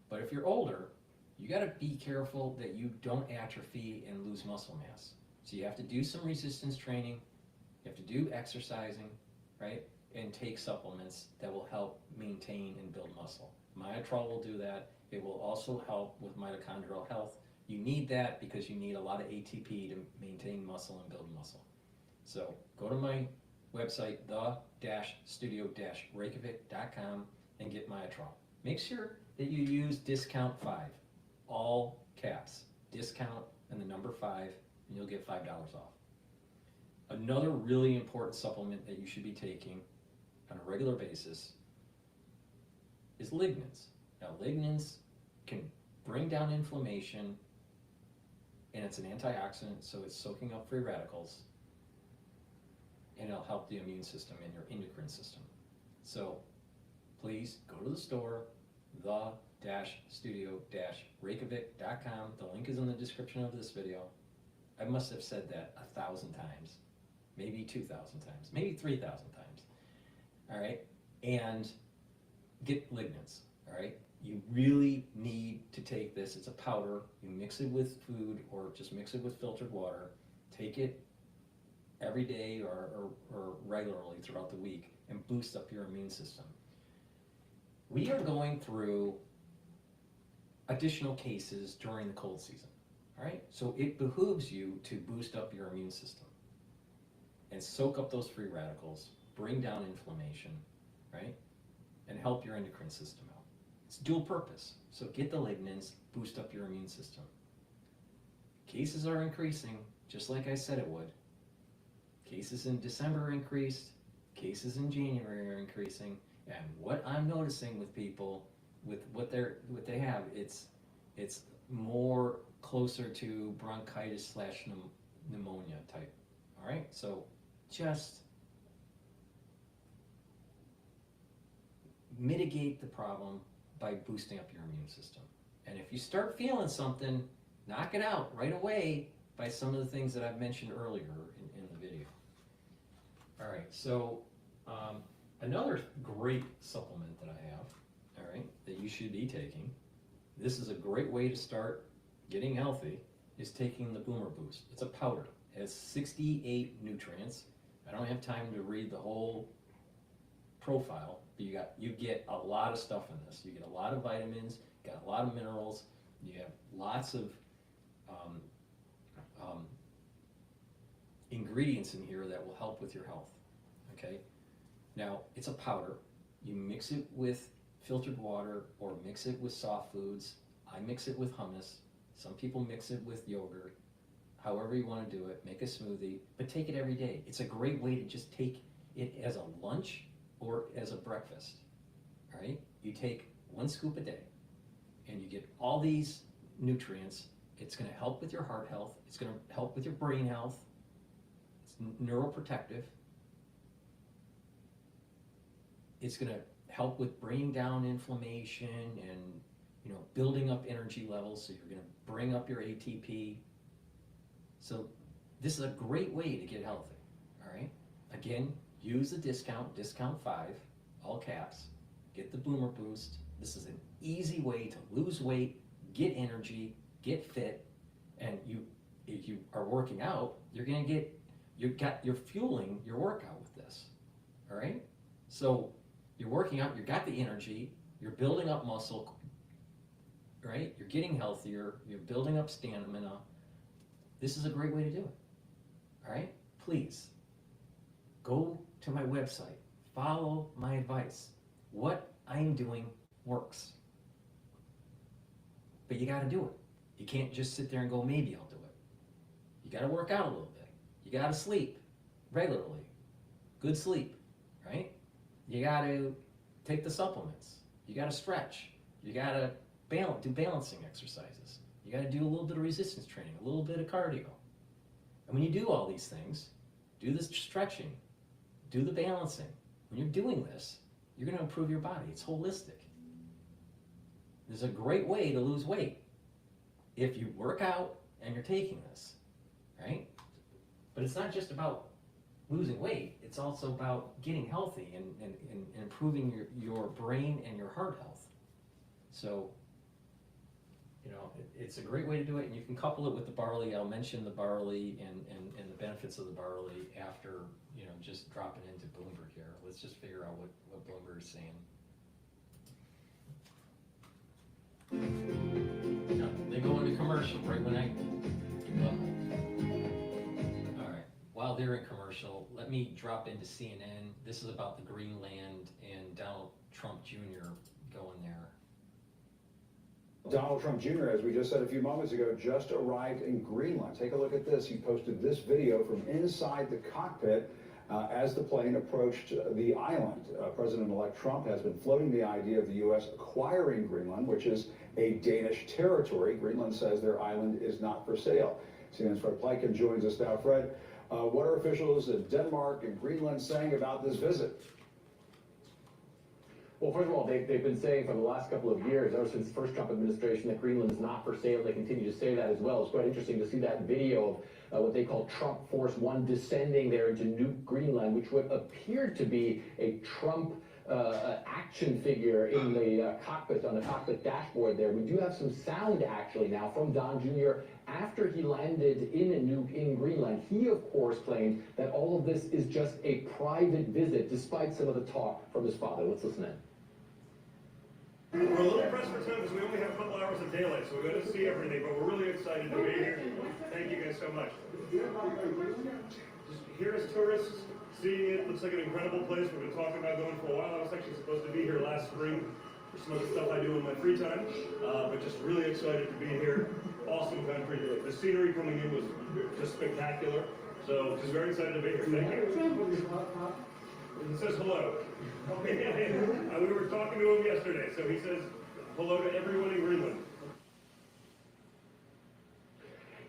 But if you're older, you got to be careful that you don't atrophy and lose muscle mass. So you have to do some resistance training, you have to do exercising, right? And take supplements that will help maintain and build muscle. Myotrol will do that. It will also help with mitochondrial health. You need that because you need a lot of ATP to maintain muscle and build muscle. So go to my website, the-studio-reykjavik.com, and get Myotrol. Make sure that you use discount 5, all caps, discount and the number 5, and you'll get $5 off. Another really important supplement that you should be taking on a regular basis is lignans. Now, lignans can bring down inflammation, and it's an antioxidant, so it's soaking up free radicals, and it'll help the immune system and your endocrine system. So please go to the store, the-studio-reykjavik.com. The link is in the description of this video. I must have said that 1,000 times, maybe 2,000 times, maybe 3,000 times. All right, and get lignans. All right, you really need to take this. It's a powder. You mix it with food or just mix it with filtered water. Take it every day or regularly throughout the week and boost up your immune system. We are going through additional cases during the cold season, all right? So it behooves you to boost up your immune system and soak up those free radicals, bring down inflammation, right? And help your endocrine system out. It's dual purpose. So get the lignans, boost up your immune system. Cases are increasing, just like I said it would. Cases in December increased, cases in January are increasing, and what I'm noticing with people, with what they have, it's more closer to bronchitis / pneumonia type. All right, so just mitigate the problem by boosting up your immune system. And if you start feeling something, knock it out right away by some of the things that I've mentioned earlier in the video. All right, so another great supplement that I have, all right, that you should be taking, this is a great way to start getting healthy, is taking the Boomer Boost. It's a powder. It has 68 nutrients. I don't have time to read the whole profile, but you get a lot of stuff in this. You get a lot of vitamins, got a lot of minerals, you have lots of ingredients in here that will help with your health, okay? Now, it's a powder. You mix it with filtered water or mix it with soft foods. I mix it with hummus. Some people mix it with yogurt. However you want to do it, make a smoothie, but take it every day. It's a great way to just take it as a lunch or as a breakfast, all right? You take 1 scoop a day and you get all these nutrients. It's going to help with your heart health. It's going to help with your brain health. It's neuroprotective. It's going to help with bringing down inflammation and, building up energy levels. So you're going to bring up your ATP. So this is a great way to get healthy, all right? Again, use the discount 5, all caps. Get the Boomer Boost. This is an easy way to lose weight, get energy, get fit, and if you are working out, you're fueling your workout with this, all right? So you're working out, you got the energy, you're building up muscle, right? You're getting healthier, you're building up stamina. This is a great way to do it, all right? Please, go to my website, follow my advice. What I'm doing works, but you gotta do it. You can't just sit there and go, maybe I'll do it. You gotta work out a little bit. You gotta sleep regularly, good sleep, right? You gotta take the supplements. You gotta stretch. You gotta do balancing exercises. You gotta do a little bit of resistance training, a little bit of cardio. And when you do all these things, do the stretching, do the balancing. When you're doing this, you're gonna improve your body. It's holistic. There's a great way to lose weight if you work out and you're taking this, right? But it's not just about losing weight, it's also about getting healthy and improving your brain and your heart health. So it's a great way to do it, and you can couple it with the barley. I'll mention the barley and the benefits of the barley after, just dropping into Bloomberg here. Let's just figure out what Bloomberg is saying. No, they go into commercial right when all right, while they're in commercial, let me drop into CNN. This is about the Greenland and Donald Trump Jr. going there. Donald Trump Jr., as we just said a few moments ago, just arrived in Greenland. Take a look at this. He posted this video from inside the cockpit as the plane approached the island. President-elect Trump has been floating the idea of the U.S. acquiring Greenland, which is a Danish territory. Greenland says their island is not for sale. CNN's Fred Pleitgen joins us now. Fred, what are officials in Denmark and Greenland saying about this visit? Well, first of all, they've been saying for the last couple of years, ever since the first Trump administration, that Greenland is not for sale. They continue to say that as well. It's quite interesting to see that video of what they call Trump Force One descending there into New Greenland, which would appear to be a Trump action figure in the cockpit, on the cockpit dashboard there. We do have some sound actually now from Don Jr. after he landed in Greenland. He, of course, claimed that all of this is just a private visit, despite some of the talk from his father. Let's listen in. We're a little pressed for time because we only have a couple hours of daylight, so we got to see everything, but we're really excited to be here. Thank you guys so much. Just here as tourists, seeing it, looks like an incredible place. We've been talking about going for a while. I was actually supposed to be here last spring for some of the stuff I do in my free time, but just really excited to be here. Awesome country. The scenery coming in was just spectacular, so just very excited to be here. Thank you. He says hello. We were talking to him yesterday, so he says hello to everyone in Greenland.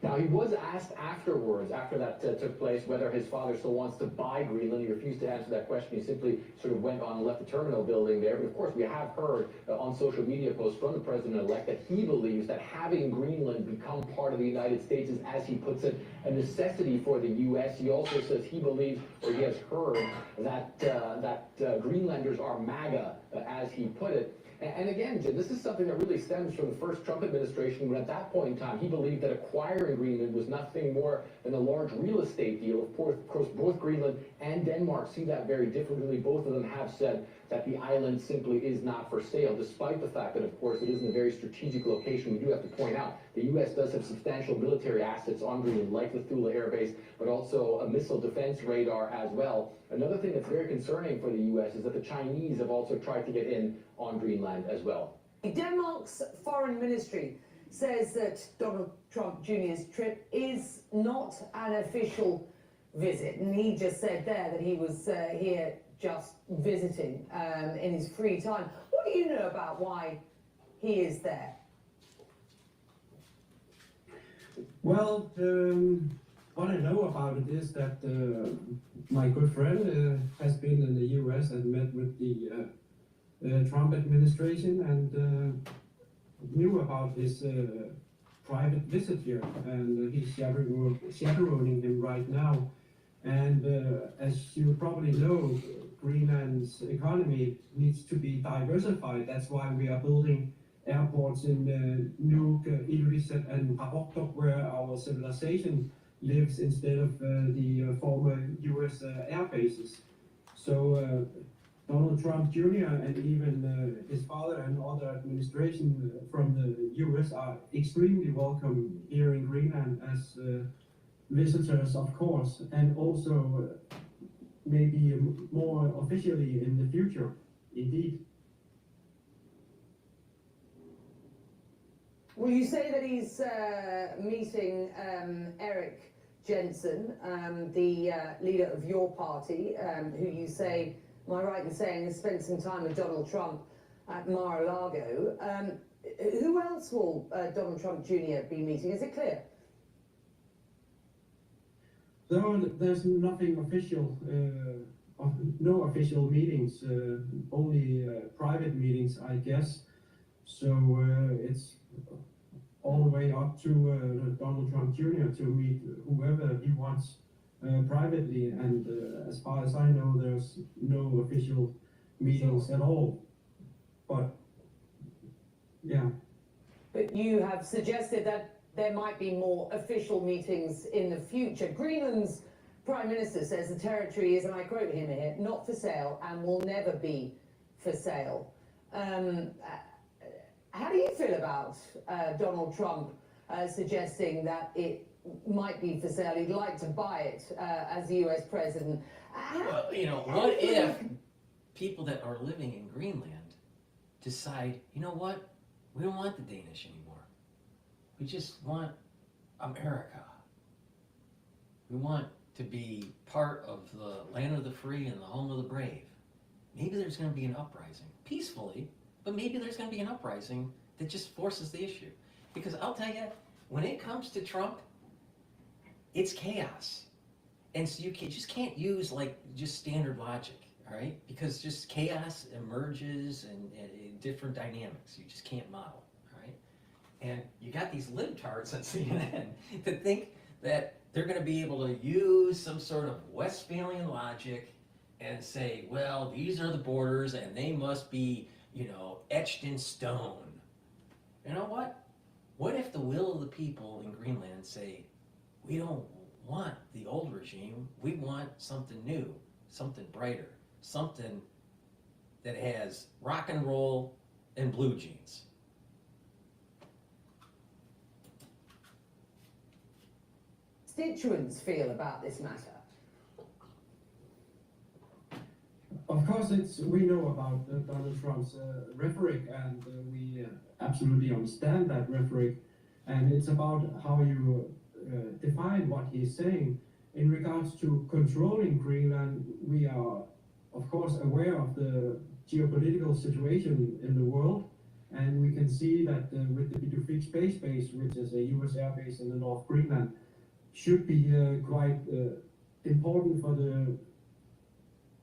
Now, he was asked afterwards, after that took place, whether his father still wants to buy Greenland. He refused to answer that question. He simply sort of went on and left the terminal building there. But of course, we have heard on social media posts from the president-elect that he believes that having Greenland become part of the United States is, as he puts it, a necessity for the U.S. He also says he believes, or he has heard, that Greenlanders are MAGA, as he put it. And again, Jim, this is something that really stems from the first Trump administration, when at that point in time, he believed that acquiring Greenland was nothing more than a large real estate deal. Of course, both Greenland and Denmark see that very differently. Both of them have said that the island simply is not for sale, despite the fact that, of course, it is in a very strategic location. We do have to point out, the U.S. does have substantial military assets on Greenland, like the Thule Air Base, but also a missile defense radar as well. Another thing that's very concerning for the U.S. is that the Chinese have also tried to get in on Greenland as well. Denmark's foreign ministry says that Donald Trump Jr.'s trip is not an official visit, and he just said there that he was here just visiting in his free time. What do you know about why he is there? Well, what I know about it is that my good friend has been in the U.S. and met with the Trump administration and knew about his private visit here, and he's chaperoning him right now. And as you probably know, Greenland's economy needs to be diversified. That's why we are building airports in Nuuk, Ilulissat, and Qaqortoq, where our civilization lives instead of the former U.S. air bases. So Donald Trump Jr. and even his father and other administration from the U.S. are extremely welcome here in Greenland as visitors, of course, and also maybe more officially in the future, indeed. Well, you say that he's meeting Erik Jensen, the leader of your party, who you say, am I right in saying, has spent some time with Donald Trump at Mar-a-Lago. Who else will Donald Trump Jr. be meeting? Is it clear? No, there's nothing official, no official meetings, only private meetings, I guess. So it's all the way up to Donald Trump Jr. to meet whoever he wants privately. And as far as I know, there's no official meetings at all. But yeah. but you have suggested that there might be more official meetings in the future. Greenland's Prime Minister says the territory is, and I quote him here, not for sale and will never be for sale. How do you feel about Donald Trump suggesting that it might be for sale? He'd like to buy it as the US president. Well, you know, what if people that are living in Greenland decide, you know what, we don't want the Danish anymore. We just want America. We want to be part of the land of the free and the home of the brave. Maybe there's going to be an uprising, peacefully, but maybe there's going to be an uprising that just forces the issue. Because I'll tell you, when it comes to Trump, it's chaos. And so you just can't use like just standard logic, all right? Because just chaos emerges and different dynamics. You just can't model, all right? And you got these libtards on CNN that think that they're going to be able to use some sort of Westphalian logic and say, well, these are the borders and they must be, you know, etched in stone. You know what? What if the will of the people in Greenland say, we don't want the old regime, we want something new, something brighter, something that has rock and roll and blue jeans? Constituents feel about this matter? Of course, we know about Donald Trump's rhetoric, and we absolutely understand that rhetoric. And it's about how you define what he's saying. In regards to controlling Greenland, we are, of course, aware of the geopolitical situation in the world. And we can see that with the Bitchute space base, which is a US air base in the North Greenland, should be quite important for the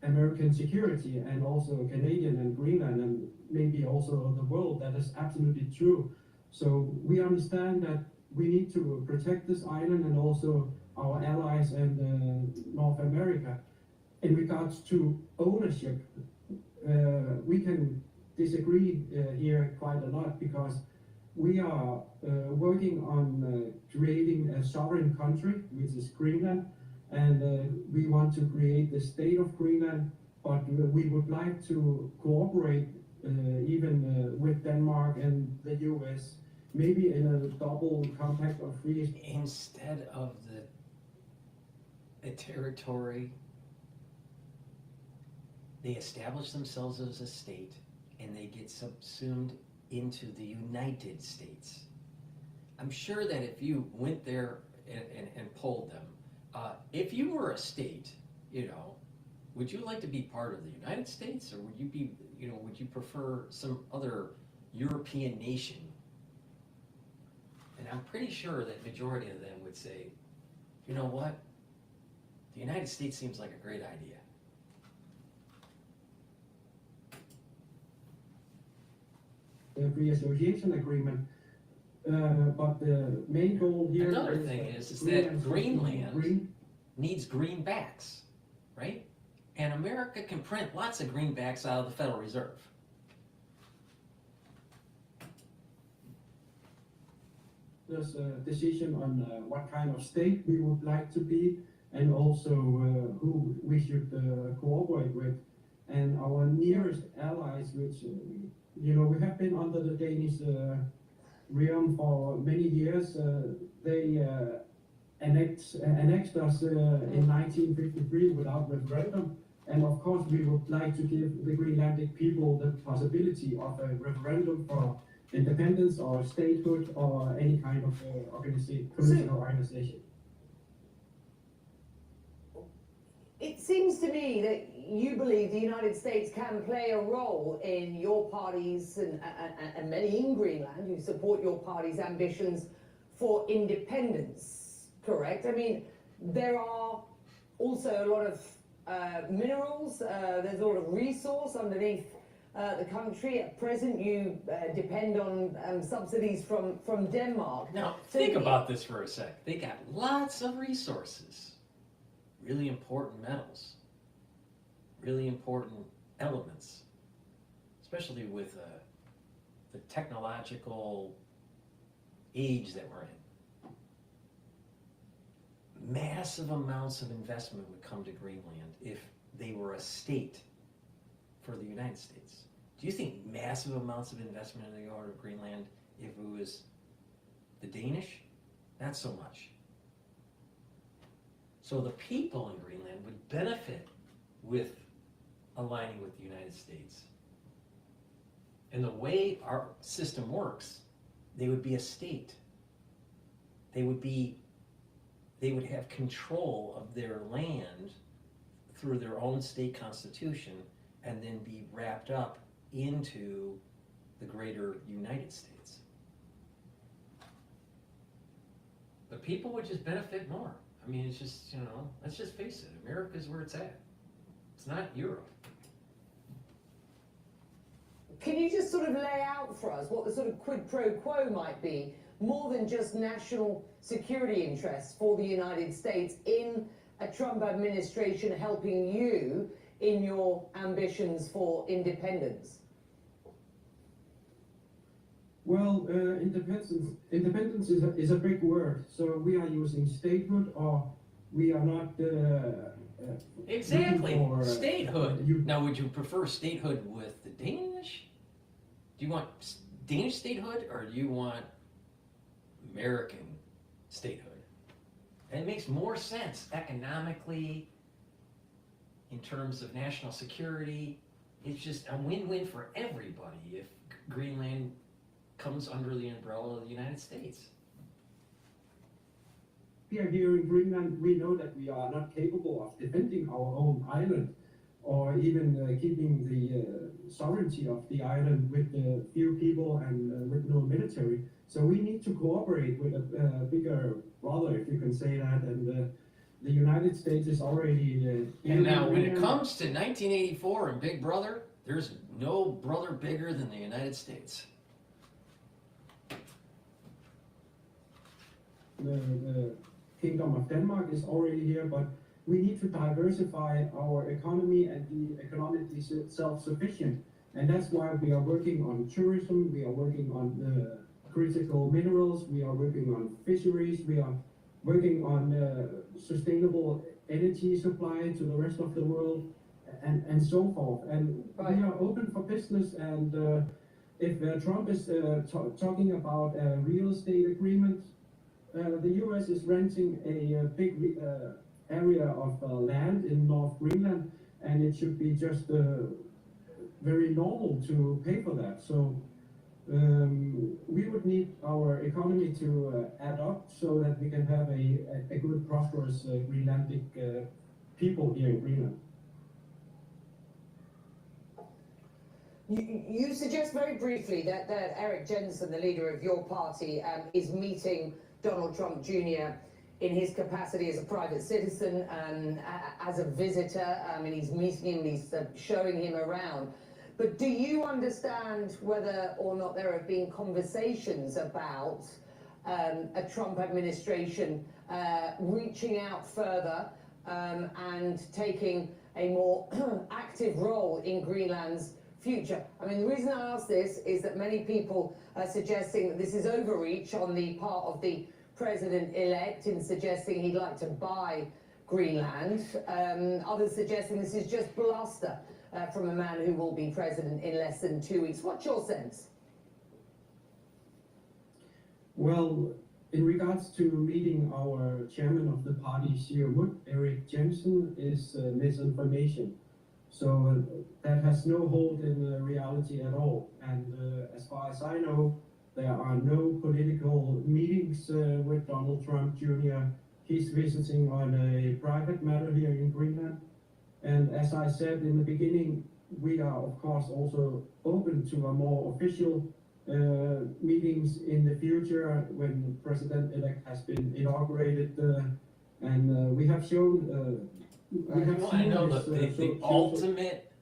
American security and also Canadian and Greenland and maybe also the world. That is absolutely true. So we understand that we need to protect this island and also our allies and North America. In regards to ownership, we can disagree here quite a lot, because we are working on creating a sovereign country, which is Greenland, and we want to create the state of Greenland, but we would like to cooperate even with Denmark and the US, maybe in a double compact of free. Instead of the territory, they establish themselves as a state and they get subsumed into the United States. I'm sure that if you went there and polled them, if you were a state, you know, would you like to be part of the United States, or would you be, you know, would you prefer some other European nation? And I'm pretty sure that majority of them would say, you know what, the United States seems like a great idea. The free association agreement, but the main goal here. Another thing is that Greenland needs greenbacks, right? And America can print lots of greenbacks out of the Federal Reserve. There's a decision on what kind of state we would like to be, and also who we should cooperate with. And our nearest allies, which, you know, we have been under the Danish realm for many years. They annexed us in 1953 without referendum. And of course, we would like to give the Greenlandic people the possibility of a referendum for independence or statehood or any kind of political organization. It seems to me that you believe the United States can play a role in your party's and many in Greenland who support your party's ambitions for independence, correct? I mean, there are also a lot of minerals, there's a lot of resource underneath the country. At present, you depend on subsidies from Denmark. Now, think about this for a sec. They got lots of resources, really important metals, really important elements, especially with the technological age that we're in, massive amounts of investment would come to Greenland if they were a state for the United States. Do you think massive amounts of investment in the order of Greenland if it was the Danish? Not so much. So the people in Greenland would benefit with aligning with the United States. And the way our system works, they would be a state. They would have control of their land through their own state constitution and then be wrapped up into the greater United States. The people would just benefit more. I mean, it's just, let's just face it, America's where it's at. It's not Europe. Can you just sort of lay out for us what the sort of quid pro quo might be, more than just national security interests for the United States in a Trump administration helping you in your ambitions for independence? Well, independence is a big word. So we are using statehood, or we are not. Exactly, for, statehood. Now, would you prefer statehood with the Danish? Do you want Danish statehood, or do you want American statehood? And it makes more sense economically, in terms of national security. It's just a win-win for everybody if Greenland comes under the umbrella of the United States. Here in Greenland, we know that we are not capable of defending our own island, or even keeping the sovereignty of the island with few people and with no military. So we need to cooperate with a bigger brother, if you can say that. And the United States is already. And now, when it comes to 1984 and Big Brother, there's no brother bigger than the United States. The Kingdom of Denmark is already here, but we need to diversify our economy and be economically self-sufficient. And that's why we are working on tourism, we are working on critical minerals, we are working on fisheries, we are working on sustainable energy supply to the rest of the world, and so forth. And we are open for business, and if Trump is talking about a real estate agreement, the US is renting a big area of land in North Greenland, and it should be just very normal to pay for that. So we would need our economy to add up so that we can have a good, prosperous Greenlandic people here in Greenland. You suggest very briefly that Eric Jensen, the leader of your party, is meeting Donald Trump Jr. in his capacity as a private citizen, as a visitor. And he's meeting him, he's showing him around. But do you understand whether or not there have been conversations about a Trump administration reaching out further and taking a more active role in Greenland's future? I mean, the reason I ask this is that many people are suggesting that this is overreach on the part of the president-elect in suggesting he'd like to buy Greenland. Others suggesting this is just bluster from a man who will be president in less than 2 weeks. What's your sense? Well, in regards to meeting our chairman of the party, Siumut, Eric Jensen, is misinformation. So that has no hold in reality at all. And as far as I know, there are no political meetings with Donald Trump Jr. He's visiting on a private matter here in Greenland. And as I said in the beginning, we are of course also open to a more official meetings in the future when President-elect has been inaugurated. And we have shown I know the ultimate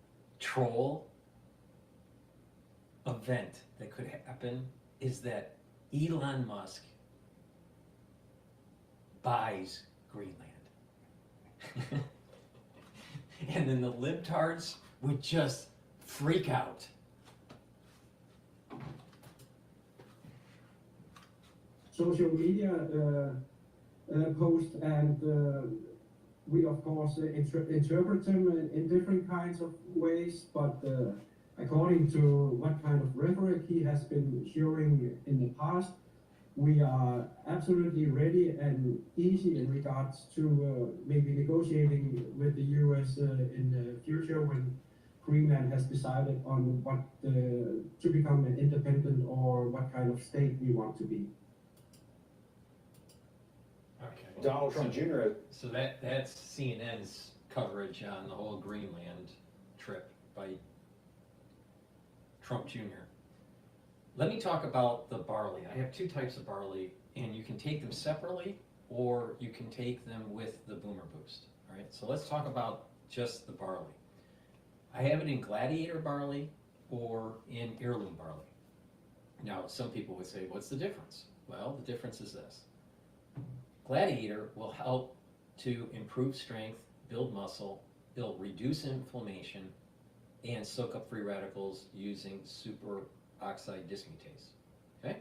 troll event that could happen is that Elon Musk buys Greenland. And then the libtards would just freak out. social media posts, and we of course interpret them in different kinds of ways, but according to what kind of rhetoric he has been showing in the past, we are absolutely ready and easy in regards to maybe negotiating with the US in the future when Greenland has decided on what to become an independent or what kind of state we want to be. Okay. Donald Trump Jr. So that's CNN's coverage on the whole Greenland trip by Trump Jr. Let me talk about the barley. I have two types of barley, and you can take them separately, or you can take them with the Boomer Boost. All right, so let's talk about just the barley. I have it in Gladiator barley or in heirloom barley. Now, some people would say, what's the difference? Well, the difference is this. Gladiator will help to improve strength, build muscle, it'll reduce inflammation, and soak up free radicals using superoxide dismutase. Okay?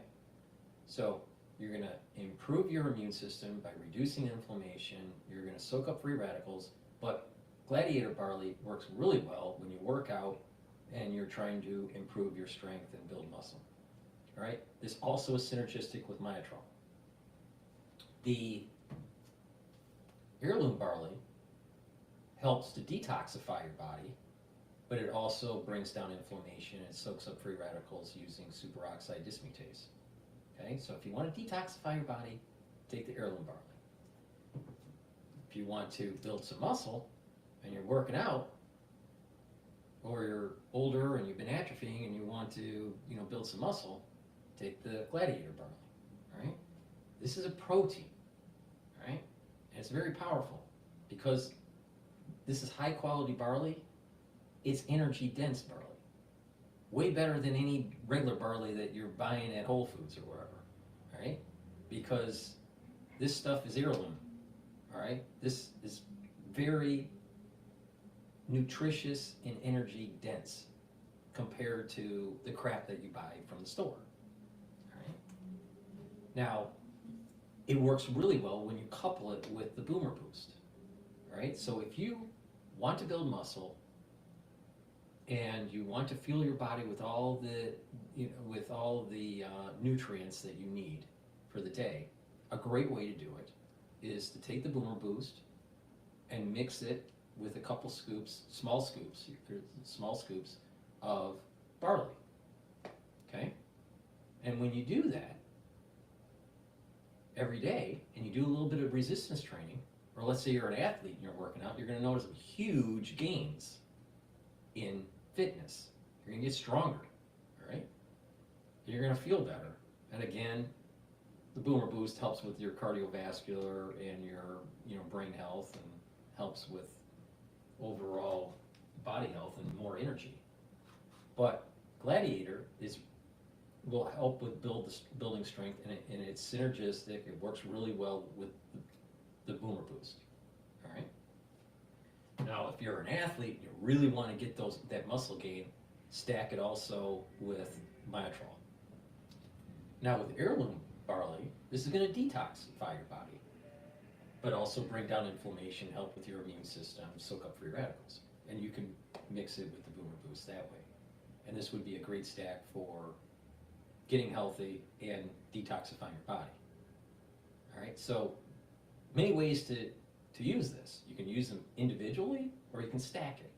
So you're going to improve your immune system by reducing inflammation, you're going to soak up free radicals, but Gladiator barley works really well when you work out and you're trying to improve your strength and build muscle. All right? This also is synergistic with Myotrol. The heirloom barley helps to detoxify your body, but it also brings down inflammation and soaks up free radicals using superoxide dismutase. Okay, so if you want to detoxify your body, take the heirloom barley. If you want to build some muscle and you're working out, or you're older and you've been atrophying and you want to, build some muscle, take the Gladiator barley. All right, this is a protein. All right, and it's very powerful because this is high quality barley. It's energy dense barley, way better than any regular barley that you're buying at Whole Foods or wherever, all right? Because this stuff is heirloom, all right? This is very nutritious and energy dense compared to the crap that you buy from the store, all right? Now, it works really well when you couple it with the Boomer Boost, all right? So if you want to build muscle, and you want to fuel your body with all the nutrients that you need for the day, a great way to do it is to take the Boomer Boost and mix it with a couple scoops, small scoops of barley. Okay? And when you do that every day, and you do a little bit of resistance training, or let's say you're an athlete and you're working out, you're going to notice huge gains in fitness. You're going to get stronger, all right? You're going to feel better. And again, the Boomer Boost helps with your cardiovascular and your brain health, and helps with overall body health and more energy. But Gladiator will help with building strength, and it's synergistic. It works really well with the Boomer Boost. All right. Now, if you're an athlete, you really want to get that muscle gain, stack it also with Myotrol. Now, with heirloom barley, this is going to detoxify your body, but also bring down inflammation, help with your immune system, soak up free radicals. And you can mix it with the Boomer Boost that way. And this would be a great stack for getting healthy and detoxifying your body. All right, so many ways to use this. You can use them individually, or you can stack it.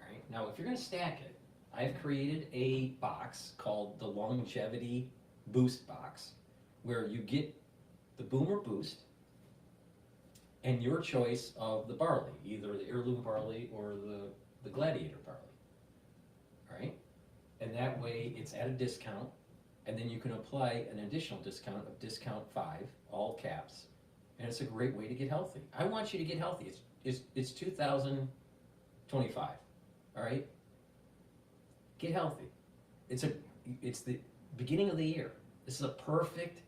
All right, now if you're going to stack it, I've created a box called the Longevity Boost Box, where you get the Boomer Boost and your choice of the barley, either the heirloom barley or the Gladiator barley. All right, and that way it's at a discount, and then you can apply an additional discount of discount 5, all caps. And it's a great way to get healthy. I want you to get healthy. It's 2025, all right? Get healthy. It's the beginning of the year. This is a perfect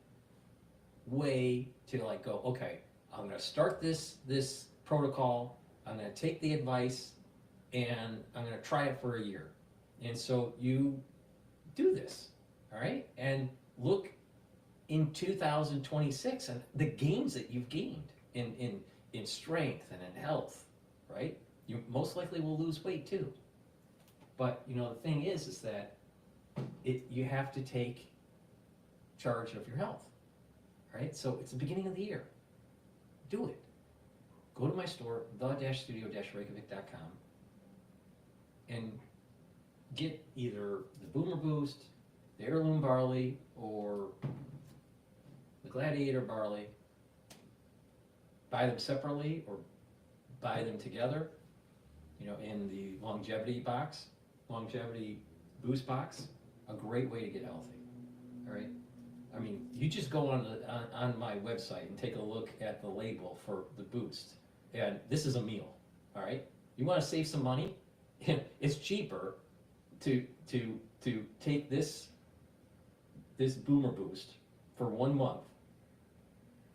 way to go, okay, I'm gonna start this protocol, I'm gonna take the advice, and I'm gonna try it for a year. And so you do this, all right? And look in 2026 and the gains that you've gained in strength and in health, right? You most likely will lose weight too. But you know, the thing is that you have to take charge of your health, right? So it's the beginning of the year. Do it. Go to my store, the-studio-reykjavik.com, and get either the Boomer Boost, the Heirloom Barley, or the Gladiator Barley. Buy them separately or buy them together, you know, in the longevity boost box. A great way to get healthy, all right? I mean, you just go on my website and take a look at the label for the boost, and this is a meal, all right? You want to save some money? It's cheaper to take this Boomer Boost for 1 month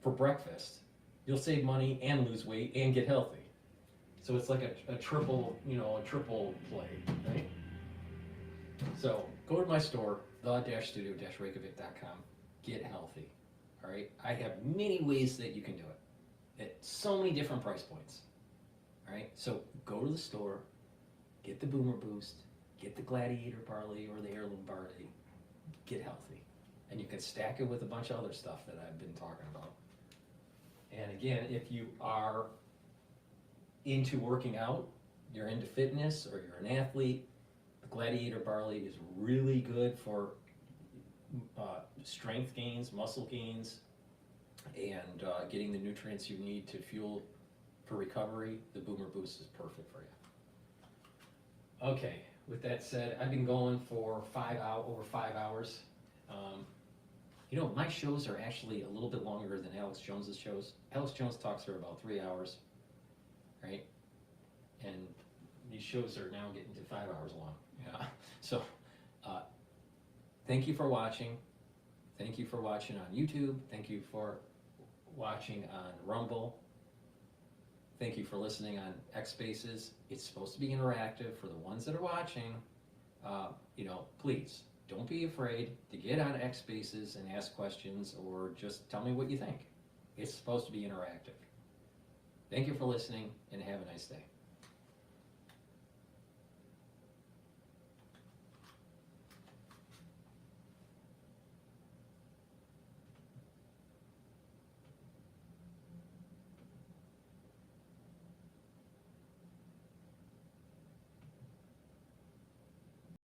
for breakfast. You'll save money and lose weight and get healthy. So it's like a triple, you know, a triple play, right? So go to my store, the-studio-reykjavik.com. Get healthy, all right? I have many ways that you can do it at so many different price points, all right? So go to the store, get the Boomer Boost, get the Gladiator Barley or the Heirloom Barley, get healthy. And you can stack it with a bunch of other stuff that I've been talking about. And again, if you are into working out, you're into fitness, or you're an athlete, the Gladiator Barley is really good for strength gains, muscle gains, and getting the nutrients you need to fuel for recovery. The Boomer Boost is perfect for you. Okay, with that said, I've been going for over 5 hours. You know, my shows are actually a little bit longer than Alex Jones's shows. Alex Jones talks for about 3 hours, right? And these shows are now getting to 5 hours long. Yeah. So, thank you for watching. Thank you for watching on YouTube. Thank you for watching on Rumble. Thank you for listening on X Spaces. It's supposed to be interactive for the ones that are watching. You know, please don't be afraid to get on X Spaces and ask questions, or just tell me what you think. It's supposed to be interactive. Thank you for listening, and have a nice day.